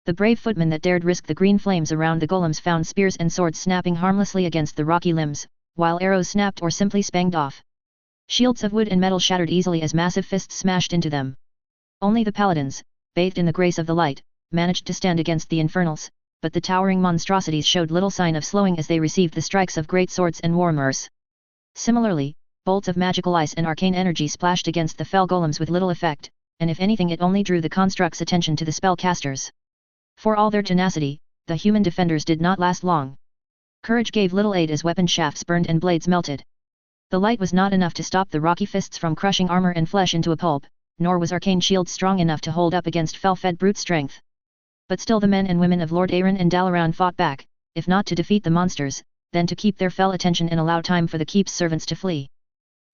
The brave footmen that dared risk the green flames around the golems found spears and swords snapping harmlessly against the rocky limbs, while arrows snapped or simply spanged off. Shields of wood and metal shattered easily as massive fists smashed into them. Only the paladins, bathed in the grace of the light, managed to stand against the infernals, but the towering monstrosities showed little sign of slowing as they received the strikes of great swords and warmers. Similarly, bolts of magical ice and arcane energy splashed against the fell golems with little effect, and if anything it only drew the construct's attention to the spellcasters. For all their tenacity, the human defenders did not last long. Courage gave little aid as weapon shafts burned and blades melted. The light was not enough to stop the rocky fists from crushing armor and flesh into a pulp, nor was arcane shield strong enough to hold up against fell-fed brute strength. But still the men and women of Lord arg3nt and Dalaran fought back, if not to defeat the monsters, then to keep their fell attention and allow time for the keep's servants to flee.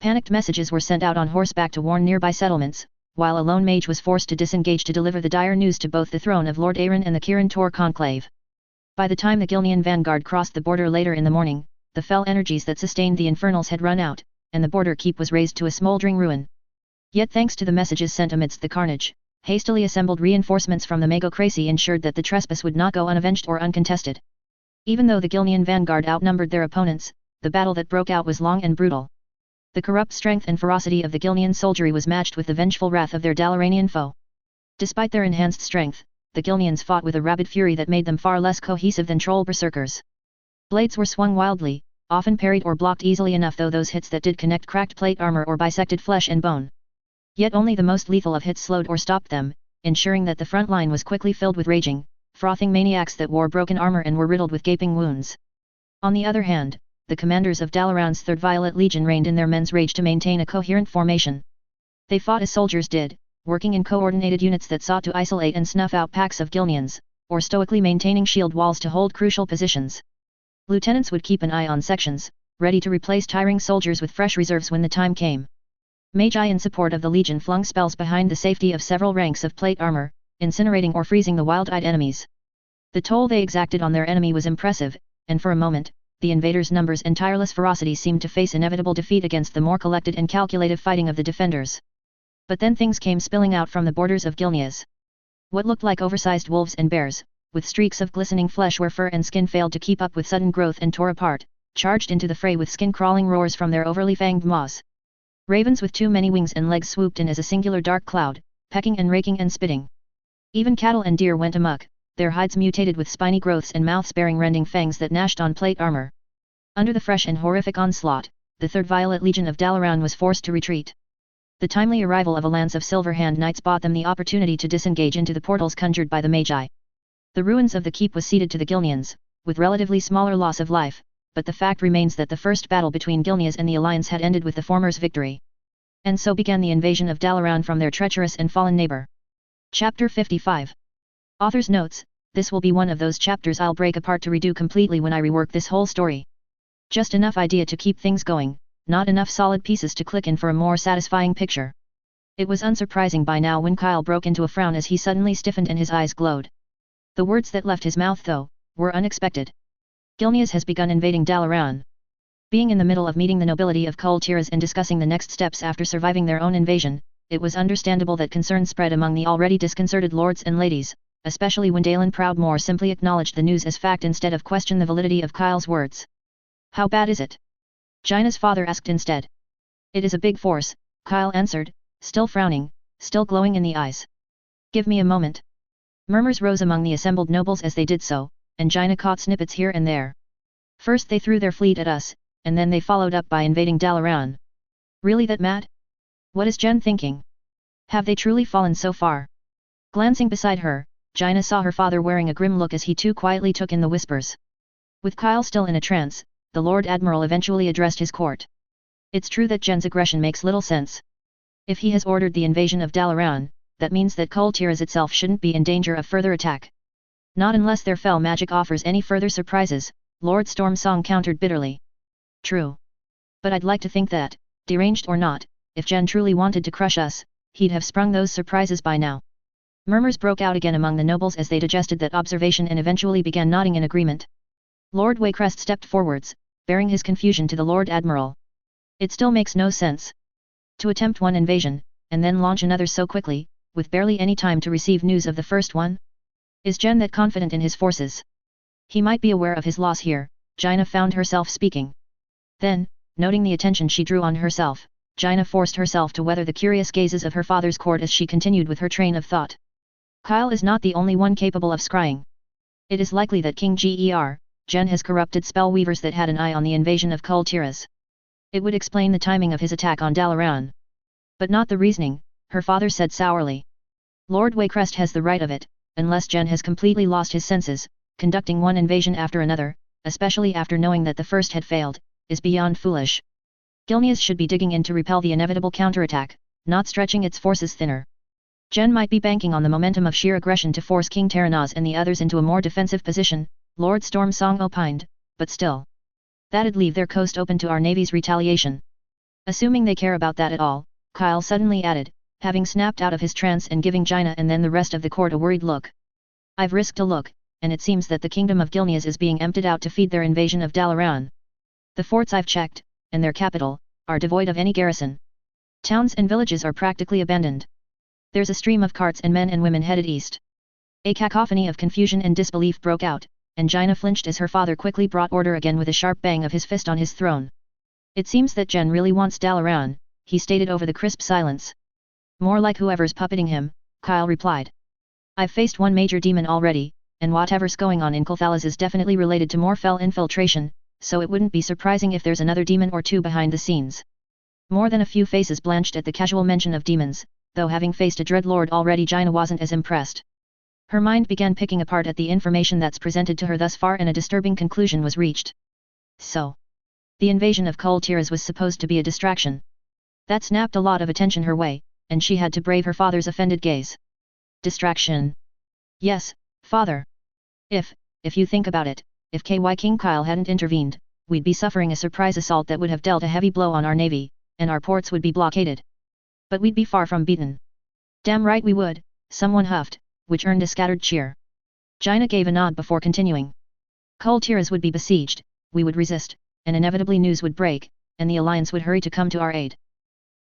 Panicked messages were sent out on horseback to warn nearby settlements, while a lone mage was forced to disengage to deliver the dire news to both the throne of Lord arg3nt and the Kirin Tor conclave. By the time the Gilnean vanguard crossed the border later in the morning, the fell energies that sustained the infernals had run out, and the border keep was razed to a smoldering ruin. Yet thanks to the messages sent amidst the carnage, hastily assembled reinforcements from the Magocracy ensured that the trespass would not go unavenged or uncontested. Even though the Gilnean vanguard outnumbered their opponents, the battle that broke out was long and brutal. The corrupt strength and ferocity of the Gilnean soldiery was matched with the vengeful wrath of their Dalaranian foe. Despite their enhanced strength, the Gilneans fought with a rabid fury that made them far less cohesive than troll berserkers. Blades were swung wildly, often parried or blocked easily enough though those hits that did connect cracked plate armor or bisected flesh and bone. Yet only the most lethal of hits slowed or stopped them, ensuring that the front line was quickly filled with raging, frothing maniacs that wore broken armor and were riddled with gaping wounds. On the other hand, the commanders of Dalaran's 3rd Violet Legion reined in their men's rage to maintain a coherent formation. They fought as soldiers did, working in coordinated units that sought to isolate and snuff out packs of Gilneas, or stoically maintaining shield walls to hold crucial positions. Lieutenants would keep an eye on sections, ready to replace tiring soldiers with fresh reserves when the time came. Magi in support of the Legion flung spells behind the safety of several ranks of plate armor, incinerating or freezing the wild-eyed enemies. The toll they exacted on their enemy was impressive, and for a moment, the invaders' numbers and tireless ferocity seemed to face inevitable defeat against the more collected and calculative fighting of the defenders. But then things came spilling out from the borders of Gilneas. What looked like oversized wolves and bears, with streaks of glistening flesh where fur and skin failed to keep up with sudden growth and tore apart, charged into the fray with skin-crawling roars from their overly fanged maws. Ravens with too many wings and legs swooped in as a singular dark cloud, pecking and raking and spitting. Even cattle and deer went amok, their hides mutated with spiny growths and mouths bearing rending fangs that gnashed on plate armor. Under the fresh and horrific onslaught, the 3rd Violet Legion of Dalaran was forced to retreat. The timely arrival of a lance of Silverhand Knights bought them the opportunity to disengage into the portals conjured by the Magi. The ruins of the keep was ceded to the Gilneans, with relatively smaller loss of life, but the fact remains that the first battle between Gilneas and the Alliance had ended with the former's victory. And so began the invasion of Dalaran from their treacherous and fallen neighbor. Chapter 55. Author's notes: this will be one of those chapters I'll break apart to redo completely when I rework this whole story. Just enough idea to keep things going, not enough solid pieces to click in for a more satisfying picture. It was unsurprising by now when Kyle broke into a frown as he suddenly stiffened and his eyes glowed. The words that left his mouth, though, were unexpected. Gilneas has begun invading Dalaran. Being in the middle of meeting the nobility of Kul Tiras and discussing the next steps after surviving their own invasion, it was understandable that concern spread among the already disconcerted lords and ladies, especially when Dalen Proudmoore simply acknowledged the news as fact instead of questioned the validity of Kyle's words. How bad is it? Jaina's father asked instead. It is a big force, Kyle answered, still frowning, still glowing in the eyes. Give me a moment. Murmurs rose among the assembled nobles as they did so, and Jaina caught snippets here and there. First they threw their fleet at us, and then they followed up by invading Dalaran. Really that mad? What is Jen thinking? Have they truly fallen so far? Glancing beside her, Jaina saw her father wearing a grim look as he too quietly took in the whispers. With Kyle still in a trance, the Lord Admiral eventually addressed his court. It's true that Jen's aggression makes little sense. If he has ordered the invasion of Dalaran, that means that Kul Tiras itself shouldn't be in danger of further attack. Not unless their fell magic offers any further surprises, Lord Stormsong countered bitterly. True. But I'd like to think that, deranged or not, if Jen truly wanted to crush us, he'd have sprung those surprises by now. Murmurs broke out again among the nobles as they digested that observation and eventually began nodding in agreement. Lord Waycrest stepped forwards, bearing his confusion to the Lord Admiral. It still makes no sense. To attempt one invasion, and then launch another so quickly, with barely any time to receive news of the first one? Is Jen that confident in his forces? He might be aware of his loss here, Jaina found herself speaking. Then, noting the attention she drew on herself, Jaina forced herself to weather the curious gazes of her father's court as she continued with her train of thought. Kyle is not the only one capable of scrying. It is likely that King Jen has corrupted spell weavers that had an eye on the invasion of Kul Tiras. It would explain the timing of his attack on Dalaran. But not the reasoning, her father said sourly. Lord Waycrest has the right of it, unless Jen has completely lost his senses. Conducting one invasion after another, especially after knowing that the first had failed, is beyond foolish. Gilneas should be digging in to repel the inevitable counterattack, not stretching its forces thinner. Jen might be banking on the momentum of sheer aggression to force King Terranaz and the others into a more defensive position, Lord Stormsong opined, but still. That'd leave their coast open to our navy's retaliation. Assuming they care about that at all, Kyle suddenly added, having snapped out of his trance and giving Jaina and then the rest of the court a worried look. I've risked a look, and it seems that the kingdom of Gilneas is being emptied out to feed their invasion of Dalaran. The forts I've checked, and their capital, are devoid of any garrison. Towns and villages are practically abandoned. There's a stream of carts and men and women headed east. A cacophony of confusion and disbelief broke out, and Jaina flinched as her father quickly brought order again with a sharp bang of his fist on his throne. It seems that Jen really wants Dalaran, he stated over the crisp silence. More like whoever's puppeting him, Kyle replied. I've faced one major demon already, and whatever's going on in Kulthalas is definitely related to more fell infiltration, so it wouldn't be surprising if there's another demon or two behind the scenes. More than a few faces blanched at the casual mention of demons, though having faced a dreadlord already, Jaina wasn't as impressed. Her mind began picking apart at the information that's presented to her thus far, and a disturbing conclusion was reached. So, the invasion of Kul Tiras was supposed to be a distraction. That snapped a lot of attention her way, and she had to brave her father's offended gaze. Distraction. Yes, father. If you think about it, if King Kyle hadn't intervened, we'd be suffering a surprise assault that would have dealt a heavy blow on our navy, and our ports would be blockaded. But we'd be far from beaten. Damn right we would, someone huffed, which earned a scattered cheer. Jaina gave a nod before continuing. Kul Tiras would be besieged, we would resist, and inevitably news would break, and the alliance would hurry to come to our aid.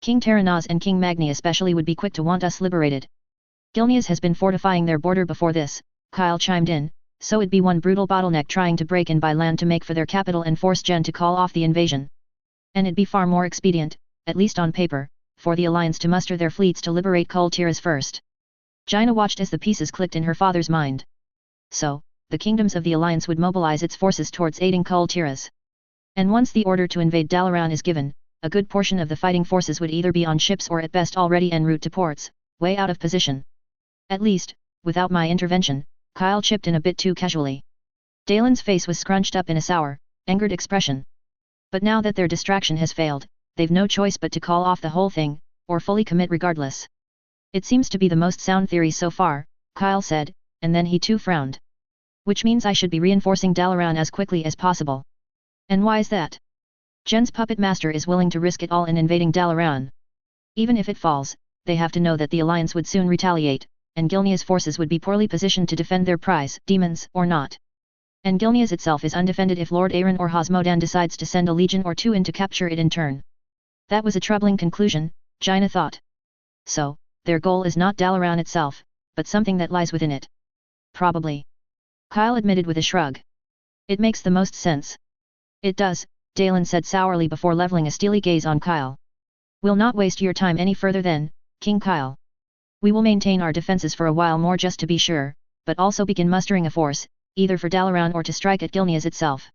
King Terranaz and King Magni especially would be quick to want us liberated. Gilneas has been fortifying their border before this, Kyle chimed in, so it'd be one brutal bottleneck trying to break in by land to make for their capital and force Jen to call off the invasion. And it'd be far more expedient, at least on paper, for the alliance to muster their fleets to liberate Kul Tiras first. Jaina watched as the pieces clicked in her father's mind. So, the kingdoms of the alliance would mobilize its forces towards aiding Kul Tiras. And once the order to invade Dalaran is given, a good portion of the fighting forces would either be on ships or at best already en route to ports, way out of position. At least, without my intervention, Kyle chipped in a bit too casually. Dalen's face was scrunched up in a sour, angered expression. But now that their distraction has failed, they've no choice but to call off the whole thing, or fully commit regardless. It seems to be the most sound theory so far, Kyle said, and then he too frowned. Which means I should be reinforcing Dalaran as quickly as possible. And why is that? Jen's puppet master is willing to risk it all in invading Dalaran. Even if it falls, they have to know that the alliance would soon retaliate, and Gilneas' forces would be poorly positioned to defend their prize, demons or not. And Gilneas itself is undefended if Lord Aaron or Hosmodan decides to send a legion or two in to capture it in turn. That was a troubling conclusion, Jaina thought. So, their goal is not Dalaran itself, but something that lies within it. Probably. Kyle admitted with a shrug. It makes the most sense. It does, Dalen said sourly before leveling a steely gaze on Kyle. We'll not waste your time any further then, King Kyle. We will maintain our defenses for a while more just to be sure, but also begin mustering a force, either for Dalaran or to strike at Gilneas itself.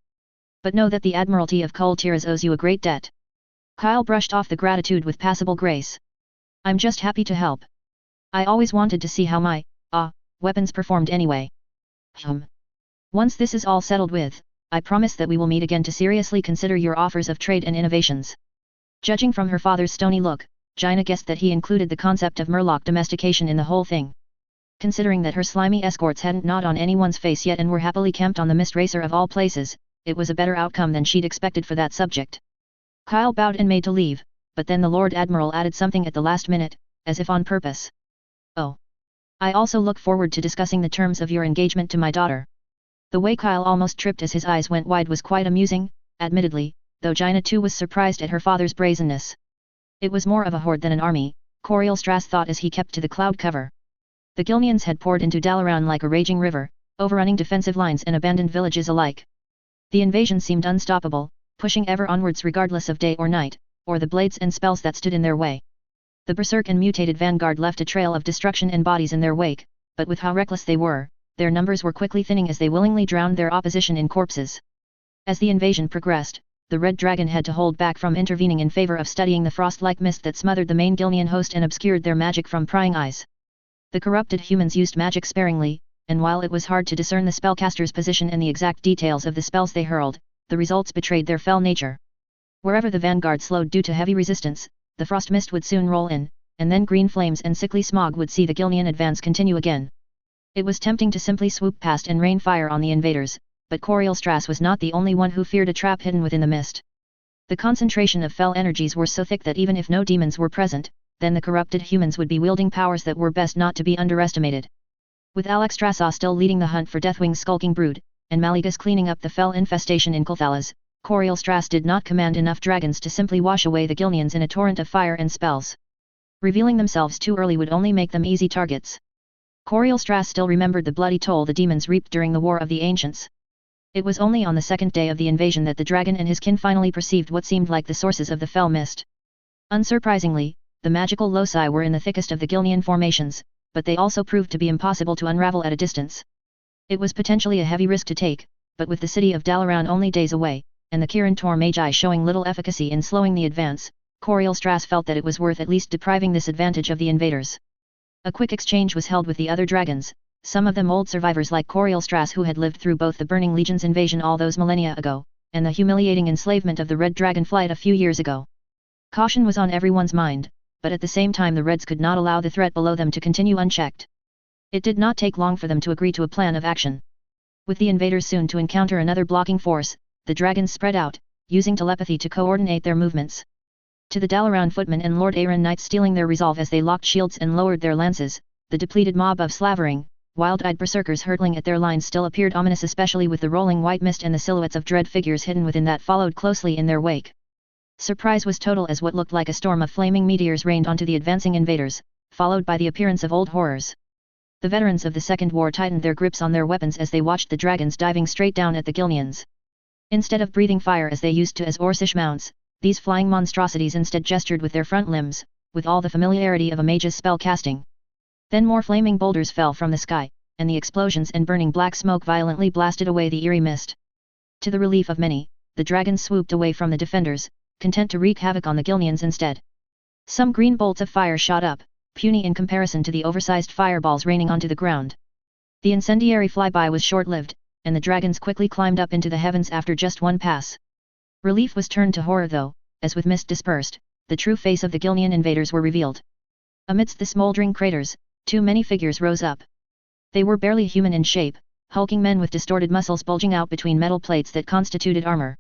But know that the Admiralty of Kul Tiras owes you a great debt. Kyle brushed off the gratitude with passable grace. I'm just happy to help. I always wanted to see how my, weapons performed anyway. Once this is all settled with, I promise that we will meet again to seriously consider your offers of trade and innovations. Judging from her father's stony look, Jaina guessed that he included the concept of murloc domestication in the whole thing. Considering that her slimy escorts hadn't gnawed on anyone's face yet and were happily camped on the mist racer of all places, it was a better outcome than she'd expected for that subject. Kyle bowed and made to leave, but then the Lord Admiral added something at the last minute, as if on purpose. Oh. I also look forward to discussing the terms of your engagement to my daughter. The way Kyle almost tripped as his eyes went wide was quite amusing, admittedly, though Jaina too was surprised at her father's brazenness. It was more of a horde than an army, Coriel Strass thought as he kept to the cloud cover. The Gilneans had poured into Dalaran like a raging river, overrunning defensive lines and abandoned villages alike. The invasion seemed unstoppable, pushing ever onwards regardless of day or night, or the blades and spells that stood in their way. The berserk and mutated vanguard left a trail of destruction and bodies in their wake, but with how reckless they were, their numbers were quickly thinning as they willingly drowned their opposition in corpses. As the invasion progressed, the Red Dragon had to hold back from intervening in favor of studying the frost-like mist that smothered the main Gilnean host and obscured their magic from prying eyes. The corrupted humans used magic sparingly, and while it was hard to discern the spellcaster's position and the exact details of the spells they hurled, the results betrayed their fell nature. Wherever the vanguard slowed due to heavy resistance, the frost mist would soon roll in, and then green flames and sickly smog would see the Gilnean advance continue again. It was tempting to simply swoop past and rain fire on the invaders, but Coriel Strass was not the only one who feared a trap hidden within the mist. The concentration of fell energies were so thick that even if no demons were present, then the corrupted humans would be wielding powers that were best not to be underestimated. With Alexstrasza still leading the hunt for Deathwing's skulking brood, and Maligus cleaning up the fell infestation in Kulthalas, Coriel Strass did not command enough dragons to simply wash away the Gilneans in a torrent of fire and spells. Revealing themselves too early would only make them easy targets. Coriel Strass still remembered the bloody toll the demons reaped during the War of the Ancients. It was only on the second day of the invasion that the dragon and his kin finally perceived what seemed like the sources of the fell mist. Unsurprisingly, the magical loci were in the thickest of the Gilnean formations, but they also proved to be impossible to unravel at a distance. It was potentially a heavy risk to take, but with the city of Dalaran only days away, and the Kirin Tor Magi showing little efficacy in slowing the advance, Coriel Strass felt that it was worth at least depriving this advantage of the invaders. A quick exchange was held with the other dragons, some of them old survivors like Coriel Strass who had lived through both the Burning Legion's invasion all those millennia ago, and the humiliating enslavement of the Red Dragon flight a few years ago. Caution was on everyone's mind, but at the same time the Reds could not allow the threat below them to continue unchecked. It did not take long for them to agree to a plan of action. With the invaders soon to encounter another blocking force, the dragons spread out, using telepathy to coordinate their movements. To the Dalaran footmen and Lord Argent knights stealing their resolve as they locked shields and lowered their lances, the depleted mob of slavering, wild-eyed berserkers hurtling at their lines still appeared ominous, especially with the rolling white mist and the silhouettes of dread figures hidden within that followed closely in their wake. Surprise was total as what looked like a storm of flaming meteors rained onto the advancing invaders, followed by the appearance of old horrors. The veterans of the Second War tightened their grips on their weapons as they watched the dragons diving straight down at the Gilneans. Instead of breathing fire as they used to as Orcish mounts, these flying monstrosities instead gestured with their front limbs, with all the familiarity of a mage's spell casting. Then more flaming boulders fell from the sky, and the explosions and burning black smoke violently blasted away the eerie mist. To the relief of many, the dragons swooped away from the defenders, content to wreak havoc on the Gilneans instead. Some green bolts of fire shot up, puny in comparison to the oversized fireballs raining onto the ground. The incendiary flyby was short-lived, and the dragons quickly climbed up into the heavens after just one pass. Relief was turned to horror though, as with mist dispersed, the true face of the Gilnean invaders were revealed. Amidst the smoldering craters, too many figures rose up. They were barely human in shape, hulking men with distorted muscles bulging out between metal plates that constituted armor.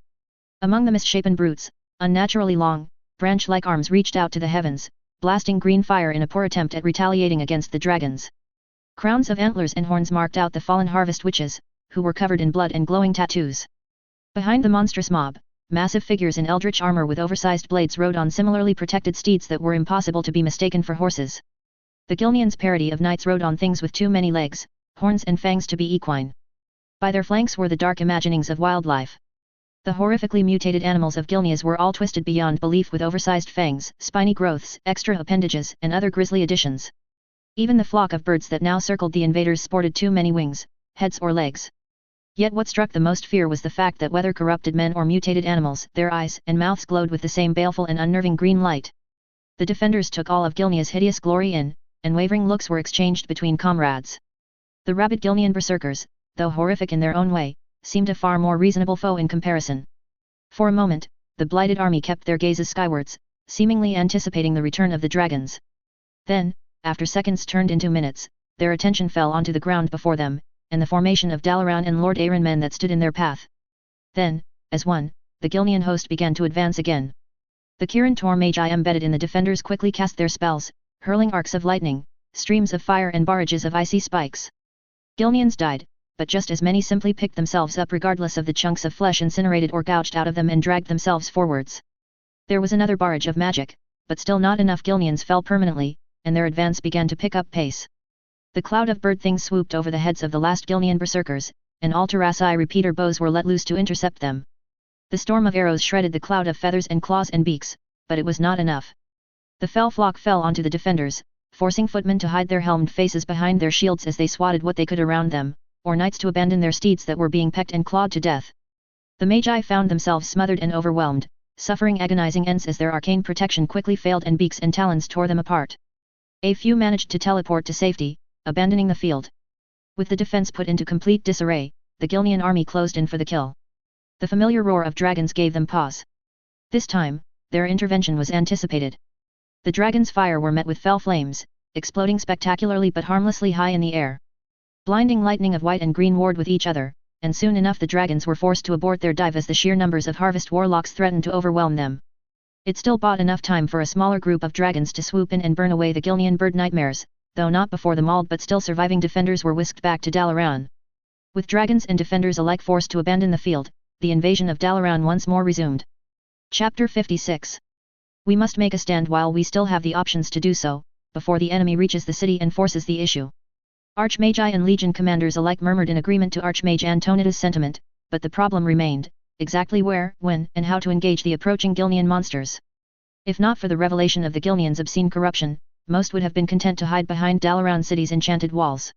Among the misshapen brutes, unnaturally long, branch-like arms reached out to the heavens, blasting green fire in a poor attempt at retaliating against the dragons. Crowns of antlers and horns marked out the fallen harvest witches, who were covered in blood and glowing tattoos. Behind the monstrous mob, massive figures in eldritch armor with oversized blades rode on similarly protected steeds that were impossible to be mistaken for horses. The Gilneans' parody of knights rode on things with too many legs, horns and fangs to be equine. By their flanks were the dark imaginings of wildlife. The horrifically mutated animals of Gilneas were all twisted beyond belief with oversized fangs, spiny growths, extra appendages, and other grisly additions. Even the flock of birds that now circled the invaders sported too many wings, heads or legs. Yet what struck the most fear was the fact that whether corrupted men or mutated animals, their eyes and mouths glowed with the same baleful and unnerving green light. The defenders took all of Gilnea's hideous glory in, and wavering looks were exchanged between comrades. The rabid Gilnean berserkers, though horrific in their own way, seemed a far more reasonable foe in comparison. For a moment, the blighted army kept their gazes skywards, seemingly anticipating the return of the dragons. Then, after seconds turned into minutes, their attention fell onto the ground before them, and the formation of Dalaran and Lord Argent men that stood in their path. Then, as one, the Gilnean host began to advance again. The Kirin Tor Magi embedded in the defenders quickly cast their spells, hurling arcs of lightning, streams of fire and barrages of icy spikes. Gilneans died, but just as many simply picked themselves up regardless of the chunks of flesh incinerated or gouged out of them and dragged themselves forwards. There was another barrage of magic, but still not enough Gilneans fell permanently, and their advance began to pick up pace. The cloud of bird things swooped over the heads of the last Gilnean berserkers, and all Terrasai repeater bows were let loose to intercept them. The storm of arrows shredded the cloud of feathers and claws and beaks, but it was not enough. The fell flock fell onto the defenders, forcing footmen to hide their helmed faces behind their shields as they swatted what they could around them, or knights to abandon their steeds that were being pecked and clawed to death. The Magi found themselves smothered and overwhelmed, suffering agonizing ends as their arcane protection quickly failed and beaks and talons tore them apart. A few managed to teleport to safety, abandoning the field. With the defense put into complete disarray, the Gilnean army closed in for the kill. The familiar roar of dragons gave them pause. This time, their intervention was anticipated. The dragons' fire were met with fell flames, exploding spectacularly but harmlessly high in the air. Blinding lightning of white and green warred with each other, and soon enough the dragons were forced to abort their dive as the sheer numbers of harvest warlocks threatened to overwhelm them. It still bought enough time for a smaller group of dragons to swoop in and burn away the Gilnean bird nightmares, though not before the mauled but still surviving defenders were whisked back to Dalaran. With dragons and defenders alike forced to abandon the field, the invasion of Dalaran once more resumed. Chapter 56. We must make a stand while we still have the options to do so, before the enemy reaches the city and forces the issue. Archmagi and legion commanders alike murmured in agreement to Archmage Antonita's sentiment, but the problem remained, exactly where, when, and how to engage the approaching Gilnean monsters. If not for the revelation of the Gilneans' obscene corruption, most would have been content to hide behind Dalaran City's enchanted walls.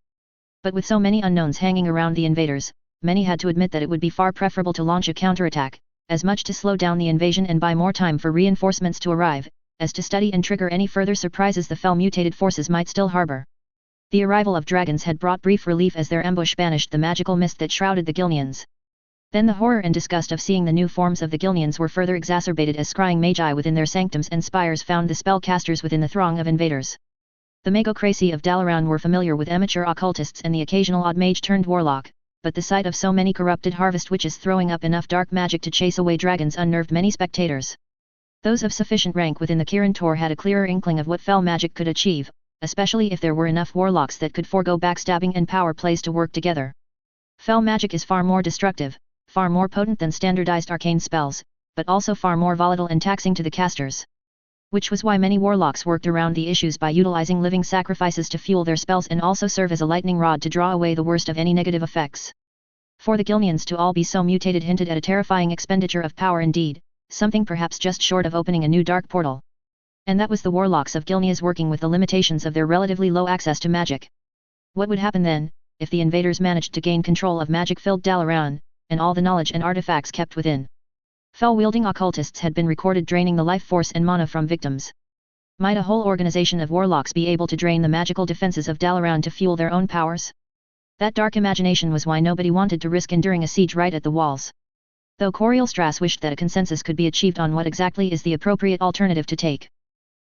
But with so many unknowns hanging around the invaders, many had to admit that it would be far preferable to launch a counterattack, as much to slow down the invasion and buy more time for reinforcements to arrive, as to study and trigger any further surprises the fell mutated forces might still harbor. The arrival of dragons had brought brief relief as their ambush banished the magical mist that shrouded the Gilneans. Then the horror and disgust of seeing the new forms of the Gilneans were further exacerbated as scrying magi within their sanctums and spires found the spellcasters within the throng of invaders. The magocracy of Dalaran were familiar with amateur occultists and the occasional odd mage turned warlock, but the sight of so many corrupted harvest witches throwing up enough dark magic to chase away dragons unnerved many spectators. Those of sufficient rank within the Kirin Tor had a clearer inkling of what fell magic could achieve, especially if there were enough warlocks that could forego backstabbing and power plays to work together. Fell magic is far more destructive, far more potent than standardized arcane spells, but also far more volatile and taxing to the casters. Which was why many warlocks worked around the issues by utilizing living sacrifices to fuel their spells and also serve as a lightning rod to draw away the worst of any negative effects. For the Gilneans to all be so mutated hinted at a terrifying expenditure of power indeed, something perhaps just short of opening a new dark portal. And that was the warlocks of Gilneas working with the limitations of their relatively low access to magic. What would happen then, if the invaders managed to gain control of magic-filled Dalaran, and all the knowledge and artifacts kept within? Fell-wielding occultists had been recorded draining the life force and mana from victims. Might a whole organization of warlocks be able to drain the magical defenses of Dalaran to fuel their own powers? That dark imagination was why nobody wanted to risk enduring a siege right at the walls. Though Coriel Strass wished that a consensus could be achieved on what exactly is the appropriate alternative to take.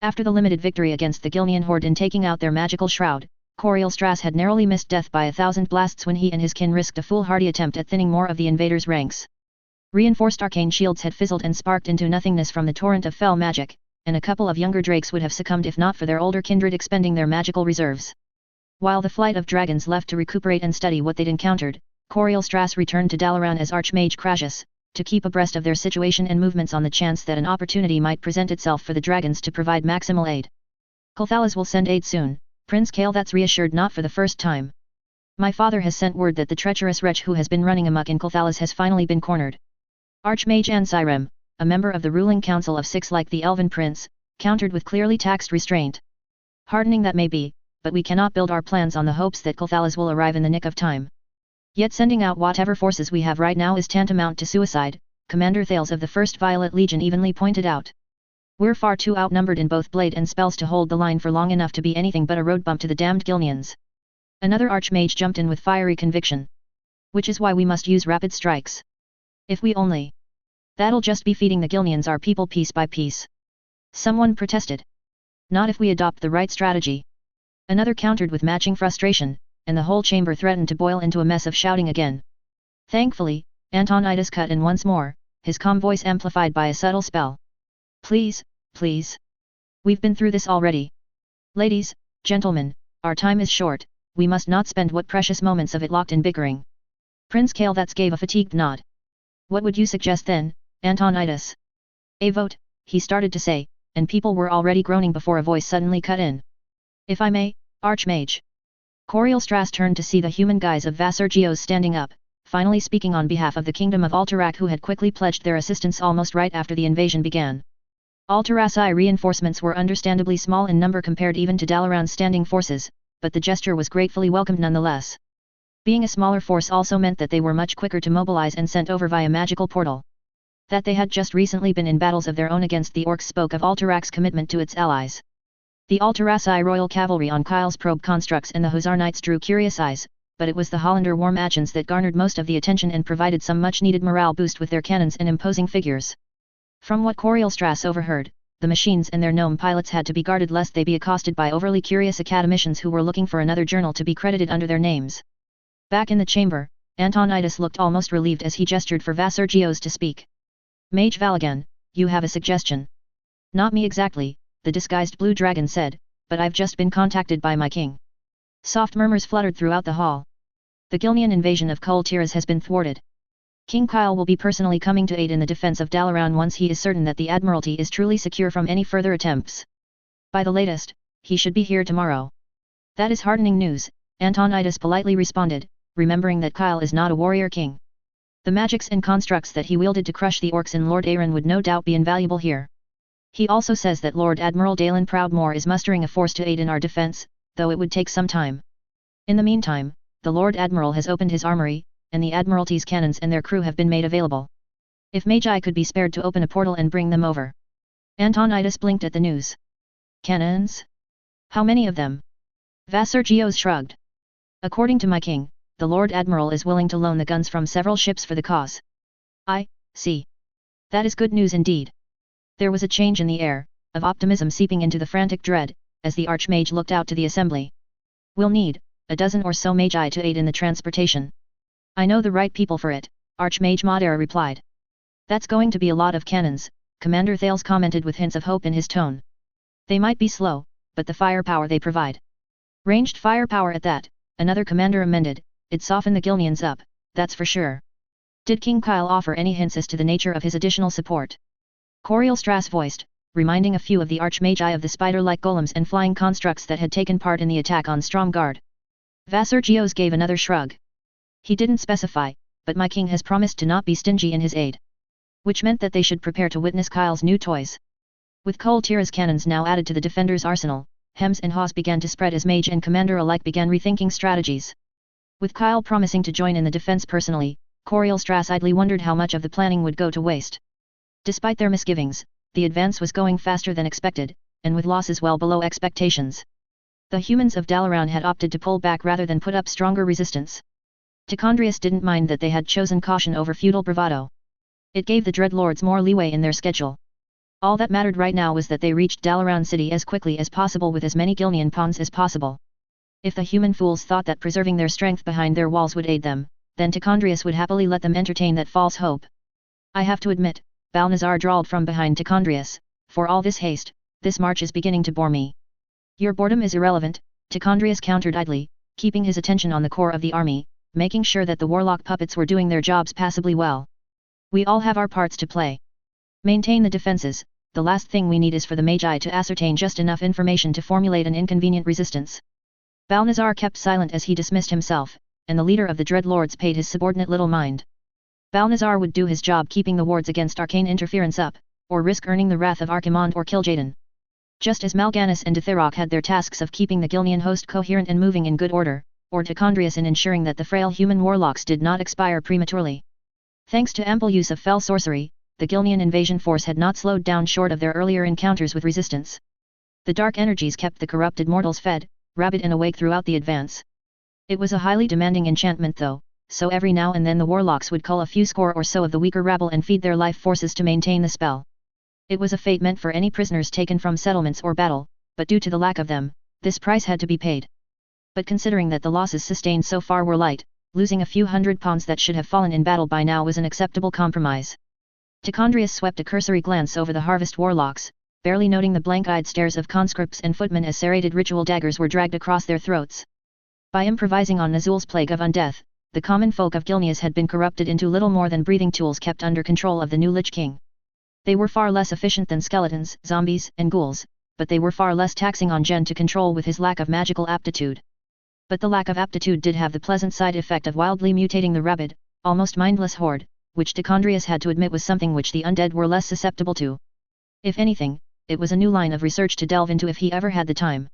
After the limited victory against the Gilnean horde in taking out their magical shroud, Coriel Strass had narrowly missed death by 1,000 blasts when he and his kin risked a foolhardy attempt at thinning more of the invaders' ranks. Reinforced arcane shields had fizzled and sparked into nothingness from the torrent of fell magic, and a couple of younger drakes would have succumbed if not for their older kindred expending their magical reserves. While the flight of dragons left to recuperate and study what they'd encountered, Coriel Strass returned to Dalaran as Archmage Crassus, to keep abreast of their situation and movements on the chance that an opportunity might present itself for the dragons to provide maximal aid. Kulthalas will send aid soon, Prince Kael'thas reassured not for the first time. My father has sent word that the treacherous wretch who has been running amok in Kulthalas has finally been cornered. Archmage Ansirem, a member of the ruling council of 6 like the Elven Prince, countered with clearly taxed restraint. Hardening that may be, but we cannot build our plans on the hopes that Kulthalas will arrive in the nick of time. Yet sending out whatever forces we have right now is tantamount to suicide, Commander Thales of the 1st Violet Legion evenly pointed out. We're far too outnumbered in both blade and spells to hold the line for long enough to be anything but a road bump to the damned Gilneans. Another Archmage jumped in with fiery conviction. Which is why we must use rapid strikes. If we only. That'll just be feeding the Gilneans our people piece by piece. Someone protested. Not if we adopt the right strategy. Another countered with matching frustration, and the whole chamber threatened to boil into a mess of shouting again. Thankfully, Antonidas cut in once more, his calm voice amplified by a subtle spell. Please, please. We've been through this already. Ladies, gentlemen, our time is short, we must not spend what precious moments of it locked in bickering. Prince Kael'thas gave a fatigued nod. What would you suggest then, Antonidas? A vote, he started to say, and people were already groaning before a voice suddenly cut in. If I may, Archmage. Coriel Strass turned to see the human guise of Vassar Geos standing up, finally speaking on behalf of the Kingdom of Alterac who had quickly pledged their assistance almost right after the invasion began. Alteraci reinforcements were understandably small in number compared even to Dalaran's standing forces, but the gesture was gratefully welcomed nonetheless. Being a smaller force also meant that they were much quicker to mobilize and sent over via magical portal. That they had just recently been in battles of their own against the orcs spoke of Alterac's commitment to its allies. The Alteraci Royal Cavalry on Kyle's probe constructs and the Hussar Knights drew curious eyes, but it was the Hollander war machines that garnered most of the attention and provided some much-needed morale boost with their cannons and imposing figures. From what Coriel Strass overheard, the machines and their gnome pilots had to be guarded lest they be accosted by overly curious academicians who were looking for another journal to be credited under their names. Back in the chamber, Antonidas looked almost relieved as he gestured for Vassar Geos to speak. Mage Valagan, you have a suggestion. Not me exactly, the disguised blue dragon said, but I've just been contacted by my king. Soft murmurs fluttered throughout the hall. The Gilnean invasion of Kul Tiras has been thwarted. King Kyle will be personally coming to aid in the defense of Dalaran once he is certain that the Admiralty is truly secure from any further attempts. By the latest, he should be here tomorrow. That is heartening news, Antonidas politely responded, remembering that Kyle is not a warrior king. The magics and constructs that he wielded to crush the orcs in Lord Aaron would no doubt be invaluable here. He also says that Lord Admiral Dalen Proudmoore is mustering a force to aid in our defense, though it would take some time. In the meantime, the Lord Admiral has opened his armory, and the Admiralty's cannons and their crew have been made available. If Magi could be spared to open a portal and bring them over. Antonidas blinked at the news. Cannons? How many of them? Vassar Geos shrugged. According to my king, the Lord Admiral is willing to loan the guns from several ships for the cause. I see. That is good news indeed. There was a change in the air, of optimism seeping into the frantic dread, as the Archmage looked out to the assembly. We'll need a dozen or so magi to aid in the transportation. I know the right people for it, Archmage Madara replied. That's going to be a lot of cannons, Commander Thales commented with hints of hope in his tone. They might be slow, but the firepower they provide. Ranged firepower at that, another commander amended, it'd soften the Gilneans up, that's for sure. Did King Kyle offer any hints as to the nature of his additional support? Coriel Strass voiced, reminding a few of the Archmagi of the spider-like golems and flying constructs that had taken part in the attack on Stromgard. Vassar Geos gave another shrug. He didn't specify, but my king has promised to not be stingy in his aid. Which meant that they should prepare to witness Kyle's new toys. With Kul Tira's cannons now added to the defender's arsenal, hems and haws began to spread as mage and commander alike began rethinking strategies. With Kyle promising to join in the defense personally, Coriel Strass idly wondered how much of the planning would go to waste. Despite their misgivings, the advance was going faster than expected, and with losses well below expectations. The humans of Dalaran had opted to pull back rather than put up stronger resistance. Tichondrius didn't mind that they had chosen caution over feudal bravado. It gave the Dreadlords more leeway in their schedule. All that mattered right now was that they reached Dalaran City as quickly as possible with as many Gilnean pawns as possible. If the human fools thought that preserving their strength behind their walls would aid them, then Tichondrius would happily let them entertain that false hope. I have to admit, Balnazar drawled from behind Tichondrius, for all this haste, this march is beginning to bore me. Your boredom is irrelevant, Tichondrius countered idly, keeping his attention on the core of the army, making sure that the warlock puppets were doing their jobs passably well. We all have our parts to play. Maintain the defenses, the last thing we need is for the Magi to ascertain just enough information to formulate an inconvenient resistance. Balnazar kept silent as he dismissed himself, and the leader of the Dreadlords paid his subordinate little mind. Balnazar would do his job keeping the wards against arcane interference up, or risk earning the wrath of Archimonde or Kil'jaeden. Just as Mal'Ganis and Dithirok had their tasks of keeping the Gilnean host coherent and moving in good order, or Tichondrius in ensuring that the frail human warlocks did not expire prematurely. Thanks to ample use of fell sorcery, the Gilnean invasion force had not slowed down short of their earlier encounters with resistance. The dark energies kept the corrupted mortals fed, rabid and awake throughout the advance. It was a highly demanding enchantment though, so every now and then the warlocks would cull a few score or so of the weaker rabble and feed their life forces to maintain the spell. It was a fate meant for any prisoners taken from settlements or battle, but due to the lack of them, this price had to be paid. But considering that the losses sustained so far were light, losing a few hundred pawns that should have fallen in battle by now was an acceptable compromise. Tichondrius swept a cursory glance over the harvest warlocks, barely noting the blank-eyed stares of conscripts and footmen as serrated ritual daggers were dragged across their throats. By improvising on Nazul's plague of undeath, the common folk of Gilneas had been corrupted into little more than breathing tools kept under control of the new Lich King. They were far less efficient than skeletons, zombies, and ghouls, but they were far less taxing on Jen to control with his lack of magical aptitude. But the lack of aptitude did have the pleasant side effect of wildly mutating the rabid, almost mindless horde, which Tichondrius had to admit was something which the undead were less susceptible to. If anything, it was a new line of research to delve into if he ever had the time.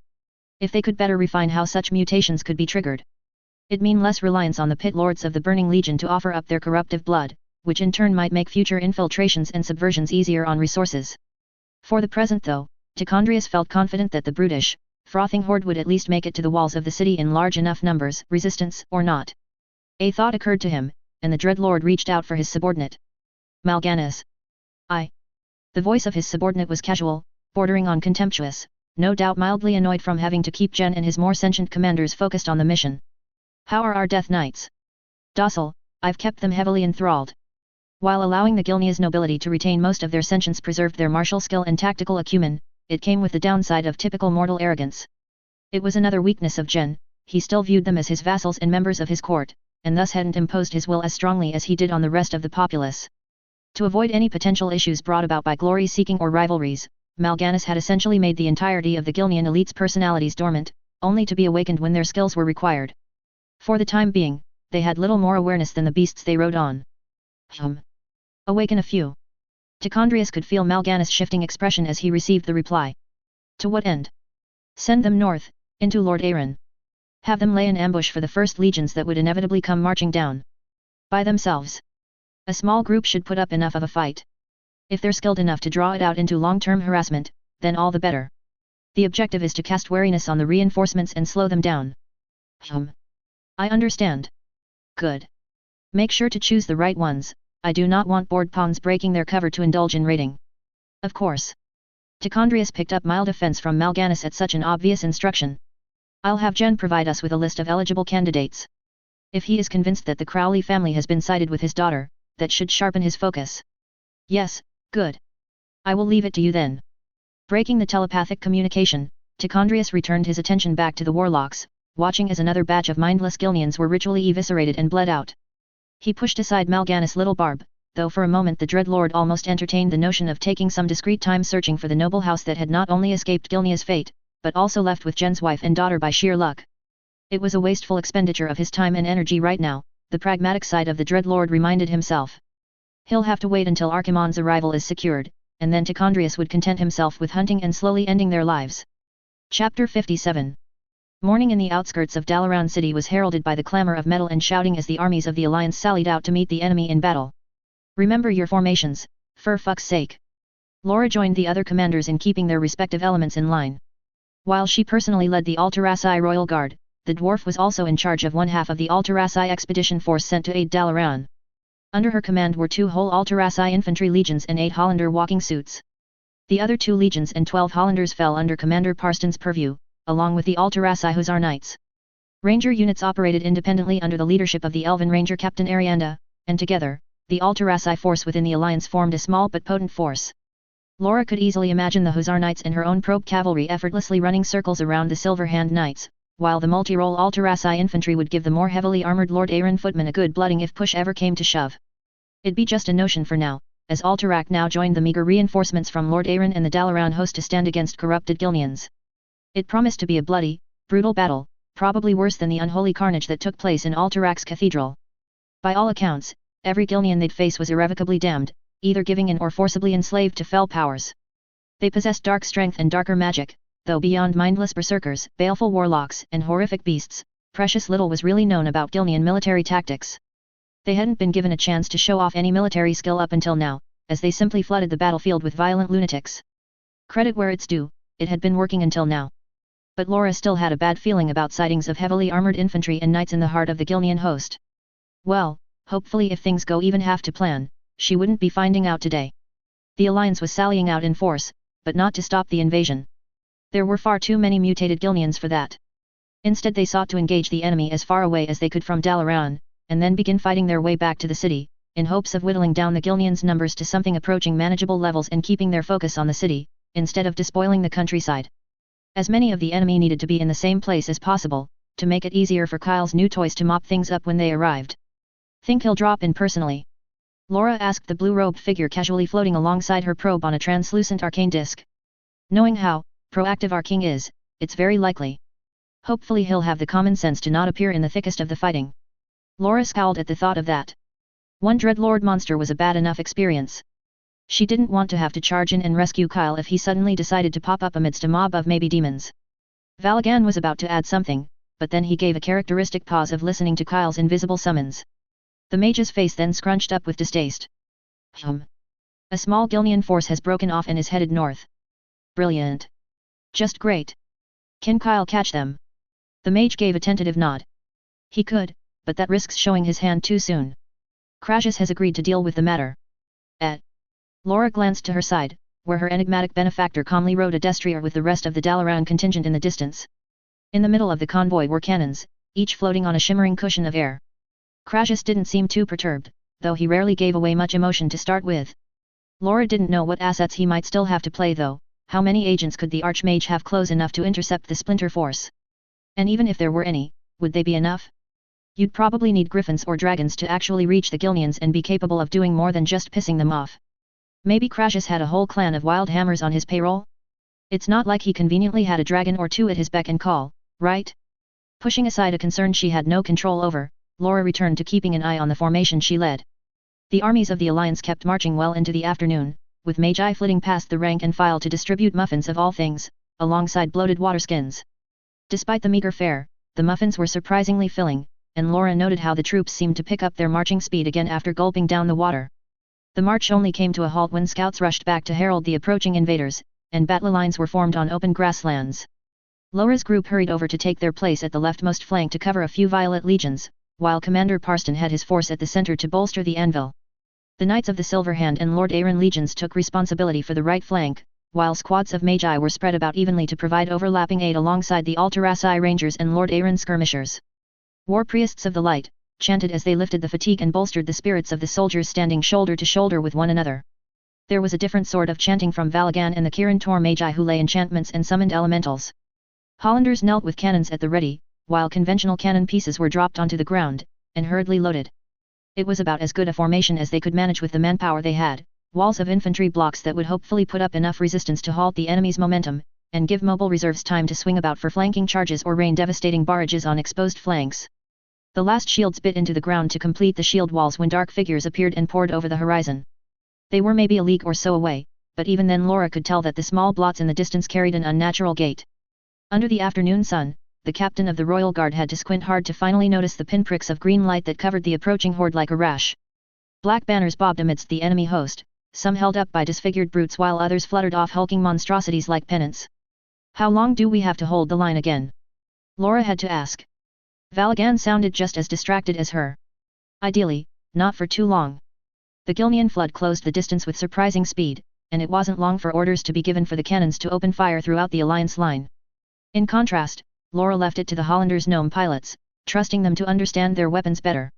If they could better refine how such mutations could be triggered. It'd mean less reliance on the pit lords of the Burning Legion to offer up their corruptive blood, which in turn might make future infiltrations and subversions easier on resources. For the present though, Tichondrius felt confident that the brutish, frothing horde would at least make it to the walls of the city in large enough numbers, resistance or not. A thought occurred to him, and the Dreadlord reached out for his subordinate. Mal'Ganis. I. The voice of his subordinate was casual, bordering on contemptuous, no doubt mildly annoyed from having to keep Jen and his more sentient commanders focused on the mission. How are our Death Knights? Docile, I've kept them heavily enthralled. While allowing the Gilneas nobility to retain most of their sentience preserved their martial skill and tactical acumen, it came with the downside of typical mortal arrogance. It was another weakness of Jen, he still viewed them as his vassals and members of his court, and thus hadn't imposed his will as strongly as he did on the rest of the populace. To avoid any potential issues brought about by glory-seeking or rivalries, Mal'Ganis had essentially made the entirety of the Gilnean elite's personalities dormant, only to be awakened when their skills were required. For the time being, they had little more awareness than the beasts they rode on. Awaken a few. Tichondrius could feel Mal'Ganis' shifting expression as he received the reply. To what end? Send them north, into Lord Aaron. Have them lay an ambush for the first legions that would inevitably come marching down. By themselves. A small group should put up enough of a fight. If they're skilled enough to draw it out into long-term harassment, then all the better. The objective is to cast wariness on the reinforcements and slow them down. I understand. Good. Make sure to choose the right ones, I do not want board pawns breaking their cover to indulge in raiding. Of course. Tichondrius picked up mild offense from Mal'Ganis at such an obvious instruction. I'll have Jen provide us with a list of eligible candidates. If he is convinced that the Crowley family has been sided with his daughter, that should sharpen his focus. Yes, good. I will leave it to you then. Breaking the telepathic communication, Tichondrius returned his attention back to the warlocks, watching as another batch of mindless Gilneans were ritually eviscerated and bled out. He pushed aside Mal'Ganis' little barb, though for a moment the Dreadlord almost entertained the notion of taking some discreet time searching for the noble house that had not only escaped Gilnea's fate, but also left with Jen's wife and daughter by sheer luck. It was a wasteful expenditure of his time and energy right now, the pragmatic side of the Dreadlord reminded himself. He'll have to wait until Archimonde's arrival is secured, and then Tichondrius would content himself with hunting and slowly ending their lives. Chapter 57. Morning in the outskirts of Dalaran City was heralded by the clamor of metal and shouting as the armies of the Alliance sallied out to meet the enemy in battle. Remember your formations, for fuck's sake. Laura joined the other commanders in keeping their respective elements in line. While she personally led the Alteraci Royal Guard, the dwarf was also in charge of one half of the Alteraci expedition force sent to aid Dalaran. Under her command were 2 whole Alteraci infantry legions and 8 Hollander walking suits. The other 2 legions and 12 Hollanders fell under Commander Parston's purview, along with the Alteraci Hussar Knights. Ranger units operated independently under the leadership of the Elven Ranger Captain Arianda, and together, the Alteraci force within the alliance formed a small but potent force. Laura could easily imagine the Hussar Knights and her own probe cavalry effortlessly running circles around the Silver Hand Knights, while the multi-role Alteraci infantry would give the more heavily armored Lord Arryn footmen a good blooding if push ever came to shove. It'd be just a notion for now, as Alterac now joined the meager reinforcements from Lord Arryn and the Dalaran host to stand against corrupted Gilneans. It promised to be a bloody, brutal battle, probably worse than the unholy carnage that took place in Alterac's cathedral. By all accounts, every Gilnean they'd face was irrevocably damned, either giving in or forcibly enslaved to fell powers. They possessed dark strength and darker magic, though beyond mindless berserkers, baleful warlocks, and horrific beasts, precious little was really known about Gilnean military tactics. They hadn't been given a chance to show off any military skill up until now, as they simply flooded the battlefield with violent lunatics. Credit where it's due, it had been working until now. But Laura still had a bad feeling about sightings of heavily armored infantry and knights in the heart of the Gilnean host. Well, hopefully if things go even half to plan, she wouldn't be finding out today. The alliance was sallying out in force, but not to stop the invasion. There were far too many mutated Gilneans for that. Instead they sought to engage the enemy as far away as they could from Dalaran, and then begin fighting their way back to the city, in hopes of whittling down the Gilneans' numbers to something approaching manageable levels and keeping their focus on the city, instead of despoiling the countryside. As many of the enemy needed to be in the same place as possible, to make it easier for Kyle's new toys to mop things up when they arrived. Think he'll drop in personally? Laura asked the blue-robed figure casually floating alongside her probe on a translucent arcane disc. Knowing how proactive our king is, it's very likely. Hopefully he'll have the common sense to not appear in the thickest of the fighting. Laura scowled at the thought of that. One Dreadlord monster was a bad enough experience. She didn't want to have to charge in and rescue Kyle if he suddenly decided to pop up amidst a mob of maybe demons. Valagan was about to add something, but then he gave a characteristic pause of listening to Kyle's invisible summons. The mage's face then scrunched up with distaste. A small Gilnean force has broken off and is headed north. Brilliant. Just great. Can Kyle catch them? The mage gave a tentative nod. He could, but that risks showing his hand too soon. Crassus has agreed to deal with the matter. Laura glanced to her side, where her enigmatic benefactor calmly rode a destrier with the rest of the Dalaran contingent in the distance. In the middle of the convoy were cannons, each floating on a shimmering cushion of air. Crassus didn't seem too perturbed, though he rarely gave away much emotion to start with. Laura didn't know what assets he might still have to play though. How many agents could the Archmage have close enough to intercept the splinter force? And even if there were any, would they be enough? You'd probably need griffins or dragons to actually reach the Gilneans and be capable of doing more than just pissing them off. Maybe Crassus had a whole clan of wild hammers on his payroll? It's not like he conveniently had a dragon or two at his beck and call, right? Pushing aside a concern she had no control over, Laura returned to keeping an eye on the formation she led. The armies of the Alliance kept marching well into the afternoon, with Magi flitting past the rank and file to distribute muffins of all things, alongside bloated waterskins. Despite the meager fare, the muffins were surprisingly filling, and Laura noted how the troops seemed to pick up their marching speed again after gulping down the water. The march only came to a halt when scouts rushed back to herald the approaching invaders, and battle lines were formed on open grasslands. Laura's group hurried over to take their place at the leftmost flank to cover a few violet legions, while Commander Parston had his force at the center to bolster the anvil. The Knights of the Silver Hand and Lord Argent legions took responsibility for the right flank, while squads of Magi were spread about evenly to provide overlapping aid alongside the Alteraci Rangers and Lord Argent skirmishers. War priests of the light chanted as they lifted the fatigue and bolstered the spirits of the soldiers standing shoulder to shoulder with one another. There was a different sort of chanting from Valagan and the Kirin Tor Magi who lay enchantments and summoned elementals. Hollanders knelt with cannons at the ready, while conventional cannon pieces were dropped onto the ground, and hurriedly loaded. It was about as good a formation as they could manage with the manpower they had, walls of infantry blocks that would hopefully put up enough resistance to halt the enemy's momentum, and give mobile reserves time to swing about for flanking charges or rain devastating barrages on exposed flanks. The last shields bit into the ground to complete the shield walls when dark figures appeared and poured over the horizon. They were maybe a league or so away, but even then Laura could tell that the small blots in the distance carried an unnatural gait. Under the afternoon sun, the captain of the Royal Guard had to squint hard to finally notice the pinpricks of green light that covered the approaching horde like a rash. Black banners bobbed amidst the enemy host, some held up by disfigured brutes while others fluttered off hulking monstrosities like pennants. "How long do we have to hold the line again?" Laura had to ask. Valagan sounded just as distracted as her. "Ideally, not for too long." The Gilnean flood closed the distance with surprising speed, and it wasn't long for orders to be given for the cannons to open fire throughout the alliance line. In contrast, Laura left it to the Hollanders' gnome pilots, trusting them to understand their weapons better.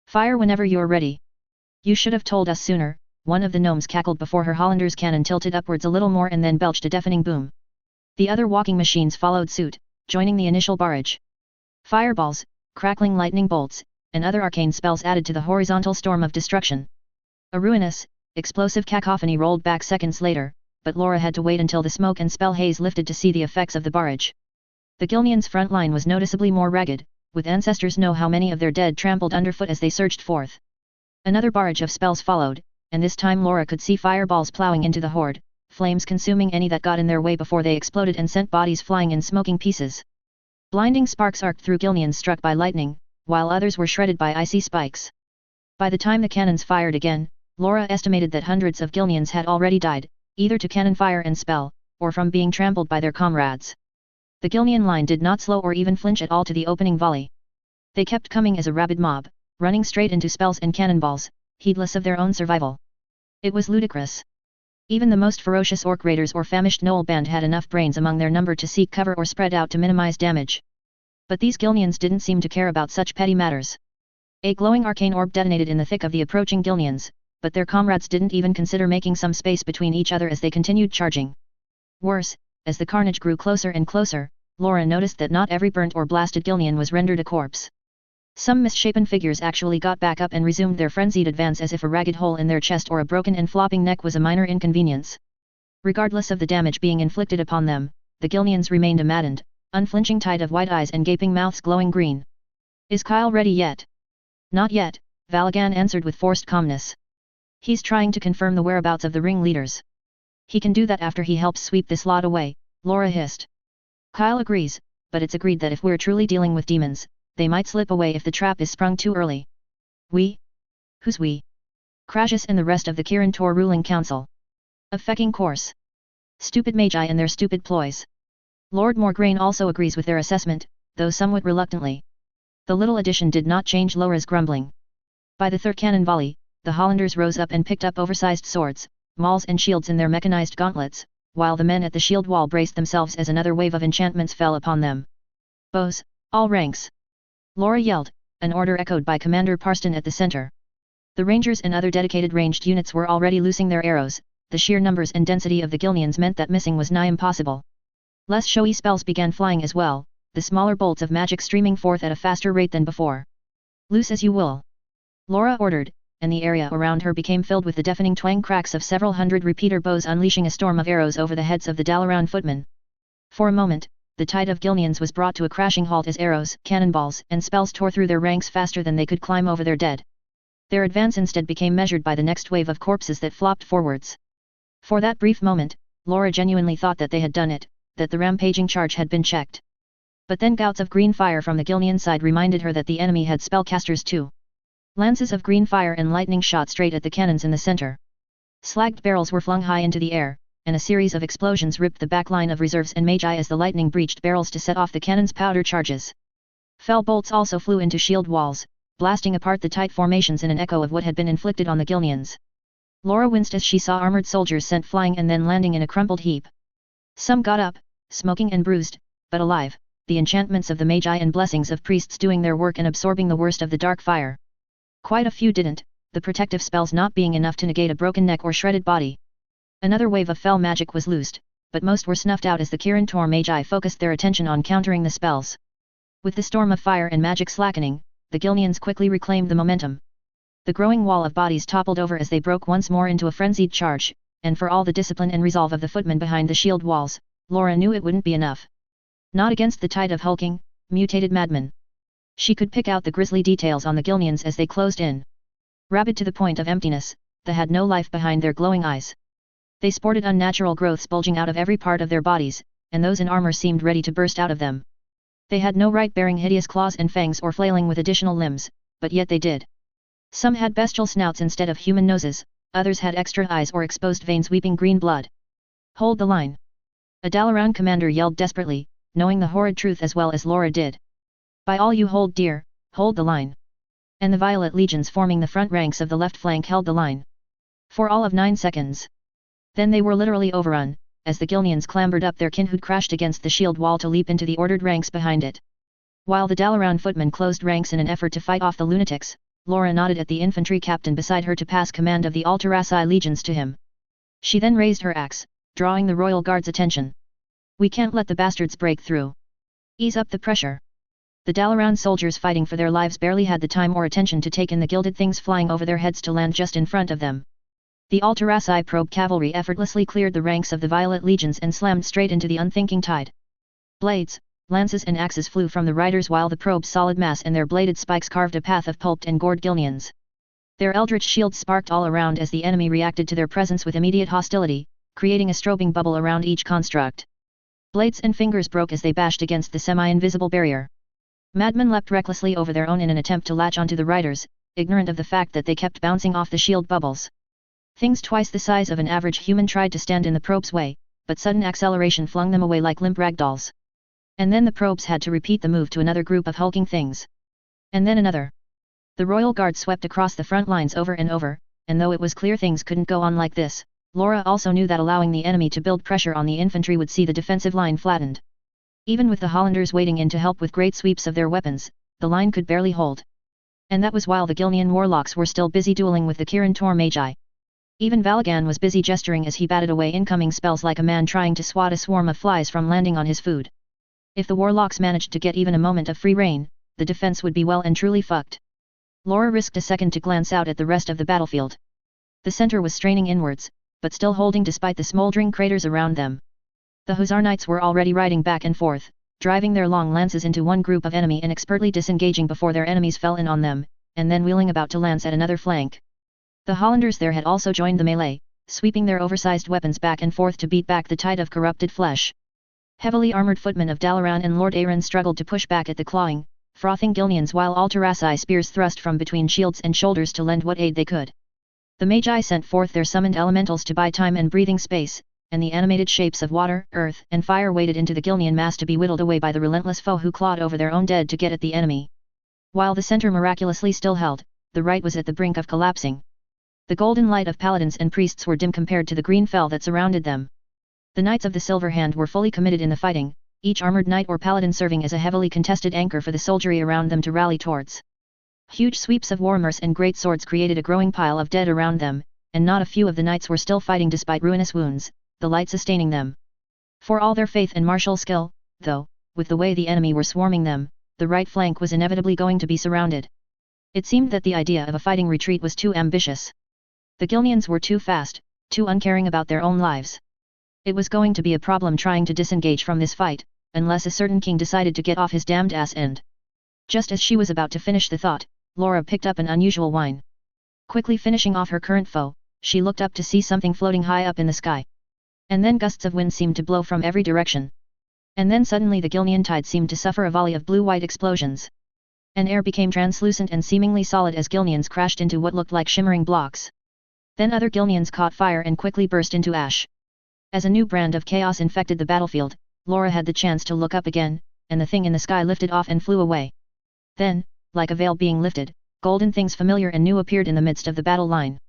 "Fire whenever you're ready." "You should have told us sooner," one of the gnomes cackled before her Hollander's cannon tilted upwards a little more and then belched a deafening boom. The other walking machines followed suit, joining the initial barrage. Fireballs, crackling lightning bolts, and other arcane spells added to the horizontal storm of destruction. A ruinous, explosive cacophony rolled back seconds later, but Laura had to wait until the smoke and spell haze lifted to see the effects of the barrage. The Gilneans' front line was noticeably more ragged, with ancestors know how many of their dead trampled underfoot as they surged forth. Another barrage of spells followed, and this time Laura could see fireballs plowing into the horde, flames consuming any that got in their way before they exploded and sent bodies flying in smoking pieces. Blinding sparks arced through Gilneans struck by lightning, while others were shredded by icy spikes. By the time the cannons fired again, Laura estimated that hundreds of Gilneans had already died, either to cannon fire and spell, or from being trampled by their comrades. The Gilnean line did not slow or even flinch at all to the opening volley. They kept coming as a rabid mob, running straight into spells and cannonballs, heedless of their own survival. It was ludicrous. Even the most ferocious orc raiders or famished gnoll band had enough brains among their number to seek cover or spread out to minimize damage. But these Gilneans didn't seem to care about such petty matters. A glowing arcane orb detonated in the thick of the approaching Gilneans, but their comrades didn't even consider making some space between each other as they continued charging. Worse, as the carnage grew closer and closer, Laura noticed that not every burnt or blasted Gilnean was rendered a corpse. Some misshapen figures actually got back up and resumed their frenzied advance as if a ragged hole in their chest or a broken and flopping neck was a minor inconvenience. Regardless of the damage being inflicted upon them, the Gilneans remained a maddened, unflinching tide of white eyes and gaping mouths glowing green. "Is Kyle ready yet?" "Not yet," Valagan answered with forced calmness. "He's trying to confirm the whereabouts of the ringleaders." "He can do that after he helps sweep this lot away," Laura hissed. Kyle agrees, but it's agreed that if we're truly dealing with demons, they might slip away if the trap is sprung too early. "We? Who's we?" "Crassus and the rest of the Kirin Tor ruling council. A fecking course. Stupid magi and their stupid ploys." Lord Morgraine also agrees with their assessment, though somewhat reluctantly. The little addition did not change Laura's grumbling. By the third cannon volley, the Hollanders rose up and picked up oversized swords, mauls and shields in their mechanized gauntlets, while the men at the shield wall braced themselves as another wave of enchantments fell upon them. "Bows, all ranks!" Laura yelled, an order echoed by Commander Parston at the center. The Rangers and other dedicated ranged units were already loosing their arrows. The sheer numbers and density of the Gilneans meant that missing was nigh impossible. Less showy spells began flying as well, the smaller bolts of magic streaming forth at a faster rate than before. "Loose as you will," Laura ordered, and the area around her became filled with the deafening twang cracks of several hundred repeater bows unleashing a storm of arrows over the heads of the Dalaran footmen. For a moment, the tide of Gilneans was brought to a crashing halt as arrows, cannonballs, and spells tore through their ranks faster than they could climb over their dead. Their advance instead became measured by the next wave of corpses that flopped forwards. For that brief moment, Laura genuinely thought that they had done it, that the rampaging charge had been checked. But then gouts of green fire from the Gilnean side reminded her that the enemy had spellcasters too. Lances of green fire and lightning shot straight at the cannons in the center. Slagged barrels were flung high into the air, and a series of explosions ripped the back line of reserves and magi as the lightning breached barrels to set off the cannons' powder charges. Fell bolts also flew into shield walls, blasting apart the tight formations in an echo of what had been inflicted on the Gilneans. Laura winced as she saw armored soldiers sent flying and then landing in a crumpled heap. Some got up, smoking and bruised, but alive, the enchantments of the magi and blessings of priests doing their work and absorbing the worst of the dark fire. Quite a few didn't, the protective spells not being enough to negate a broken neck or shredded body. Another wave of fell magic was loosed, but most were snuffed out as the Kirin magi focused their attention on countering the spells. With the storm of fire and magic slackening, the Gilneans quickly reclaimed the momentum. The growing wall of bodies toppled over as they broke once more into a frenzied charge, and for all the discipline and resolve of the footmen behind the shield walls, Laura knew it wouldn't be enough. Not against the tide of hulking, mutated madmen. She could pick out the grisly details on the Gilneans as they closed in. Rabid to the point of emptiness, they had no life behind their glowing eyes. They sported unnatural growths bulging out of every part of their bodies, and those in armor seemed ready to burst out of them. They had no right bearing hideous claws and fangs or flailing with additional limbs, but yet they did. Some had bestial snouts instead of human noses, others had extra eyes or exposed veins weeping green blood. Hold the line! A Dalaran commander yelled desperately, knowing the horrid truth as well as Laura did. By all you hold dear, hold the line! And the Violet Legions forming the front ranks of the left flank held the line. For all of 9 seconds. Then they were literally overrun, as the Gilneans clambered up their kin who'd crashed against the shield wall to leap into the ordered ranks behind it. While the Dalaran footmen closed ranks in an effort to fight off the lunatics, Laura nodded at the infantry captain beside her to pass command of the arg3nt legions to him. She then raised her axe, drawing the royal guard's attention. We can't let the bastards break through. Ease up the pressure. The Dalaran soldiers fighting for their lives barely had the time or attention to take in the gilded things flying over their heads to land just in front of them. The arg3nt probe cavalry effortlessly cleared the ranks of the Violet Legions and slammed straight into the unthinking tide. Blades, lances and axes flew from the riders while the probe's solid mass and their bladed spikes carved a path of pulped and gored Gilneans. Their eldritch shields sparked all around as the enemy reacted to their presence with immediate hostility, creating a strobing bubble around each construct. Blades and fingers broke as they bashed against the semi-invisible barrier. Madmen leapt recklessly over their own in an attempt to latch onto the riders, ignorant of the fact that they kept bouncing off the shield bubbles. Things twice the size of an average human tried to stand in the probe's way, but sudden acceleration flung them away like limp ragdolls. And then the probes had to repeat the move to another group of hulking things. And then another. The Royal Guard swept across the front lines over and over, and though it was clear things couldn't go on like this, Laura also knew that allowing the enemy to build pressure on the infantry would see the defensive line flattened. Even with the Hollanders wading in to help with great sweeps of their weapons, the line could barely hold. And that was while the Gilnean warlocks were still busy dueling with the Kirin magi. Even Valagan was busy gesturing as he batted away incoming spells like a man trying to swat a swarm of flies from landing on his food. If the warlocks managed to get even a moment of free rein, the defense would be well and truly fucked. Laura risked a second to glance out at the rest of the battlefield. The center was straining inwards, but still holding despite the smoldering craters around them. The Hussar Knights were already riding back and forth, driving their long lances into one group of enemy and expertly disengaging before their enemies fell in on them, and then wheeling about to lance at another flank. The Hollanders there had also joined the melee, sweeping their oversized weapons back and forth to beat back the tide of corrupted flesh. Heavily armored footmen of Dalaran and Lord Arryn struggled to push back at the clawing, frothing Gilneans while arg3nt spears thrust from between shields and shoulders to lend what aid they could. The Magi sent forth their summoned elementals to buy time and breathing space, and the animated shapes of water, earth, and fire waded into the Gilnean mass to be whittled away by the relentless foe who clawed over their own dead to get at the enemy. While the center miraculously still held, the right was at the brink of collapsing. The golden light of paladins and priests were dim compared to the green fell that surrounded them. The Knights of the Silver Hand were fully committed in the fighting, each armored knight or paladin serving as a heavily contested anchor for the soldiery around them to rally towards. Huge sweeps of warmers and great swords created a growing pile of dead around them, and not a few of the knights were still fighting despite ruinous wounds, the light sustaining them. For all their faith and martial skill, though, with the way the enemy were swarming them, the right flank was inevitably going to be surrounded. It seemed that the idea of a fighting retreat was too ambitious. The Gilneans were too fast, too uncaring about their own lives. It was going to be a problem trying to disengage from this fight, unless a certain king decided to get off his damned ass end. Just as she was about to finish the thought, Laura picked up an unusual whine. Quickly finishing off her current foe, she looked up to see something floating high up in the sky. And then gusts of wind seemed to blow from every direction. And then suddenly the Gilnean tide seemed to suffer a volley of blue-white explosions. And air became translucent and seemingly solid as Gilneans crashed into what looked like shimmering blocks. Then other Gilneans caught fire and quickly burst into ash. As a new brand of chaos infected the battlefield, Laura had the chance to look up again, and the thing in the sky lifted off and flew away. Then, like a veil being lifted, golden things familiar and new appeared in the midst of the battle line.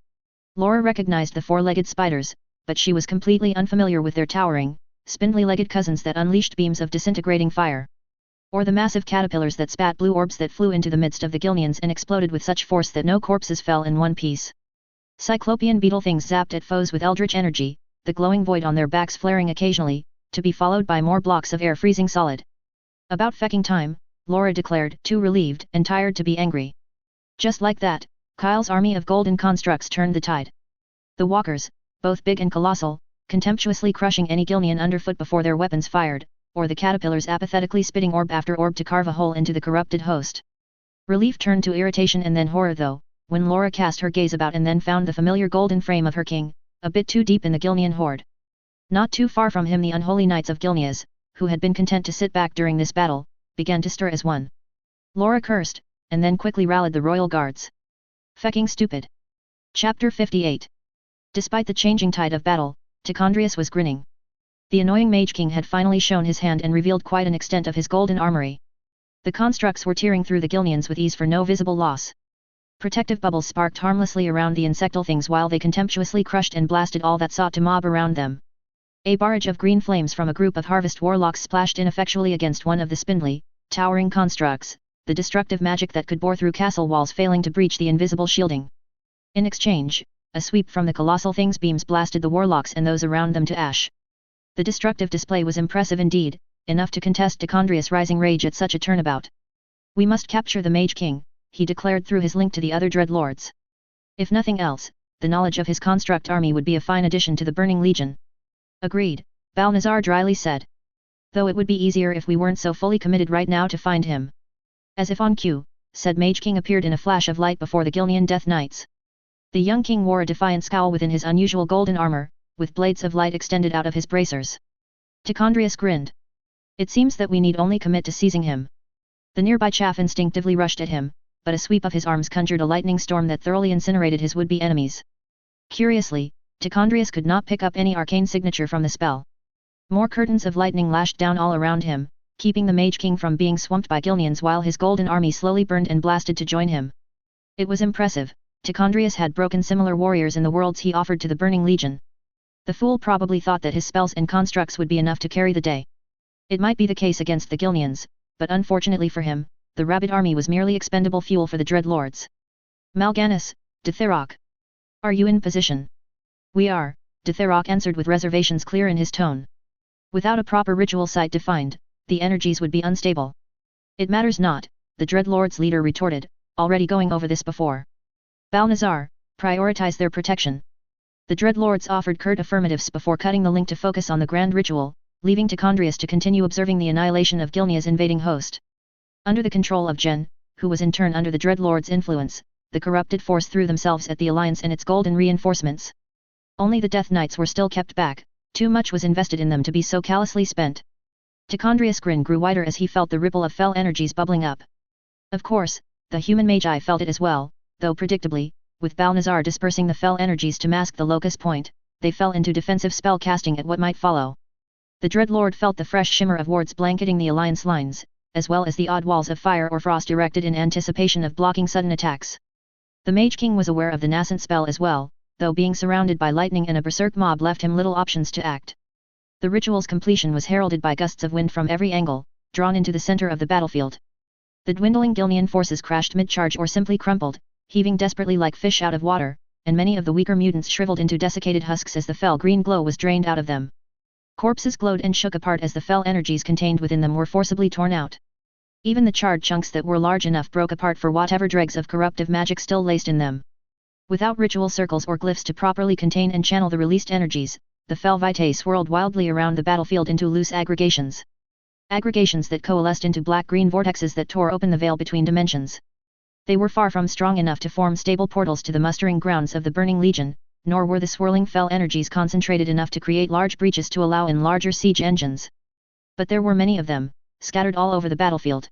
Laura recognized the four-legged spiders, but she was completely unfamiliar with their towering, spindly-legged cousins that unleashed beams of disintegrating fire. Or the massive caterpillars that spat blue orbs that flew into the midst of the Gilneans and exploded with such force that no corpses fell in one piece. Cyclopean beetle things zapped at foes with eldritch energy, the glowing void on their backs flaring occasionally, to be followed by more blocks of air freezing solid. About fecking time, Laura declared, too relieved and tired to be angry. Just like that, Kyle's army of golden constructs turned the tide. The walkers, both big and colossal, contemptuously crushing any Gilnean underfoot before their weapons fired, or the caterpillars apathetically spitting orb after orb to carve a hole into the corrupted host. Relief turned to irritation and then horror though, when Laura cast her gaze about and then found the familiar golden frame of her king, a bit too deep in the Gilnean horde. Not too far from him the unholy knights of Gilneas, who had been content to sit back during this battle, began to stir as one. Laura cursed, and then quickly rallied the royal guards. Fecking stupid. Chapter 58. Despite the changing tide of battle, Tichondrius was grinning. The annoying Mage King had finally shown his hand and revealed quite an extent of his golden armory. The constructs were tearing through the Gilneans with ease for no visible loss. Protective bubbles sparked harmlessly around the insectal things while they contemptuously crushed and blasted all that sought to mob around them. A barrage of green flames from a group of harvest warlocks splashed ineffectually against one of the spindly, towering constructs, the destructive magic that could bore through castle walls failing to breach the invisible shielding. In exchange, a sweep from the colossal thing's beams blasted the warlocks and those around them to ash. The destructive display was impressive indeed, enough to contest Tichondrius' rising rage at such a turnabout. We must capture the Mage King, he declared through his link to the other Dreadlords. If nothing else, the knowledge of his construct army would be a fine addition to the Burning Legion. Agreed, Balnazar dryly said. Though it would be easier if we weren't so fully committed right now to find him. As if on cue, said Mage King appeared in a flash of light before the Gilnean Death Knights. The young king wore a defiant scowl within his unusual golden armor, with blades of light extended out of his bracers. Tichondrius grinned. It seems that we need only commit to seizing him. The nearby chaff instinctively rushed at him, but a sweep of his arms conjured a lightning storm that thoroughly incinerated his would-be enemies. Curiously, Tichondrius could not pick up any arcane signature from the spell. More curtains of lightning lashed down all around him, keeping the Mage King from being swamped by Gilneans while his golden army slowly burned and blasted to join him. It was impressive. Tichondrius had broken similar warriors in the worlds he offered to the Burning Legion. The fool probably thought that his spells and constructs would be enough to carry the day. It might be the case against the Gilneans, but unfortunately for him, the rabid army was merely expendable fuel for the Dreadlords. Mal'Ganis, Dithirok. Are you in position? We are, Dithirok answered with reservations clear in his tone. Without a proper ritual site defined, the energies would be unstable. It matters not, the Dreadlords' leader retorted, already going over this before. Balnazar, prioritize their protection. The Dreadlords offered curt affirmatives before cutting the link to focus on the grand ritual, leaving Tichondrius to continue observing the annihilation of Gilnea's invading host. Under the control of Jen, who was in turn under the Dreadlords' influence, the corrupted force threw themselves at the Alliance and its golden reinforcements. Only the Death Knights were still kept back, too much was invested in them to be so callously spent. Tichondrius' grin grew wider as he felt the ripple of fell energies bubbling up. Of course, the human Magi felt it as well, though predictably, with Balnazar dispersing the fell energies to mask the locus point, they fell into defensive spell casting at what might follow. The Dreadlord felt the fresh shimmer of wards blanketing the Alliance lines, as well as the odd walls of fire or frost erected in anticipation of blocking sudden attacks. The Mage King was aware of the nascent spell as well, though being surrounded by lightning and a berserk mob left him little options to act. The ritual's completion was heralded by gusts of wind from every angle, drawn into the center of the battlefield. The dwindling Gilnean forces crashed mid-charge or simply crumpled, heaving desperately like fish out of water, and many of the weaker mutants shriveled into desiccated husks as the fell green glow was drained out of them. Corpses glowed and shook apart as the fell energies contained within them were forcibly torn out. Even the charred chunks that were large enough broke apart for whatever dregs of corruptive magic still laced in them. Without ritual circles or glyphs to properly contain and channel the released energies, the fell vitae swirled wildly around the battlefield into loose aggregations. Aggregations that coalesced into black-green vortexes that tore open the veil between dimensions. They were far from strong enough to form stable portals to the mustering grounds of the Burning Legion, nor were the swirling fell energies concentrated enough to create large breaches to allow in larger siege engines. But there were many of them, scattered all over the battlefield.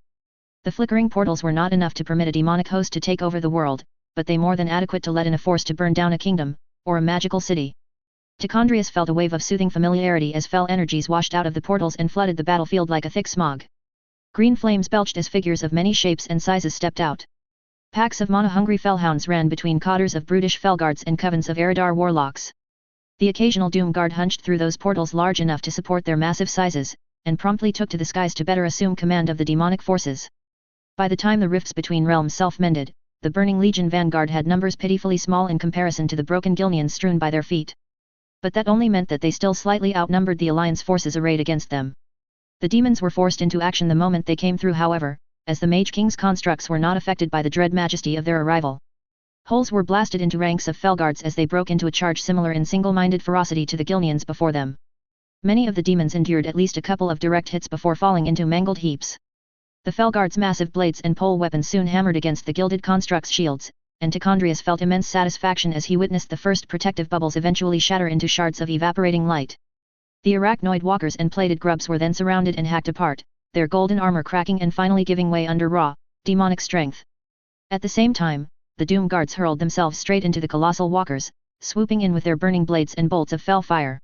The flickering portals were not enough to permit a demonic host to take over the world, but they more than adequate to let in a force to burn down a kingdom, or a magical city. Tichondrius felt a wave of soothing familiarity as fell energies washed out of the portals and flooded the battlefield like a thick smog. Green flames belched as figures of many shapes and sizes stepped out. Packs of mana-hungry fellhounds ran between cotters of brutish fellguards and covens of Eridar warlocks. The occasional Doom Guard hunched through those portals large enough to support their massive sizes, and promptly took to the skies to better assume command of the demonic forces. By the time the rifts between realms self-mended, the Burning Legion vanguard had numbers pitifully small in comparison to the broken Gilneans strewn by their feet. But that only meant that they still slightly outnumbered the Alliance forces arrayed against them. The demons were forced into action the moment they came through, however, as the Mage King's constructs were not affected by the dread majesty of their arrival. Holes were blasted into ranks of fellguards as they broke into a charge similar in single-minded ferocity to the Gilneans before them. Many of the demons endured at least a couple of direct hits before falling into mangled heaps. The fellguards' massive blades and pole weapons soon hammered against the gilded constructs' shields, and Tichondrius felt immense satisfaction as he witnessed the first protective bubbles eventually shatter into shards of evaporating light. The arachnoid walkers and plated grubs were then surrounded and hacked apart, their golden armor cracking and finally giving way under raw, demonic strength. At the same time, the Doom Guards hurled themselves straight into the colossal walkers, swooping in with their burning blades and bolts of fell fire.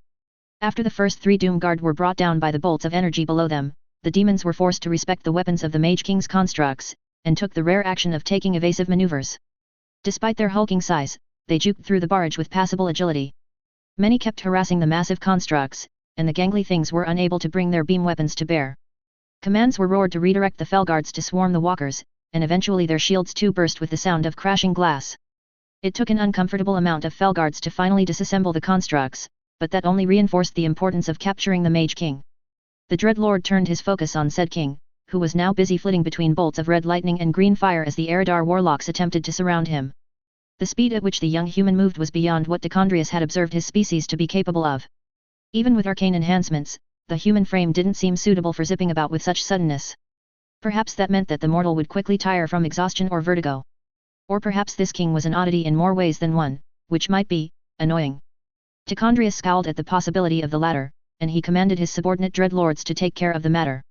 After the first 3 Doom Guard were brought down by the bolts of energy below them, the demons were forced to respect the weapons of the Mage King's constructs, and took the rare action of taking evasive maneuvers. Despite their hulking size, they juked through the barrage with passable agility. Many kept harassing the massive constructs, and the gangly things were unable to bring their beam weapons to bear. Commands were roared to redirect the fellguards to swarm the walkers, and eventually their shields too burst with the sound of crashing glass. It took an uncomfortable amount of fellguards to finally disassemble the constructs, but that only reinforced the importance of capturing the Mage King. The Dreadlord turned his focus on said king, who was now busy flitting between bolts of red lightning and green fire as the Eridar warlocks attempted to surround him. The speed at which the young human moved was beyond what Tichondrius had observed his species to be capable of. Even with arcane enhancements, the human frame didn't seem suitable for zipping about with such suddenness. Perhaps that meant that the mortal would quickly tire from exhaustion or vertigo. Or perhaps this king was an oddity in more ways than one, which might be annoying. Tichondrius scowled at the possibility of the latter, and he commanded his subordinate dreadlords to take care of the matter.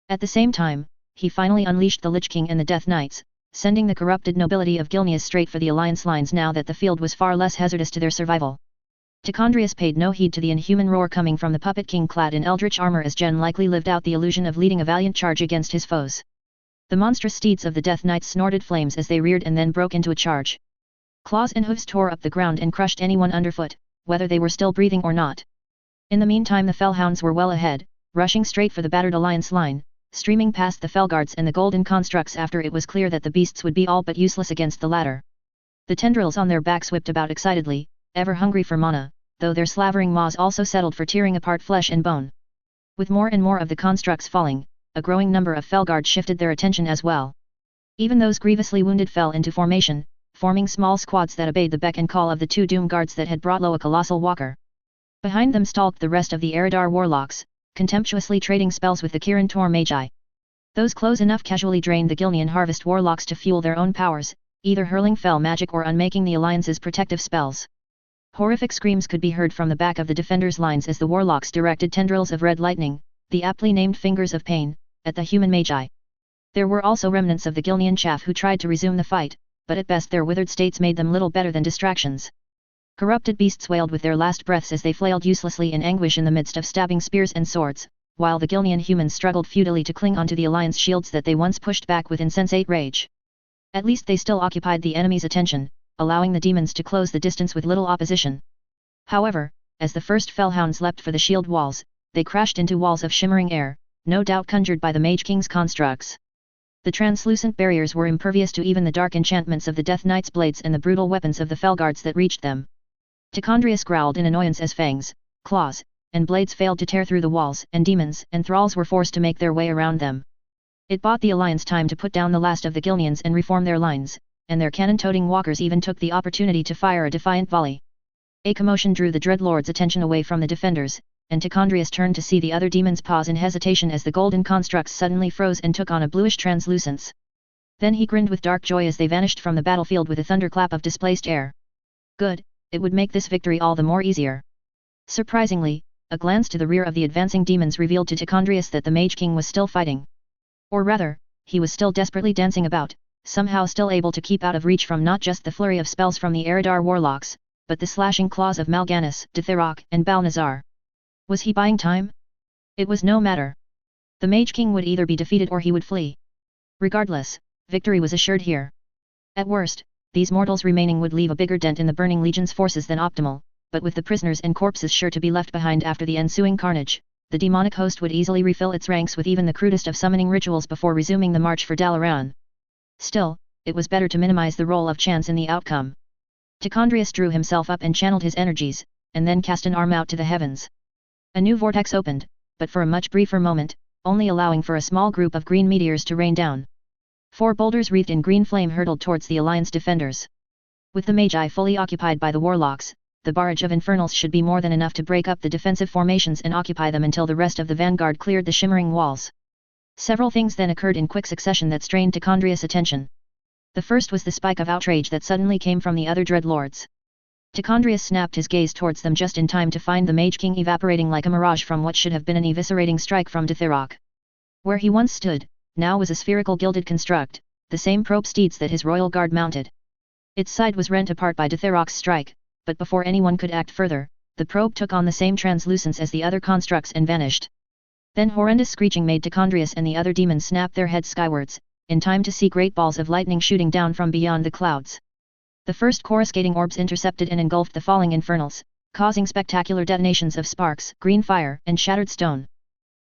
At the same time, he finally unleashed the Lich King and the Death Knights, sending the corrupted nobility of Gilneas straight for the Alliance lines now that the field was far less hazardous to their survival. Tichondrius paid no heed to the inhuman roar coming from the Puppet King clad in eldritch armor as Jen likely lived out the illusion of leading a valiant charge against his foes. The monstrous steeds of the Death Knights snorted flames as they reared and then broke into a charge. Claws and hooves tore up the ground and crushed anyone underfoot, whether they were still breathing or not. In the meantime the Fellhounds were well ahead, rushing straight for the battered Alliance line, streaming past the Fellguards and the Golden Constructs after it was clear that the beasts would be all but useless against the latter. The tendrils on their backs whipped about excitedly, ever hungry for mana, though their slavering maws also settled for tearing apart flesh and bone. With more and more of the constructs falling, a growing number of Fellguards shifted their attention as well. Even those grievously wounded fell into formation, forming small squads that obeyed the beck and call of the 2 Doom Guards that had brought low a colossal walker. Behind them stalked the rest of the Eridar warlocks, contemptuously trading spells with the Kirin Tor Magi. Those close enough casually drained the Gilnean Harvest warlocks to fuel their own powers, either hurling fell magic or unmaking the Alliance's protective spells. Horrific screams could be heard from the back of the defenders' lines as the warlocks directed tendrils of red lightning, the aptly named fingers of pain, at the human magi. There were also remnants of the Gilnean chaff who tried to resume the fight, but at best their withered states made them little better than distractions. Corrupted beasts wailed with their last breaths as they flailed uselessly in anguish in the midst of stabbing spears and swords, while the Gilnean humans struggled futilely to cling onto the Alliance shields that they once pushed back with insensate rage. At least they still occupied the enemy's attention, allowing the demons to close the distance with little opposition. However, as the first Fellhounds leapt for the shield walls, they crashed into walls of shimmering air, no doubt conjured by the Mage King's constructs. The translucent barriers were impervious to even the dark enchantments of the Death Knight's blades and the brutal weapons of the Fellguards that reached them. Tichondrius growled in annoyance as fangs, claws, and blades failed to tear through the walls, and demons and thralls were forced to make their way around them. It bought the Alliance time to put down the last of the Gilneans and reform their lines, and their cannon-toting walkers even took the opportunity to fire a defiant volley. A commotion drew the Dreadlord's attention away from the defenders, and Tichondrius turned to see the other demons pause in hesitation as the golden constructs suddenly froze and took on a bluish translucence. Then he grinned with dark joy as they vanished from the battlefield with a thunderclap of displaced air. Good, it would make this victory all the more easier. Surprisingly, a glance to the rear of the advancing demons revealed to Tichondrius that the Mage King was still fighting. Or rather, he was still desperately dancing about, somehow still able to keep out of reach from not just the flurry of spells from the Eridar warlocks, but the slashing claws of Mal'Ganis, Dithyrock, and Balnazar. Was he buying time? It was no matter. The Mage King would either be defeated or he would flee. Regardless, victory was assured here. At worst, these mortals remaining would leave a bigger dent in the burning legion's forces than optimal, but with the prisoners and corpses sure to be left behind after the ensuing carnage, the demonic host would easily refill its ranks with even the crudest of summoning rituals before resuming the march for Dalaran. Still, it was better to minimize the role of chance in the outcome. Tichondrius drew himself up and channeled his energies, and then cast an arm out to the heavens. A new vortex opened, but for a much briefer moment, only allowing for a small group of green meteors to rain down. 4 boulders wreathed in green flame hurtled towards the Alliance defenders. With the Magi fully occupied by the warlocks, the barrage of infernals should be more than enough to break up the defensive formations and occupy them until the rest of the vanguard cleared the shimmering walls. Several things then occurred in quick succession that strained Tichondrius' attention. The first was the spike of outrage that suddenly came from the other Dreadlords. Tichondrius snapped his gaze towards them just in time to find the Mage King evaporating like a mirage from what should have been an eviscerating strike from Dithirok. Where he once stood, now was a spherical gilded construct, the same probe steeds that his royal guard mounted. Its side was rent apart by Dithirok's strike, but before anyone could act further, the probe took on the same translucence as the other constructs and vanished. Then horrendous screeching made Tichondrius and the other demons snap their heads skywards, in time to see great balls of lightning shooting down from beyond the clouds. The first coruscating orbs intercepted and engulfed the falling infernals, causing spectacular detonations of sparks, green fire, and shattered stone.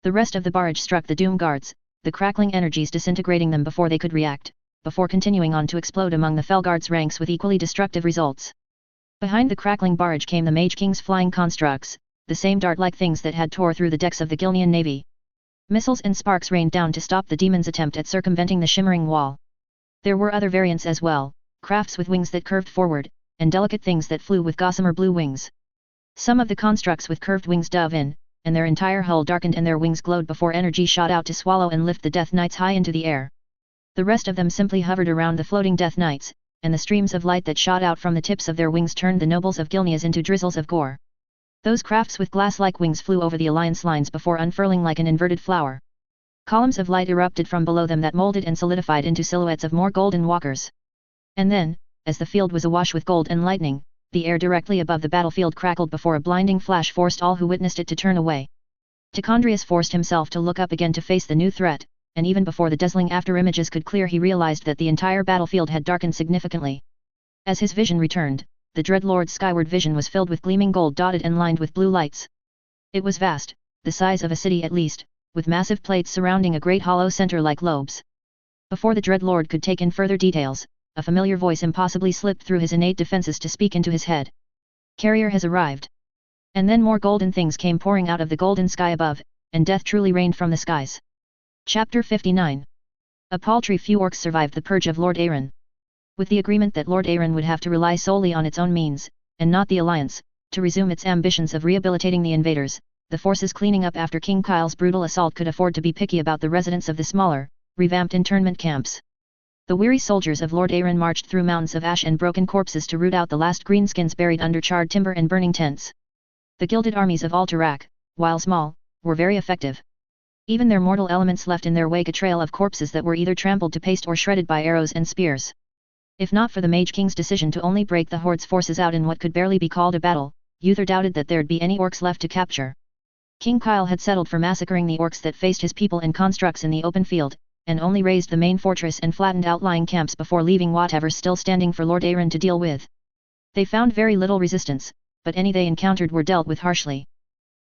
The rest of the barrage struck the Doom Guards, the crackling energies disintegrating them before they could react, before continuing on to explode among the Felguard's ranks with equally destructive results. Behind the crackling barrage came the Mage King's flying constructs, the same dart-like things that had tore through the decks of the Gilnean navy. Missiles and sparks rained down to stop the demons' attempt at circumventing the shimmering wall. There were other variants as well, crafts with wings that curved forward, and delicate things that flew with gossamer blue wings. Some of the constructs with curved wings dove in, and their entire hull darkened and their wings glowed before energy shot out to swallow and lift the Death Knights high into the air. The rest of them simply hovered around the floating Death Knights, and the streams of light that shot out from the tips of their wings turned the nobles of Gilneas into drizzles of gore. Those crafts with glass-like wings flew over the Alliance lines before unfurling like an inverted flower. Columns of light erupted from below them that molded and solidified into silhouettes of more golden walkers. And then, as the field was awash with gold and lightning, the air directly above the battlefield crackled before a blinding flash forced all who witnessed it to turn away. Tichondrius forced himself to look up again to face the new threat, and even before the dazzling after-images could clear he realized that the entire battlefield had darkened significantly. As his vision returned, the Dreadlord's skyward vision was filled with gleaming gold dotted and lined with blue lights. It was vast, the size of a city at least, with massive plates surrounding a great hollow center like lobes. Before the Dreadlord could take in further details, a familiar voice impossibly slipped through his innate defenses to speak into his head. "Carrier has arrived." And then more golden things came pouring out of the golden sky above, and death truly reigned from the skies. Chapter 59. A paltry few orcs survived the purge of Lord arg3nt. With the agreement that Lord arg3nt would have to rely solely on its own means, and not the Alliance, to resume its ambitions of rehabilitating the invaders, the forces cleaning up after King Kyle's brutal assault could afford to be picky about the residents of the smaller, revamped internment camps. The weary soldiers of Lord arg3nt marched through mountains of ash and broken corpses to root out the last greenskins buried under charred timber and burning tents. The gilded armies of Alterac, while small, were very effective. Even their mortal elements left in their wake a trail of corpses that were either trampled to paste or shredded by arrows and spears. If not for the Mage King's decision to only break the Horde's forces out in what could barely be called a battle, Uther doubted that there'd be any orcs left to capture. King Kyle had settled for massacring the orcs that faced his people and constructs in the open field, and only razed the main fortress and flattened outlying camps before leaving whatever still standing for Lord arg3nt to deal with. They found very little resistance, but any they encountered were dealt with harshly.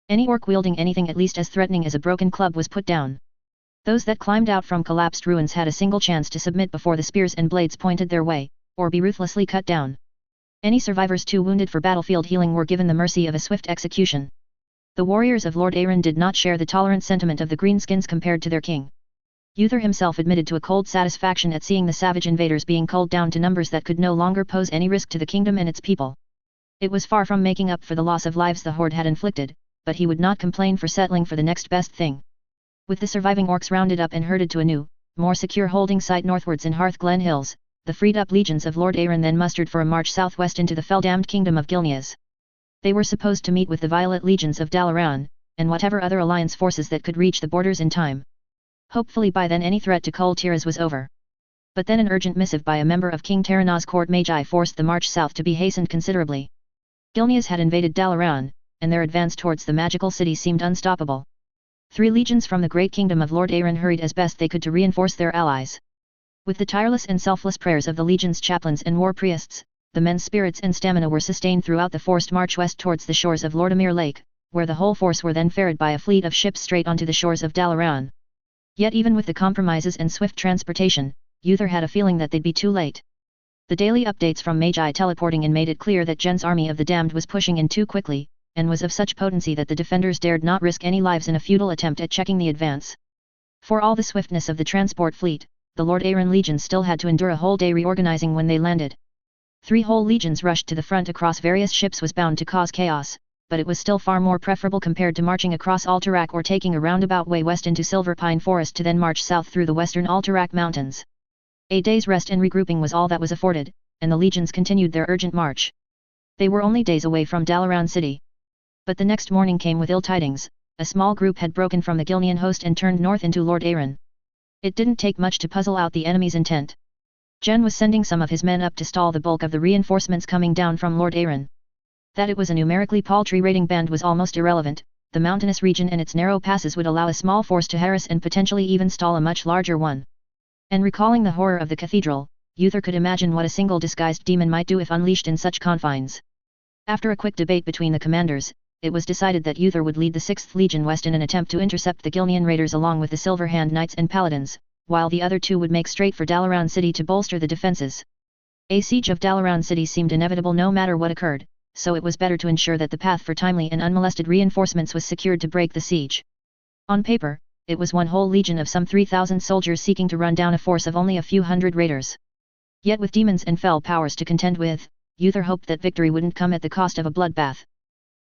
Any orc wielding anything at least as threatening as a broken club was put down. Those that climbed out from collapsed ruins had a single chance to submit before the spears and blades pointed their way, or be ruthlessly cut down. Any survivors too wounded for battlefield healing were given the mercy of a swift execution. The warriors of Lord arg3nt did not share the tolerant sentiment of the greenskins compared to their king. Uther himself admitted to a cold satisfaction at seeing the savage invaders being culled down to numbers that could no longer pose any risk to the kingdom and its people. It was far from making up for the loss of lives the Horde had inflicted, but he would not complain for settling for the next best thing. With the surviving orcs rounded up and herded to a new, more secure holding site northwards in Hearth Glen Hills, the freed-up legions of Lord arg3nt then mustered for a march southwest into the fell-damned kingdom of Gilneas. They were supposed to meet with the Violet legions of Dalaran, and whatever other alliance forces that could reach the borders in time. Hopefully by then any threat to Kul Tiras was over. But then an urgent missive by a member of King Terranaw's court Magi forced the march south to be hastened considerably. Gilneas had invaded Dalaran, and their advance towards the magical city seemed unstoppable. 3 legions from the great kingdom of Lord arg3nt hurried as best they could to reinforce their allies. With the tireless and selfless prayers of the legion's chaplains and war priests, the men's spirits and stamina were sustained throughout the forced march west towards the shores of Lordamere Lake, where the whole force were then ferried by a fleet of ships straight onto the shores of Dalaran. Yet even with the compromises and swift transportation, Uther had a feeling that they'd be too late. The daily updates from Magi teleporting in made it clear that Jen's army of the damned was pushing in too quickly, and was of such potency that the defenders dared not risk any lives in a futile attempt at checking the advance. For all the swiftness of the transport fleet, the Lord Aaron legion still had to endure a whole day reorganizing when they landed. 3 whole legions rushed to the front across various ships was bound to cause chaos, but it was still far more preferable compared to marching across Alterac or taking a roundabout way west into Silver Pine Forest to then march south through the western Alterac mountains. A day's rest and regrouping was all that was afforded, and the legions continued their urgent march. They were only days away from Dalaran city. But the next morning came with ill tidings. A small group had broken from the Gilnean host and turned north into Lord Aaron. It didn't take much to puzzle out the enemy's intent. Jen was sending some of his men up to stall the bulk of the reinforcements coming down from Lord Aaron. That it was a numerically paltry raiding band was almost irrelevant. The mountainous region and its narrow passes would allow a small force to harass and potentially even stall a much larger one. And recalling the horror of the cathedral, Uther could imagine what a single disguised demon might do if unleashed in such confines. After a quick debate between the commanders, it was decided that Uther would lead the 6th Legion west in an attempt to intercept the Gilnean raiders along with the Silver Hand Knights and Paladins, while the other 2 would make straight for Dalaran city to bolster the defenses. A siege of Dalaran city seemed inevitable no matter what occurred, so it was better to ensure that the path for timely and unmolested reinforcements was secured to break the siege. On paper, it was one whole legion of some 3,000 soldiers seeking to run down a force of only a few hundred raiders. Yet with demons and fell powers to contend with, Uther hoped that victory wouldn't come at the cost of a bloodbath.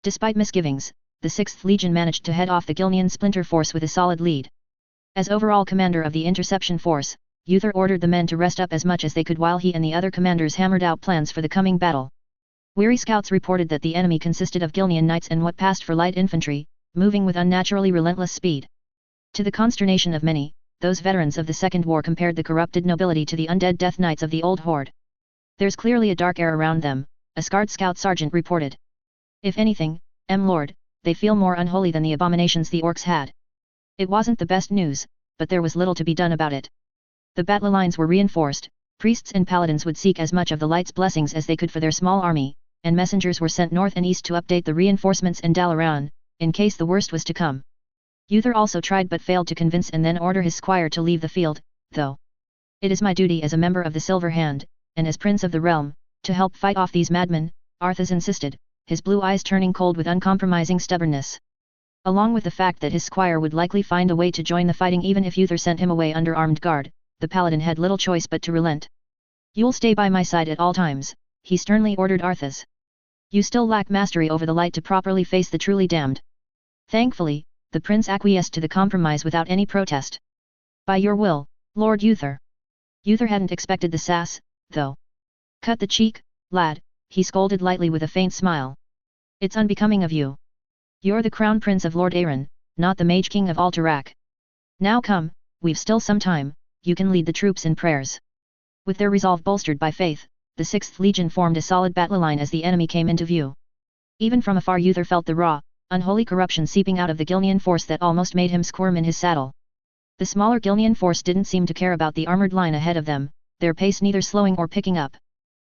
Despite misgivings, the 6th Legion managed to head off the Gilnean splinter force with a solid lead. As overall commander of the interception force, Uther ordered the men to rest up as much as they could while he and the other commanders hammered out plans for the coming battle. Weary scouts reported that the enemy consisted of Gilnean knights and what passed for light infantry, moving with unnaturally relentless speed. To the consternation of many, those veterans of the Second War compared the corrupted nobility to the undead death knights of the old horde. There's clearly a dark air around them, a scarred scout sergeant reported. If anything, Lord, they feel more unholy than the abominations the orcs had. It wasn't the best news, but there was little to be done about it. The battle lines were reinforced, priests and paladins would seek as much of the light's blessings as they could for their small army, and messengers were sent north and east to update the reinforcements in Dalaran, in case the worst was to come. Uther also tried but failed to convince and then order his squire to leave the field, though. It is my duty as a member of the Silver Hand, and as Prince of the Realm, to help fight off these madmen, Arthas insisted, his blue eyes turning cold with uncompromising stubbornness. Along with the fact that his squire would likely find a way to join the fighting even if Uther sent him away under armed guard, the paladin had little choice but to relent. You'll stay by my side at all times, he sternly ordered Arthas. You still lack mastery over the light to properly face the truly damned. Thankfully, the prince acquiesced to the compromise without any protest. By your will, Lord Uther. Uther hadn't expected the sass, though. Cut the cheek, lad, he scolded lightly with a faint smile. It's unbecoming of you. You're the crown prince of Lord Aaron, not the mage king of Alterac. Now come, we've still some time, you can lead the troops in prayers. With their resolve bolstered by faith, the 6th Legion formed a solid battle line as the enemy came into view. Even from afar Uther felt the raw, unholy corruption seeping out of the Gilnean force that almost made him squirm in his saddle. The smaller Gilnean force didn't seem to care about the armored line ahead of them, their pace neither slowing or picking up.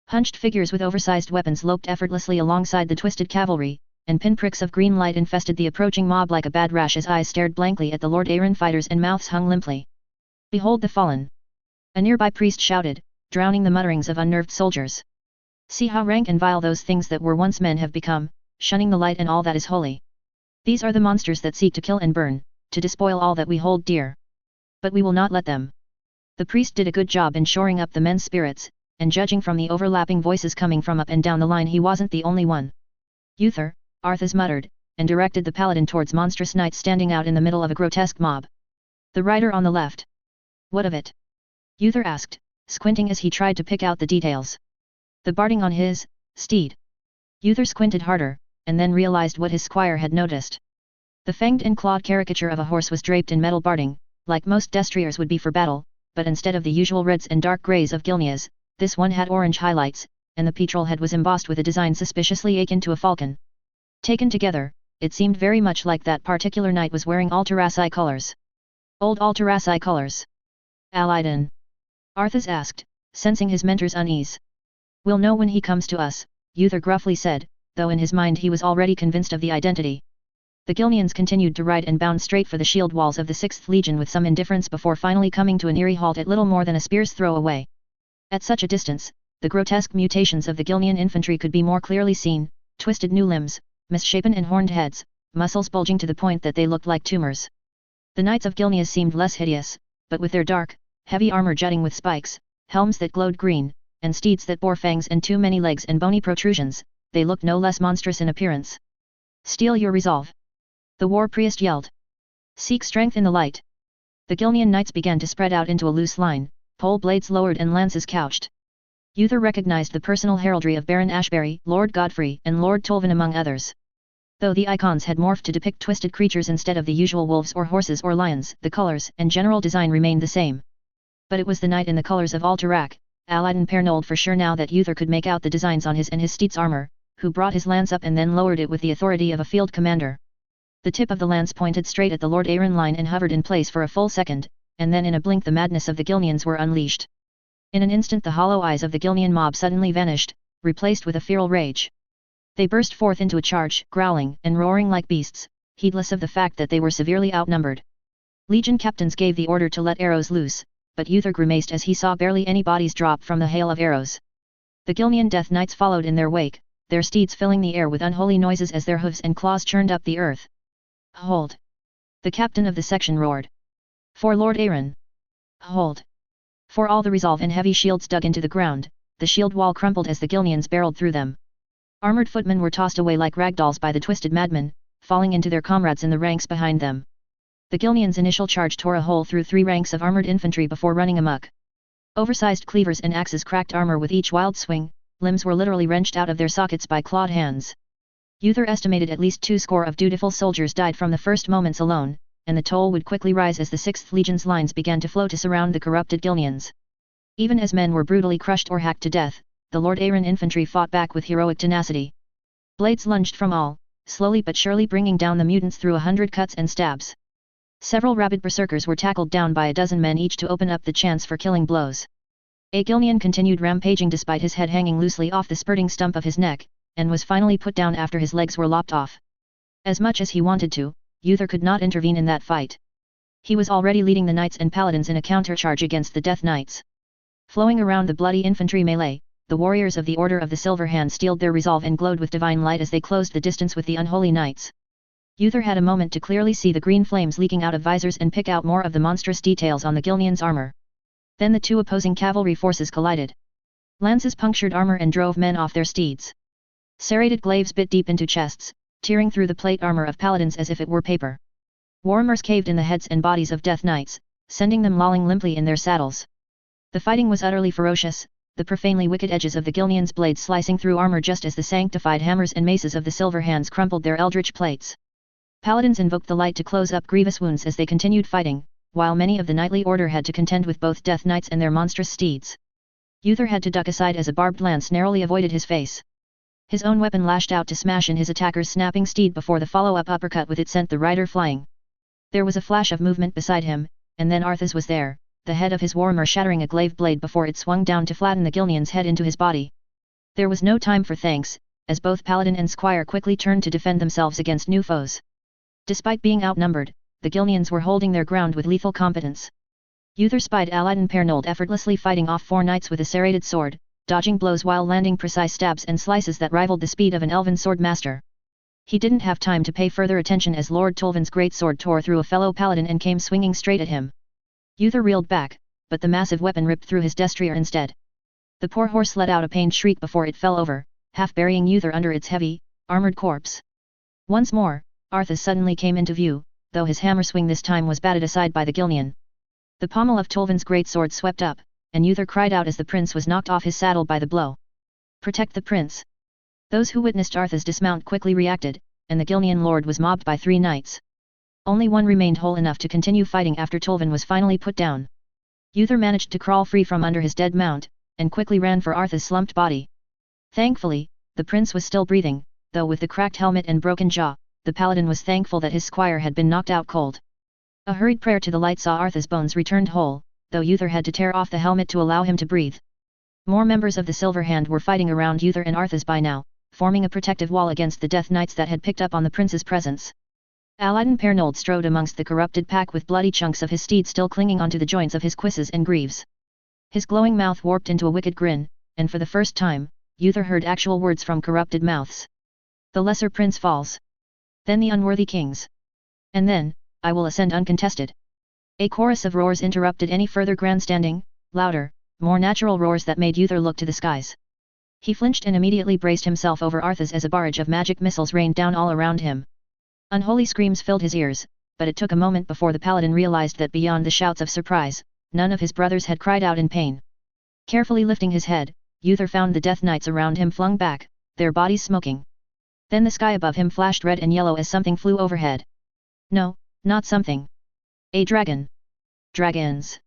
Hunched figures with oversized weapons loped effortlessly alongside the twisted cavalry, and pinpricks of green light infested the approaching mob like a bad rash as eyes stared blankly at the Lord Aaron fighters and mouths hung limply. Behold the fallen! A nearby priest shouted, drowning the mutterings of unnerved soldiers. See how rank and vile those things that were once men have become, shunning the light and all that is holy. These are the monsters that seek to kill and burn, to despoil all that we hold dear. But we will not let them. The priest did a good job in shoring up the men's spirits, and judging from the overlapping voices coming from up and down the line he wasn't the only one. Uther, Arthas muttered, and directed the paladin towards monstrous knights standing out in the middle of a grotesque mob. The rider on the left. What of it? Uther asked, squinting as he tried to pick out the details. The barding on his steed. Uther squinted harder, and then realized what his squire had noticed. The fanged and clawed caricature of a horse was draped in metal barding, like most destriers would be for battle, but instead of the usual reds and dark greys of Gilneas, this one had orange highlights, and the petrol head was embossed with a design suspiciously akin to a falcon. Taken together, it seemed very much like that particular knight was wearing Alteraci colors. Old Alteraci colors. Allied in Arthas asked, sensing his mentor's unease. We'll know when he comes to us, Uther gruffly said, though in his mind he was already convinced of the identity. The Gilneans continued to ride and bound straight for the shield walls of the 6th Legion with some indifference before finally coming to an eerie halt at little more than a spear's throw away. At such a distance, the grotesque mutations of the Gilnean infantry could be more clearly seen: twisted new limbs, misshapen and horned heads, muscles bulging to the point that they looked like tumors. The knights of Gilneas seemed less hideous, but with their dark, heavy armor jutting with spikes, helms that glowed green, and steeds that bore fangs and too many legs and bony protrusions, they looked no less monstrous in appearance. Steel your resolve! The war priest yelled. Seek strength in the light. The Gilnean knights began to spread out into a loose line, pole blades lowered and lances couched. Uther recognized the personal heraldry of Baron Ashbury, Lord Godfrey, and Lord Tolvan among others. Though the icons had morphed to depict twisted creatures instead of the usual wolves or horses or lions, the colors and general design remained the same. But it was the knight in the colors of Alterac, Aladin Pernold for sure now that Uther could make out the designs on his and his steed's armor, who brought his lance up and then lowered it with the authority of a field commander. The tip of the lance pointed straight at the Lord Arryn line and hovered in place for a full second, and then in a blink the madness of the Gilneans were unleashed. In an instant the hollow eyes of the Gilnean mob suddenly vanished, replaced with a feral rage. They burst forth into a charge, growling and roaring like beasts, heedless of the fact that they were severely outnumbered. Legion captains gave the order to let arrows loose, but Uther grimaced as he saw barely any bodies drop from the hail of arrows. The Gilnean Death Knights followed in their wake, their steeds filling the air with unholy noises as their hooves and claws churned up the earth. Hold! The captain of the section roared. For Lord Arryn! Hold! For all the resolve and heavy shields dug into the ground, the shield wall crumpled as the Gilneans barreled through them. Armored footmen were tossed away like ragdolls by the twisted madmen, falling into their comrades in the ranks behind them. The Gilneans' initial charge tore a hole through 3 ranks of armored infantry before running amok. Oversized cleavers and axes cracked armor with each wild swing, limbs were literally wrenched out of their sockets by clawed hands. Uther estimated at least 20 of dutiful soldiers died from the first moments alone, and the toll would quickly rise as the 6th Legion's lines began to flow to surround the corrupted Gilneans. Even as men were brutally crushed or hacked to death, the Lord Arryn infantry fought back with heroic tenacity. Blades lunged from all, slowly but surely bringing down the mutants through 100 cuts and stabs. Several rabid berserkers were tackled down by a dozen men each to open up the chance for killing blows. A Gilnean continued rampaging despite his head hanging loosely off the spurting stump of his neck, and was finally put down after his legs were lopped off. As much as he wanted to, Uther could not intervene in that fight. He was already leading the knights and paladins in a countercharge against the Death Knights. Flowing around the bloody infantry melee, the warriors of the Order of the Silver Hand steeled their resolve and glowed with divine light as they closed the distance with the unholy knights. Uther had a moment to clearly see the green flames leaking out of visors and pick out more of the monstrous details on the Gilneans' armor. Then the 2 opposing cavalry forces collided. Lances punctured armor and drove men off their steeds. Serrated glaives bit deep into chests, tearing through the plate armor of paladins as if it were paper. Warhammers caved in the heads and bodies of Death Knights, sending them lolling limply in their saddles. The fighting was utterly ferocious, the profanely wicked edges of the Gilneans' blades slicing through armor just as the sanctified hammers and maces of the Silver Hands crumpled their eldritch plates. Paladins invoked the light to close up grievous wounds as they continued fighting, while many of the knightly order had to contend with both Death Knights and their monstrous steeds. Uther had to duck aside as a barbed lance narrowly avoided his face. His own weapon lashed out to smash in his attacker's snapping steed before the follow-up uppercut with it sent the rider flying. There was a flash of movement beside him, and then Arthas was there, the head of his warhammer shattering a glaive blade before it swung down to flatten the Gilnean's head into his body. There was no time for thanks, as both paladin and squire quickly turned to defend themselves against new foes. Despite being outnumbered, the Gilneans were holding their ground with lethal competence. Uther spied Aladin Pernold effortlessly fighting off 4 knights with a serrated sword, dodging blows while landing precise stabs and slices that rivaled the speed of an elven sword master. He didn't have time to pay further attention as Lord Tolvan's great sword tore through a fellow paladin and came swinging straight at him. Uther reeled back, but the massive weapon ripped through his destrier instead. The poor horse let out a pained shriek before it fell over, half burying Uther under its heavy, armored corpse. Once more, Arthas suddenly came into view, though his hammer swing this time was batted aside by the Gilnean. The pommel of Tolvan's great sword swept up, and Uther cried out as the prince was knocked off his saddle by the blow. Protect the prince! Those who witnessed Arthas dismount quickly reacted, and the Gilnean lord was mobbed by 3 knights. Only one remained whole enough to continue fighting after Tolvan was finally put down. Uther managed to crawl free from under his dead mount, and quickly ran for Arthas' slumped body. Thankfully, the prince was still breathing, though with the cracked helmet and broken jaw, the paladin was thankful that his squire had been knocked out cold. A hurried prayer to the light saw Arthas' bones returned whole, though Uther had to tear off the helmet to allow him to breathe. More members of the Silver Hand were fighting around Uther and Arthas by now, forming a protective wall against the Death Knights that had picked up on the prince's presence. Aladdin Pernold strode amongst the corrupted pack with bloody chunks of his steed still clinging onto the joints of his cuisses and greaves. His glowing mouth warped into a wicked grin, and for the first time, Uther heard actual words from corrupted mouths. The lesser prince falls. Then the unworthy kings. And then, I will ascend uncontested. A chorus of roars interrupted any further grandstanding, louder, more natural roars that made Uther look to the skies. He flinched and immediately braced himself over Arthas as a barrage of magic missiles rained down all around him. Unholy screams filled his ears, but it took a moment before the paladin realized that beyond the shouts of surprise, none of his brothers had cried out in pain. Carefully lifting his head, Uther found the Death Knights around him flung back, their bodies smoking. Then the sky above him flashed red and yellow as something flew overhead. No, not something. A dragon. Dragons.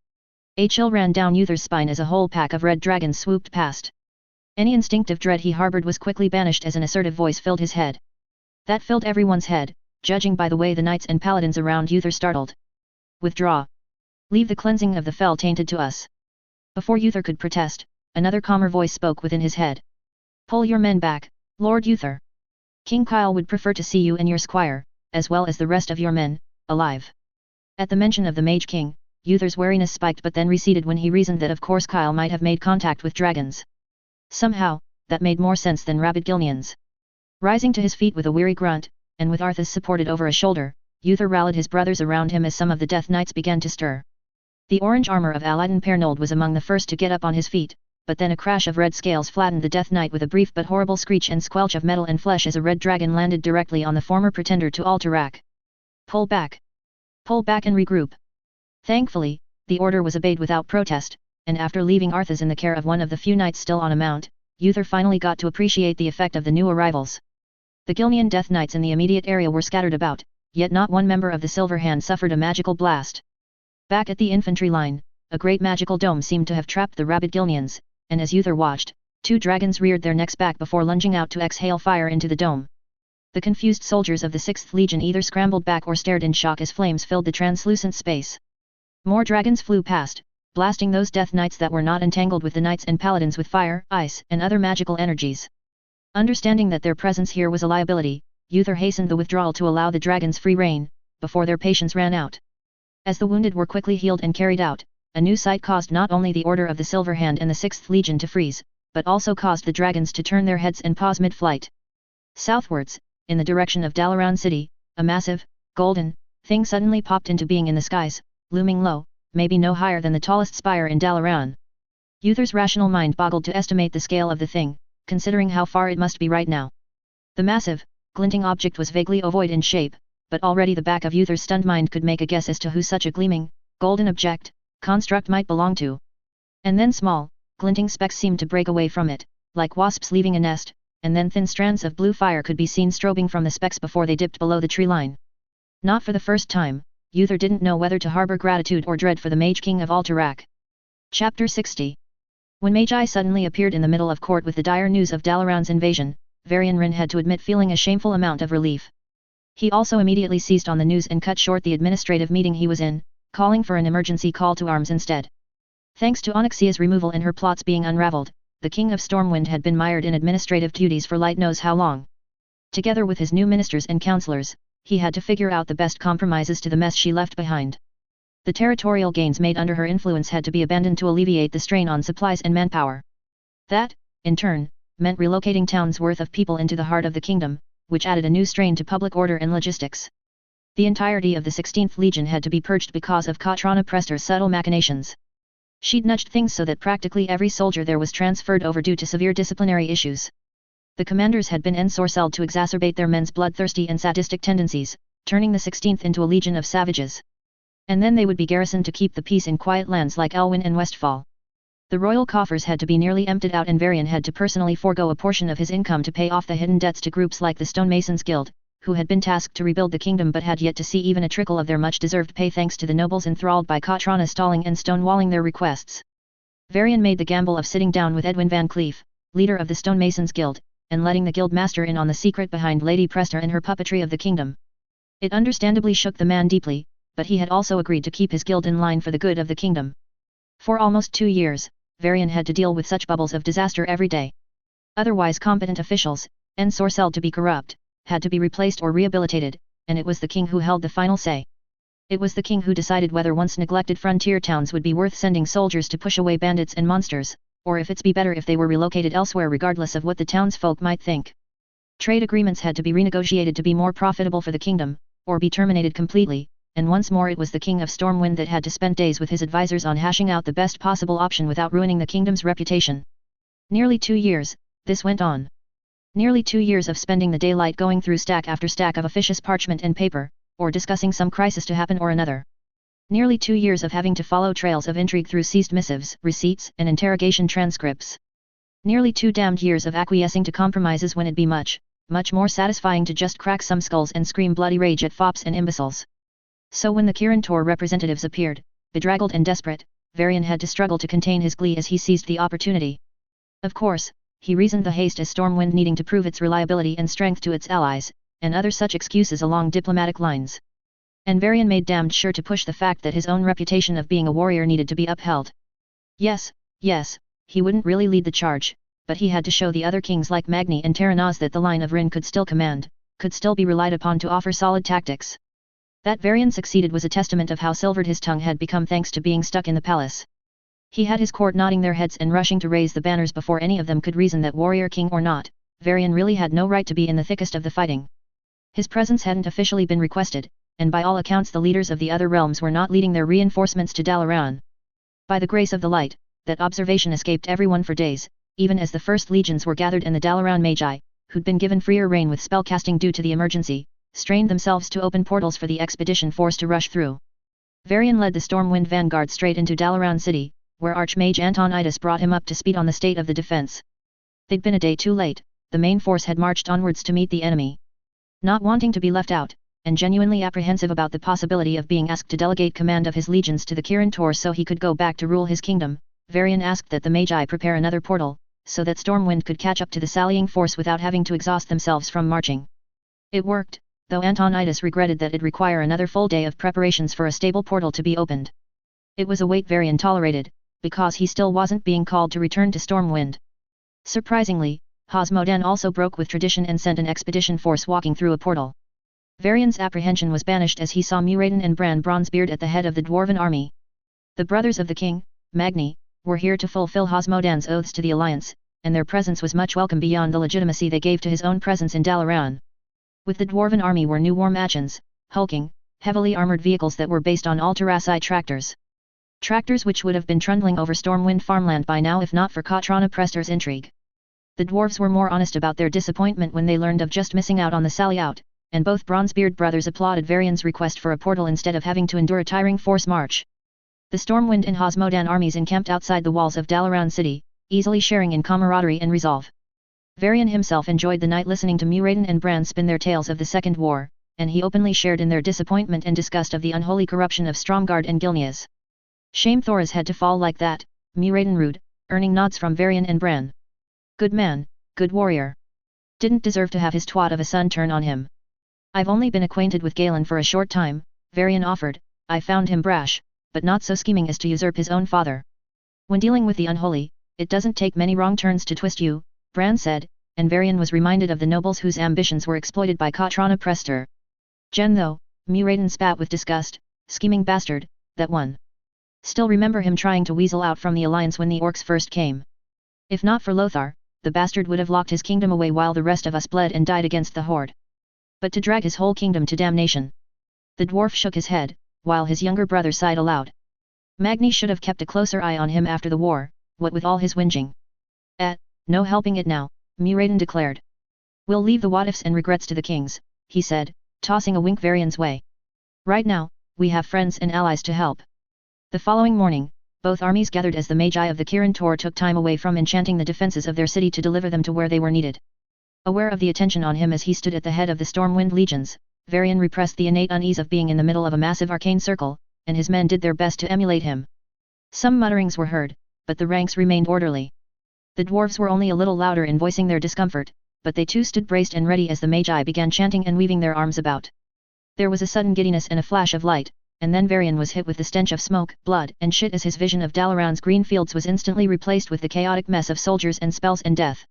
A chill ran down Uther's spine as a whole pack of red dragons swooped past. Any instinctive dread he harbored was quickly banished as an assertive voice filled his head. That filled everyone's head, judging by the way the knights and paladins around Uther startled. Withdraw. Leave the cleansing of the fell tainted to us. Before Uther could protest, another calmer voice spoke within his head. Pull your men back, Lord Uther. King Kyle would prefer to see you and your squire, as well as the rest of your men, alive. At the mention of the Mage King, Uther's wariness spiked but then receded when he reasoned that of course Kyle might have made contact with dragons. Somehow, that made more sense than rabid Gilneans. Rising to his feet with a weary grunt, and with Arthas supported over a shoulder, Uther rallied his brothers around him as some of the Death Knights began to stir. The orange armor of Aladdin Pernold was among the first to get up on his feet, but then a crash of red scales flattened the Death Knight with a brief but horrible screech and squelch of metal and flesh as a red dragon landed directly on the former pretender to Alterac. Pull back. Pull back and regroup. Thankfully, the order was obeyed without protest, and after leaving Arthas in the care of one of the few knights still on a mount, Uther finally got to appreciate the effect of the new arrivals. The Gilnean Death Knights in the immediate area were scattered about, yet not one member of the Silver Hand suffered a magical blast. Back at the infantry line, a great magical dome seemed to have trapped the rabid Gilneans, and as Uther watched, two dragons reared their necks back before lunging out to exhale fire into the dome. The confused soldiers of the 6th Legion either scrambled back or stared in shock as flames filled the translucent space. More dragons flew past, blasting those Death Knights that were not entangled with the knights and paladins with fire, ice, and other magical energies. Understanding that their presence here was a liability, Uther hastened the withdrawal to allow the dragons free rein, before their patience ran out. As the wounded were quickly healed and carried out, a new sight caused not only the Order of the Silver Hand and the 6th Legion to freeze, but also caused the dragons to turn their heads and pause mid-flight. Southwards, in the direction of Dalaran City, a massive, golden, thing suddenly popped into being in the skies, looming low, maybe no higher than the tallest spire in Dalaran. Uther's rational mind boggled to estimate the scale of the thing, considering how far it must be right now. The massive, glinting object was vaguely ovoid in shape, but already the back of Uther's stunned mind could make a guess as to who such a gleaming, golden construct might belong to. And then small, glinting specks seemed to break away from it, like wasps leaving a nest, and then thin strands of blue fire could be seen strobing from the specks before they dipped below the tree line. Not for the first time, Uther didn't know whether to harbor gratitude or dread for the Mage King of Alterac. Chapter 60. When Magi suddenly appeared in the middle of court with the dire news of Dalaran's invasion, Varian had to admit feeling a shameful amount of relief. He also immediately seized on the news and cut short the administrative meeting he was in, calling for an emergency call to arms instead. Thanks to Onyxia's removal and her plots being unraveled, the King of Stormwind had been mired in administrative duties for light knows how long. Together with his new ministers and counselors, he had to figure out the best compromises to the mess she left behind. The territorial gains made under her influence had to be abandoned to alleviate the strain on supplies and manpower. That, in turn, meant relocating towns worth of people into the heart of the kingdom, which added a new strain to public order and logistics. The entirety of the 16th Legion had to be purged because of Katrana Prester's subtle machinations. She'd nudged things so that practically every soldier there was transferred over due to severe disciplinary issues. The commanders had been ensorcelled to exacerbate their men's bloodthirsty and sadistic tendencies, turning the 16th into a legion of savages. And then they would be garrisoned to keep the peace in quiet lands like Elwyn and Westfall. The royal coffers had to be nearly emptied out and Varian had to personally forego a portion of his income to pay off the hidden debts to groups like the Stonemasons Guild, who had been tasked to rebuild the kingdom but had yet to see even a trickle of their much-deserved pay thanks to the nobles enthralled by Katrana stalling and stonewalling their requests. Varian made the gamble of sitting down with Edwin Van Cleef, leader of the Stonemasons Guild, and letting the guild master in on the secret behind Lady Prester and her puppetry of the kingdom. It understandably shook the man deeply, but he had also agreed to keep his guild in line for the good of the kingdom. For almost 2 years, Varian had to deal with such bubbles of disaster every day. Otherwise competent officials, ensorcelled to be corrupt, had to be replaced or rehabilitated, and it was the king who held the final say. It was the king who decided whether once neglected frontier towns would be worth sending soldiers to push away bandits and monsters, or if it's be better if they were relocated elsewhere regardless of what the townsfolk might think. Trade agreements had to be renegotiated to be more profitable for the kingdom, or be terminated completely, and once more it was the King of Stormwind that had to spend days with his advisors on hashing out the best possible option without ruining the kingdom's reputation. Nearly 2 years, this went on. Nearly 2 years of spending the daylight going through stack after stack of officious parchment and paper, or discussing some crisis to happen or another. Nearly 2 years of having to follow trails of intrigue through seized missives, receipts, and interrogation transcripts. Nearly 2 damned years of acquiescing to compromises when it'd be much more satisfying to just crack some skulls and scream bloody rage at fops and imbeciles. So when the Kirin Tor representatives appeared, bedraggled and desperate, Varian had to struggle to contain his glee as he seized the opportunity. Of course, he reasoned the haste as Stormwind needing to prove its reliability and strength to its allies, and other such excuses along diplomatic lines. And Varian made damned sure to push the fact that his own reputation of being a warrior needed to be upheld. Yes, he wouldn't really lead the charge, but he had to show the other kings like Magni and Terranaz that the line of Rin could still command, could still be relied upon to offer solid tactics. That Varian succeeded was a testament of how silvered his tongue had become thanks to being stuck in the palace. He had his court nodding their heads and rushing to raise the banners before any of them could reason that warrior king or not, Varian really had no right to be in the thickest of the fighting. His presence hadn't officially been requested, and by all accounts the leaders of the other realms were not leading their reinforcements to Dalaran. By the grace of the light, that observation escaped everyone for days, even as the first legions were gathered and the Dalaran Magi, who'd been given freer rein with spellcasting due to the emergency, strained themselves to open portals for the expedition force to rush through. Varian led the Stormwind vanguard straight into Dalaran City, where Archmage Antonidas brought him up to speed on the state of the defense. They'd been a day too late, the main force had marched onwards to meet the enemy. Not wanting to be left out, and genuinely apprehensive about the possibility of being asked to delegate command of his legions to the Kirin Tor so he could go back to rule his kingdom, Varian asked that the Magi prepare another portal, so that Stormwind could catch up to the sallying force without having to exhaust themselves from marching. It worked, though Antonidas regretted that it'd require another full day of preparations for a stable portal to be opened. It was a wait Varian tolerated, because he still wasn't being called to return to Stormwind. Surprisingly, Hosmodan also broke with tradition and sent an expedition force walking through a portal. Varian's apprehension was banished as he saw Muraden and Bran Bronzebeard at the head of the dwarven army. The brothers of the king, Magni, were here to fulfill Hosmodan's oaths to the alliance, and their presence was much welcome beyond the legitimacy they gave to his own presence in Dalaran. With the dwarven army were new Warmachans, hulking, heavily armored vehicles that were based on Alterassi tractors. Tractors which would have been trundling over Stormwind farmland by now if not for Katrana Prester's intrigue. The dwarves were more honest about their disappointment when they learned of just missing out on the sally out, and both Bronzebeard brothers applauded Varian's request for a portal instead of having to endure a tiring force march. The Stormwind and Hosmodan armies encamped outside the walls of Dalaran City, easily sharing in camaraderie and resolve. Varian himself enjoyed the night listening to Muraden and Bran spin their tales of the Second War, and he openly shared in their disappointment and disgust of the unholy corruption of Stromgard and Gilneas. Shame Thoras had to fall like that, Muraden rued, earning nods from Varian and Bran. Good man, good warrior. Didn't deserve to have his twat of a son turn on him. I've only been acquainted with Galen for a short time, Varian offered. I found him brash, but not so scheming as to usurp his own father. When dealing with the unholy, it doesn't take many wrong turns to twist you, Bran said, and Varian was reminded of the nobles whose ambitions were exploited by Katrana Prester. Jen though, Muraden spat with disgust, scheming bastard, that one. Still remember him trying to weasel out from the alliance when the orcs first came. If not for Lothar, the bastard would have locked his kingdom away while the rest of us bled and died against the horde. But to drag his whole kingdom to damnation. The dwarf shook his head, while his younger brother sighed aloud. Magni should have kept a closer eye on him after the war, what with all his whinging. No helping it now, Muraden declared. We'll leave the what-ifs and regrets to the kings, he said, tossing a wink Varian's way. Right now, we have friends and allies to help. The following morning, both armies gathered as the Magi of the Kirin Tor took time away from enchanting the defenses of their city to deliver them to where they were needed. Aware of the attention on him as he stood at the head of the Stormwind legions, Varian repressed the innate unease of being in the middle of a massive arcane circle, and his men did their best to emulate him. Some mutterings were heard, but the ranks remained orderly. The dwarves were only a little louder in voicing their discomfort, but they too stood braced and ready as the Magi began chanting and weaving their arms about. There was a sudden giddiness and a flash of light, and then Varian was hit with the stench of smoke, blood, and shit as his vision of Dalaran's green fields was instantly replaced with the chaotic mess of soldiers and spells and death.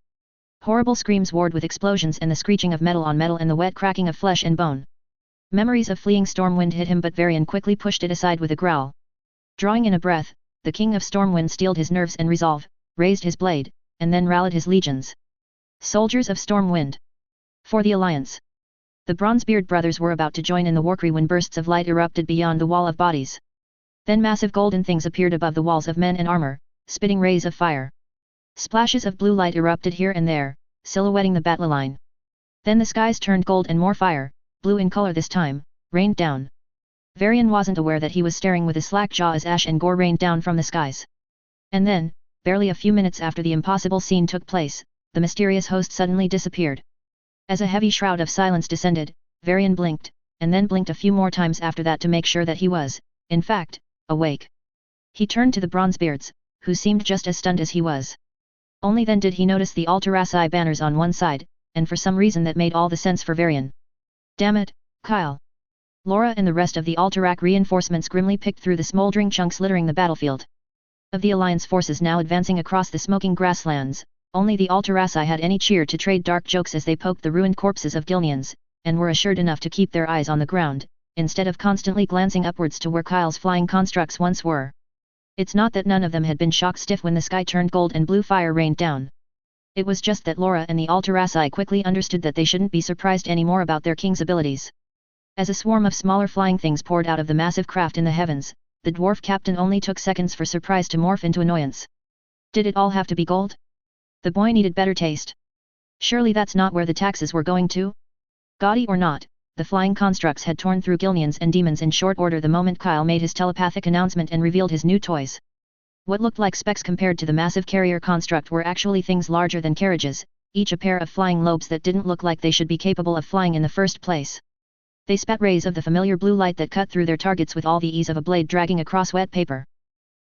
Horrible screams warred with explosions and the screeching of metal on metal and the wet cracking of flesh and bone. Memories of fleeing Stormwind hit him, but Varian quickly pushed it aside with a growl. Drawing in a breath, the king of Stormwind steeled his nerves and resolve, raised his blade, and then rallied his legions. Soldiers of Stormwind! For the Alliance! The Bronzebeard brothers were about to join in the warcry when bursts of light erupted beyond the wall of bodies. Then massive golden things appeared above the walls of men and armor, spitting rays of fire. Splashes of blue light erupted here and there, silhouetting the battle line. Then the skies turned gold and more fire, blue in color this time, rained down. Varian wasn't aware that he was staring with a slack jaw as ash and gore rained down from the skies. And then, barely a few minutes after the impossible scene took place, the mysterious host suddenly disappeared. As a heavy shroud of silence descended, Varian blinked, and then blinked a few more times after that to make sure that he was, in fact, awake. He turned to the Bronzebeards, who seemed just as stunned as he was. Only then did he notice the Alteraci banners on one side, and for some reason that made all the sense for Varian. Damn it, Kyle! Laura and the rest of the Alterac reinforcements grimly picked through the smoldering chunks littering the battlefield. Of the Alliance forces now advancing across the smoking grasslands, only the Alteraci had any cheer to trade dark jokes as they poked the ruined corpses of Gilneans, and were assured enough to keep their eyes on the ground, instead of constantly glancing upwards to where Kyle's flying constructs once were. It's not that none of them had been shock-stiff when the sky turned gold and blue fire rained down. It was just that Laura and the Alteraci quickly understood that they shouldn't be surprised anymore about their king's abilities. As a swarm of smaller flying things poured out of the massive craft in the heavens, the dwarf captain only took seconds for surprise to morph into annoyance. Did it all have to be gold? The boy needed better taste. Surely that's not where the taxes were going to? Gaudy or not, the flying constructs had torn through Gilneans and demons in short order the moment Kyle made his telepathic announcement and revealed his new toys. What looked like specks compared to the massive carrier construct were actually things larger than carriages, each a pair of flying lobes that didn't look like they should be capable of flying in the first place. They spat rays of the familiar blue light that cut through their targets with all the ease of a blade dragging across wet paper.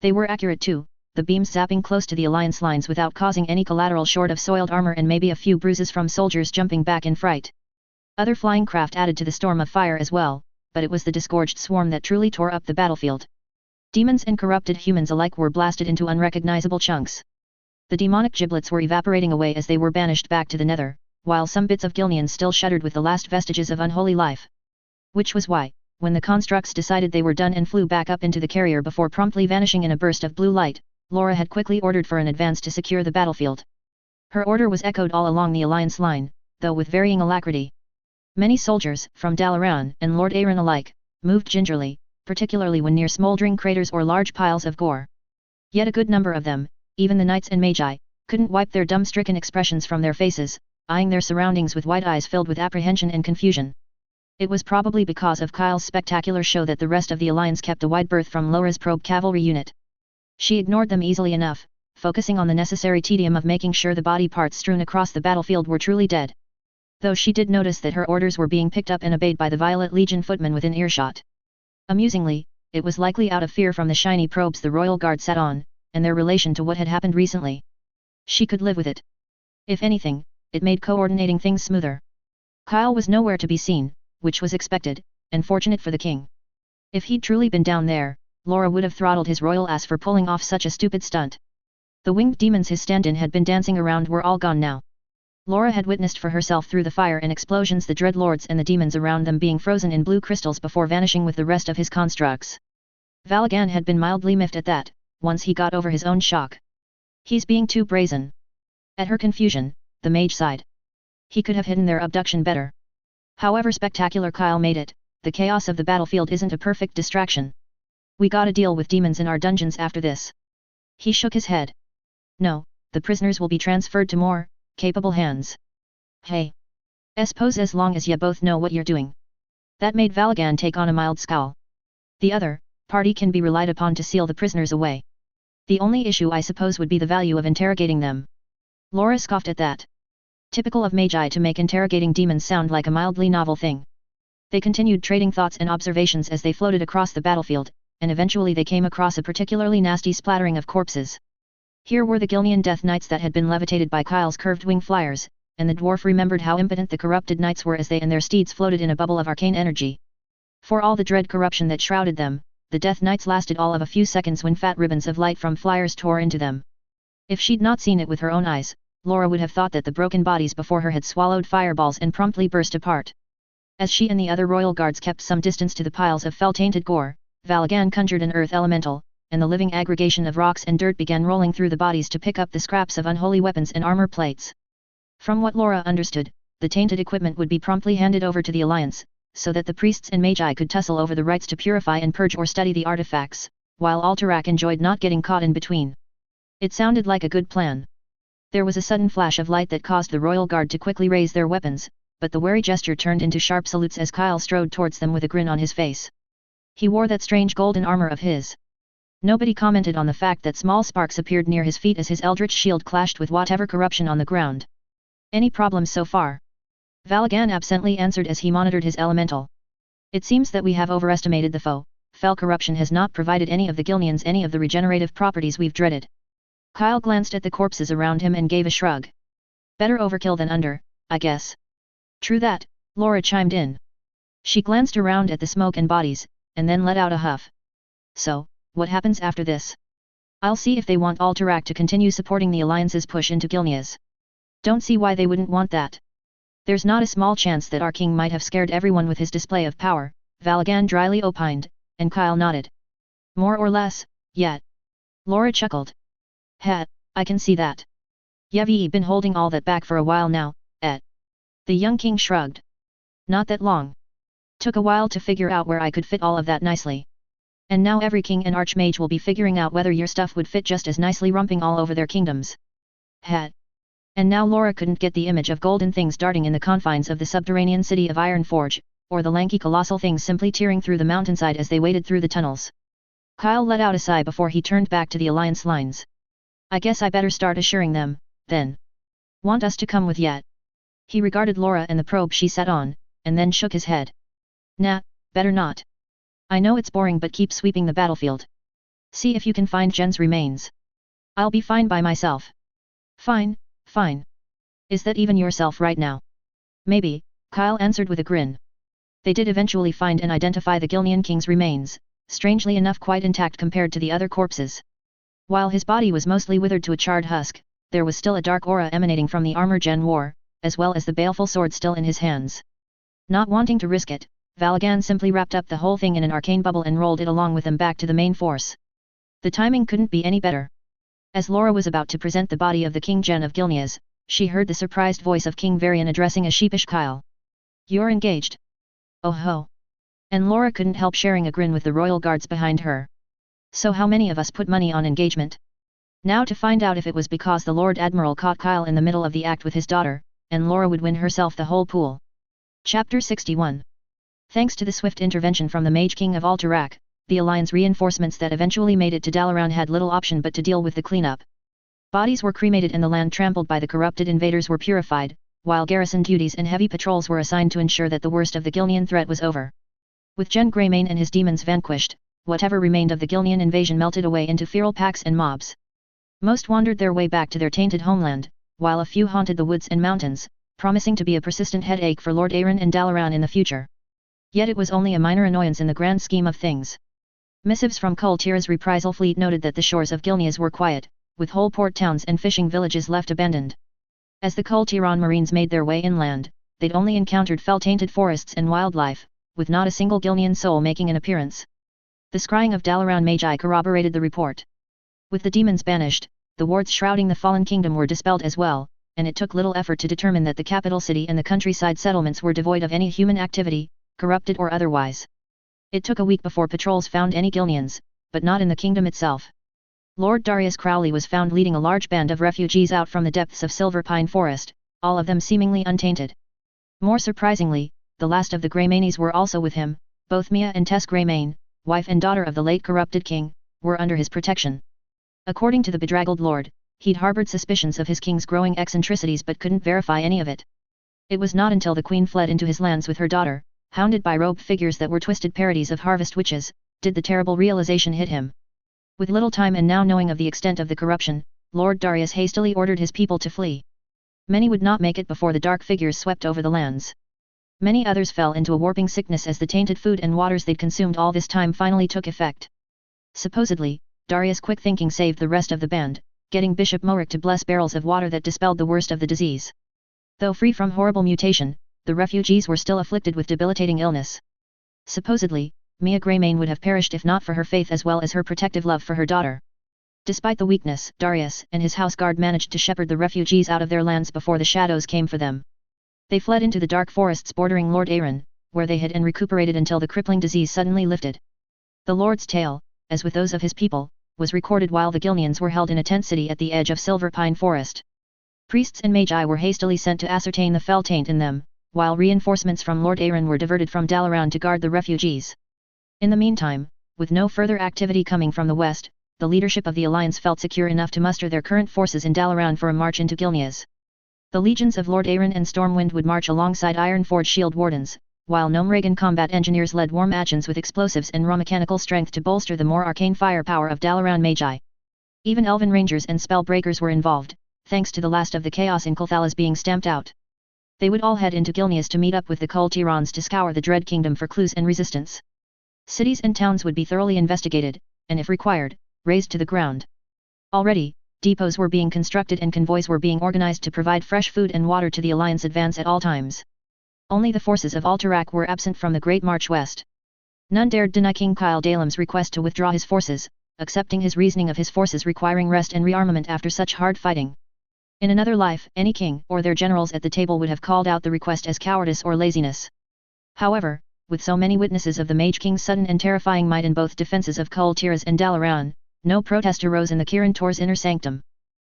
They were accurate too, the beams zapping close to the Alliance lines without causing any collateral short of soiled armor and maybe a few bruises from soldiers jumping back in fright. Other flying craft added to the storm of fire as well, but it was the disgorged swarm that truly tore up the battlefield. Demons and corrupted humans alike were blasted into unrecognizable chunks. The demonic giblets were evaporating away as they were banished back to the nether, while some bits of Gilneans still shuddered with the last vestiges of unholy life. Which was why, when the constructs decided they were done and flew back up into the carrier before promptly vanishing in a burst of blue light, Laura had quickly ordered for an advance to secure the battlefield. Her order was echoed all along the Alliance line, though with varying alacrity. Many soldiers, from Dalaran and Lord Aaron alike, moved gingerly, particularly when near smoldering craters or large piles of gore. Yet a good number of them, even the knights and magi, couldn't wipe their dumb-stricken expressions from their faces, eyeing their surroundings with wide eyes filled with apprehension and confusion. It was probably because of Kyle's spectacular show that the rest of the Alliance kept a wide berth from Laura's probe cavalry unit. She ignored them easily enough, focusing on the necessary tedium of making sure the body parts strewn across the battlefield were truly dead. Though she did notice that her orders were being picked up and obeyed by the Violet Legion footmen within earshot. Amusingly, it was likely out of fear from the shiny probes the Royal Guard sat on, and their relation to what had happened recently. She could live with it. If anything, it made coordinating things smoother. Kyle was nowhere to be seen, which was expected, and fortunate for the king. If he'd truly been down there, Laura would have throttled his royal ass for pulling off such a stupid stunt. The winged demons his stand-in had been dancing around were all gone now. Laura had witnessed for herself through the fire and explosions the dread lords and the demons around them being frozen in blue crystals before vanishing with the rest of his constructs. Valagan had been mildly miffed at that, once he got over his own shock. He's being too brazen. At her confusion, the mage sighed. He could have hidden their abduction better. However spectacular Kyle made it, the chaos of the battlefield isn't a perfect distraction. We gotta deal with demons in our dungeons after this. He shook his head. No, the prisoners will be transferred to more capable hands. Hey. Suppose as long as ya both know what you're doing. That made Valagan take on a mild scowl. The other party can be relied upon to seal the prisoners away. The only issue I suppose would be the value of interrogating them. Laura scoffed at that. Typical of Magi to make interrogating demons sound like a mildly novel thing. They continued trading thoughts and observations as they floated across the battlefield, and eventually they came across a particularly nasty splattering of corpses. Here were the Gilnean Death Knights that had been levitated by Kyle's curved wing flyers, and the dwarf remembered how impotent the corrupted knights were as they and their steeds floated in a bubble of arcane energy. For all the dread corruption that shrouded them, the Death Knights lasted all of a few seconds when fat ribbons of light from flyers tore into them. If she'd not seen it with her own eyes, Laura would have thought that the broken bodies before her had swallowed fireballs and promptly burst apart. As she and the other royal guards kept some distance to the piles of fell-tainted gore, Valagan conjured an earth elemental, and the living aggregation of rocks and dirt began rolling through the bodies to pick up the scraps of unholy weapons and armor plates. From what Laura understood, the tainted equipment would be promptly handed over to the Alliance, so that the priests and magi could tussle over the rites to purify and purge or study the artifacts, while Alterac enjoyed not getting caught in between. It sounded like a good plan. There was a sudden flash of light that caused the royal guard to quickly raise their weapons, but the wary gesture turned into sharp salutes as Kyle strode towards them with a grin on his face. He wore that strange golden armor of his. Nobody commented on the fact that small sparks appeared near his feet as his eldritch shield clashed with whatever corruption on the ground. Any problems so far? Valagan absently answered as he monitored his elemental. It seems that we have overestimated the foe. Fell corruption has not provided any of the Gilneans any of the regenerative properties we've dreaded. Kyle glanced at the corpses around him and gave a shrug. Better overkill than under, I guess. True that, Laura chimed in. She glanced around at the smoke and bodies, and then let out a huff. So, what happens after this? I'll see if they want Alterac to continue supporting the Alliance's push into Gilneas. Don't see why they wouldn't want that. There's not a small chance that our king might have scared everyone with his display of power, Valagan dryly opined, and Kyle nodded. More or less, yet. Laura chuckled. I can see that. You've been holding all that back for a while now, et. The young king shrugged. Not that long. Took a while to figure out where I could fit all of that nicely. And now every king and archmage will be figuring out whether your stuff would fit just as nicely rumping all over their kingdoms. And now Laura couldn't get the image of golden things darting in the confines of the subterranean city of Ironforge, or the lanky colossal things simply tearing through the mountainside as they waded through the tunnels. Kyle let out a sigh before he turned back to the Alliance lines. I guess I better start assuring them, then. Want us to come with yet? He regarded Laura and the probe she sat on, and then shook his head. Nah, better not. I know it's boring but keep sweeping the battlefield. See if you can find Jen's remains. I'll be fine by myself. Fine. Is that even yourself right now? Maybe, Kyle answered with a grin. They did eventually find and identify the Gilnean king's remains, strangely enough quite intact compared to the other corpses. While his body was mostly withered to a charred husk, there was still a dark aura emanating from the armor Jen wore, as well as the baleful sword still in his hands. Not wanting to risk it, Valagan simply wrapped up the whole thing in an arcane bubble and rolled it along with them back to the main force. The timing couldn't be any better. As Laura was about to present the body of the King Jen of Gilneas, she heard the surprised voice of King Varian addressing a sheepish Kyle. You're engaged? Oh ho! And Laura couldn't help sharing a grin with the royal guards behind her. So how many of us put money on engagement? Now to find out if it was because the Lord Admiral caught Kyle in the middle of the act with his daughter, and Laura would win herself the whole pool. Chapter 61. Thanks to the swift intervention from the Mage King of Alterac, the Alliance reinforcements that eventually made it to Dalaran had little option but to deal with the cleanup. Bodies were cremated and the land trampled by the corrupted invaders were purified, while garrison duties and heavy patrols were assigned to ensure that the worst of the Gilnean threat was over. With Jen Greymane and his demons vanquished, whatever remained of the Gilnean invasion melted away into feral packs and mobs. Most wandered their way back to their tainted homeland, while a few haunted the woods and mountains, promising to be a persistent headache for Lord arg3nt and Dalaran in the future. Yet it was only a minor annoyance in the grand scheme of things. Missives from Kul Tira's reprisal fleet noted that the shores of Gilneas were quiet, with whole port towns and fishing villages left abandoned. As the Kul Tiran Marines made their way inland, they'd only encountered fell-tainted forests and wildlife, with not a single Gilnean soul making an appearance. The scrying of Dalaran Magi corroborated the report. With the demons banished, the wards shrouding the fallen kingdom were dispelled as well, and it took little effort to determine that the capital city and the countryside settlements were devoid of any human activity, corrupted or otherwise. It took a week before patrols found any Gilneans, but not in the kingdom itself. Lord Darius Crowley was found leading a large band of refugees out from the depths of Silver Pine Forest, all of them seemingly untainted. More surprisingly, the last of the Greymanes were also with him. Both Mia and Tess Greymane, wife and daughter of the late corrupted king, were under his protection. According to the bedraggled lord, he'd harbored suspicions of his king's growing eccentricities but couldn't verify any of it. It was not until the queen fled into his lands with her daughter, hounded by robed figures that were twisted parodies of harvest witches, did the terrible realization hit him. With little time and now knowing of the extent of the corruption, Lord Darius hastily ordered his people to flee. Many would not make it before the dark figures swept over the lands. Many others fell into a warping sickness as the tainted food and waters they'd consumed all this time finally took effect. Supposedly, Darius' quick thinking saved the rest of the band, getting Bishop Morik to bless barrels of water that dispelled the worst of the disease. Though free from horrible mutation, the refugees were still afflicted with debilitating illness. Supposedly, Mia Greymane would have perished if not for her faith as well as her protective love for her daughter. Despite the weakness, Darius and his house guard managed to shepherd the refugees out of their lands before the shadows came for them. They fled into the dark forests bordering Lord Arg3nt, where they hid and recuperated until the crippling disease suddenly lifted. The Lord's tale, as with those of his people, was recorded while the Gilneans were held in a tent city at the edge of Silver Pine Forest. Priests and magi were hastily sent to ascertain the fell taint in them, while reinforcements from Lord Arg3nt were diverted from Dalaran to guard the refugees. In the meantime, with no further activity coming from the west, the leadership of the alliance felt secure enough to muster their current forces in Dalaran for a march into Gilneas. The legions of Lord Arg3nt and Stormwind would march alongside Ironforge shield wardens, while Gnomeregan combat engineers led war machins with explosives and raw mechanical strength to bolster the more arcane firepower of Dalaran magi. Even elven rangers and spellbreakers were involved, thanks to the last of the chaos in Kulthalas being stamped out. They would all head into Gilneas to meet up with the Kul Tirans to scour the Dread Kingdom for clues and resistance. Cities and towns would be thoroughly investigated, and if required, razed to the ground. Already, depots were being constructed and convoys were being organized to provide fresh food and water to the Alliance advance at all times. Only the forces of Alterac were absent from the Great March West. None dared deny King Kyle Dalem's request to withdraw his forces, accepting his reasoning of his forces requiring rest and rearmament after such hard fighting. In another life, any king or their generals at the table would have called out the request as cowardice or laziness. However, with so many witnesses of the Mage King's sudden and terrifying might in both defenses of Kul Tiras and Dalaran, no protest arose in the Kirin Tor's inner sanctum.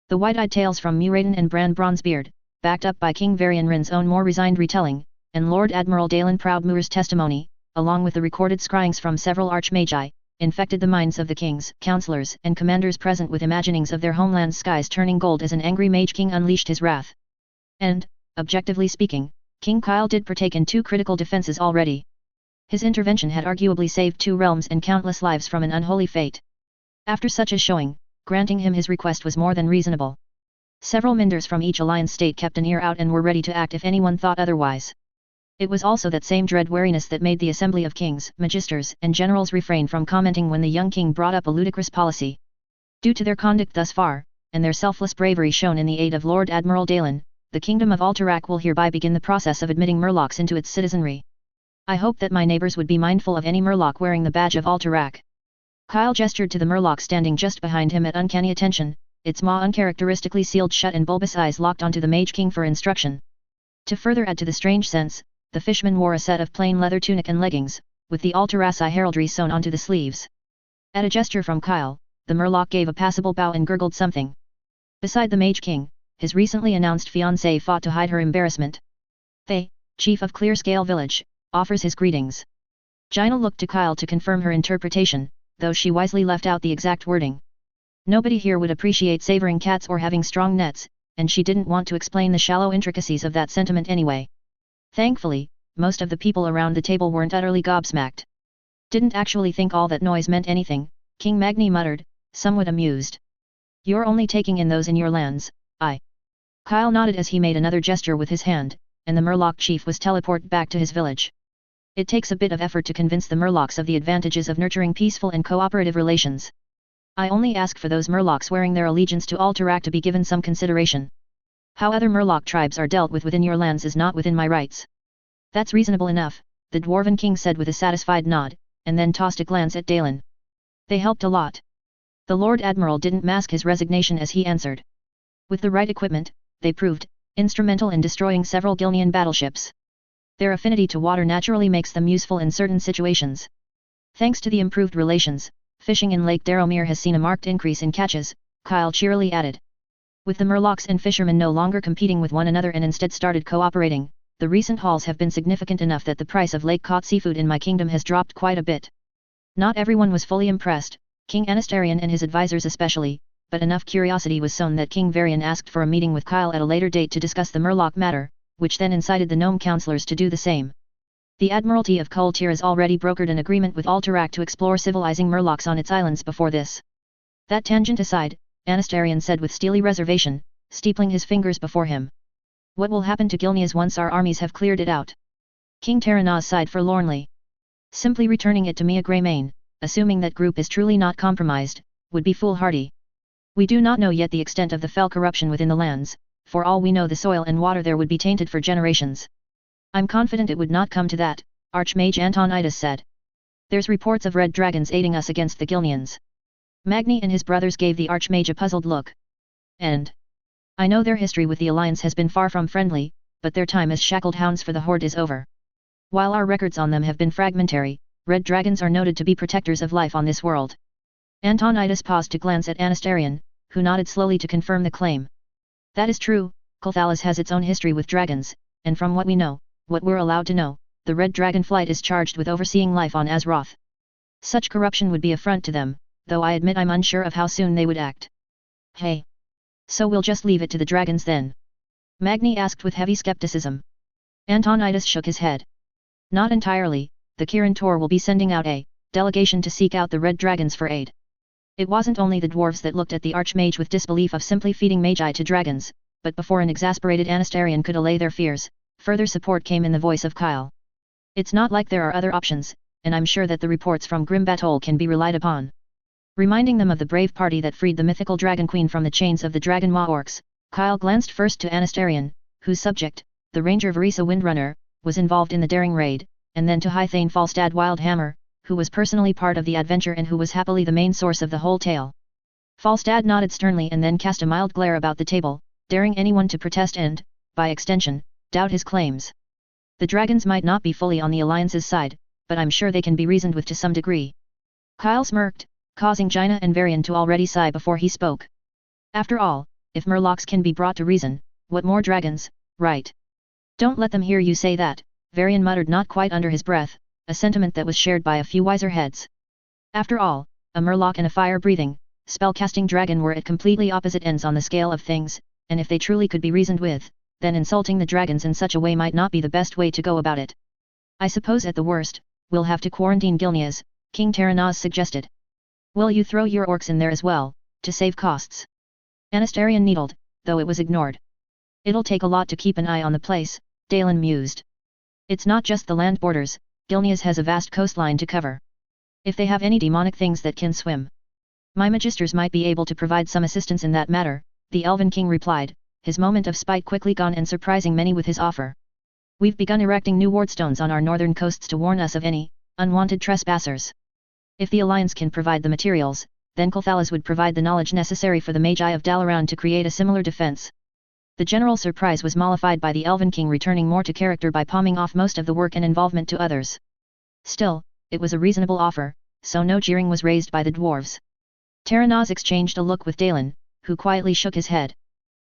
The wide-eyed tales from Muraden and Bran Bronzebeard, backed up by King Varian Rin's own more resigned retelling, and Lord Admiral Dalen Proudmoore's testimony, along with the recorded scryings from several archmagi, infected the minds of the kings, counselors, and commanders present with imaginings of their homeland's skies turning gold as an angry Mage King unleashed his wrath. And, objectively speaking, King Kyle did partake in 2 critical defenses already. His intervention had arguably saved 2 realms and countless lives from an unholy fate. After such a showing, granting him his request was more than reasonable. Several Minders from each alliance state kept an ear out and were ready to act if anyone thought otherwise. It was also that same dread wariness that made the assembly of kings, magisters, and generals refrain from commenting when the young king brought up a ludicrous policy. Due to their conduct thus far, and their selfless bravery shown in the aid of Lord Admiral Dalen, the Kingdom of Alterac will hereby begin the process of admitting Murlocs into its citizenry. I hope that my neighbors would be mindful of any Murloc wearing the badge of Alterac. Kyle gestured to the Murloc standing just behind him at uncanny attention, its maw uncharacteristically sealed shut and bulbous eyes locked onto the Mage King for instruction. To further add to the strange sense, the fishman wore a set of plain leather tunic and leggings, with the Alteraci heraldry sewn onto the sleeves. At a gesture from Kyle, the Murloc gave a passable bow and gurgled something. Beside the Mage King, his recently announced fiancée fought to hide her embarrassment. Thay, chief of Clearscale Village, offers his greetings. Gina looked to Kyle to confirm her interpretation, though she wisely left out the exact wording. Nobody here would appreciate savoring cats or having strong nets, and she didn't want to explain the shallow intricacies of that sentiment anyway. Thankfully, most of the people around the table weren't utterly gobsmacked. Didn't actually think all that noise meant anything, King Magni muttered, somewhat amused. You're only taking in those in your lands, I. Kyle nodded as he made another gesture with his hand, and the Murloc chief was teleported back to his village. It takes a bit of effort to convince the Murlocs of the advantages of nurturing peaceful and cooperative relations. I only ask for those Murlocs wearing their allegiance to Alterac to be given some consideration. How other Murloc tribes are dealt with within your lands is not within my rights. That's reasonable enough, the Dwarven King said with a satisfied nod, and then tossed a glance at Dalen. They helped a lot. The Lord Admiral didn't mask his resignation as he answered. With the right equipment, they proved instrumental in destroying several Gilnean battleships. Their affinity to water naturally makes them useful in certain situations. Thanks to the improved relations, fishing in Lake Daromir has seen a marked increase in catches, Kyle cheerily added. With the Murlocs and fishermen no longer competing with one another and instead started cooperating, the recent hauls have been significant enough that the price of lake-caught seafood in my kingdom has dropped quite a bit. Not everyone was fully impressed, King Anastarian and his advisors especially, but enough curiosity was sown that King Varian asked for a meeting with Kyle at a later date to discuss the Murloc matter, which then incited the gnome councillors to do the same. The Admiralty of Kul Tiras already brokered an agreement with Alterac to explore civilizing Murlocs on its islands before this. That tangent aside, Anastarian said with steely reservation, steepling his fingers before him. What will happen to Gilneas once our armies have cleared it out? King Taranaz sighed forlornly. Simply returning it to Mia Greymane, assuming that group is truly not compromised, would be foolhardy. We do not know yet the extent of the fell corruption within the lands, for all we know the soil and water there would be tainted for generations. I'm confident it would not come to that, Archmage Antonidas said. There's reports of red dragons aiding us against the Gilneans. Magni and his brothers gave the Archmage a puzzled look. And I know their history with the Alliance has been far from friendly, but their time as shackled hounds for the Horde is over. While our records on them have been fragmentary, red dragons are noted to be protectors of life on this world. Antonidas paused to glance at Anastarion, who nodded slowly to confirm the claim. That is true, Kulthalas has its own history with dragons, and from what we know, what we're allowed to know, the red dragonflight is charged with overseeing life on Azeroth. Such corruption would be affront to them, though I admit I'm unsure of how soon they would act. Hey. So we'll just leave it to the dragons then? Magni asked with heavy skepticism. Antonidas shook his head. Not entirely, the Kirin Tor will be sending out a delegation to seek out the red dragons for aid. It wasn't only the dwarves that looked at the Archmage with disbelief of simply feeding magi to dragons, but before an exasperated Anastarion could allay their fears, further support came in the voice of Kyle. It's not like there are other options, and I'm sure that the reports from Grim Batol can be relied upon. Reminding them of the brave party that freed the mythical Dragon Queen from the chains of the Dragon Maw Orcs, Kyle glanced first to Anastarion, whose subject, the Ranger Varisa Windrunner, was involved in the daring raid, and then to Hythane Falstad Wildhammer, who was personally part of the adventure and who was happily the main source of the whole tale. Falstad nodded sternly and then cast a mild glare about the table, daring anyone to protest and, by extension, doubt his claims. The dragons might not be fully on the Alliance's side, but I'm sure they can be reasoned with to some degree. Kyle smirked, causing Jaina and Varian to already sigh before he spoke. After all, if Murlocs can be brought to reason, what more dragons, right? Don't let them hear you say that, Varian muttered not quite under his breath, a sentiment that was shared by a few wiser heads. After all, a Murloc and a fire-breathing, spell-casting dragon were at completely opposite ends on the scale of things, and if they truly could be reasoned with, then insulting the dragons in such a way might not be the best way to go about it. I suppose at the worst, we'll have to quarantine Gilneas, King Taranaz suggested. Will you throw your orcs in there as well, to save costs? Anastarion needled, though it was ignored. It'll take a lot to keep an eye on the place, Dalen mused. It's not just the land borders, Gilneas has a vast coastline to cover. If they have any demonic things that can swim, my magisters might be able to provide some assistance in that matter, the Elven King replied, his moment of spite quickly gone and surprising many with his offer. We've begun erecting new wardstones on our northern coasts to warn us of any unwanted trespassers. If the Alliance can provide the materials, then Kulthalas would provide the knowledge necessary for the Magi of Dalaran to create a similar defense. The general surprise was mollified by the Elven King returning more to character by palming off most of the work and involvement to others. Still, it was a reasonable offer, so no jeering was raised by the dwarves. Taranaz exchanged a look with Dalen, who quietly shook his head.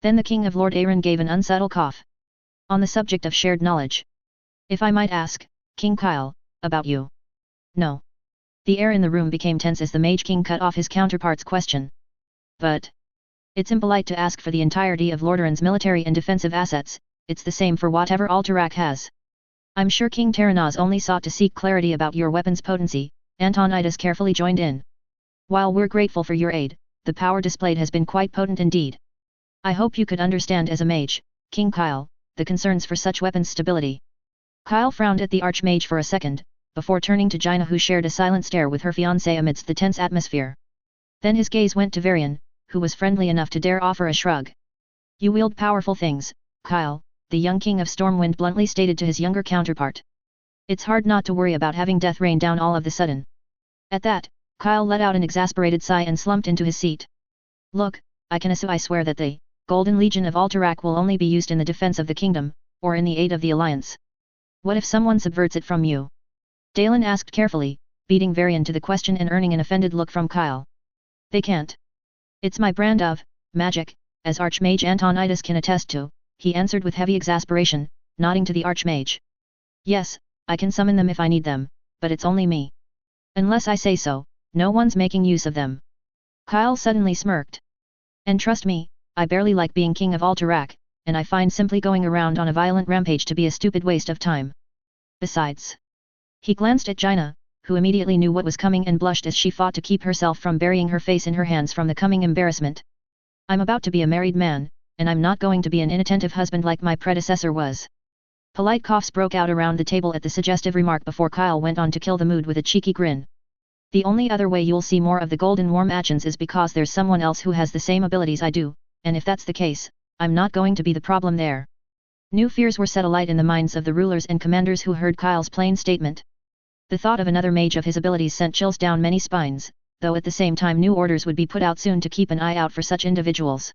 Then the King of Lord Aaron gave an unsubtle cough. On the subject of shared knowledge. If I might ask, King Kyle, about you. No. The air in the room became tense as the Mage King cut off his counterpart's question. But it's impolite to ask for the entirety of Lordaeron's military and defensive assets, it's the same for whatever Alterac has. I'm sure King Taranaz only sought to seek clarity about your weapon's potency, Antonidas carefully joined in. While we're grateful for your aid, the power displayed has been quite potent indeed. I hope you could understand as a mage, King Kyle, the concerns for such weapons stability. Kyle frowned at the Archmage for a second, before turning to Jaina who shared a silent stare with her fiancé amidst the tense atmosphere. Then his gaze went to Varian, who was friendly enough to dare offer a shrug. You wield powerful things, Kyle, the young king of Stormwind bluntly stated to his younger counterpart. It's hard not to worry about having death rain down all of the sudden. At that, Kyle let out an exasperated sigh and slumped into his seat. Look, I swear that the Golden Legion of Alterac will only be used in the defense of the kingdom, or in the aid of the Alliance. What if someone subverts it from you? Dalen asked carefully, beating Varian to the question and earning an offended look from Kyle. They can't. It's my brand of magic, as Archmage Antonidas can attest to, he answered with heavy exasperation, nodding to the Archmage. Yes, I can summon them if I need them, but it's only me. Unless I say so, no one's making use of them. Kyle suddenly smirked. And trust me, I barely like being king of Alterac, and I find simply going around on a violent rampage to be a stupid waste of time. Besides, he glanced at Jaina, who immediately knew what was coming and blushed as she fought to keep herself from burying her face in her hands from the coming embarrassment. I'm about to be a married man, and I'm not going to be an inattentive husband like my predecessor was. Polite coughs broke out around the table at the suggestive remark before Kyle went on to kill the mood with a cheeky grin. The only other way you'll see more of the golden warm actions is because there's someone else who has the same abilities I do, and if that's the case, I'm not going to be the problem there. New fears were set alight in the minds of the rulers and commanders who heard Kyle's plain statement. The thought of another mage of his abilities sent chills down many spines, though at the same time new orders would be put out soon to keep an eye out for such individuals.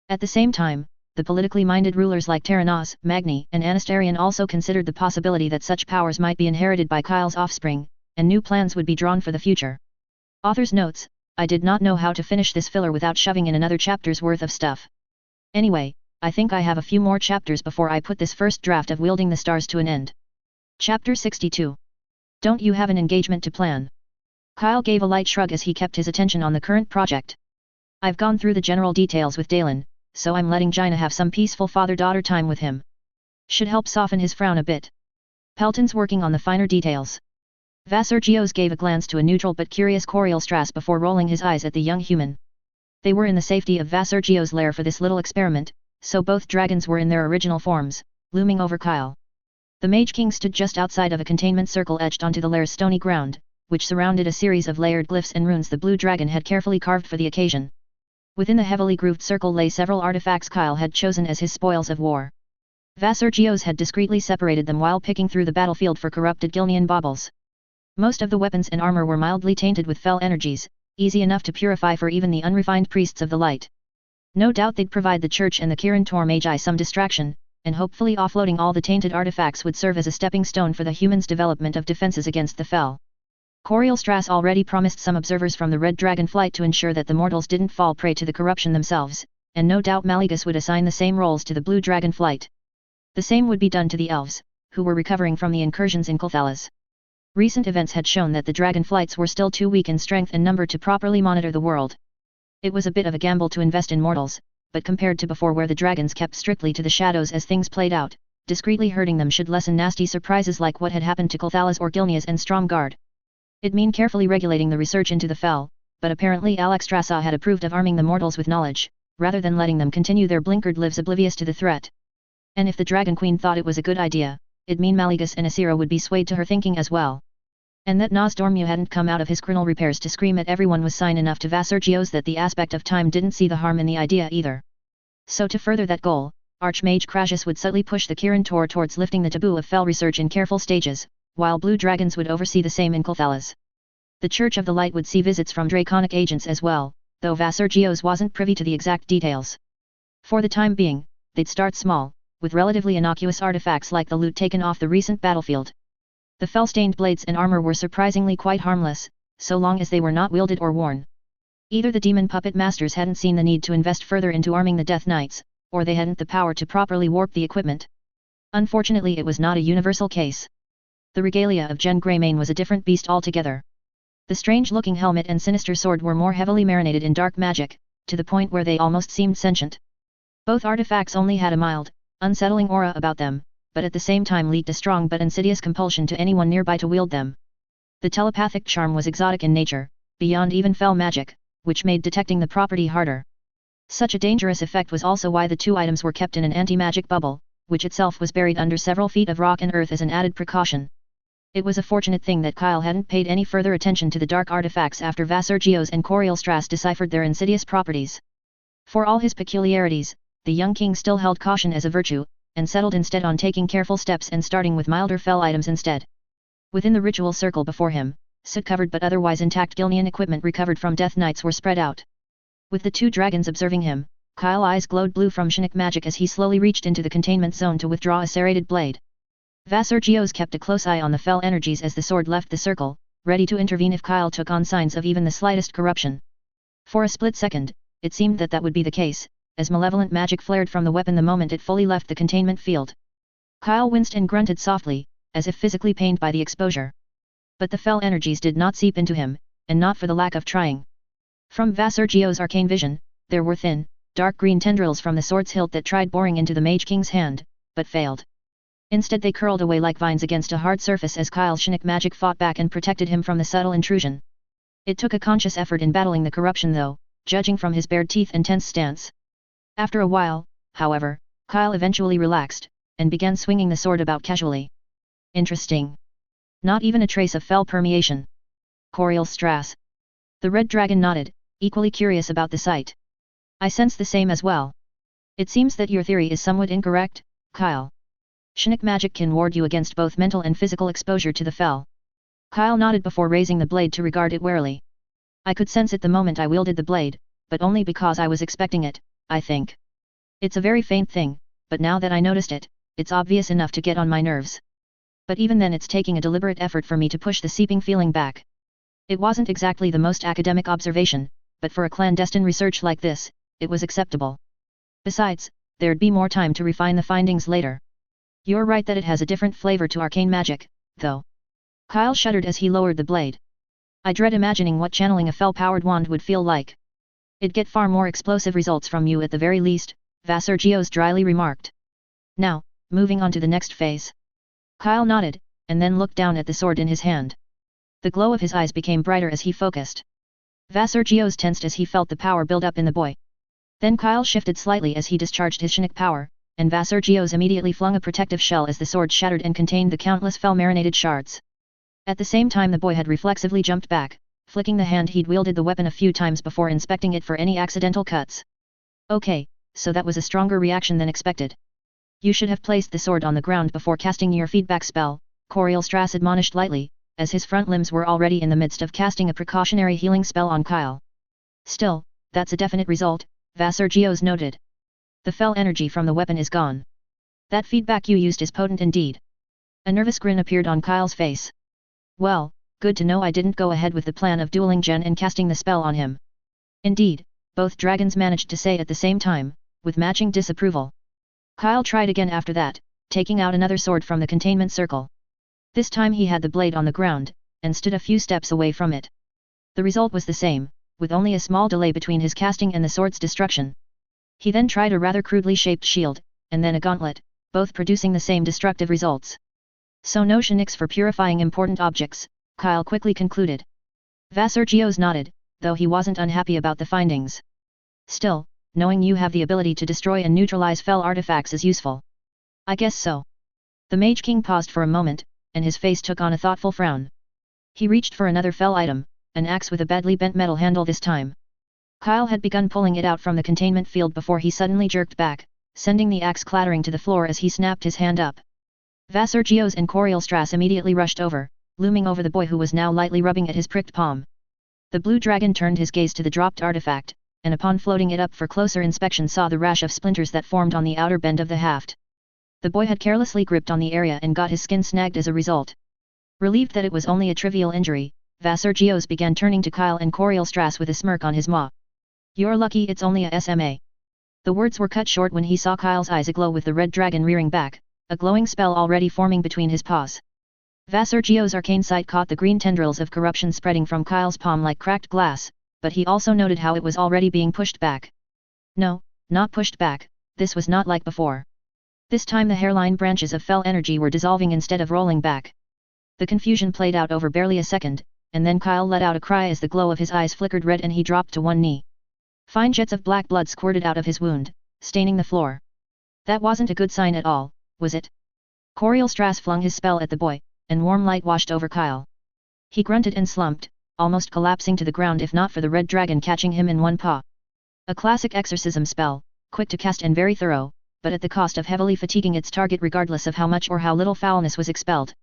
At the same time, the politically minded rulers like Terranos, Magni, and Anastarian also considered the possibility that such powers might be inherited by Kyle's offspring, and new plans would be drawn for the future. Author's notes: I did not know how to finish this filler without shoving in another chapter's worth of stuff. Anyway, I think I have a few more chapters before I put this first draft of Wielding the Stars to an end. Chapter 62. Don't you have an engagement to plan? Kyle gave a light shrug as he kept his attention on the current project. I've gone through the general details with Dalen, so I'm letting Jaina have some peaceful father-daughter time with him. Should help soften his frown a bit. Pelton's working on the finer details. Vassar Geos gave a glance to a neutral but curious Coriel Strass before rolling his eyes at the young human. They were in the safety of Vassar Geo's lair for this little experiment, so both dragons were in their original forms, looming over Kyle. The Mage King stood just outside of a containment circle etched onto the lair's stony ground, which surrounded a series of layered glyphs and runes the blue dragon had carefully carved for the occasion. Within the heavily grooved circle lay several artifacts Kyle had chosen as his spoils of war. Vassar Geos had discreetly separated them while picking through the battlefield for corrupted Gilnean baubles. Most of the weapons and armor were mildly tainted with fell energies, easy enough to purify for even the unrefined priests of the light. No doubt they'd provide the church and the Kirin Tor Magi some distraction, and hopefully offloading all the tainted artifacts would serve as a stepping stone for the humans' development of defenses against the fell. Coriel Strass already promised some observers from the Red Dragon flight to ensure that the mortals didn't fall prey to the corruption themselves, and no doubt Mallegus would assign the same roles to the Blue Dragon flight. The same would be done to the elves, who were recovering from the incursions in Kulthalas. Recent events had shown that the dragon flights were still too weak in strength and number to properly monitor the world. It was a bit of a gamble to invest in mortals, but compared to before where the dragons kept strictly to the shadows as things played out, discreetly hurting them should lessen nasty surprises like what had happened to Kulthalas or Gilneas and Stromgard. It'd mean carefully regulating the research into the fell, but apparently Alexstrasza had approved of arming the mortals with knowledge, rather than letting them continue their blinkered lives oblivious to the threat. And if the Dragon Queen thought it was a good idea, it'd mean Mallegus and Asira would be swayed to her thinking as well. And that Nozdormu hadn't come out of his kernel repairs to scream at everyone was sign enough to Vassar Geos that the aspect of time didn't see the harm in the idea either. So to further that goal, Archmage Crassus would subtly push the Kirin Tor towards lifting the taboo of fell research in careful stages, while Blue Dragons would oversee the same in Kulthalas. The Church of the Light would see visits from Draconic agents as well, though Vassar Geos wasn't privy to the exact details. For the time being, they'd start small, with relatively innocuous artifacts like the loot taken off the recent battlefield. The fell-stained blades and armor were surprisingly quite harmless, so long as they were not wielded or worn. Either the demon puppet masters hadn't seen the need to invest further into arming the Death Knights, or they hadn't the power to properly warp the equipment. Unfortunately, it was not a universal case. The regalia of Jen Greymane was a different beast altogether. The strange-looking helmet and sinister sword were more heavily marinated in dark magic, to the point where they almost seemed sentient. Both artifacts only had a mild, unsettling aura about them, but at the same time leaked a strong but insidious compulsion to anyone nearby to wield them. The telepathic charm was exotic in nature, beyond even fell magic, which made detecting the property harder. Such a dangerous effect was also why the two items were kept in an anti-magic bubble, which itself was buried under several feet of rock and earth as an added precaution. It was a fortunate thing that Kyle hadn't paid any further attention to the dark artifacts after Vassar Geos and Coriel Strass deciphered their insidious properties. For all his peculiarities, the young king still held caution as a virtue, and settled instead on taking careful steps and starting with milder fell items instead. Within the ritual circle before him, soot-covered but otherwise intact Gilnean equipment recovered from Death Knights were spread out. With the two dragons observing him, Kyle's eyes glowed blue from Shinnick magic as he slowly reached into the containment zone to withdraw a serrated blade. Vassar Geos kept a close eye on the fell energies as the sword left the circle, ready to intervene if Kyle took on signs of even the slightest corruption. For a split second, it seemed that would be the case, as malevolent magic flared from the weapon the moment it fully left the containment field. Kyle winced and grunted softly, as if physically pained by the exposure. But the fell energies did not seep into him, and not for the lack of trying. From Vassar Geos' arcane vision, there were thin, dark green tendrils from the sword's hilt that tried boring into the Mage King's hand, but failed. Instead they curled away like vines against a hard surface as Kyle's Shinnick magic fought back and protected him from the subtle intrusion. It took a conscious effort in battling the corruption though, judging from his bared teeth and tense stance. After a while, however, Kyle eventually relaxed, and began swinging the sword about casually. Interesting. Not even a trace of fel permeation. Coriel Strass. The red dragon nodded, equally curious about the sight. I sense the same as well. It seems that your theory is somewhat incorrect, Kyle. Chinook magic can ward you against both mental and physical exposure to the fel. Kyle nodded before raising the blade to regard it warily. I could sense it the moment I wielded the blade, but only because I was expecting it, I think. It's a very faint thing, but now that I noticed it, it's obvious enough to get on my nerves. But even then it's taking a deliberate effort for me to push the seeping feeling back. It wasn't exactly the most academic observation, but for a clandestine research like this, it was acceptable. Besides, there'd be more time to refine the findings later. You're right that it has a different flavor to arcane magic, though. Kyle shuddered as he lowered the blade. I dread imagining what channeling a fel-powered wand would feel like. It'd get far more explosive results from you at the very least, Vassar Geos dryly remarked. Now, moving on to the next phase. Kyle nodded, and then looked down at the sword in his hand. The glow of his eyes became brighter as he focused. Vassar Geos tensed as he felt the power build up in the boy. Then Kyle shifted slightly as he discharged his Chinook power, and Vassar Geos immediately flung a protective shell as the sword shattered and contained the countless fel-marinated shards. At the same time the boy had reflexively jumped back, flicking the hand he'd wielded the weapon a few times before inspecting it for any accidental cuts. Okay, so that was a stronger reaction than expected. You should have placed the sword on the ground before casting your feedback spell, Coriel Strass admonished lightly, as his front limbs were already in the midst of casting a precautionary healing spell on Kyle. Still, that's a definite result, Vassar Geos noted. The fel energy from the weapon is gone. That feedback you used is potent indeed. A nervous grin appeared on Kyle's face. Well, good to know I didn't go ahead with the plan of dueling Jen and casting the spell on him. Indeed, both dragons managed to say at the same time, with matching disapproval. Kyle tried again after that, taking out another sword from the containment circle. This time he had the blade on the ground, and stood a few steps away from it. The result was the same, with only a small delay between his casting and the sword's destruction. He then tried a rather crudely shaped shield, and then a gauntlet, both producing the same destructive results. So no Chinooks for purifying important objects, Kyle quickly concluded. Vassar Geos nodded, though he wasn't unhappy about the findings. Still, knowing you have the ability to destroy and neutralize fel artifacts is useful. I guess so. The Mage King paused for a moment, and his face took on a thoughtful frown. He reached for another fel item, an axe with a badly bent metal handle this time. Kyle had begun pulling it out from the containment field before he suddenly jerked back, sending the axe clattering to the floor as he snapped his hand up. Vassar Geos and Coriel Strass immediately rushed over, looming over the boy who was now lightly rubbing at his pricked palm. The blue dragon turned his gaze to the dropped artifact, and upon floating it up for closer inspection saw the rash of splinters that formed on the outer bend of the haft. The boy had carelessly gripped on the area and got his skin snagged as a result. Relieved that it was only a trivial injury, Vassar Geos began turning to Kyle and Coriel Strass with a smirk on his maw. You're lucky it's only a SMA. The words were cut short when he saw Kyle's eyes aglow with the red dragon rearing back, a glowing spell already forming between his paws. Vassar Geos' arcane sight caught the green tendrils of corruption spreading from Kyle's palm like cracked glass, but he also noted how it was already being pushed back. No, not pushed back, this was not like before. This time the hairline branches of fel energy were dissolving instead of rolling back. The confusion played out over barely a second, and then Kyle let out a cry as the glow of his eyes flickered red and he dropped to one knee. Fine jets of black blood squirted out of his wound, staining the floor. That wasn't a good sign at all, was it? Coriel Strass flung his spell at the boy, and warm light washed over Kyle. He grunted and slumped, almost collapsing to the ground if not for the red dragon catching him in one paw. A classic exorcism spell, quick to cast and very thorough, but at the cost of heavily fatiguing its target regardless of how much or how little foulness was expelled.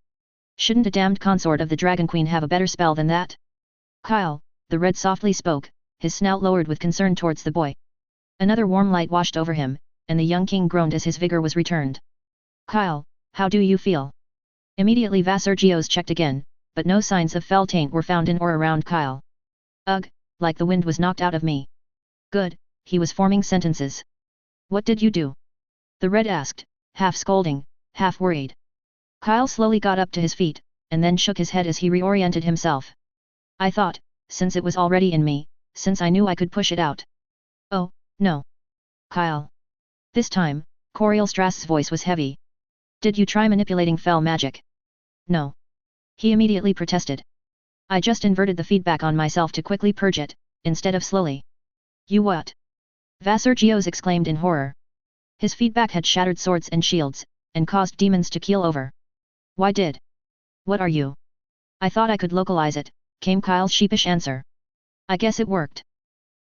Shouldn't a damned consort of the Dragon Queen have a better spell than that? Kyle, the red softly spoke, his snout lowered with concern towards the boy. Another warm light washed over him, and the young king groaned as his vigor was returned. Kyle, how do you feel? Immediately Vassar Geos checked again, but no signs of fel taint were found in or around Kyle. Ugh, like the wind was knocked out of me. Good, he was forming sentences. What did you do? The red asked, half scolding, half worried. Kyle slowly got up to his feet, and then shook his head as he reoriented himself. I thought, since it was already in me, since I knew I could push it out. Oh, no. Kyle. This time, Coriel Strass's voice was heavy. Did you try manipulating fel magic? No. He immediately protested. I just inverted the feedback on myself to quickly purge it, instead of slowly. You what? Vassar Geos exclaimed in horror. His feedback had shattered swords and shields, and caused demons to keel over. Why did? What are you? I thought I could localize it, came Kyle's sheepish answer. I guess it worked.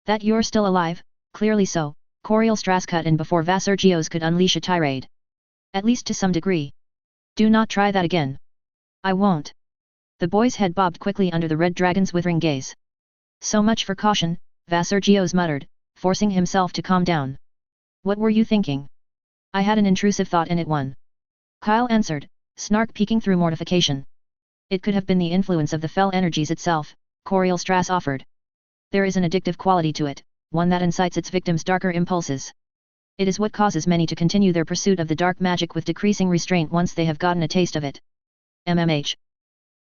That you're still alive? Clearly so, Coriel Strass cut in before Vassergios could unleash a tirade. At least to some degree. Do not try that again. I won't. The boy's head bobbed quickly under the red dragon's withering gaze. So much for caution, Vassergios muttered, forcing himself to calm down. What were you thinking? I had an intrusive thought and it won. Kyle answered, snark peeking through mortification. It could have been the influence of the fell energies itself, Coriel Strass offered. There is an addictive quality to it, one that incites its victims' darker impulses. It is what causes many to continue their pursuit of the dark magic with decreasing restraint once they have gotten a taste of it. MMH.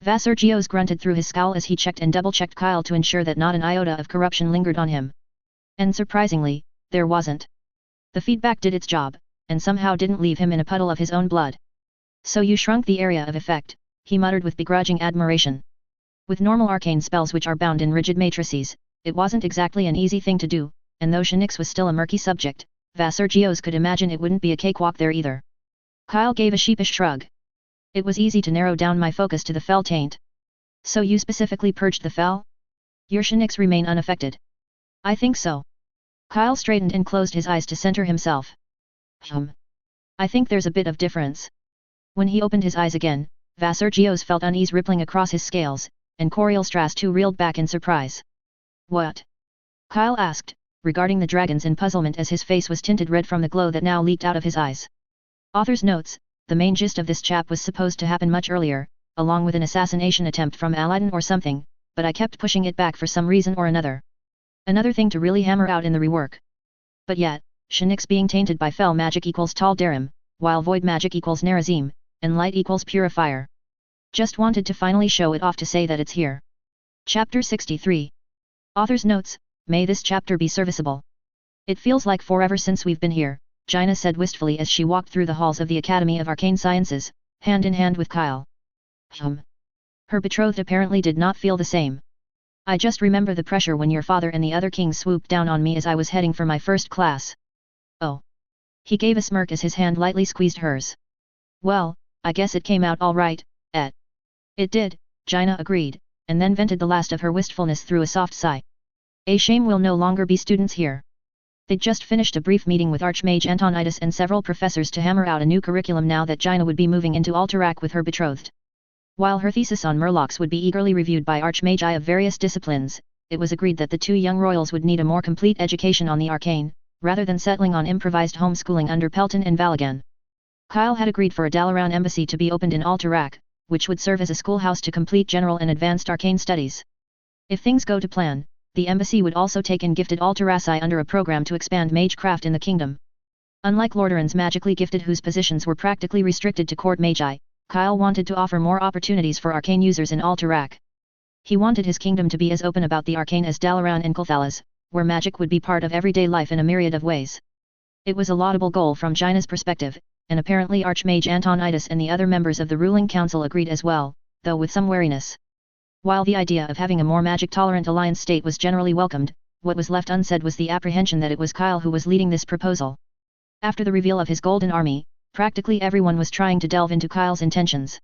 Vassergios grunted through his scowl as he checked and double-checked Kyle to ensure that not an iota of corruption lingered on him. And surprisingly, there wasn't. The feedback did its job, and somehow didn't leave him in a puddle of his own blood. So you shrunk the area of effect, he muttered with begrudging admiration. With normal arcane spells which are bound in rigid matrices, it wasn't exactly an easy thing to do, and though Shinix was still a murky subject, Vassergios could imagine it wouldn't be a cakewalk there either. Kyle gave a sheepish shrug. It was easy to narrow down my focus to the fell taint. So you specifically purged the fell? Your Shinix remain unaffected. I think so. Kyle straightened and closed his eyes to center himself. I think there's a bit of difference. When he opened his eyes again, Vassergios felt unease rippling across his scales, and Coriel Strass too reeled back in surprise. What? Kyle asked, regarding the dragons in puzzlement as his face was tinted red from the glow that now leaked out of his eyes. Author's notes: the main gist of this chap was supposed to happen much earlier, along with an assassination attempt from Aladdin or something, but I kept pushing it back for some reason or another. Another thing to really hammer out in the rework. But yet, Shinix being tainted by fell magic equals Tal Darim, while void magic equals Nerazim, and light equals purifier. Just wanted to finally show it off to say that it's here. Chapter 63. Author's notes: may this chapter be serviceable. It feels like forever since we've been here, Jaina said wistfully as she walked through the halls of the Academy of Arcane Sciences, hand in hand with Kyle. Her betrothed apparently did not feel the same. I just remember the pressure when your father and the other kings swooped down on me as I was heading for my first class. Oh. He gave a smirk as his hand lightly squeezed hers. Well, I guess it came out all right, eh? It did, Jaina agreed, and then vented the last of her wistfulness through a soft sigh. A shame we'll no longer be students here. They'd just finished a brief meeting with Archmage Antonidas and several professors to hammer out a new curriculum now that Jaina would be moving into Alterac with her betrothed. While her thesis on Murlocs would be eagerly reviewed by Archmage I of various disciplines, it was agreed that the two young royals would need a more complete education on the arcane, rather than settling on improvised homeschooling under Pelton and Valagan. Kyle had agreed for a Dalaran embassy to be opened in Alterac, which would serve as a schoolhouse to complete general and advanced arcane studies. If things go to plan, the embassy would also take in gifted Alteraci under a program to expand magecraft in the kingdom. Unlike Lordran's magically gifted whose positions were practically restricted to court magi, Kyle wanted to offer more opportunities for arcane users in Alterac. He wanted his kingdom to be as open about the arcane as Dalaran and Kulthalas, where magic would be part of everyday life in a myriad of ways. It was a laudable goal from Jaina's perspective, and apparently Archmage Antonidas and the other members of the ruling council agreed as well, though with some wariness. While the idea of having a more magic-tolerant alliance state was generally welcomed, what was left unsaid was the apprehension that it was Kyle who was leading this proposal. After the reveal of his golden army, practically everyone was trying to delve into Kyle's intentions.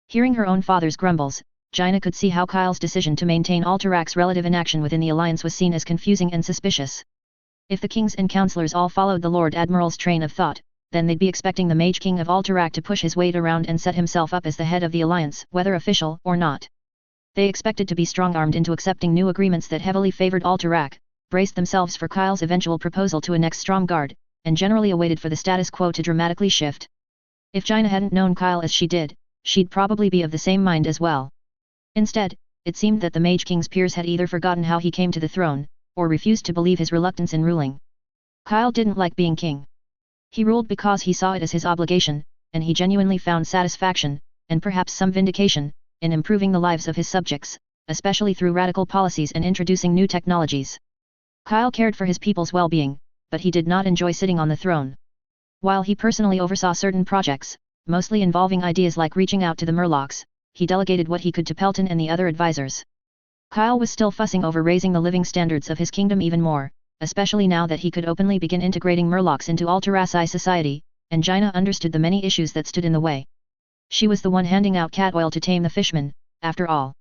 Hearing her own father's grumbles, Jaina could see how Kyle's decision to maintain Alterac's relative inaction within the alliance was seen as confusing and suspicious. If the kings and councillors all followed the Lord Admiral's train of thought, then they'd be expecting the Mage King of Alterac to push his weight around and set himself up as the head of the alliance, whether official or not. They expected to be strong-armed into accepting new agreements that heavily favored Alterac, braced themselves for Kyle's eventual proposal to annex Stromgarde, and generally awaited for the status quo to dramatically shift. If Jaina hadn't known Kyle as she did, she'd probably be of the same mind as well. Instead, it seemed that the Mage King's peers had either forgotten how he came to the throne, or refused to believe his reluctance in ruling. Kyle didn't like being king. He ruled because he saw it as his obligation, and he genuinely found satisfaction, and perhaps some vindication, in improving the lives of his subjects, especially through radical policies and introducing new technologies. Kyle cared for his people's well-being, but he did not enjoy sitting on the throne. While he personally oversaw certain projects, mostly involving ideas like reaching out to the Murlocs, he delegated what he could to Pelton and the other advisors. Kyle was still fussing over raising the living standards of his kingdom even more, especially now that he could openly begin integrating Murlocs into Alteraci society, and Jaina understood the many issues that stood in the way. She was the one handing out cat oil to tame the fishmen, after all.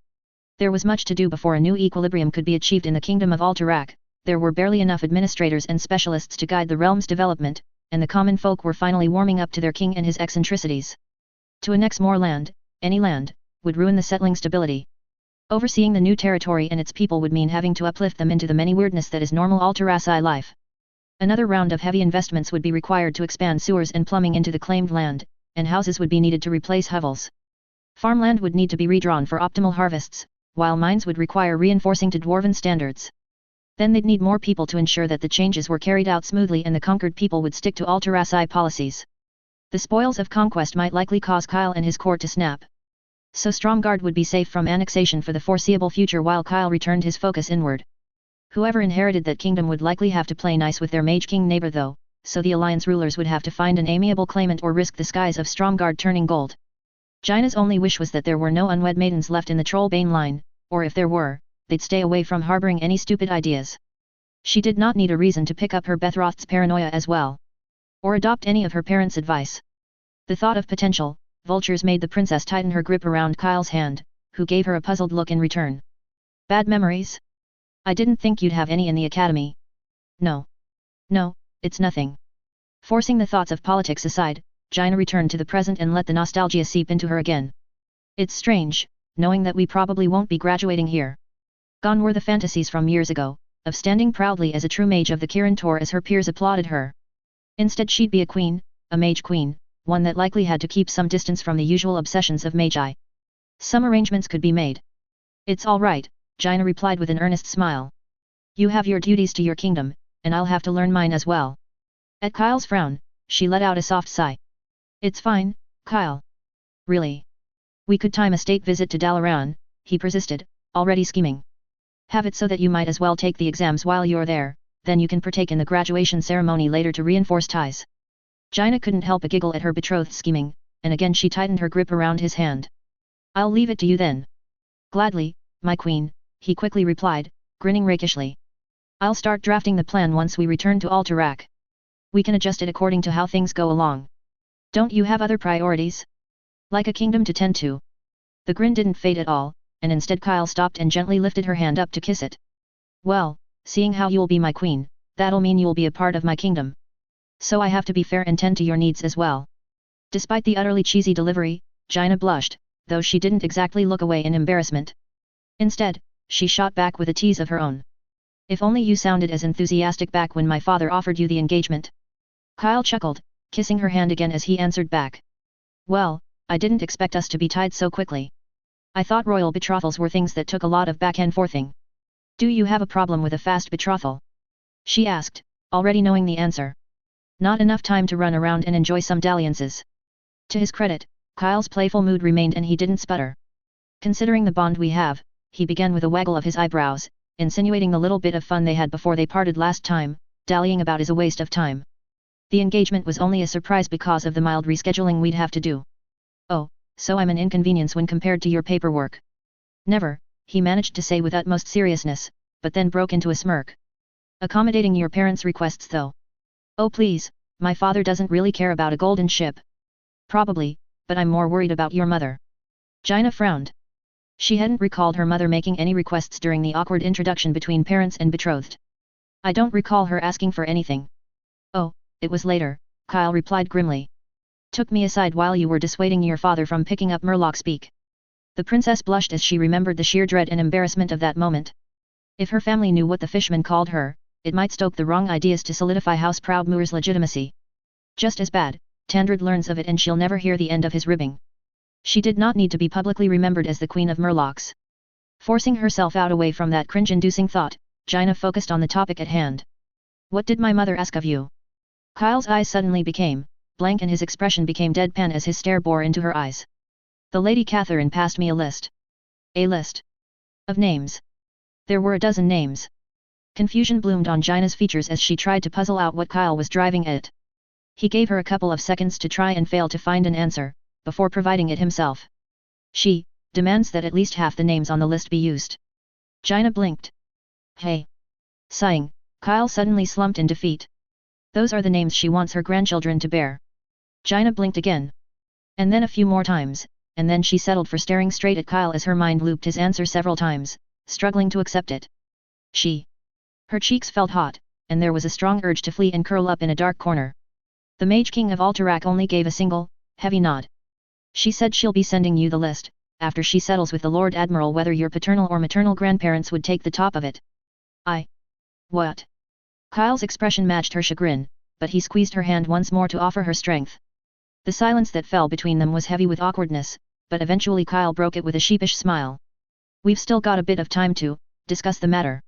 There was much to do before a new equilibrium could be achieved in the kingdom of Alterac. There were barely enough administrators and specialists to guide the realm's development, and the common folk were finally warming up to their king and his eccentricities. To annex more land, any land, would ruin the settling stability. Overseeing the new territory and its people would mean having to uplift them into the many weirdness that is normal Alteraci life. Another round of heavy investments would be required to expand sewers and plumbing into the claimed land, and houses would be needed to replace hovels. Farmland would need to be redrawn for optimal harvests, while mines would require reinforcing to dwarven standards. Then they'd need more people to ensure that the changes were carried out smoothly and the conquered people would stick to Alteraci policies. The spoils of conquest might likely cause Kyle and his court to snap. So Stromgarde would be safe from annexation for the foreseeable future while Kyle returned his focus inward. Whoever inherited that kingdom would likely have to play nice with their Mage King neighbor though, so the Alliance rulers would have to find an amiable claimant or risk the skies of Stromgarde turning gold. Jaina's only wish was that there were no unwed maidens left in the Trollbane line, or if there were, they'd stay away from harboring any stupid ideas. She did not need a reason to pick up her Bethroth's paranoia as well. Or adopt any of her parents' advice. The thought of potential vultures made the princess tighten her grip around Kyle's hand, who gave her a puzzled look in return. Bad memories? I didn't think you'd have any in the academy. No. No, it's nothing. Forcing the thoughts of politics aside, Jaina returned to the present and let the nostalgia seep into her again. It's strange, knowing that we probably won't be graduating here. Gone were the fantasies from years ago, of standing proudly as a true mage of the Kirin Tor as her peers applauded her. Instead she'd be a queen, a mage queen, one that likely had to keep some distance from the usual obsessions of magi. Some arrangements could be made. It's all right, Jaina replied with an earnest smile. You have your duties to your kingdom, and I'll have to learn mine as well. At Kyle's frown, she let out a soft sigh. It's fine, Kyle. Really? We could time a state visit to Dalaran, he persisted, already scheming. Have it so that you might as well take the exams while you're there, then you can partake in the graduation ceremony later to reinforce ties. Jaina couldn't help a giggle at her betrothed's scheming, and again she tightened her grip around his hand. I'll leave it to you then. Gladly, my queen, he quickly replied, grinning rakishly. I'll start drafting the plan once we return to Alterac. We can adjust it according to how things go along. Don't you have other priorities? Like a kingdom to tend to? The grin didn't fade at all, and instead Kyle stopped and gently lifted her hand up to kiss it. Well, seeing how you'll be my queen, that'll mean you'll be a part of my kingdom. So I have to be fair and tend to your needs as well. Despite the utterly cheesy delivery, Jaina blushed, though she didn't exactly look away in embarrassment. Instead, she shot back with a tease of her own. If only you sounded as enthusiastic back when my father offered you the engagement. Kyle chuckled, kissing her hand again as he answered back. Well, I didn't expect us to be tied so quickly. I thought royal betrothals were things that took a lot of back and forthing. Do you have a problem with a fast betrothal? She asked, already knowing the answer. Not enough time to run around and enjoy some dalliances. To his credit, Kyle's playful mood remained and he didn't sputter. Considering the bond we have, he began with a waggle of his eyebrows, insinuating the little bit of fun they had before they parted last time, dallying about is a waste of time. The engagement was only a surprise because of the mild rescheduling we'd have to do. Oh, so I'm an inconvenience when compared to your paperwork. Never, he managed to say with utmost seriousness, but then broke into a smirk. Accommodating your parents' requests though. Oh please, my father doesn't really care about a golden ship. Probably, but I'm more worried about your mother. Jaina frowned. She hadn't recalled her mother making any requests during the awkward introduction between parents and betrothed. I don't recall her asking for anything. Oh, it was later, Kyle replied grimly. Took me aside while you were dissuading your father from picking up Murloc's beak. The princess blushed as she remembered the sheer dread and embarrassment of that moment. If her family knew what the fishman called her, it might stoke the wrong ideas to solidify House Proudmoore's legitimacy. Just as bad, Tandred learns of it and she'll never hear the end of his ribbing. She did not need to be publicly remembered as the Queen of Murlocs. Forcing herself out away from that cringe-inducing thought, Jaina focused on the topic at hand. What did my mother ask of you? Kyle's eyes suddenly became blank and his expression became deadpan as his stare bore into her eyes. The Lady Catherine passed me a list. A list of names. There were a dozen names. Confusion bloomed on Jaina's features as she tried to puzzle out what Kyle was driving at. He gave her a couple of seconds to try and fail to find an answer, before providing it himself. She demands that at least half the names on the list be used. Jaina blinked. Hey. Sighing, Kyle suddenly slumped in defeat. Those are the names she wants her grandchildren to bear. Jaina blinked again. And then a few more times, and then she settled for staring straight at Kyle as her mind looped his answer several times, struggling to accept it. Her cheeks felt hot, and there was a strong urge to flee and curl up in a dark corner. The Mage King of Alterac only gave a single, heavy nod. She said she'll be sending you the list, after she settles with the Lord Admiral whether your paternal or maternal grandparents would take the top of it. What? Kyle's expression matched her chagrin, but he squeezed her hand once more to offer her strength. The silence that fell between them was heavy with awkwardness, but eventually Kyle broke it with a sheepish smile. We've still got a bit of time to discuss the matter.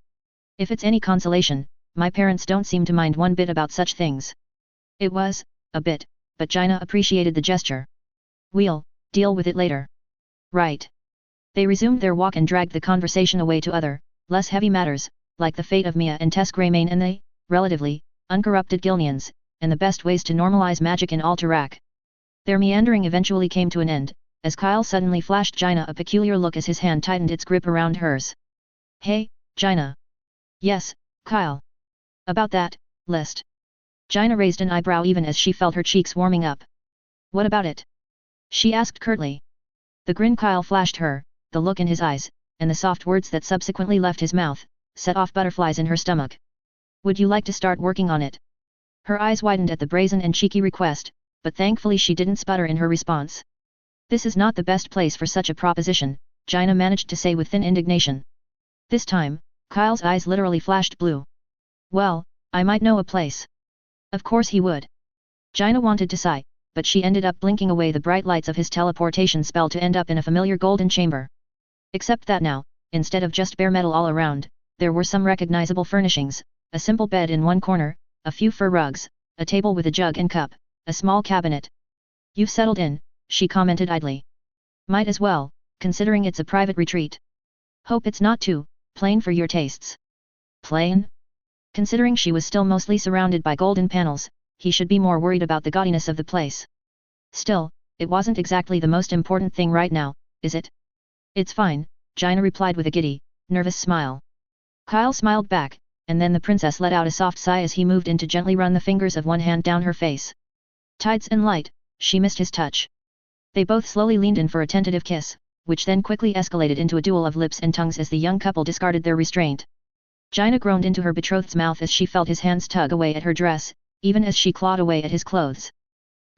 If it's any consolation, my parents don't seem to mind one bit about such things. It was a bit, but Jaina appreciated the gesture. We'll deal with it later. Right. They resumed their walk and dragged the conversation away to other, less heavy matters, like the fate of Mia and Tess Greymane and the, relatively, uncorrupted Gilneans, and the best ways to normalize magic in Alterac. Their meandering eventually came to an end, as Kyle suddenly flashed Jaina a peculiar look as his hand tightened its grip around hers. Hey, Jaina. Yes, Kyle. About that list. Jaina raised an eyebrow even as she felt her cheeks warming up. What about it? She asked curtly. The grin Kyle flashed her, the look in his eyes, and the soft words that subsequently left his mouth, set off butterflies in her stomach. Would you like to start working on it? Her eyes widened at the brazen and cheeky request, but thankfully she didn't sputter in her response. This is not the best place for such a proposition, Jaina managed to say with thin indignation. This time, Kyle's eyes literally flashed blue. Well, I might know a place. Of course he would. Jaina wanted to sigh, but she ended up blinking away the bright lights of his teleportation spell to end up in a familiar golden chamber. Except that now, instead of just bare metal all around, there were some recognizable furnishings, a simple bed in one corner, a few fur rugs, a table with a jug and cup, a small cabinet. You've settled in, she commented idly. Might as well, considering it's a private retreat. Hope it's not too plain for your tastes. Plain? Considering she was still mostly surrounded by golden panels, he should be more worried about the gaudiness of the place. Still, it wasn't exactly the most important thing right now, is it? It's fine, Jaina replied with a giddy, nervous smile. Kyle smiled back, and then the princess let out a soft sigh as he moved in to gently run the fingers of one hand down her face. Tides and light, she missed his touch. They both slowly leaned in for a tentative kiss, which then quickly escalated into a duel of lips and tongues as the young couple discarded their restraint. Jaina groaned into her betrothed's mouth as she felt his hands tug away at her dress, even as she clawed away at his clothes.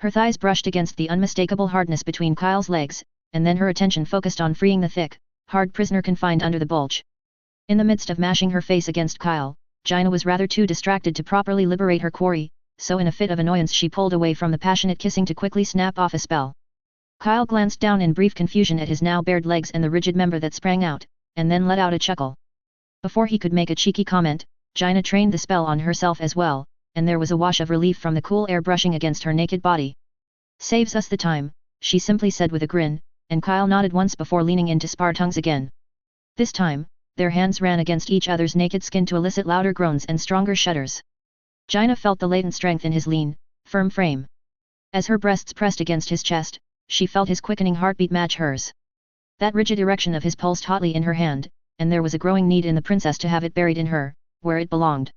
Her thighs brushed against the unmistakable hardness between Kyle's legs, and then her attention focused on freeing the thick, hard prisoner confined under the bulge. In the midst of mashing her face against Kyle, Jaina was rather too distracted to properly liberate her quarry, so in a fit of annoyance she pulled away from the passionate kissing to quickly snap off a spell. Kyle glanced down in brief confusion at his now bared legs and the rigid member that sprang out, and then let out a chuckle. Before he could make a cheeky comment, Jaina trained the spell on herself as well, and there was a wash of relief from the cool air brushing against her naked body. Saves us the time, she simply said with a grin, and Kyle nodded once before leaning in to spar tongues again. This time, their hands ran against each other's naked skin to elicit louder groans and stronger shudders. Jaina felt the latent strength in his lean, firm frame. As her breasts pressed against his chest, she felt his quickening heartbeat match hers. That rigid erection of his pulsed hotly in her hand, and there was a growing need in the princess to have it buried in her, where it belonged.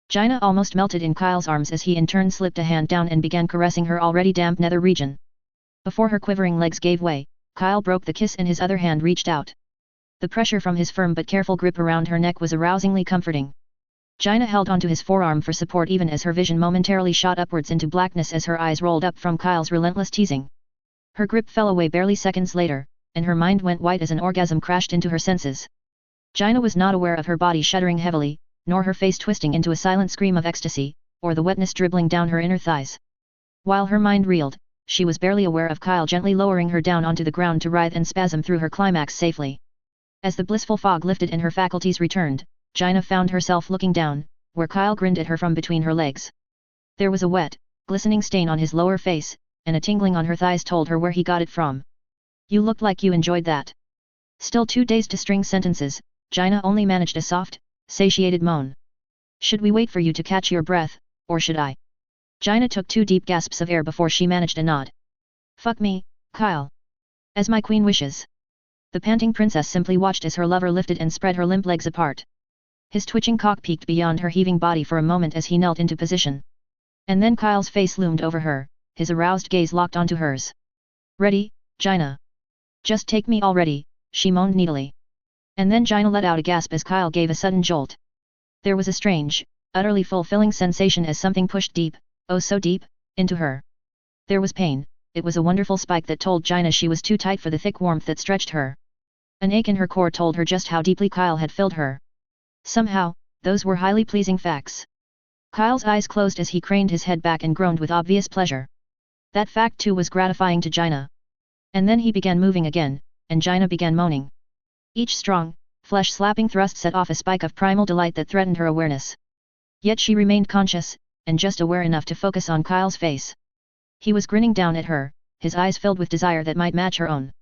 Jaina almost melted in Kyle's arms as he in turn slipped a hand down and began caressing her already damp nether region. Before her quivering legs gave way, Kyle broke the kiss and his other hand reached out. The pressure from his firm but careful grip around her neck was arousingly comforting. Jaina held onto his forearm for support even as her vision momentarily shot upwards into blackness as her eyes rolled up from Kyle's relentless teasing. Her grip fell away barely seconds later, and her mind went white as an orgasm crashed into her senses. Jaina was not aware of her body shuddering heavily, nor her face twisting into a silent scream of ecstasy, or the wetness dribbling down her inner thighs. While her mind reeled, she was barely aware of Kyle gently lowering her down onto the ground to writhe and spasm through her climax safely. As the blissful fog lifted and her faculties returned, Jaina found herself looking down, where Kyle grinned at her from between her legs. There was a wet, glistening stain on his lower face, and a tingling on her thighs told her where he got it from. You looked like you enjoyed that. Still too dazed to string sentences, Jaina only managed a soft, satiated moan. Should we wait for you to catch your breath, or should I? Jaina took 2 deep gasps of air before she managed a nod. Fuck me, Kyle. As my queen wishes. The panting princess simply watched as her lover lifted and spread her limp legs apart. His twitching cock peeked beyond her heaving body for a moment as he knelt into position. And then Kyle's face loomed over her, his aroused gaze locked onto hers. Ready, Jaina? Just take me already, she moaned needily. And then Jaina let out a gasp as Kyle gave a sudden jolt. There was a strange, utterly fulfilling sensation as something pushed deep, oh so deep, into her. There was pain, it was a wonderful spike that told Jaina she was too tight for the thick warmth that stretched her. An ache in her core told her just how deeply Kyle had filled her. Somehow, those were highly pleasing facts. Kyle's eyes closed as he craned his head back and groaned with obvious pleasure. That fact too was gratifying to Jaina. And then he began moving again, and Jaina began moaning. Each strong, flesh-slapping thrust set off a spike of primal delight that threatened her awareness. Yet she remained conscious, and just aware enough to focus on Kyle's face. He was grinning down at her, his eyes filled with desire that might match her own.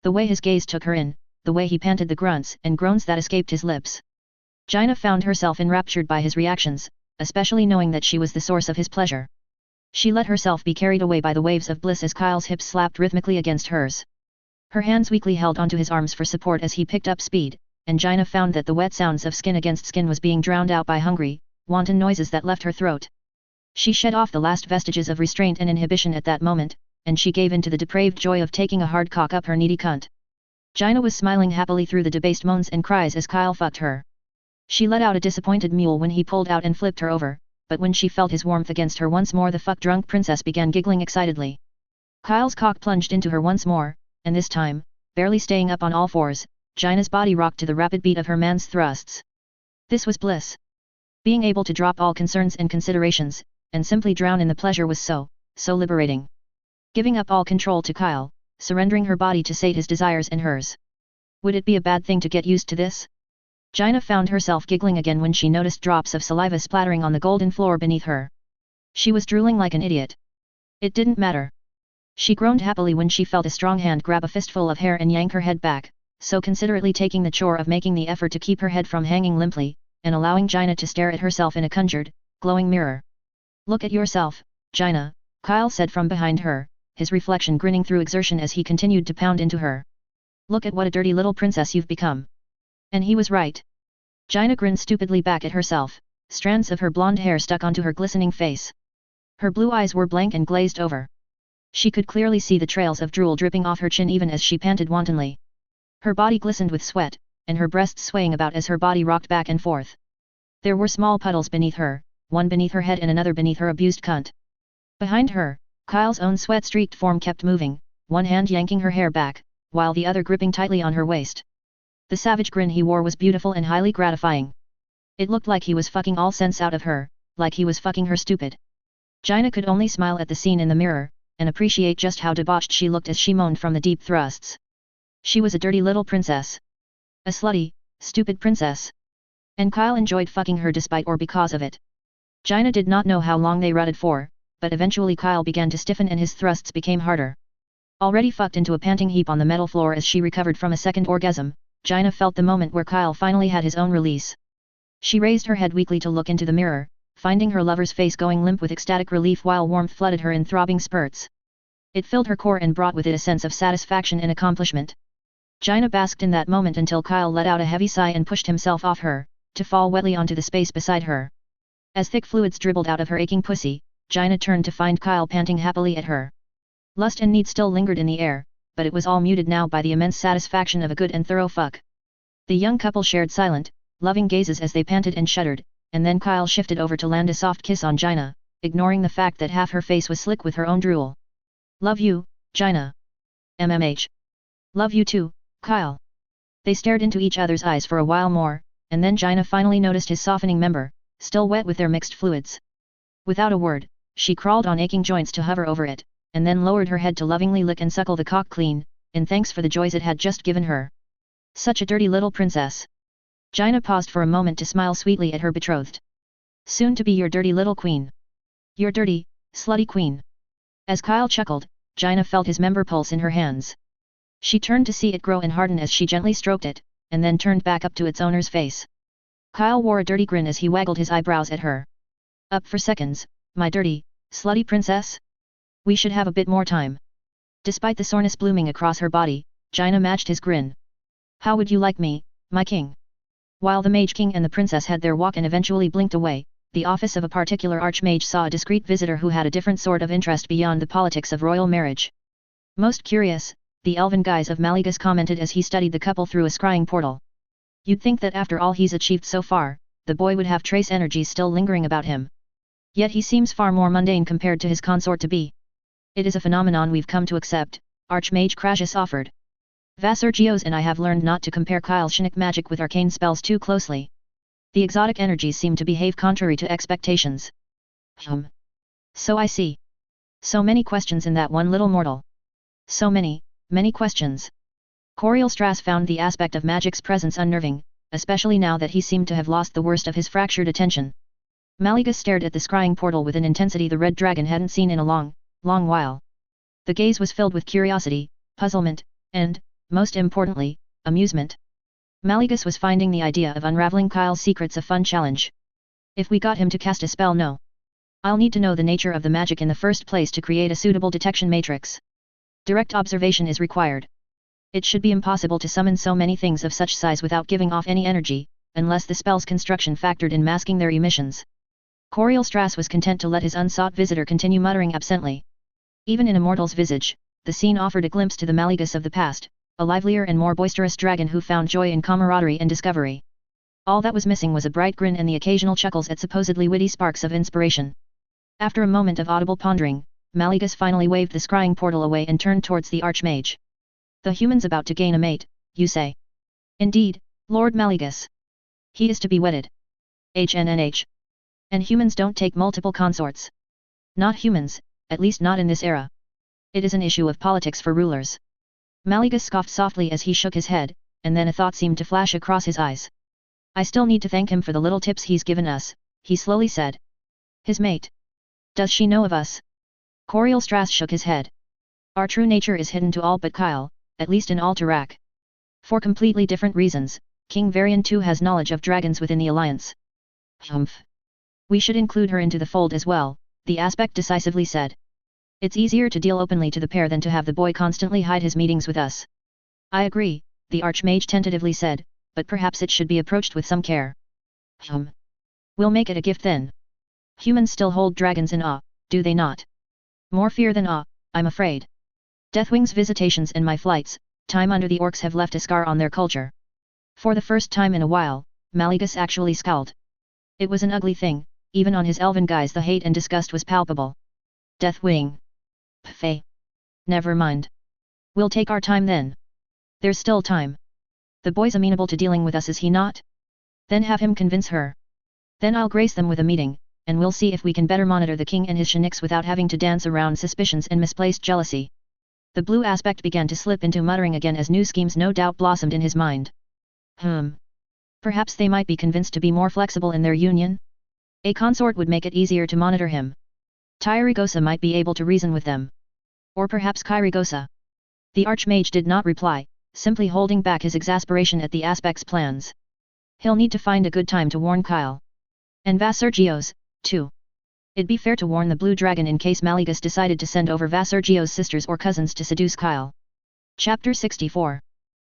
The way his gaze took her in, the way he panted the grunts and groans that escaped his lips. Jaina found herself enraptured by his reactions, especially knowing that she was the source of his pleasure. She let herself be carried away by the waves of bliss as Kyle's hips slapped rhythmically against hers. Her hands weakly held onto his arms for support as he picked up speed, and Jaina found that the wet sounds of skin against skin was being drowned out by hungry, wanton noises that left her throat. She shed off the last vestiges of restraint and inhibition at that moment, and she gave in to the depraved joy of taking a hard cock up her needy cunt. Jaina was smiling happily through the debased moans and cries as Kyle fucked her. She let out a disappointed mewl when he pulled out and flipped her over, but when she felt his warmth against her once more the fuck-drunk princess began giggling excitedly. Kyle's cock plunged into her once more, and this time, barely staying up on all fours, Jaina's body rocked to the rapid beat of her man's thrusts. This was bliss. Being able to drop all concerns and considerations, and simply drown in the pleasure was so liberating. Giving up all control to Kyle, surrendering her body to sate his desires and hers. Would it be a bad thing to get used to this? Jaina found herself giggling again when she noticed drops of saliva splattering on the golden floor beneath her. She was drooling like an idiot. It didn't matter. She groaned happily when she felt a strong hand grab a fistful of hair and yank her head back, so considerately taking the chore of making the effort to keep her head from hanging limply, and allowing Jaina to stare at herself in a conjured, glowing mirror. Look at yourself, Jaina, Kyle said from behind her, his reflection grinning through exertion as he continued to pound into her. Look at what a dirty little princess you've become. And he was right. Jaina grinned stupidly back at herself, strands of her blonde hair stuck onto her glistening face. Her blue eyes were blank and glazed over. She could clearly see the trails of drool dripping off her chin even as she panted wantonly. Her body glistened with sweat, and her breasts swaying about as her body rocked back and forth. There were small puddles beneath her, one beneath her head and another beneath her abused cunt. Behind her, Kyle's own sweat-streaked form kept moving, one hand yanking her hair back, while the other gripping tightly on her waist. The savage grin he wore was beautiful and highly gratifying. It looked like he was fucking all sense out of her, like he was fucking her stupid. Jaina could only smile at the scene in the mirror, and appreciate just how debauched she looked as she moaned from the deep thrusts. She was a dirty little princess. A slutty, stupid princess. And Kyle enjoyed fucking her despite or because of it. Jaina did not know how long they rutted for, but eventually Kyle began to stiffen and his thrusts became harder. Already fucked into a panting heap on the metal floor as she recovered from a second orgasm, Jaina felt the moment where Kyle finally had his own release. She raised her head weakly to look into the mirror, finding her lover's face going limp with ecstatic relief while warmth flooded her in throbbing spurts. It filled her core and brought with it a sense of satisfaction and accomplishment. Jaina basked in that moment until Kyle let out a heavy sigh and pushed himself off her, to fall wetly onto the space beside her. As thick fluids dribbled out of her aching pussy, Jaina turned to find Kyle panting happily at her. Lust and need still lingered in the air, but it was all muted now by the immense satisfaction of a good and thorough fuck. The young couple shared silent, loving gazes as they panted and shuddered, and then Kyle shifted over to land a soft kiss on Jaina, ignoring the fact that half her face was slick with her own drool. Love you, Jaina. MMH. Love you too, Kyle. They stared into each other's eyes for a while more, and then Jaina finally noticed his softening member, still wet with their mixed fluids. Without a word, she crawled on aching joints to hover over it, and then lowered her head to lovingly lick and suckle the cock clean, in thanks for the joys it had just given her. Such a dirty little princess. Jaina paused for a moment to smile sweetly at her betrothed. Soon to be your dirty little queen. Your dirty, slutty queen. As Kyle chuckled, Jaina felt his member pulse in her hands. She turned to see it grow and harden as she gently stroked it, and then turned back up to its owner's face. Kyle wore a dirty grin as he waggled his eyebrows at her. Up for seconds, my dirty, slutty princess? We should have a bit more time. Despite the soreness blooming across her body, Jaina matched his grin. How would you like me, my king? While the Mage King and the princess had their walk and eventually blinked away, the office of a particular archmage saw a discreet visitor who had a different sort of interest beyond the politics of royal marriage. Most curious, the elven guise of Mallegus commented as he studied the couple through a scrying portal. You'd think that after all he's achieved so far, the boy would have trace energies still lingering about him. Yet he seems far more mundane compared to his consort to be. It is a phenomenon we've come to accept, Archmage Crassus offered. Vassar Geos and I have learned not to compare Kyle Shinnick magic with arcane spells too closely. The exotic energies seem to behave contrary to expectations. So I see. So many questions in that one little mortal. So many questions. Coriel Strass found the aspect of magic's presence unnerving, especially now that he seemed to have lost the worst of his fractured attention. Mallegus stared at the scrying portal with an intensity the red dragon hadn't seen in a long while. The gaze was filled with curiosity, puzzlement, and, most importantly, amusement. Mallegus was finding the idea of unraveling Kyle's secrets a fun challenge. If we got him to cast a spell, no. I'll need to know the nature of the magic in the first place to create a suitable detection matrix. Direct observation is required. It should be impossible to summon so many things of such size without giving off any energy, unless the spell's construction factored in masking their emissions. Coriel Strass was content to let his unsought visitor continue muttering absently. Even in a mortal's visage, the scene offered a glimpse to the Mallegus of the past, a livelier and more boisterous dragon who found joy in camaraderie and discovery. All that was missing was a bright grin and the occasional chuckles at supposedly witty sparks of inspiration. After a moment of audible pondering, Mallegus finally waved the scrying portal away and turned towards the Archmage. The human's about to gain a mate, you say? Indeed, Lord Mallegus. He is to be wedded. HNNH. And humans don't take multiple consorts. Not humans, at least not in this era. It is an issue of politics for rulers. Mallegus scoffed softly as he shook his head, and then a thought seemed to flash across his eyes. I still need to thank him for the little tips he's given us, he slowly said. His mate. Does she know of us? Coriel Strass shook his head. Our true nature is hidden to all but Kyle, at least in Alterac. For completely different reasons, King Varian too has knowledge of dragons within the alliance. Humph. We should include her into the fold as well, the aspect decisively said. It's easier to deal openly to the pair than to have the boy constantly hide his meetings with us. I agree, the Archmage tentatively said, but perhaps it should be approached with some care. We'll make it a gift then. Humans still hold dragons in awe, do they not? More fear than awe, I'm afraid. Deathwing's visitations and my flights, time under the orcs have left a scar on their culture. For the first time in a while, Mallegus actually scowled. It was an ugly thing, even on his elven guise the hate and disgust was palpable. Deathwing. Pfey. Never mind. We'll take our time then. There's still time. The boy's amenable to dealing with us, is he not? Then have him convince her. Then I'll grace them with a meeting, and we'll see if we can better monitor the king and his shinnicks without having to dance around suspicions and misplaced jealousy. The blue aspect began to slip into muttering again as new schemes no doubt blossomed in his mind. Perhaps they might be convinced to be more flexible in their union? A consort would make it easier to monitor him. Tyrigosa might be able to reason with them. Or perhaps Kyrigosa. The Archmage did not reply, simply holding back his exasperation at the aspect's plans. He'll need to find a good time to warn Kyle. And Vassar Geos, too. It'd be fair to warn the Blue Dragon in case Mallegus decided to send over Vassar Geos' sisters or cousins to seduce Kyle. Chapter 64.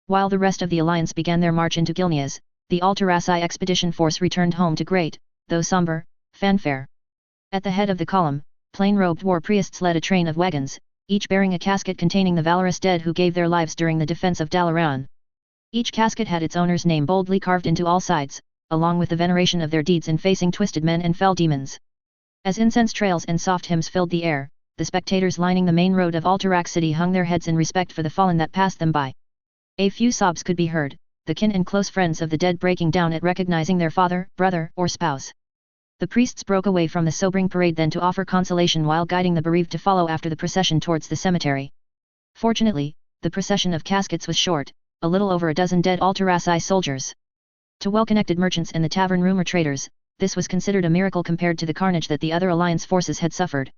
While the rest of the Alliance began their march into Gilneas, the Alteraci expedition force returned home to great, though somber, fanfare. At the head of the column, plain-robed war priests led a train of wagons, each bearing a casket containing the valorous dead who gave their lives during the defense of Dalaran. Each casket had its owner's name boldly carved into all sides, along with the veneration of their deeds in facing twisted men and fell demons. As incense trails and soft hymns filled the air, the spectators lining the main road of Alterac City hung their heads in respect for the fallen that passed them by. A few sobs could be heard, the kin and close friends of the dead breaking down at recognizing their father, brother, or spouse. The priests broke away from the sobering parade then to offer consolation while guiding the bereaved to follow after the procession towards the cemetery. Fortunately, the procession of caskets was short, a little over a dozen dead Alteraci soldiers. To well-connected merchants and the tavern rumor traders, this was considered a miracle compared to the carnage that the other alliance forces had suffered.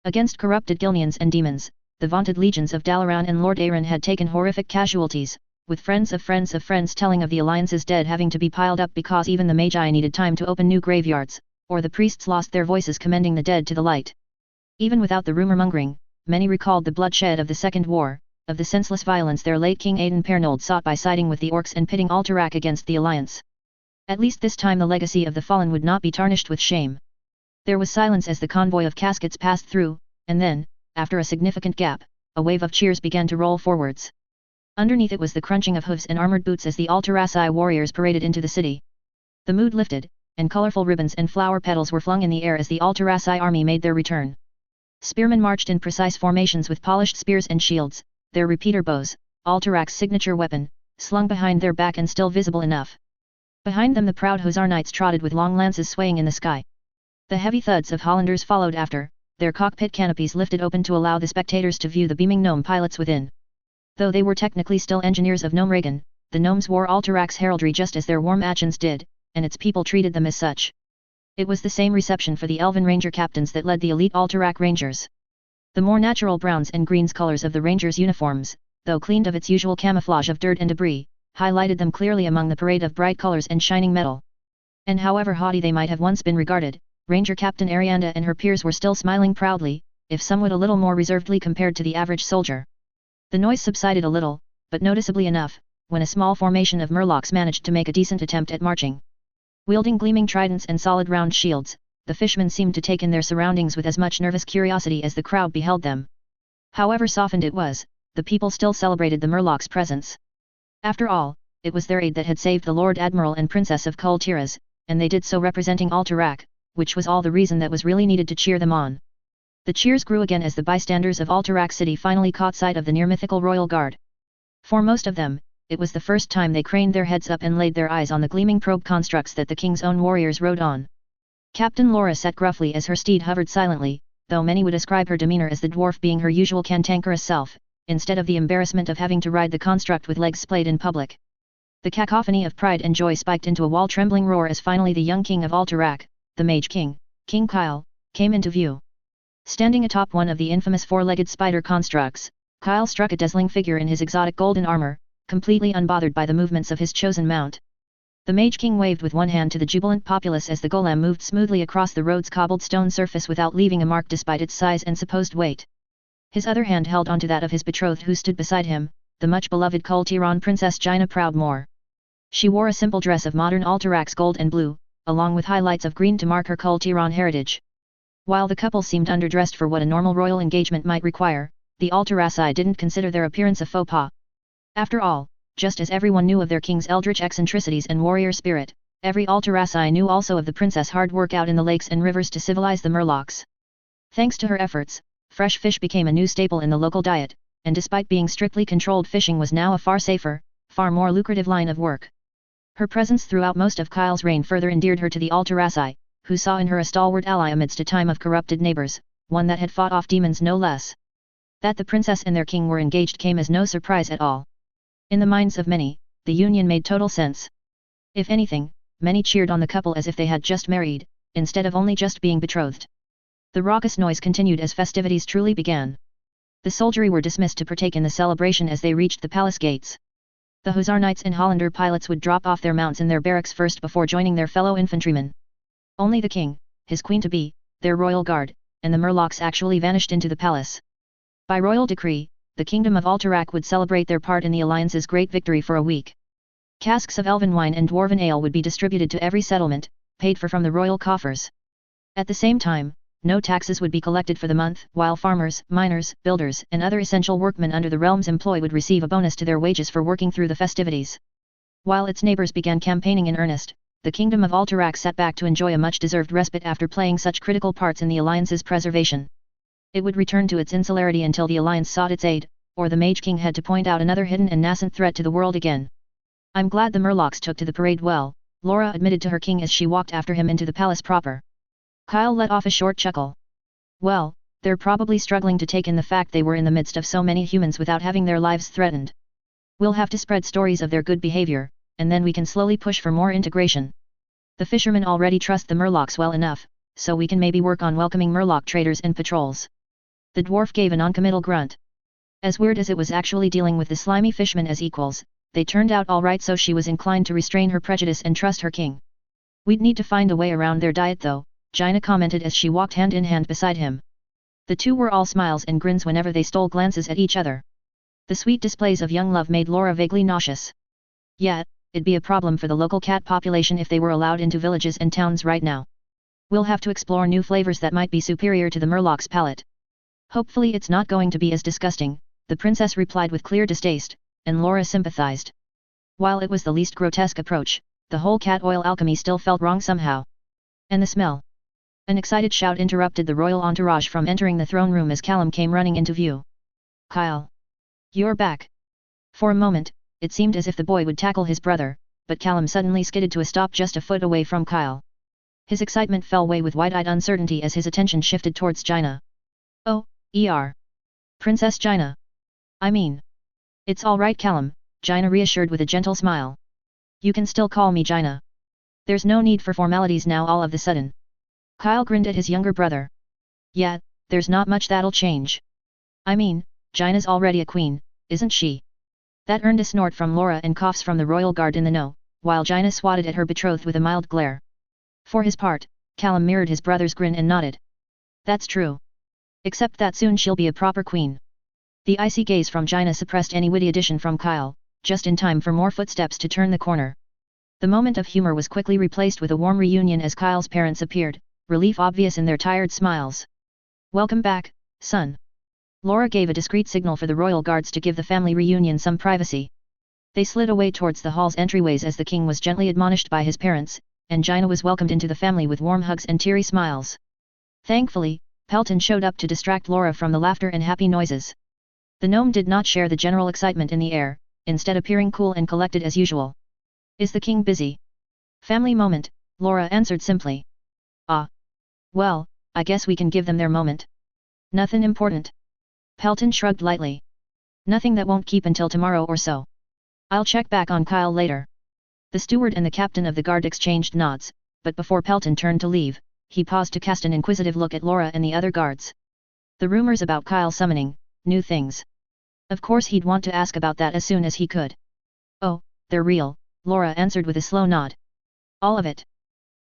Against corrupted Gilneans and demons, the vaunted legions of Dalaran and Lord Aaron had taken horrific casualties, with friends of friends of friends telling of the alliance's dead having to be piled up because even the magi needed time to open new graveyards, or the priests lost their voices commending the dead to the light. Even without the rumor-mongering, many recalled the bloodshed of the Second War, of the senseless violence their late king Aedan Pernold sought by siding with the orcs and pitting Alterac against the alliance. At least this time the legacy of the fallen would not be tarnished with shame. There was silence as the convoy of caskets passed through, and then, after a significant gap, a wave of cheers began to roll forwards. Underneath it was the crunching of hooves and armored boots as the arg3nt warriors paraded into the city. The mood lifted, and colorful ribbons and flower petals were flung in the air as the arg3nt army made their return. Spearmen marched in precise formations with polished spears and shields, their repeater bows, arg3rnt's signature weapon, slung behind their back and still visible enough. Behind them the proud Hussar knights trotted with long lances swaying in the sky. The heavy thuds of Hollanders followed after, their cockpit canopies lifted open to allow the spectators to view the beaming gnome pilots within. Though they were technically still engineers of Gnome Reagan, the gnomes wore arg3rnt's heraldry just as their Warm Achans did, and its people treated them as such. It was the same reception for the Elven Ranger captains that led the elite arg3nt Rangers. The more natural browns and greens colors of the Rangers' uniforms, though cleaned of its usual camouflage of dirt and debris, highlighted them clearly among the parade of bright colors and shining metal. And however haughty they might have once been regarded, Ranger Captain Arianda and her peers were still smiling proudly, if somewhat a little more reservedly compared to the average soldier. The noise subsided a little, but noticeably enough, when a small formation of murlocs managed to make a decent attempt at marching. Wielding gleaming tridents and solid round shields, the fishmen seemed to take in their surroundings with as much nervous curiosity as the crowd beheld them. However softened it was, the people still celebrated the murlocs' presence. After all, it was their aid that had saved the Lord Admiral and Princess of Kul Tiras, and they did so representing arg3nt, which was all the reason that was really needed to cheer them on. The cheers grew again as the bystanders of arg3nt City finally caught sight of the near-mythical Royal Guard. For most of them, it was the first time they craned their heads up and laid their eyes on the gleaming probe constructs that the king's own warriors rode on. Captain Laura sat gruffly as her steed hovered silently, though many would ascribe her demeanor as the dwarf being her usual cantankerous self, instead of the embarrassment of having to ride the construct with legs splayed in public. The cacophony of pride and joy spiked into a wall-trembling roar as finally the young king of arg3nt, the Mage King, King Kyle, came into view. Standing atop one of the infamous four-legged spider constructs, Kyle struck a dazzling figure in his exotic golden armor, completely unbothered by the movements of his chosen mount. The Mage King waved with one hand to the jubilant populace as the golem moved smoothly across the road's cobbled stone surface without leaving a mark despite its size and supposed weight. His other hand held onto that of his betrothed who stood beside him, the much-beloved Kul Tiran Princess Jaina Proudmoore. She wore a simple dress of modern arg3rnt's gold and blue, along with highlights of green to mark her Kul Tiran heritage. While the couple seemed underdressed for what a normal royal engagement might require, the arg3nt didn't consider their appearance a faux pas. After all, just as everyone knew of their king's eldritch eccentricities and warrior spirit, every arg3nt knew also of the princess' hard work out in the lakes and rivers to civilize the murlocs. Thanks to her efforts, fresh fish became a new staple in the local diet, and despite being strictly controlled, fishing was now a far safer, far more lucrative line of work. Her presence throughout most of Kyle's reign further endeared her to the arg3nt, who saw in her a stalwart ally amidst a time of corrupted neighbors, one that had fought off demons no less. That the princess and their king were engaged came as no surprise at all. In the minds of many, the union made total sense. If anything, many cheered on the couple as if they had just married, instead of only just being betrothed. The raucous noise continued as festivities truly began. The soldiery were dismissed to partake in the celebration as they reached the palace gates. The Hussar knights and Hollander pilots would drop off their mounts in their barracks first before joining their fellow infantrymen. Only the king, his queen-to-be, their royal guard, and the murlocs actually vanished into the palace. By royal decree, the kingdom of arg3nt would celebrate their part in the alliance's great victory for a week. Casks of elven wine and dwarven ale would be distributed to every settlement, paid for from the royal coffers. At the same time, no taxes would be collected for the month, while farmers, miners, builders, and other essential workmen under the realm's employ would receive a bonus to their wages for working through the festivities. While its neighbors began campaigning in earnest, the kingdom of arg3nt sat back to enjoy a much-deserved respite after playing such critical parts in the alliance's preservation. It would return to its insularity until the alliance sought its aid, or the Mage King had to point out another hidden and nascent threat to the world again. "I'm glad the murlocs took to the parade well," Laura admitted to her king as she walked after him into the palace proper. Kyle let off a short chuckle. "Well, they're probably struggling to take in the fact they were in the midst of so many humans without having their lives threatened. We'll have to spread stories of their good behavior, and then we can slowly push for more integration. The fishermen already trust the murlocs well enough, so we can maybe work on welcoming murloc traders and patrols." The dwarf gave a noncommittal grunt. As weird as it was actually dealing with the slimy fishmen as equals, they turned out alright, so she was inclined to restrain her prejudice and trust her king. "We'd need to find a way around their diet though," Jaina commented as she walked hand in hand beside him. The two were all smiles and grins whenever they stole glances at each other. The sweet displays of young love made Laura vaguely nauseous. Yet, it'd be a problem for the local cat population if they were allowed into villages and towns right now. We'll have to explore new flavors that might be superior to the Murloc's palate. Hopefully it's not going to be as disgusting, the princess replied with clear distaste, and Laura sympathized. While it was the least grotesque approach, the whole cat oil alchemy still felt wrong somehow. And the smell. An excited shout interrupted the royal entourage from entering the throne room as Callum came running into view. Kyle. You're back. For a moment, it seemed as if the boy would tackle his brother, but Callum suddenly skidded to a stop just a foot away from Kyle. His excitement fell away with wide-eyed uncertainty as his attention shifted towards Jaina. Oh, Princess Jaina. I mean. It's all right, Callum, Jaina reassured with a gentle smile. You can still call me Jaina. There's no need for formalities now all of the sudden. Kyle grinned at his younger brother. Yeah, there's not much that'll change. I mean, Jaina's already a queen, isn't she? That earned a snort from Laura and coughs from the royal guard in the know, while Jaina swatted at her betrothed with a mild glare. For his part, Callum mirrored his brother's grin and nodded. That's true. Except that soon she'll be a proper queen. The icy gaze from Jaina suppressed any witty addition from Kyle, just in time for more footsteps to turn the corner. The moment of humor was quickly replaced with a warm reunion as Kyle's parents appeared, relief obvious in their tired smiles. Welcome back, son. Laura gave a discreet signal for the royal guards to give the family reunion some privacy. They slid away towards the hall's entryways as the king was gently admonished by his parents, and Jaina was welcomed into the family with warm hugs and teary smiles. Thankfully, Pelton showed up to distract Laura from the laughter and happy noises. The gnome did not share the general excitement in the air, instead appearing cool and collected as usual. Is the king busy? Family moment, Laura answered simply. Ah. Well, I guess we can give them their moment. Nothing important. Pelton shrugged lightly. Nothing that won't keep until tomorrow or so. I'll check back on Kyle later. The steward and the captain of the guard exchanged nods, but before Pelton turned to leave, he paused to cast an inquisitive look at Laura and the other guards. The rumors about Kyle summoning new things. Of course he'd want to ask about that as soon as he could. Oh, they're real, Laura answered with a slow nod. All of it.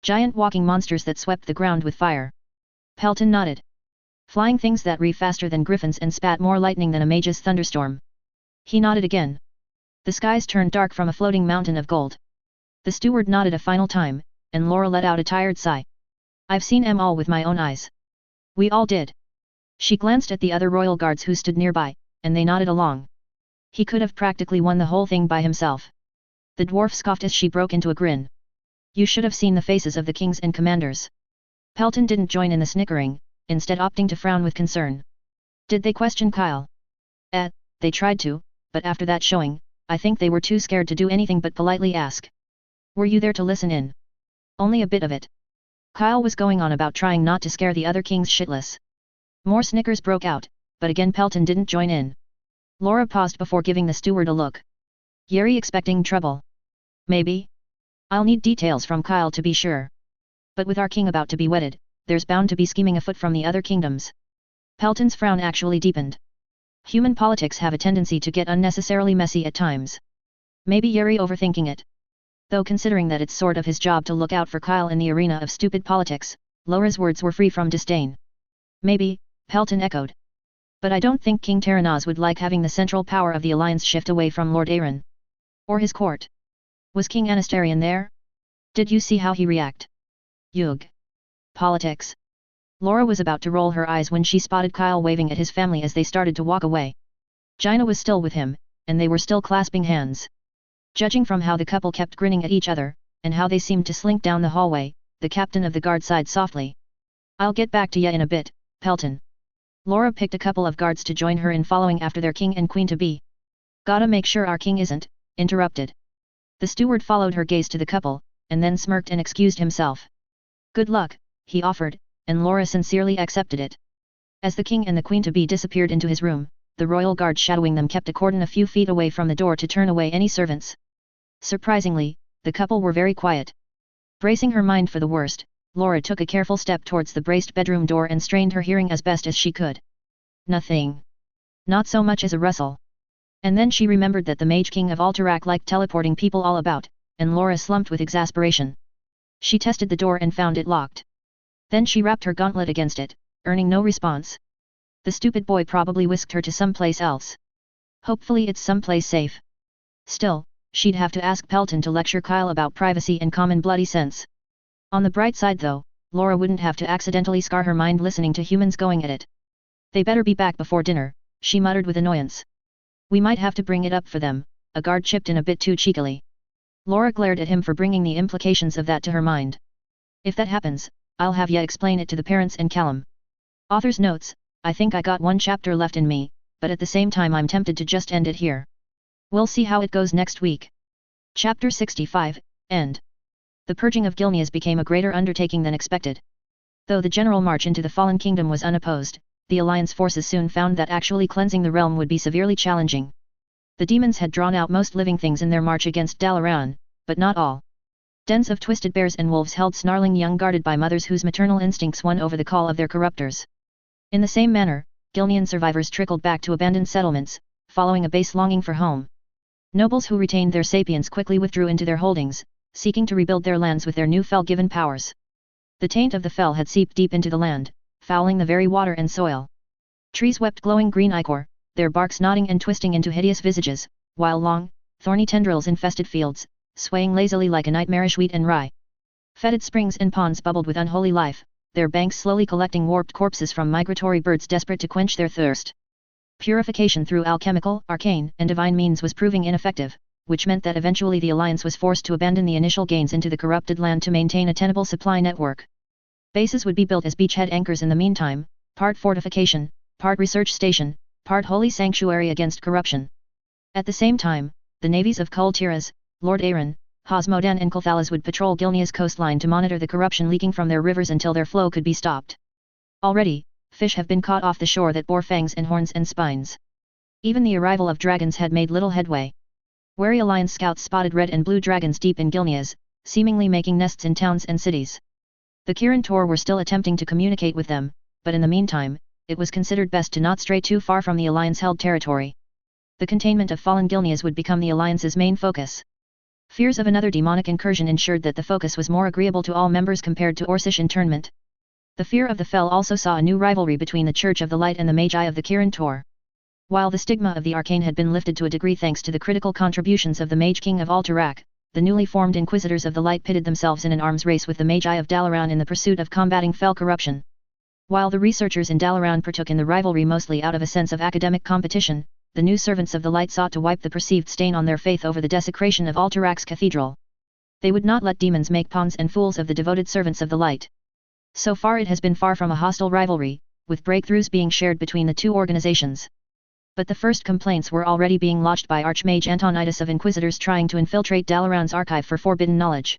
Giant walking monsters that swept the ground with fire. Pelton nodded. Flying things that reef faster than griffins and spat more lightning than a mage's thunderstorm. He nodded again. The skies turned dark from a floating mountain of gold. The steward nodded a final time, and Laura let out a tired sigh. I've seen 'em all with my own eyes. We all did. She glanced at the other royal guards who stood nearby, and they nodded along. He could have practically won the whole thing by himself. The dwarf scoffed as she broke into a grin. You should have seen the faces of the kings and commanders. Pelton didn't join in the snickering, instead opting to frown with concern. Did they question Kyle? They tried to, but after that showing, I think they were too scared to do anything but politely ask. Were you there to listen in? Only a bit of it. Kyle was going on about trying not to scare the other kings shitless. More snickers broke out, but again Pelton didn't join in. Laura paused before giving the steward a look. Yeri expecting trouble? Maybe. I'll need details from Kyle to be sure. But with our king about to be wedded, there's bound to be scheming afoot from the other kingdoms. Pelton's frown actually deepened. Human politics have a tendency to get unnecessarily messy at times. Maybe Yeri overthinking it. Though considering that it's sort of his job to look out for Kyle in the arena of stupid politics, Laura's words were free from disdain. Maybe, Pelton echoed. But I don't think King Terenaz would like having the central power of the alliance shift away from Lord Aaron. Or his court. Was King Anastarian there? Did you see how he react? Yug. Politics. Laura was about to roll her eyes when she spotted Kyle waving at his family as they started to walk away. Jaina was still with him, and they were still clasping hands. Judging from how the couple kept grinning at each other, and how they seemed to slink down the hallway, the captain of the guard sighed softly. I'll get back to ya in a bit, Pelton. Laura picked a couple of guards to join her in following after their king and queen to-be. Gotta make sure our king isn't interrupted. The steward followed her gaze to the couple, and then smirked and excused himself. Good luck, he offered, and Laura sincerely accepted it. As the king and the queen to-be disappeared into his room, the royal guard shadowing them kept a cordon a few feet away from the door to turn away any servants. Surprisingly, the couple were very quiet. Bracing her mind for the worst, Laura took a careful step towards the braced bedroom door and strained her hearing as best as she could. Nothing. Not so much as a rustle. And then she remembered that the Mage King of Alterac liked teleporting people all about, and Laura slumped with exasperation. She tested the door and found it locked. Then she rapped her gauntlet against it, earning no response. The stupid boy probably whisked her to someplace else. Hopefully it's someplace safe. Still, she'd have to ask Pelton to lecture Kyle about privacy and common bloody sense. On the bright side though, Laura wouldn't have to accidentally scar her mind listening to humans going at it. They better be back before dinner, she muttered with annoyance. We might have to bring it up for them, a guard chipped in a bit too cheekily. Laura glared at him for bringing the implications of that to her mind. If that happens, I'll have ya explain it to the parents and Callum. Author's notes, I think I got one chapter left in me, but at the same time I'm tempted to just end it here. We'll see how it goes next week. Chapter 65, End. The purging of Gilneas became a greater undertaking than expected. Though the general march into the Fallen Kingdom was unopposed, the Alliance forces soon found that actually cleansing the realm would be severely challenging. The demons had drawn out most living things in their march against Dalaran, but not all. Dens of twisted bears and wolves held snarling young guarded by mothers whose maternal instincts won over the call of their corruptors. In the same manner, Gilnean survivors trickled back to abandoned settlements, following a base longing for home. Nobles who retained their sapience quickly withdrew into their holdings, seeking to rebuild their lands with their new fel-given powers. The taint of the fel had seeped deep into the land, fouling the very water and soil. Trees wept glowing green ichor, their barks nodding and twisting into hideous visages, while long, thorny tendrils infested fields, swaying lazily like a nightmarish wheat and rye. Fetid springs and ponds bubbled with unholy life, their banks slowly collecting warped corpses from migratory birds desperate to quench their thirst. Purification through alchemical, arcane, and divine means was proving ineffective, which meant that eventually the Alliance was forced to abandon the initial gains into the corrupted land to maintain a tenable supply network. Bases would be built as beachhead anchors in the meantime, part fortification, part research station, part holy sanctuary against corruption. At the same time, the navies of Kul Tiras, Lord Aaron, Hosmodan and Kulthalas would patrol Gilneas coastline to monitor the corruption leaking from their rivers until their flow could be stopped. Already, fish have been caught off the shore that bore fangs and horns and spines. Even the arrival of dragons had made little headway. Wary Alliance scouts spotted red and blue dragons deep in Gilneas, seemingly making nests in towns and cities. The Kirin Tor were still attempting to communicate with them, but in the meantime, it was considered best to not stray too far from the Alliance-held territory. The containment of fallen Gilneas would become the Alliance's main focus. Fears of another demonic incursion ensured that the focus was more agreeable to all members compared to Orcish internment. The fear of the Fel also saw a new rivalry between the Church of the Light and the Magi of the Kirin Tor. While the stigma of the arcane had been lifted to a degree thanks to the critical contributions of the Mage King of Alterac, the newly formed Inquisitors of the Light pitted themselves in an arms race with the Magi of Dalaran in the pursuit of combating Fel corruption. While the researchers in Dalaran partook in the rivalry mostly out of a sense of academic competition, the new servants of the light sought to wipe the perceived stain on their faith over the desecration of Alterac's cathedral. They would not let demons make pawns and fools of the devoted servants of the light. So far it has been far from a hostile rivalry, with breakthroughs being shared between the two organizations. But the first complaints were already being lodged by Archmage Antonidas of Inquisitors trying to infiltrate Dalaran's archive for forbidden knowledge.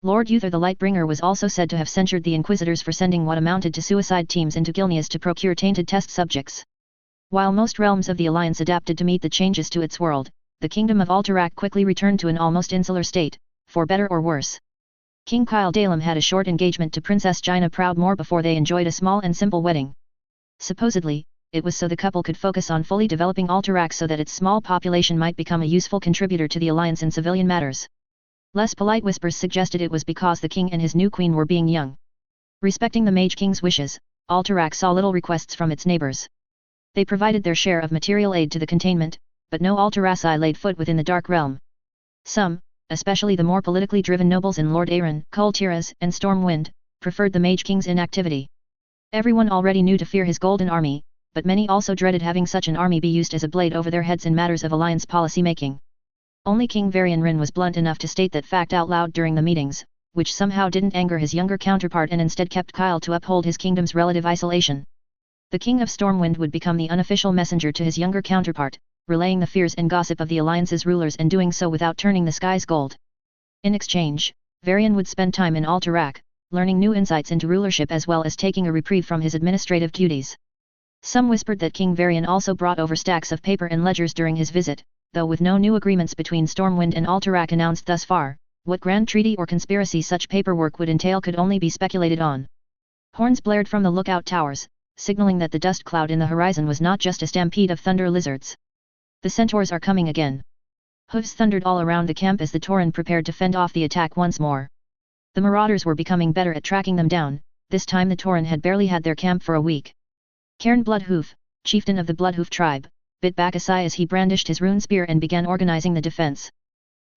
Lord Uther the Lightbringer was also said to have censured the Inquisitors for sending what amounted to suicide teams into Gilneas to procure tainted test subjects. While most realms of the Alliance adapted to meet the changes to its world, the Kingdom of Alterac quickly returned to an almost insular state, for better or worse. King Kyle Dalem had a short engagement to Princess Gina Proudmoore before they enjoyed a small and simple wedding. Supposedly, it was so the couple could focus on fully developing Alterac so that its small population might become a useful contributor to the Alliance in civilian matters. Less polite whispers suggested it was because the king and his new queen were being young. Respecting the Mage King's wishes, Alterac saw little requests from its neighbors. They provided their share of material aid to the containment, but no Alteraci laid foot within the Dark Realm. Some, especially the more politically driven nobles in Lord Aaron, Kul Tiras, and Stormwind, preferred the Mage King's inactivity. Everyone already knew to fear his golden army, but many also dreaded having such an army be used as a blade over their heads in matters of alliance policy making. Only King Varian Rin was blunt enough to state that fact out loud during the meetings, which somehow didn't anger his younger counterpart and instead kept Kyle to uphold his kingdom's relative isolation. The King of Stormwind would become the unofficial messenger to his younger counterpart, relaying the fears and gossip of the Alliance's rulers and doing so without turning the skies gold. In exchange, Varian would spend time in Alterac, learning new insights into rulership as well as taking a reprieve from his administrative duties. Some whispered that King Varian also brought over stacks of paper and ledgers during his visit, though with no new agreements between Stormwind and Alterac announced thus far, what grand treaty or conspiracy such paperwork would entail could only be speculated on. Horns blared from the lookout towers, signaling that the dust cloud in the horizon was not just a stampede of thunder lizards. The centaurs are coming again. Hooves thundered all around the camp as the Tauren prepared to fend off the attack once more. The marauders were becoming better at tracking them down, this time the Tauren had barely had their camp for a week. Cairn Bloodhoof, chieftain of the Bloodhoof tribe, bit back a sigh as he brandished his rune spear and began organizing the defense.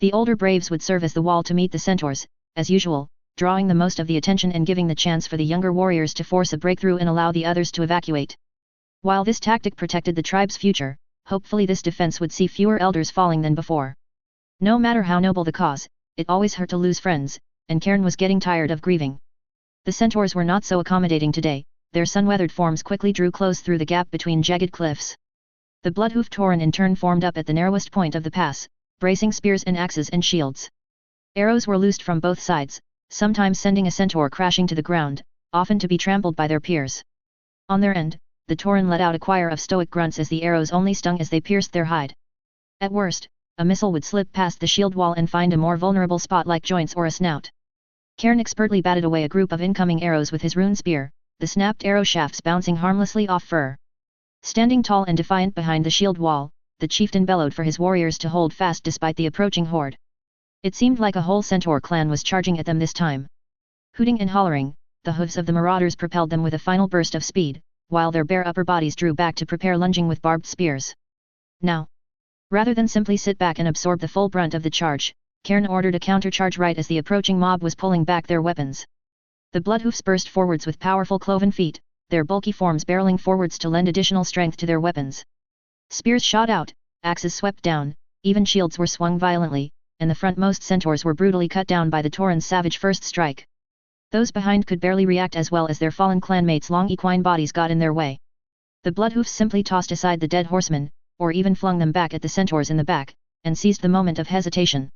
The older braves would serve as the wall to meet the centaurs, as usual, drawing the most of the attention and giving the chance for the younger warriors to force a breakthrough and allow the others to evacuate. While this tactic protected the tribe's future, hopefully this defense would see fewer elders falling than before. No matter how noble the cause, it always hurt to lose friends, and Cairn was getting tired of grieving. The centaurs were not so accommodating today, their sun-weathered forms quickly drew close through the gap between jagged cliffs. The blood-hoofed tauren in turn formed up at the narrowest point of the pass, bracing spears and axes and shields. Arrows were loosed from both sides, sometimes sending a centaur crashing to the ground, often to be trampled by their peers. On their end, the tauren let out a choir of stoic grunts as the arrows only stung as they pierced their hide. At worst, a missile would slip past the shield wall and find a more vulnerable spot like joints or a snout. Cairn expertly batted away a group of incoming arrows with his rune spear, the snapped arrow shafts bouncing harmlessly off fur. Standing tall and defiant behind the shield wall, the chieftain bellowed for his warriors to hold fast despite the approaching horde. It seemed like a whole centaur clan was charging at them this time. Hooting and hollering, the hooves of the marauders propelled them with a final burst of speed, while their bare upper bodies drew back to prepare lunging with barbed spears. Now, rather than simply sit back and absorb the full brunt of the charge, Cairn ordered a countercharge right as the approaching mob was pulling back their weapons. The bloodhoofs burst forwards with powerful cloven feet, their bulky forms barreling forwards to lend additional strength to their weapons. Spears shot out, axes swept down, even shields were swung violently, and the frontmost centaurs were brutally cut down by the tauren's savage first strike. Those behind could barely react as well as their fallen clanmates' long equine bodies got in their way. The bloodhoofs simply tossed aside the dead horsemen, or even flung them back at the centaurs in the back, and seized the moment of hesitation.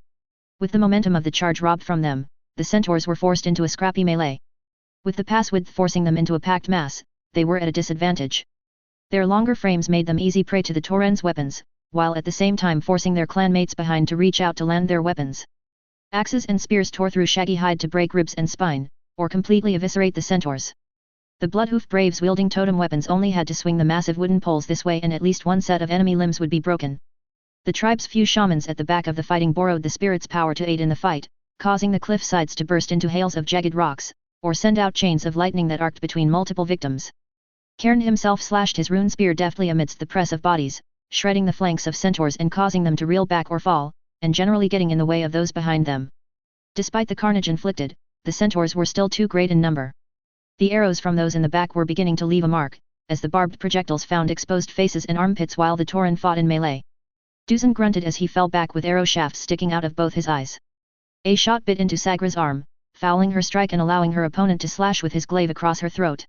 With the momentum of the charge robbed from them, the centaurs were forced into a scrappy melee. With the pass width forcing them into a packed mass, they were at a disadvantage. Their longer frames made them easy prey to the tauren's weapons, while at the same time forcing their clanmates behind to reach out to land their weapons. Axes and spears tore through shaggy hide to break ribs and spine, or completely eviscerate the centaurs. The bloodhoof braves wielding totem weapons only had to swing the massive wooden poles this way and at least one set of enemy limbs would be broken. The tribe's few shamans at the back of the fighting borrowed the spirit's power to aid in the fight, causing the cliff sides to burst into hails of jagged rocks, or send out chains of lightning that arced between multiple victims. Cairn himself slashed his rune spear deftly amidst the press of bodies, shredding the flanks of centaurs and causing them to reel back or fall, and generally getting in the way of those behind them. Despite the carnage inflicted, the centaurs were still too great in number. The arrows from those in the back were beginning to leave a mark, as the barbed projectiles found exposed faces and armpits while the tauren fought in melee. Duzin grunted as he fell back with arrow shafts sticking out of both his eyes. A shot bit into Sagra's arm, fouling her strike and allowing her opponent to slash with his glaive across her throat.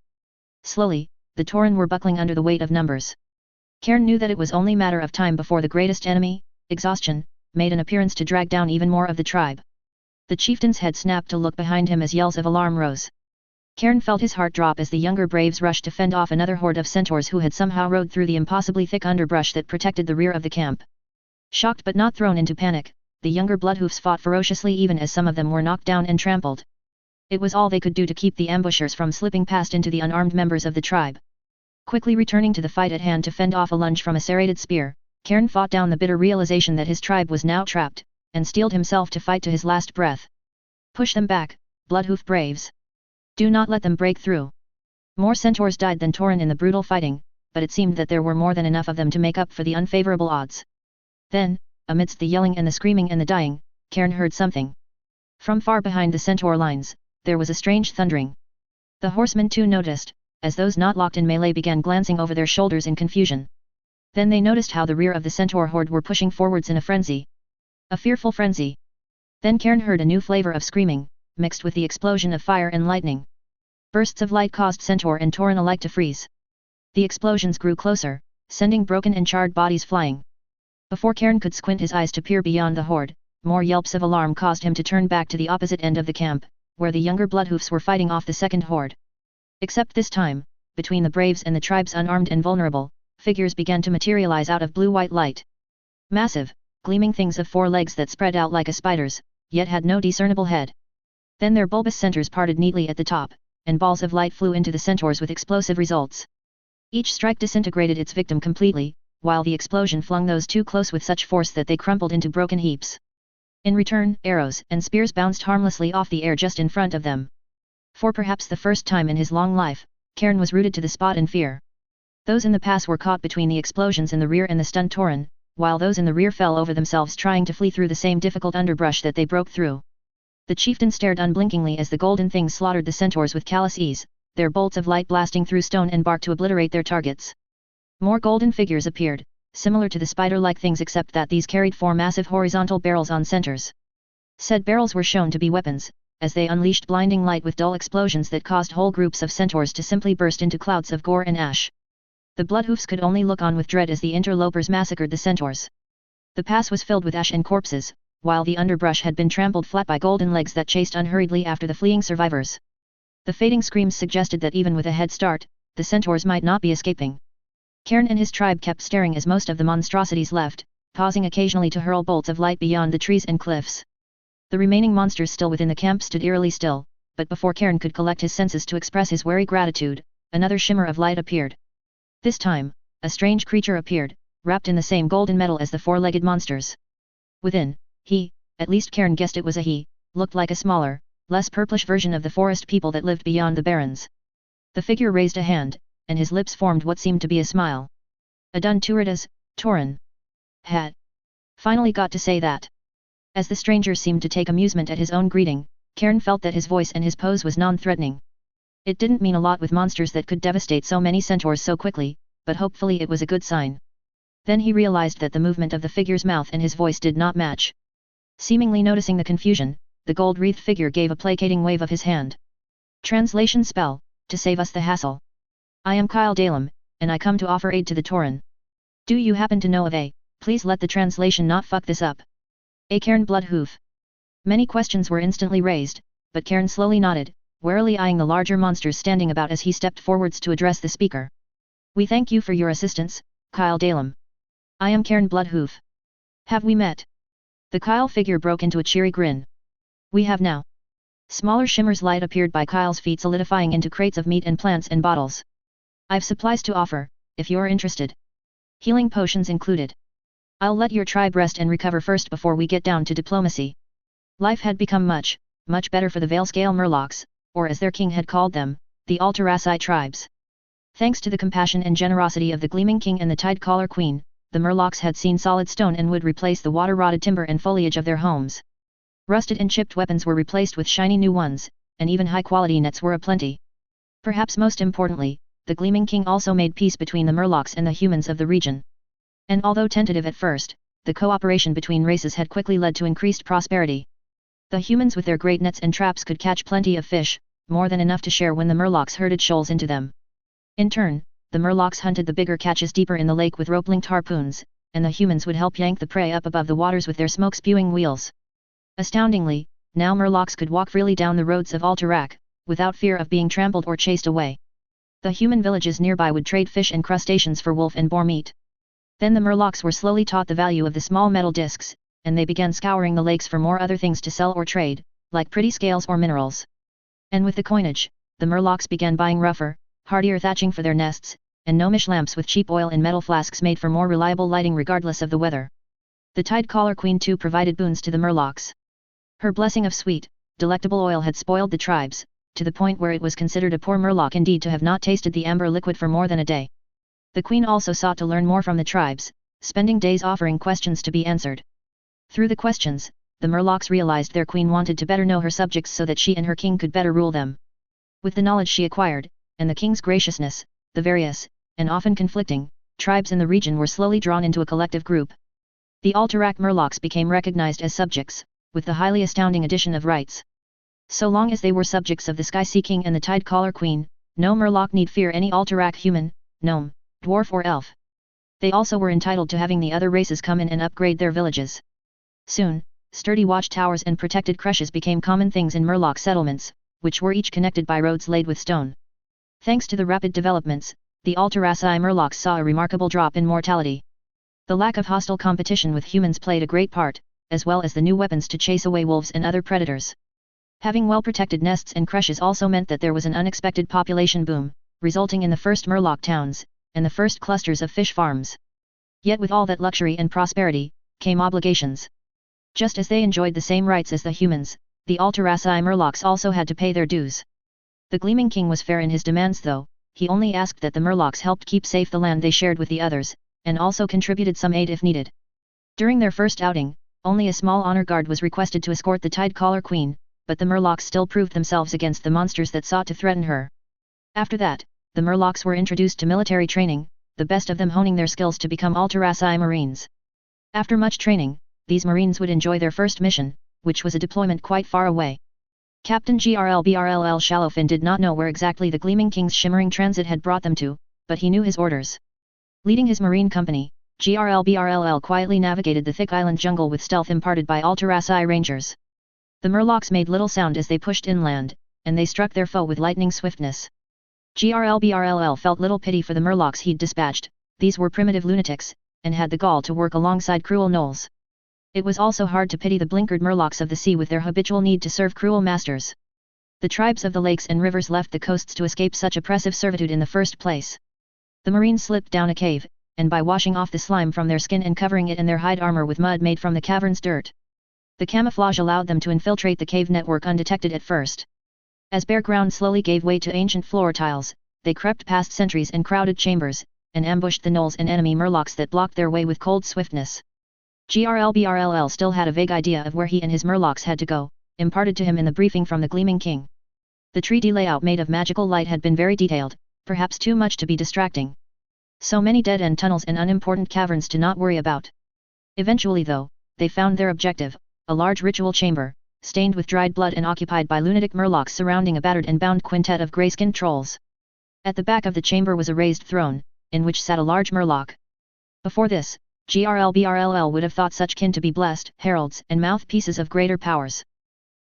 Slowly, the tauren were buckling under the weight of numbers. Cairn knew that it was only a matter of time before the greatest enemy, exhaustion, made an appearance to drag down even more of the tribe. The chieftain's head snapped to look behind him as yells of alarm rose. Cairn felt his heart drop as the younger braves rushed to fend off another horde of centaurs who had somehow rode through the impossibly thick underbrush that protected the rear of the camp. Shocked but not thrown into panic, the younger bloodhoofs fought ferociously even as some of them were knocked down and trampled. It was all they could do to keep the ambushers from slipping past into the unarmed members of the tribe. Quickly returning to the fight at hand to fend off a lunge from a serrated spear, Cairn fought down the bitter realization that his tribe was now trapped, and steeled himself to fight to his last breath. Push them back, bloodhoof braves. Do not let them break through. More centaurs died than tauren in the brutal fighting, but it seemed that there were more than enough of them to make up for the unfavorable odds. Then, amidst the yelling and the screaming and the dying, Cairn heard something. From far behind the centaur lines, there was a strange thundering. The horsemen too noticed, as those not locked in melee began glancing over their shoulders in confusion. Then they noticed how the rear of the centaur horde were pushing forwards in a frenzy. A fearful frenzy. Then Cairn heard a new flavor of screaming, mixed with the explosion of fire and lightning. Bursts of light caused centaur and tauren alike to freeze. The explosions grew closer, sending broken and charred bodies flying. Before Cairn could squint his eyes to peer beyond the horde, more yelps of alarm caused him to turn back to the opposite end of the camp, where the younger bloodhoofs were fighting off the second horde. Except this time, between the braves and the tribes unarmed and vulnerable, figures began to materialize out of blue-white light. Massive, gleaming things of 4 legs that spread out like a spider's, yet had no discernible head. Then their bulbous centers parted neatly at the top, and balls of light flew into the centaurs with explosive results. Each strike disintegrated its victim completely, while the explosion flung those too close with such force that they crumpled into broken heaps. In return, arrows and spears bounced harmlessly off the air just in front of them. For perhaps the first time in his long life, Cairn was rooted to the spot in fear. Those in the pass were caught between the explosions in the rear and the stunned tauren, while those in the rear fell over themselves trying to flee through the same difficult underbrush that they broke through. The chieftain stared unblinkingly as the golden things slaughtered the centaurs with callous ease, their bolts of light blasting through stone and bark to obliterate their targets. More golden figures appeared, similar to the spider-like things except that these carried 4 massive horizontal barrels on centers. Said barrels were shown to be weapons, as they unleashed blinding light with dull explosions that caused whole groups of centaurs to simply burst into clouds of gore and ash. The bloodhoofs could only look on with dread as the interlopers massacred the centaurs. The pass was filled with ash and corpses, while the underbrush had been trampled flat by golden legs that chased unhurriedly after the fleeing survivors. The fading screams suggested that even with a head start, the centaurs might not be escaping. Cairn and his tribe kept staring as most of the monstrosities left, pausing occasionally to hurl bolts of light beyond the trees and cliffs. The remaining monsters still within the camp stood eerily still, but before Cairn could collect his senses to express his wary gratitude, another shimmer of light appeared. This time, a strange creature appeared, wrapped in the same golden metal as the 4-legged monsters. Within, he, at least Cairn guessed it was a he, looked like a smaller, less purplish version of the forest people that lived beyond the barrens. The figure raised a hand, and his lips formed what seemed to be a smile. Adun Turidas, Torin. Had finally got to say that. As the stranger seemed to take amusement at his own greeting, Cairn felt that his voice and his pose was non-threatening. It didn't mean a lot with monsters that could devastate so many centaurs so quickly, but hopefully it was a good sign. Then he realized that the movement of the figure's mouth and his voice did not match. Seemingly noticing the confusion, the gold-wreathed figure gave a placating wave of his hand. Translation spell, to save us the hassle. I am Kyle Dalem, and I come to offer aid to the Tauren. Do you happen to know of a, please let the translation not fuck this up. A Cairn Bloodhoof. Many questions were instantly raised, but Cairn slowly nodded, warily eyeing the larger monsters standing about as he stepped forwards to address the speaker. We thank you for your assistance, Kyle Dalem. I am Cairn Bloodhoof. Have we met? The Kyle figure broke into a cheery grin. We have now. Smaller shimmers light appeared by Kyle's feet solidifying into crates of meat and plants and bottles. I've supplies to offer, if you're interested. Healing potions included. I'll let your tribe rest and recover first before we get down to diplomacy. Life had become much, much better for the Veilscale Murlocs, or as their king had called them, the Alteraci tribes. Thanks to the compassion and generosity of the Gleaming King and the Tidecaller Queen, the Murlocs had seen solid stone and wood replace the water-rotted timber and foliage of their homes. Rusted and chipped weapons were replaced with shiny new ones, and even high-quality nets were aplenty. Perhaps most importantly, the Gleaming King also made peace between the Murlocs and the humans of the region. And although tentative at first, the cooperation between races had quickly led to increased prosperity. The humans with their great nets and traps could catch plenty of fish, more than enough to share when the Murlocs herded shoals into them. In turn, the Murlocs hunted the bigger catches deeper in the lake with rope-linked harpoons, and the humans would help yank the prey up above the waters with their smoke-spewing wheels. Astoundingly, now Murlocs could walk freely down the roads of Alterac, without fear of being trampled or chased away. The human villages nearby would trade fish and crustaceans for wolf and boar meat. Then the Murlocs were slowly taught the value of the small metal discs, and they began scouring the lakes for more other things to sell or trade, like pretty scales or minerals. And with the coinage, the Murlocs began buying rougher, hardier thatching for their nests, and gnomish lamps with cheap oil and metal flasks made for more reliable lighting regardless of the weather. The Tidecaller Queen too provided boons to the Murlocs. Her blessing of sweet, delectable oil had spoiled the tribes, to the point where it was considered a poor Murloc indeed to have not tasted the amber liquid for more than a day. The Queen also sought to learn more from the tribes, spending days offering questions to be answered. Through the questions, the Murlocs realized their Queen wanted to better know her subjects so that she and her king could better rule them. With the knowledge she acquired, and the king's graciousness, the various, and often conflicting, tribes in the region were slowly drawn into a collective group. The Alterac Murlocs became recognized as subjects, with the highly astounding addition of rights. So long as they were subjects of the Sky Sea King and the Tidecaller Queen, no Murloc need fear any Alterac human, gnome, dwarf or elf. They also were entitled to having the other races come in and upgrade their villages. Soon, sturdy watchtowers and protected creches became common things in Murloc settlements, which were each connected by roads laid with stone. Thanks to the rapid developments, the Alteraci Murlocs saw a remarkable drop in mortality. The lack of hostile competition with humans played a great part, as well as the new weapons to chase away wolves and other predators. Having well-protected nests and creches also meant that there was an unexpected population boom, resulting in the first Murloc towns, and the first clusters of fish farms. Yet with all that luxury and prosperity, came obligations. Just as they enjoyed the same rights as the humans, the Alteraci Murlocs also had to pay their dues. The Gleaming King was fair in his demands though, he only asked that the Murlocs helped keep safe the land they shared with the others, and also contributed some aid if needed. During their first outing, only a small honor guard was requested to escort the Tidecaller Queen, but the Murlocs still proved themselves against the monsters that sought to threaten her. After that, the Murlocs were introduced to military training, the best of them honing their skills to become Alteraci Marines. After much training, these Marines would enjoy their first mission, which was a deployment quite far away. Captain GRLBRLL Shallowfin did not know where exactly the Gleaming King's shimmering transit had brought them to, but he knew his orders. Leading his Marine company, GRLBRLL quietly navigated the thick island jungle with stealth imparted by Alteraci Rangers. The Murlocs made little sound as they pushed inland, and they struck their foe with lightning swiftness. GRLBRLL felt little pity for the Murlocs he'd dispatched, these were primitive lunatics, and had the gall to work alongside cruel gnolls. It was also hard to pity the blinkered Murlocs of the sea with their habitual need to serve cruel masters. The tribes of the lakes and rivers left the coasts to escape such oppressive servitude in the first place. The Marines slipped down a cave, and by washing off the slime from their skin and covering it and their hide armor with mud made from the cavern's dirt. The camouflage allowed them to infiltrate the cave network undetected at first. As bare ground slowly gave way to ancient floor tiles, they crept past sentries and crowded chambers, and ambushed the gnolls and enemy Murlocs that blocked their way with cold swiftness. GRLBRLL still had a vague idea of where he and his Murlocs had to go, imparted to him in the briefing from the Gleaming King. The treaty layout made of magical light had been very detailed, perhaps too much to be distracting. So many dead-end tunnels and unimportant caverns to not worry about. Eventually though, they found their objective, a large ritual chamber, stained with dried blood and occupied by lunatic Murlocs surrounding a battered and bound quintet of grey-skinned trolls. At the back of the chamber was a raised throne, in which sat a large Murloc. Before this, GRLBRLL would have thought such kin to be blessed heralds and mouthpieces of greater powers.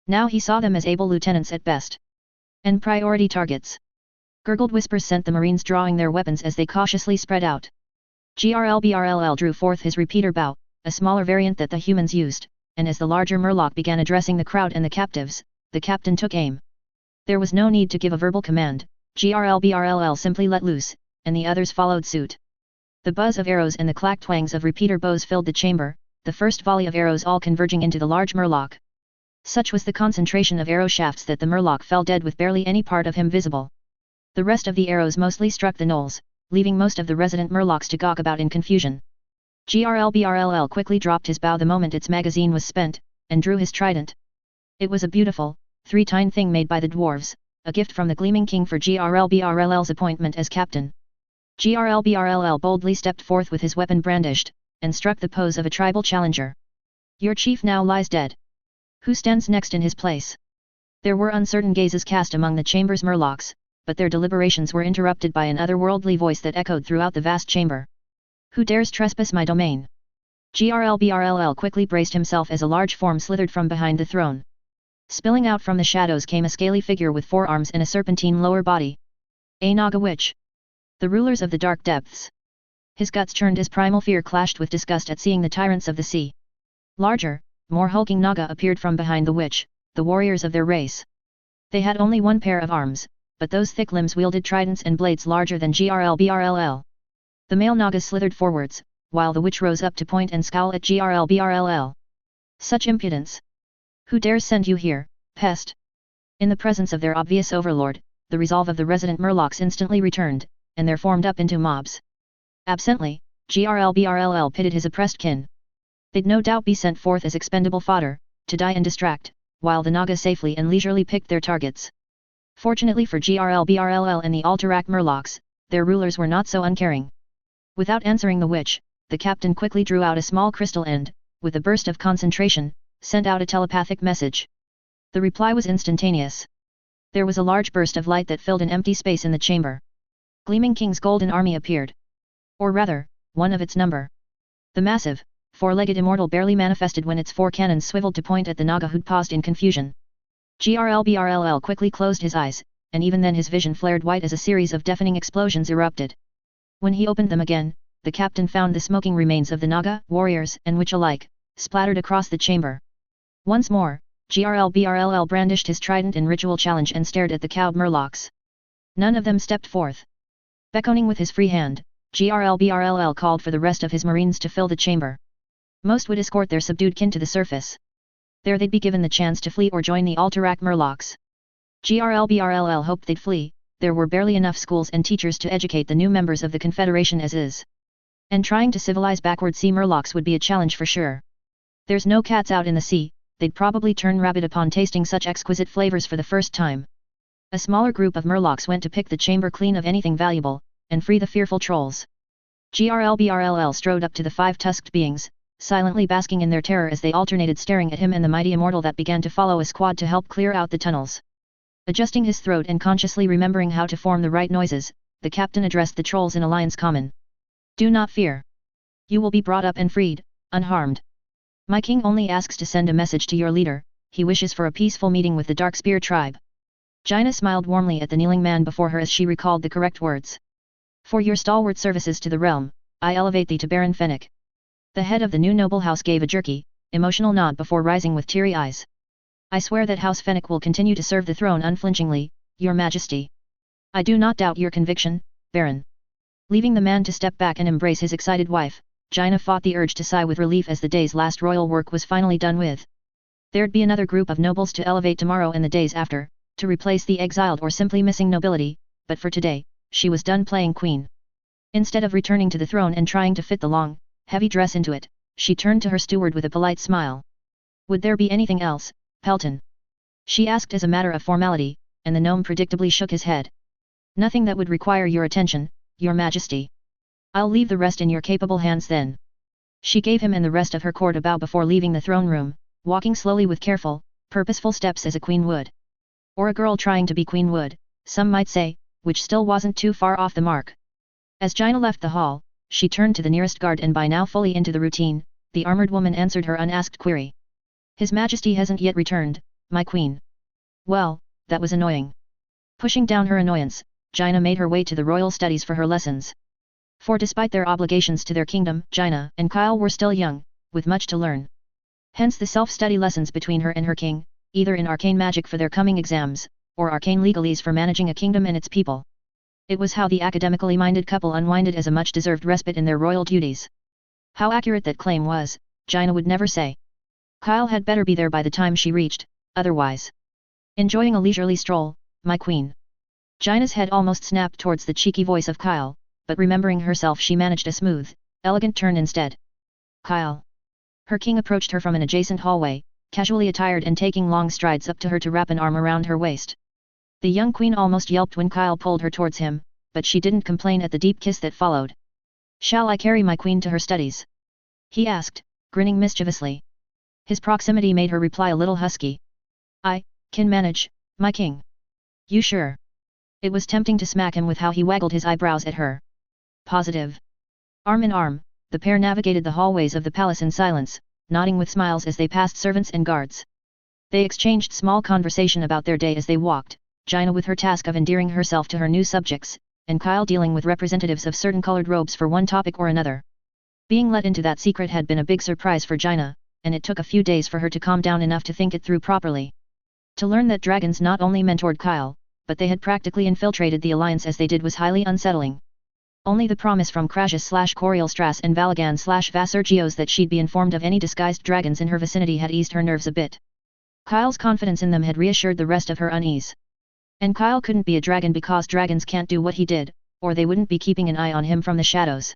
Now he saw them as able lieutenants at best. And priority targets. Gurgled whispers sent the Marines drawing their weapons as they cautiously spread out. GRLBRLL drew forth his repeater bow, a smaller variant that the humans used, and as the larger Murloc began addressing the crowd and the captives, the captain took aim. There was no need to give a verbal command, GRLBRLL simply let loose, and the others followed suit. The buzz of arrows and the clack twangs of repeater bows filled the chamber, the first volley of arrows all converging into the large Murloc. Such was the concentration of arrow shafts that the Murloc fell dead with barely any part of him visible. The rest of the arrows mostly struck the gnolls, leaving most of the resident Murlocs to gawk about in confusion. GRLBRLL quickly dropped his bow the moment its magazine was spent, and drew his trident. It was a beautiful, three-tined thing made by the dwarves, a gift from the Gleaming King for GRLBRLL's appointment as captain. GRLBRLL boldly stepped forth with his weapon brandished, and struck the pose of a tribal challenger. Your chief now lies dead. Who stands next in his place? There were uncertain gazes cast among the chamber's Murlocs, but their deliberations were interrupted by an otherworldly voice that echoed throughout the vast chamber. Who dares trespass my domain? GRLBRLL quickly braced himself as a large form slithered from behind the throne. Spilling out from the shadows came a scaly figure with 4 arms and a serpentine lower body. A Naga witch. The rulers of the dark depths. His guts churned as primal fear clashed with disgust at seeing the tyrants of the sea. Larger, more hulking Naga appeared from behind the witch, the warriors of their race. They had only one pair of arms, but those thick limbs wielded tridents and blades larger than GRLBRLL. The male Nagas slithered forwards, while the witch rose up to point and scowl at GRLBRLL. Such impudence! Who dares send you here, pest? In the presence of their obvious overlord, the resolve of the resident Murlocs instantly returned, and there formed up into mobs. Absently, GRLBRLL pitted his oppressed kin. They'd no doubt be sent forth as expendable fodder, to die and distract, while the Naga safely and leisurely picked their targets. Fortunately for GRLBRLL and the Alterac Murlocs, their rulers were not so uncaring. Without answering the witch, the captain quickly drew out a small crystal and, with a burst of concentration, sent out a telepathic message. The reply was instantaneous. There was a large burst of light that filled an empty space in the chamber. Gleaming King's golden army appeared. Or rather, one of its number. The massive, 4-legged immortal barely manifested when its 4 cannons swiveled to point at the Naga who'd paused in confusion. GRLBRLL quickly closed his eyes, and even then his vision flared white as a series of deafening explosions erupted. When he opened them again, the captain found the smoking remains of the Naga, warriors and witch alike, splattered across the chamber. Once more, GRLBRLL brandished his trident in ritual challenge and stared at the cowed Murlocs. None of them stepped forth. Beckoning with his free hand, GRLBRLL called for the rest of his Marines to fill the chamber. Most would escort their subdued kin to the surface. There they'd be given the chance to flee or join the Alterac Murlocs. GRLBRLL hoped they'd flee, there were barely enough schools and teachers to educate the new members of the Confederation as is. And trying to civilize backward sea murlocs would be a challenge for sure. There's no cats out in the sea, they'd probably turn rabid upon tasting such exquisite flavors for the first time. A smaller group of murlocs went to pick the chamber clean of anything valuable, and free the fearful trolls. GRLBRLL strode up to the 5 tusked beings, silently basking in their terror as they alternated staring at him and the mighty immortal that began to follow a squad to help clear out the tunnels. Adjusting his throat and consciously remembering how to form the right noises, the captain addressed the trolls in Alliance Common. Do not fear. You will be brought up and freed, unharmed. My king only asks to send a message to your leader, he wishes for a peaceful meeting with the Darkspear tribe. Jaina smiled warmly at the kneeling man before her as she recalled the correct words. For your stalwart services to the realm, I elevate thee to Baron Fennec. The head of the new noble house gave a jerky, emotional nod before rising with teary eyes. I swear that House Fennec will continue to serve the throne unflinchingly, your majesty. I do not doubt your conviction, Baron. Leaving the man to step back and embrace his excited wife, Jaina fought the urge to sigh with relief as the day's last royal work was finally done with. There'd be another group of nobles to elevate tomorrow and the days after, to replace the exiled or simply missing nobility, but for today, she was done playing queen. Instead of returning to the throne and trying to fit the long, heavy dress into it, she turned to her steward with a polite smile. Would there be anything else, Pelton? She asked as a matter of formality, and the gnome predictably shook his head. Nothing that would require your attention, your majesty. I'll leave the rest in your capable hands then. She gave him and the rest of her court a bow before leaving the throne room, walking slowly with careful, purposeful steps as a queen would. Or a girl trying to be queen would, some might say, which still wasn't too far off the mark. As Jaina left the hall, she turned to the nearest guard and by now fully into the routine, the armored woman answered her unasked query. His Majesty hasn't yet returned, my queen. Well, that was annoying. Pushing down her annoyance, Jaina made her way to the royal studies for her lessons. For despite their obligations to their kingdom, Jaina and Kyle were still young, with much to learn. Hence the self-study lessons between her and her king, either in arcane magic for their coming exams, or arcane legalese for managing a kingdom and its people. It was how the academically minded couple unwinded as a much-deserved respite in their royal duties. How accurate that claim was, Jaina would never say. Kyle had better be there by the time she reached, otherwise. Enjoying a leisurely stroll, my queen. Jaina's head almost snapped towards the cheeky voice of Kyle, but remembering herself she managed a smooth, elegant turn instead. Kyle. Her king approached her from an adjacent hallway, casually attired and taking long strides up to her to wrap an arm around her waist. The young queen almost yelped when Kyle pulled her towards him, but she didn't complain at the deep kiss that followed. Shall I carry my queen to her studies? He asked, grinning mischievously. His proximity made her reply a little husky. I can manage, my king. You sure? It was tempting to smack him with how he waggled his eyebrows at her. Positive. Arm in arm, the pair navigated the hallways of the palace in silence, nodding with smiles as they passed servants and guards. They exchanged small conversation about their day as they walked, Jaina with her task of endearing herself to her new subjects, and Kyle dealing with representatives of certain colored robes for one topic or another. Being let into that secret had been a big surprise for Jaina, and it took a few days for her to calm down enough to think it through properly. To learn that dragons not only mentored Kyle, but they had practically infiltrated the alliance as they did was highly unsettling. Only the promise from Crasius/Corielstras and Valagan/Vassar that she'd be informed of any disguised dragons in her vicinity had eased her nerves a bit. Kyle's confidence in them had reassured the rest of her unease. And Kyle couldn't be a dragon because dragons can't do what he did, or they wouldn't be keeping an eye on him from the shadows.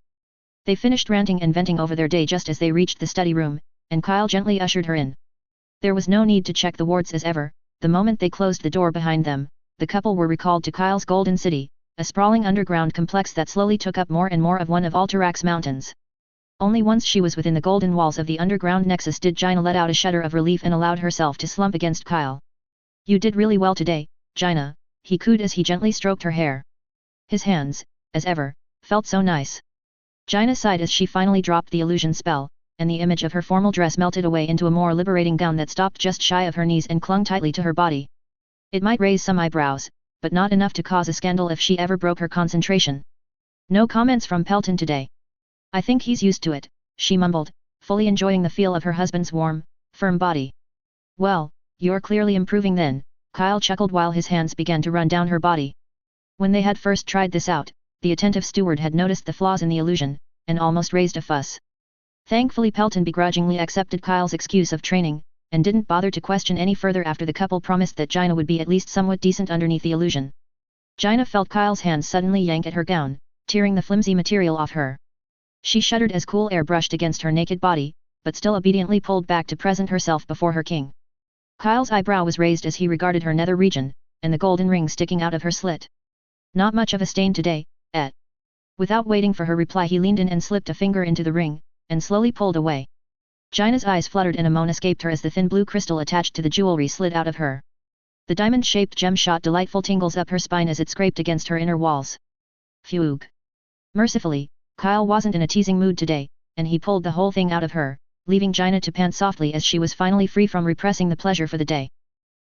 They finished ranting and venting over their day just as they reached the study room, and Kyle gently ushered her in. There was no need to check the wards as ever, the moment they closed the door behind them, the couple were recalled to Kyle's Golden City, a sprawling underground complex that slowly took up more and more of one of Altarak's mountains. Only once she was within the golden walls of the underground nexus did Jaina let out a shudder of relief and allowed herself to slump against Kyle. You did really well today, Jaina, he cooed as he gently stroked her hair. His hands, as ever, felt so nice. Jaina sighed as she finally dropped the illusion spell, and the image of her formal dress melted away into a more liberating gown that stopped just shy of her knees and clung tightly to her body. It might raise some eyebrows, but not enough to cause a scandal if she ever broke her concentration. No comments from Pelton today. I think he's used to it, she mumbled, fully enjoying the feel of her husband's warm, firm body. Well, you're clearly improving then, Kyle chuckled while his hands began to run down her body. When they had first tried this out, the attentive steward had noticed the flaws in the illusion, and almost raised a fuss. Thankfully Pelton begrudgingly accepted Kyle's excuse of training, and didn't bother to question any further after the couple promised that Jaina would be at least somewhat decent underneath the illusion. Jaina felt Kyle's hands suddenly yank at her gown, tearing the flimsy material off her. She shuddered as cool air brushed against her naked body, but still obediently pulled back to present herself before her king. Kyle's eyebrow was raised as he regarded her nether region, and the golden ring sticking out of her slit. Not much of a stain today, eh? Without waiting for her reply he leaned in and slipped a finger into the ring, and slowly pulled away. Jaina's eyes fluttered and a moan escaped her as the thin blue crystal attached to the jewelry slid out of her. The diamond-shaped gem shot delightful tingles up her spine as it scraped against her inner walls. Fugue. Mercifully, Kyle wasn't in a teasing mood today, and he pulled the whole thing out of her, leaving Jaina to pant softly as she was finally free from repressing the pleasure for the day.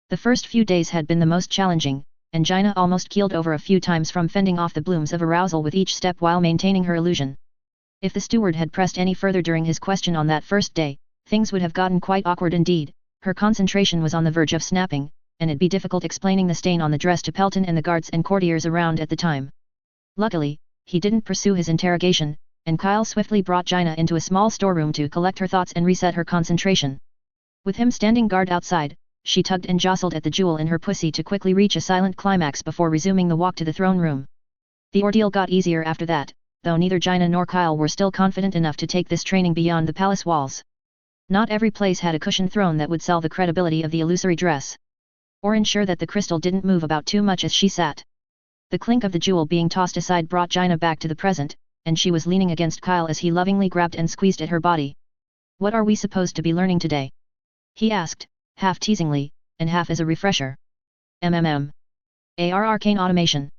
The first few days had been the most challenging, and Jaina almost keeled over a few times from fending off the blooms of arousal with each step while maintaining her illusion. If the steward had pressed any further during his question on that first day, things would have gotten quite awkward indeed. Her concentration was on the verge of snapping, and it'd be difficult explaining the stain on the dress to Pelton and the guards and courtiers around at the time. Luckily, he didn't pursue his interrogation, and Kyle swiftly brought Jaina into a small storeroom to collect her thoughts and reset her concentration. With him standing guard outside, she tugged and jostled at the jewel in her pussy to quickly reach a silent climax before resuming the walk to the throne room. The ordeal got easier after that, though neither Jaina nor Kyle were still confident enough to take this training beyond the palace walls. Not every place had a cushioned throne that would sell the credibility of the illusory dress, or ensure that the crystal didn't move about too much as she sat. The clink of the jewel being tossed aside brought Jaina back to the present, and she was leaning against Kyle as he lovingly grabbed and squeezed at her body. "What are we supposed to be learning today?" he asked, half teasingly, and half as a refresher. Arcane automation.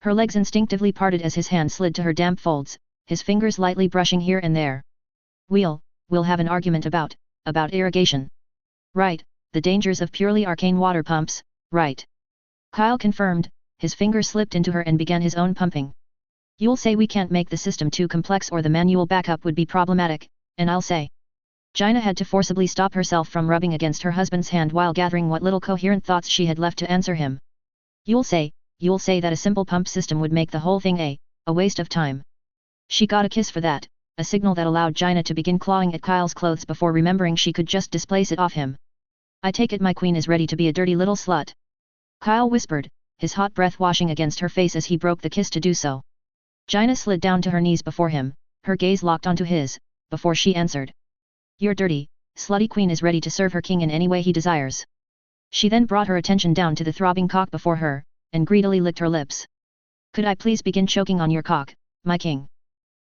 Her legs instinctively parted as his hand slid to her damp folds, his fingers lightly brushing here and there. We'll have an argument about irrigation. Right, the dangers of purely arcane water pumps, right. Kyle confirmed, his finger slipped into her and began his own pumping. "You'll say we can't make the system too complex or the manual backup would be problematic, and I'll say..." Jaina had to forcibly stop herself from rubbing against her husband's hand while gathering what little coherent thoughts she had left to answer him. You'll say that a simple pump system would make the whole thing a waste of time." She got a kiss for that, a signal that allowed Jaina to begin clawing at Kyle's clothes before remembering she could just displace it off him. "I take it my queen is ready to be a dirty little slut?" Kyle whispered, his hot breath washing against her face as he broke the kiss to do so. Jaina slid down to her knees before him, her gaze locked onto his, before she answered. "Your dirty, slutty queen is ready to serve her king in any way he desires." She then brought her attention down to the throbbing cock before her, and greedily licked her lips. "Could I please begin choking on your cock, my king?"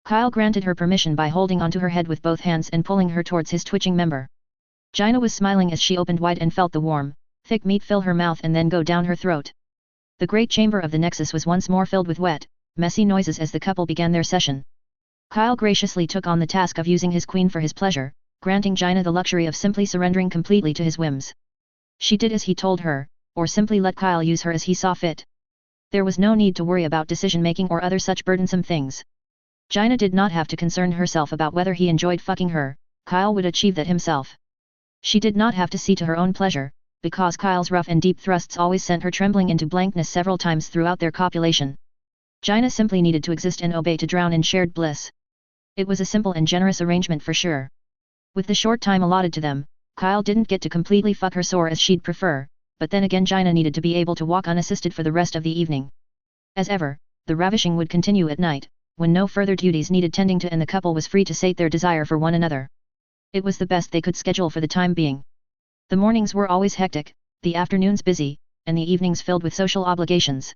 Kyle granted her permission by holding onto her head with both hands and pulling her towards his twitching member. Jaina was smiling as she opened wide and felt the warm, thick meat fill her mouth and then go down her throat. The great chamber of the Nexus was once more filled with wet, messy noises as the couple began their session. Kyle graciously took on the task of using his queen for his pleasure, granting Jaina the luxury of simply surrendering completely to his whims. She did as he told her, or simply let Kyle use her as he saw fit. There was no need to worry about decision-making or other such burdensome things. Jaina did not have to concern herself about whether he enjoyed fucking her, Kyle would achieve that himself. She did not have to see to her own pleasure, because Kyle's rough and deep thrusts always sent her trembling into blankness several times throughout their copulation. Jaina simply needed to exist and obey to drown in shared bliss. It was a simple and generous arrangement for sure. With the short time allotted to them, Kyle didn't get to completely fuck her sore as she'd prefer, but then again Jaina needed to be able to walk unassisted for the rest of the evening. As ever, the ravishing would continue at night, when no further duties needed tending to and the couple was free to sate their desire for one another. It was the best they could schedule for the time being. The mornings were always hectic, the afternoons busy, and the evenings filled with social obligations.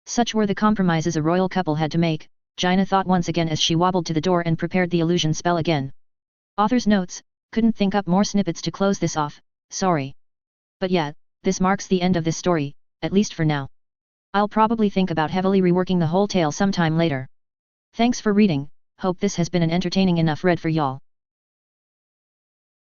Such were the compromises a royal couple had to make, Jaina thought once again as she wobbled to the door and prepared the illusion spell again. Author's notes, couldn't think up more snippets to close this off, sorry. But yeah, this marks the end of this story, at least for now. I'll probably think about heavily reworking the whole tale sometime later. Thanks for reading, hope this has been an entertaining enough read for y'all.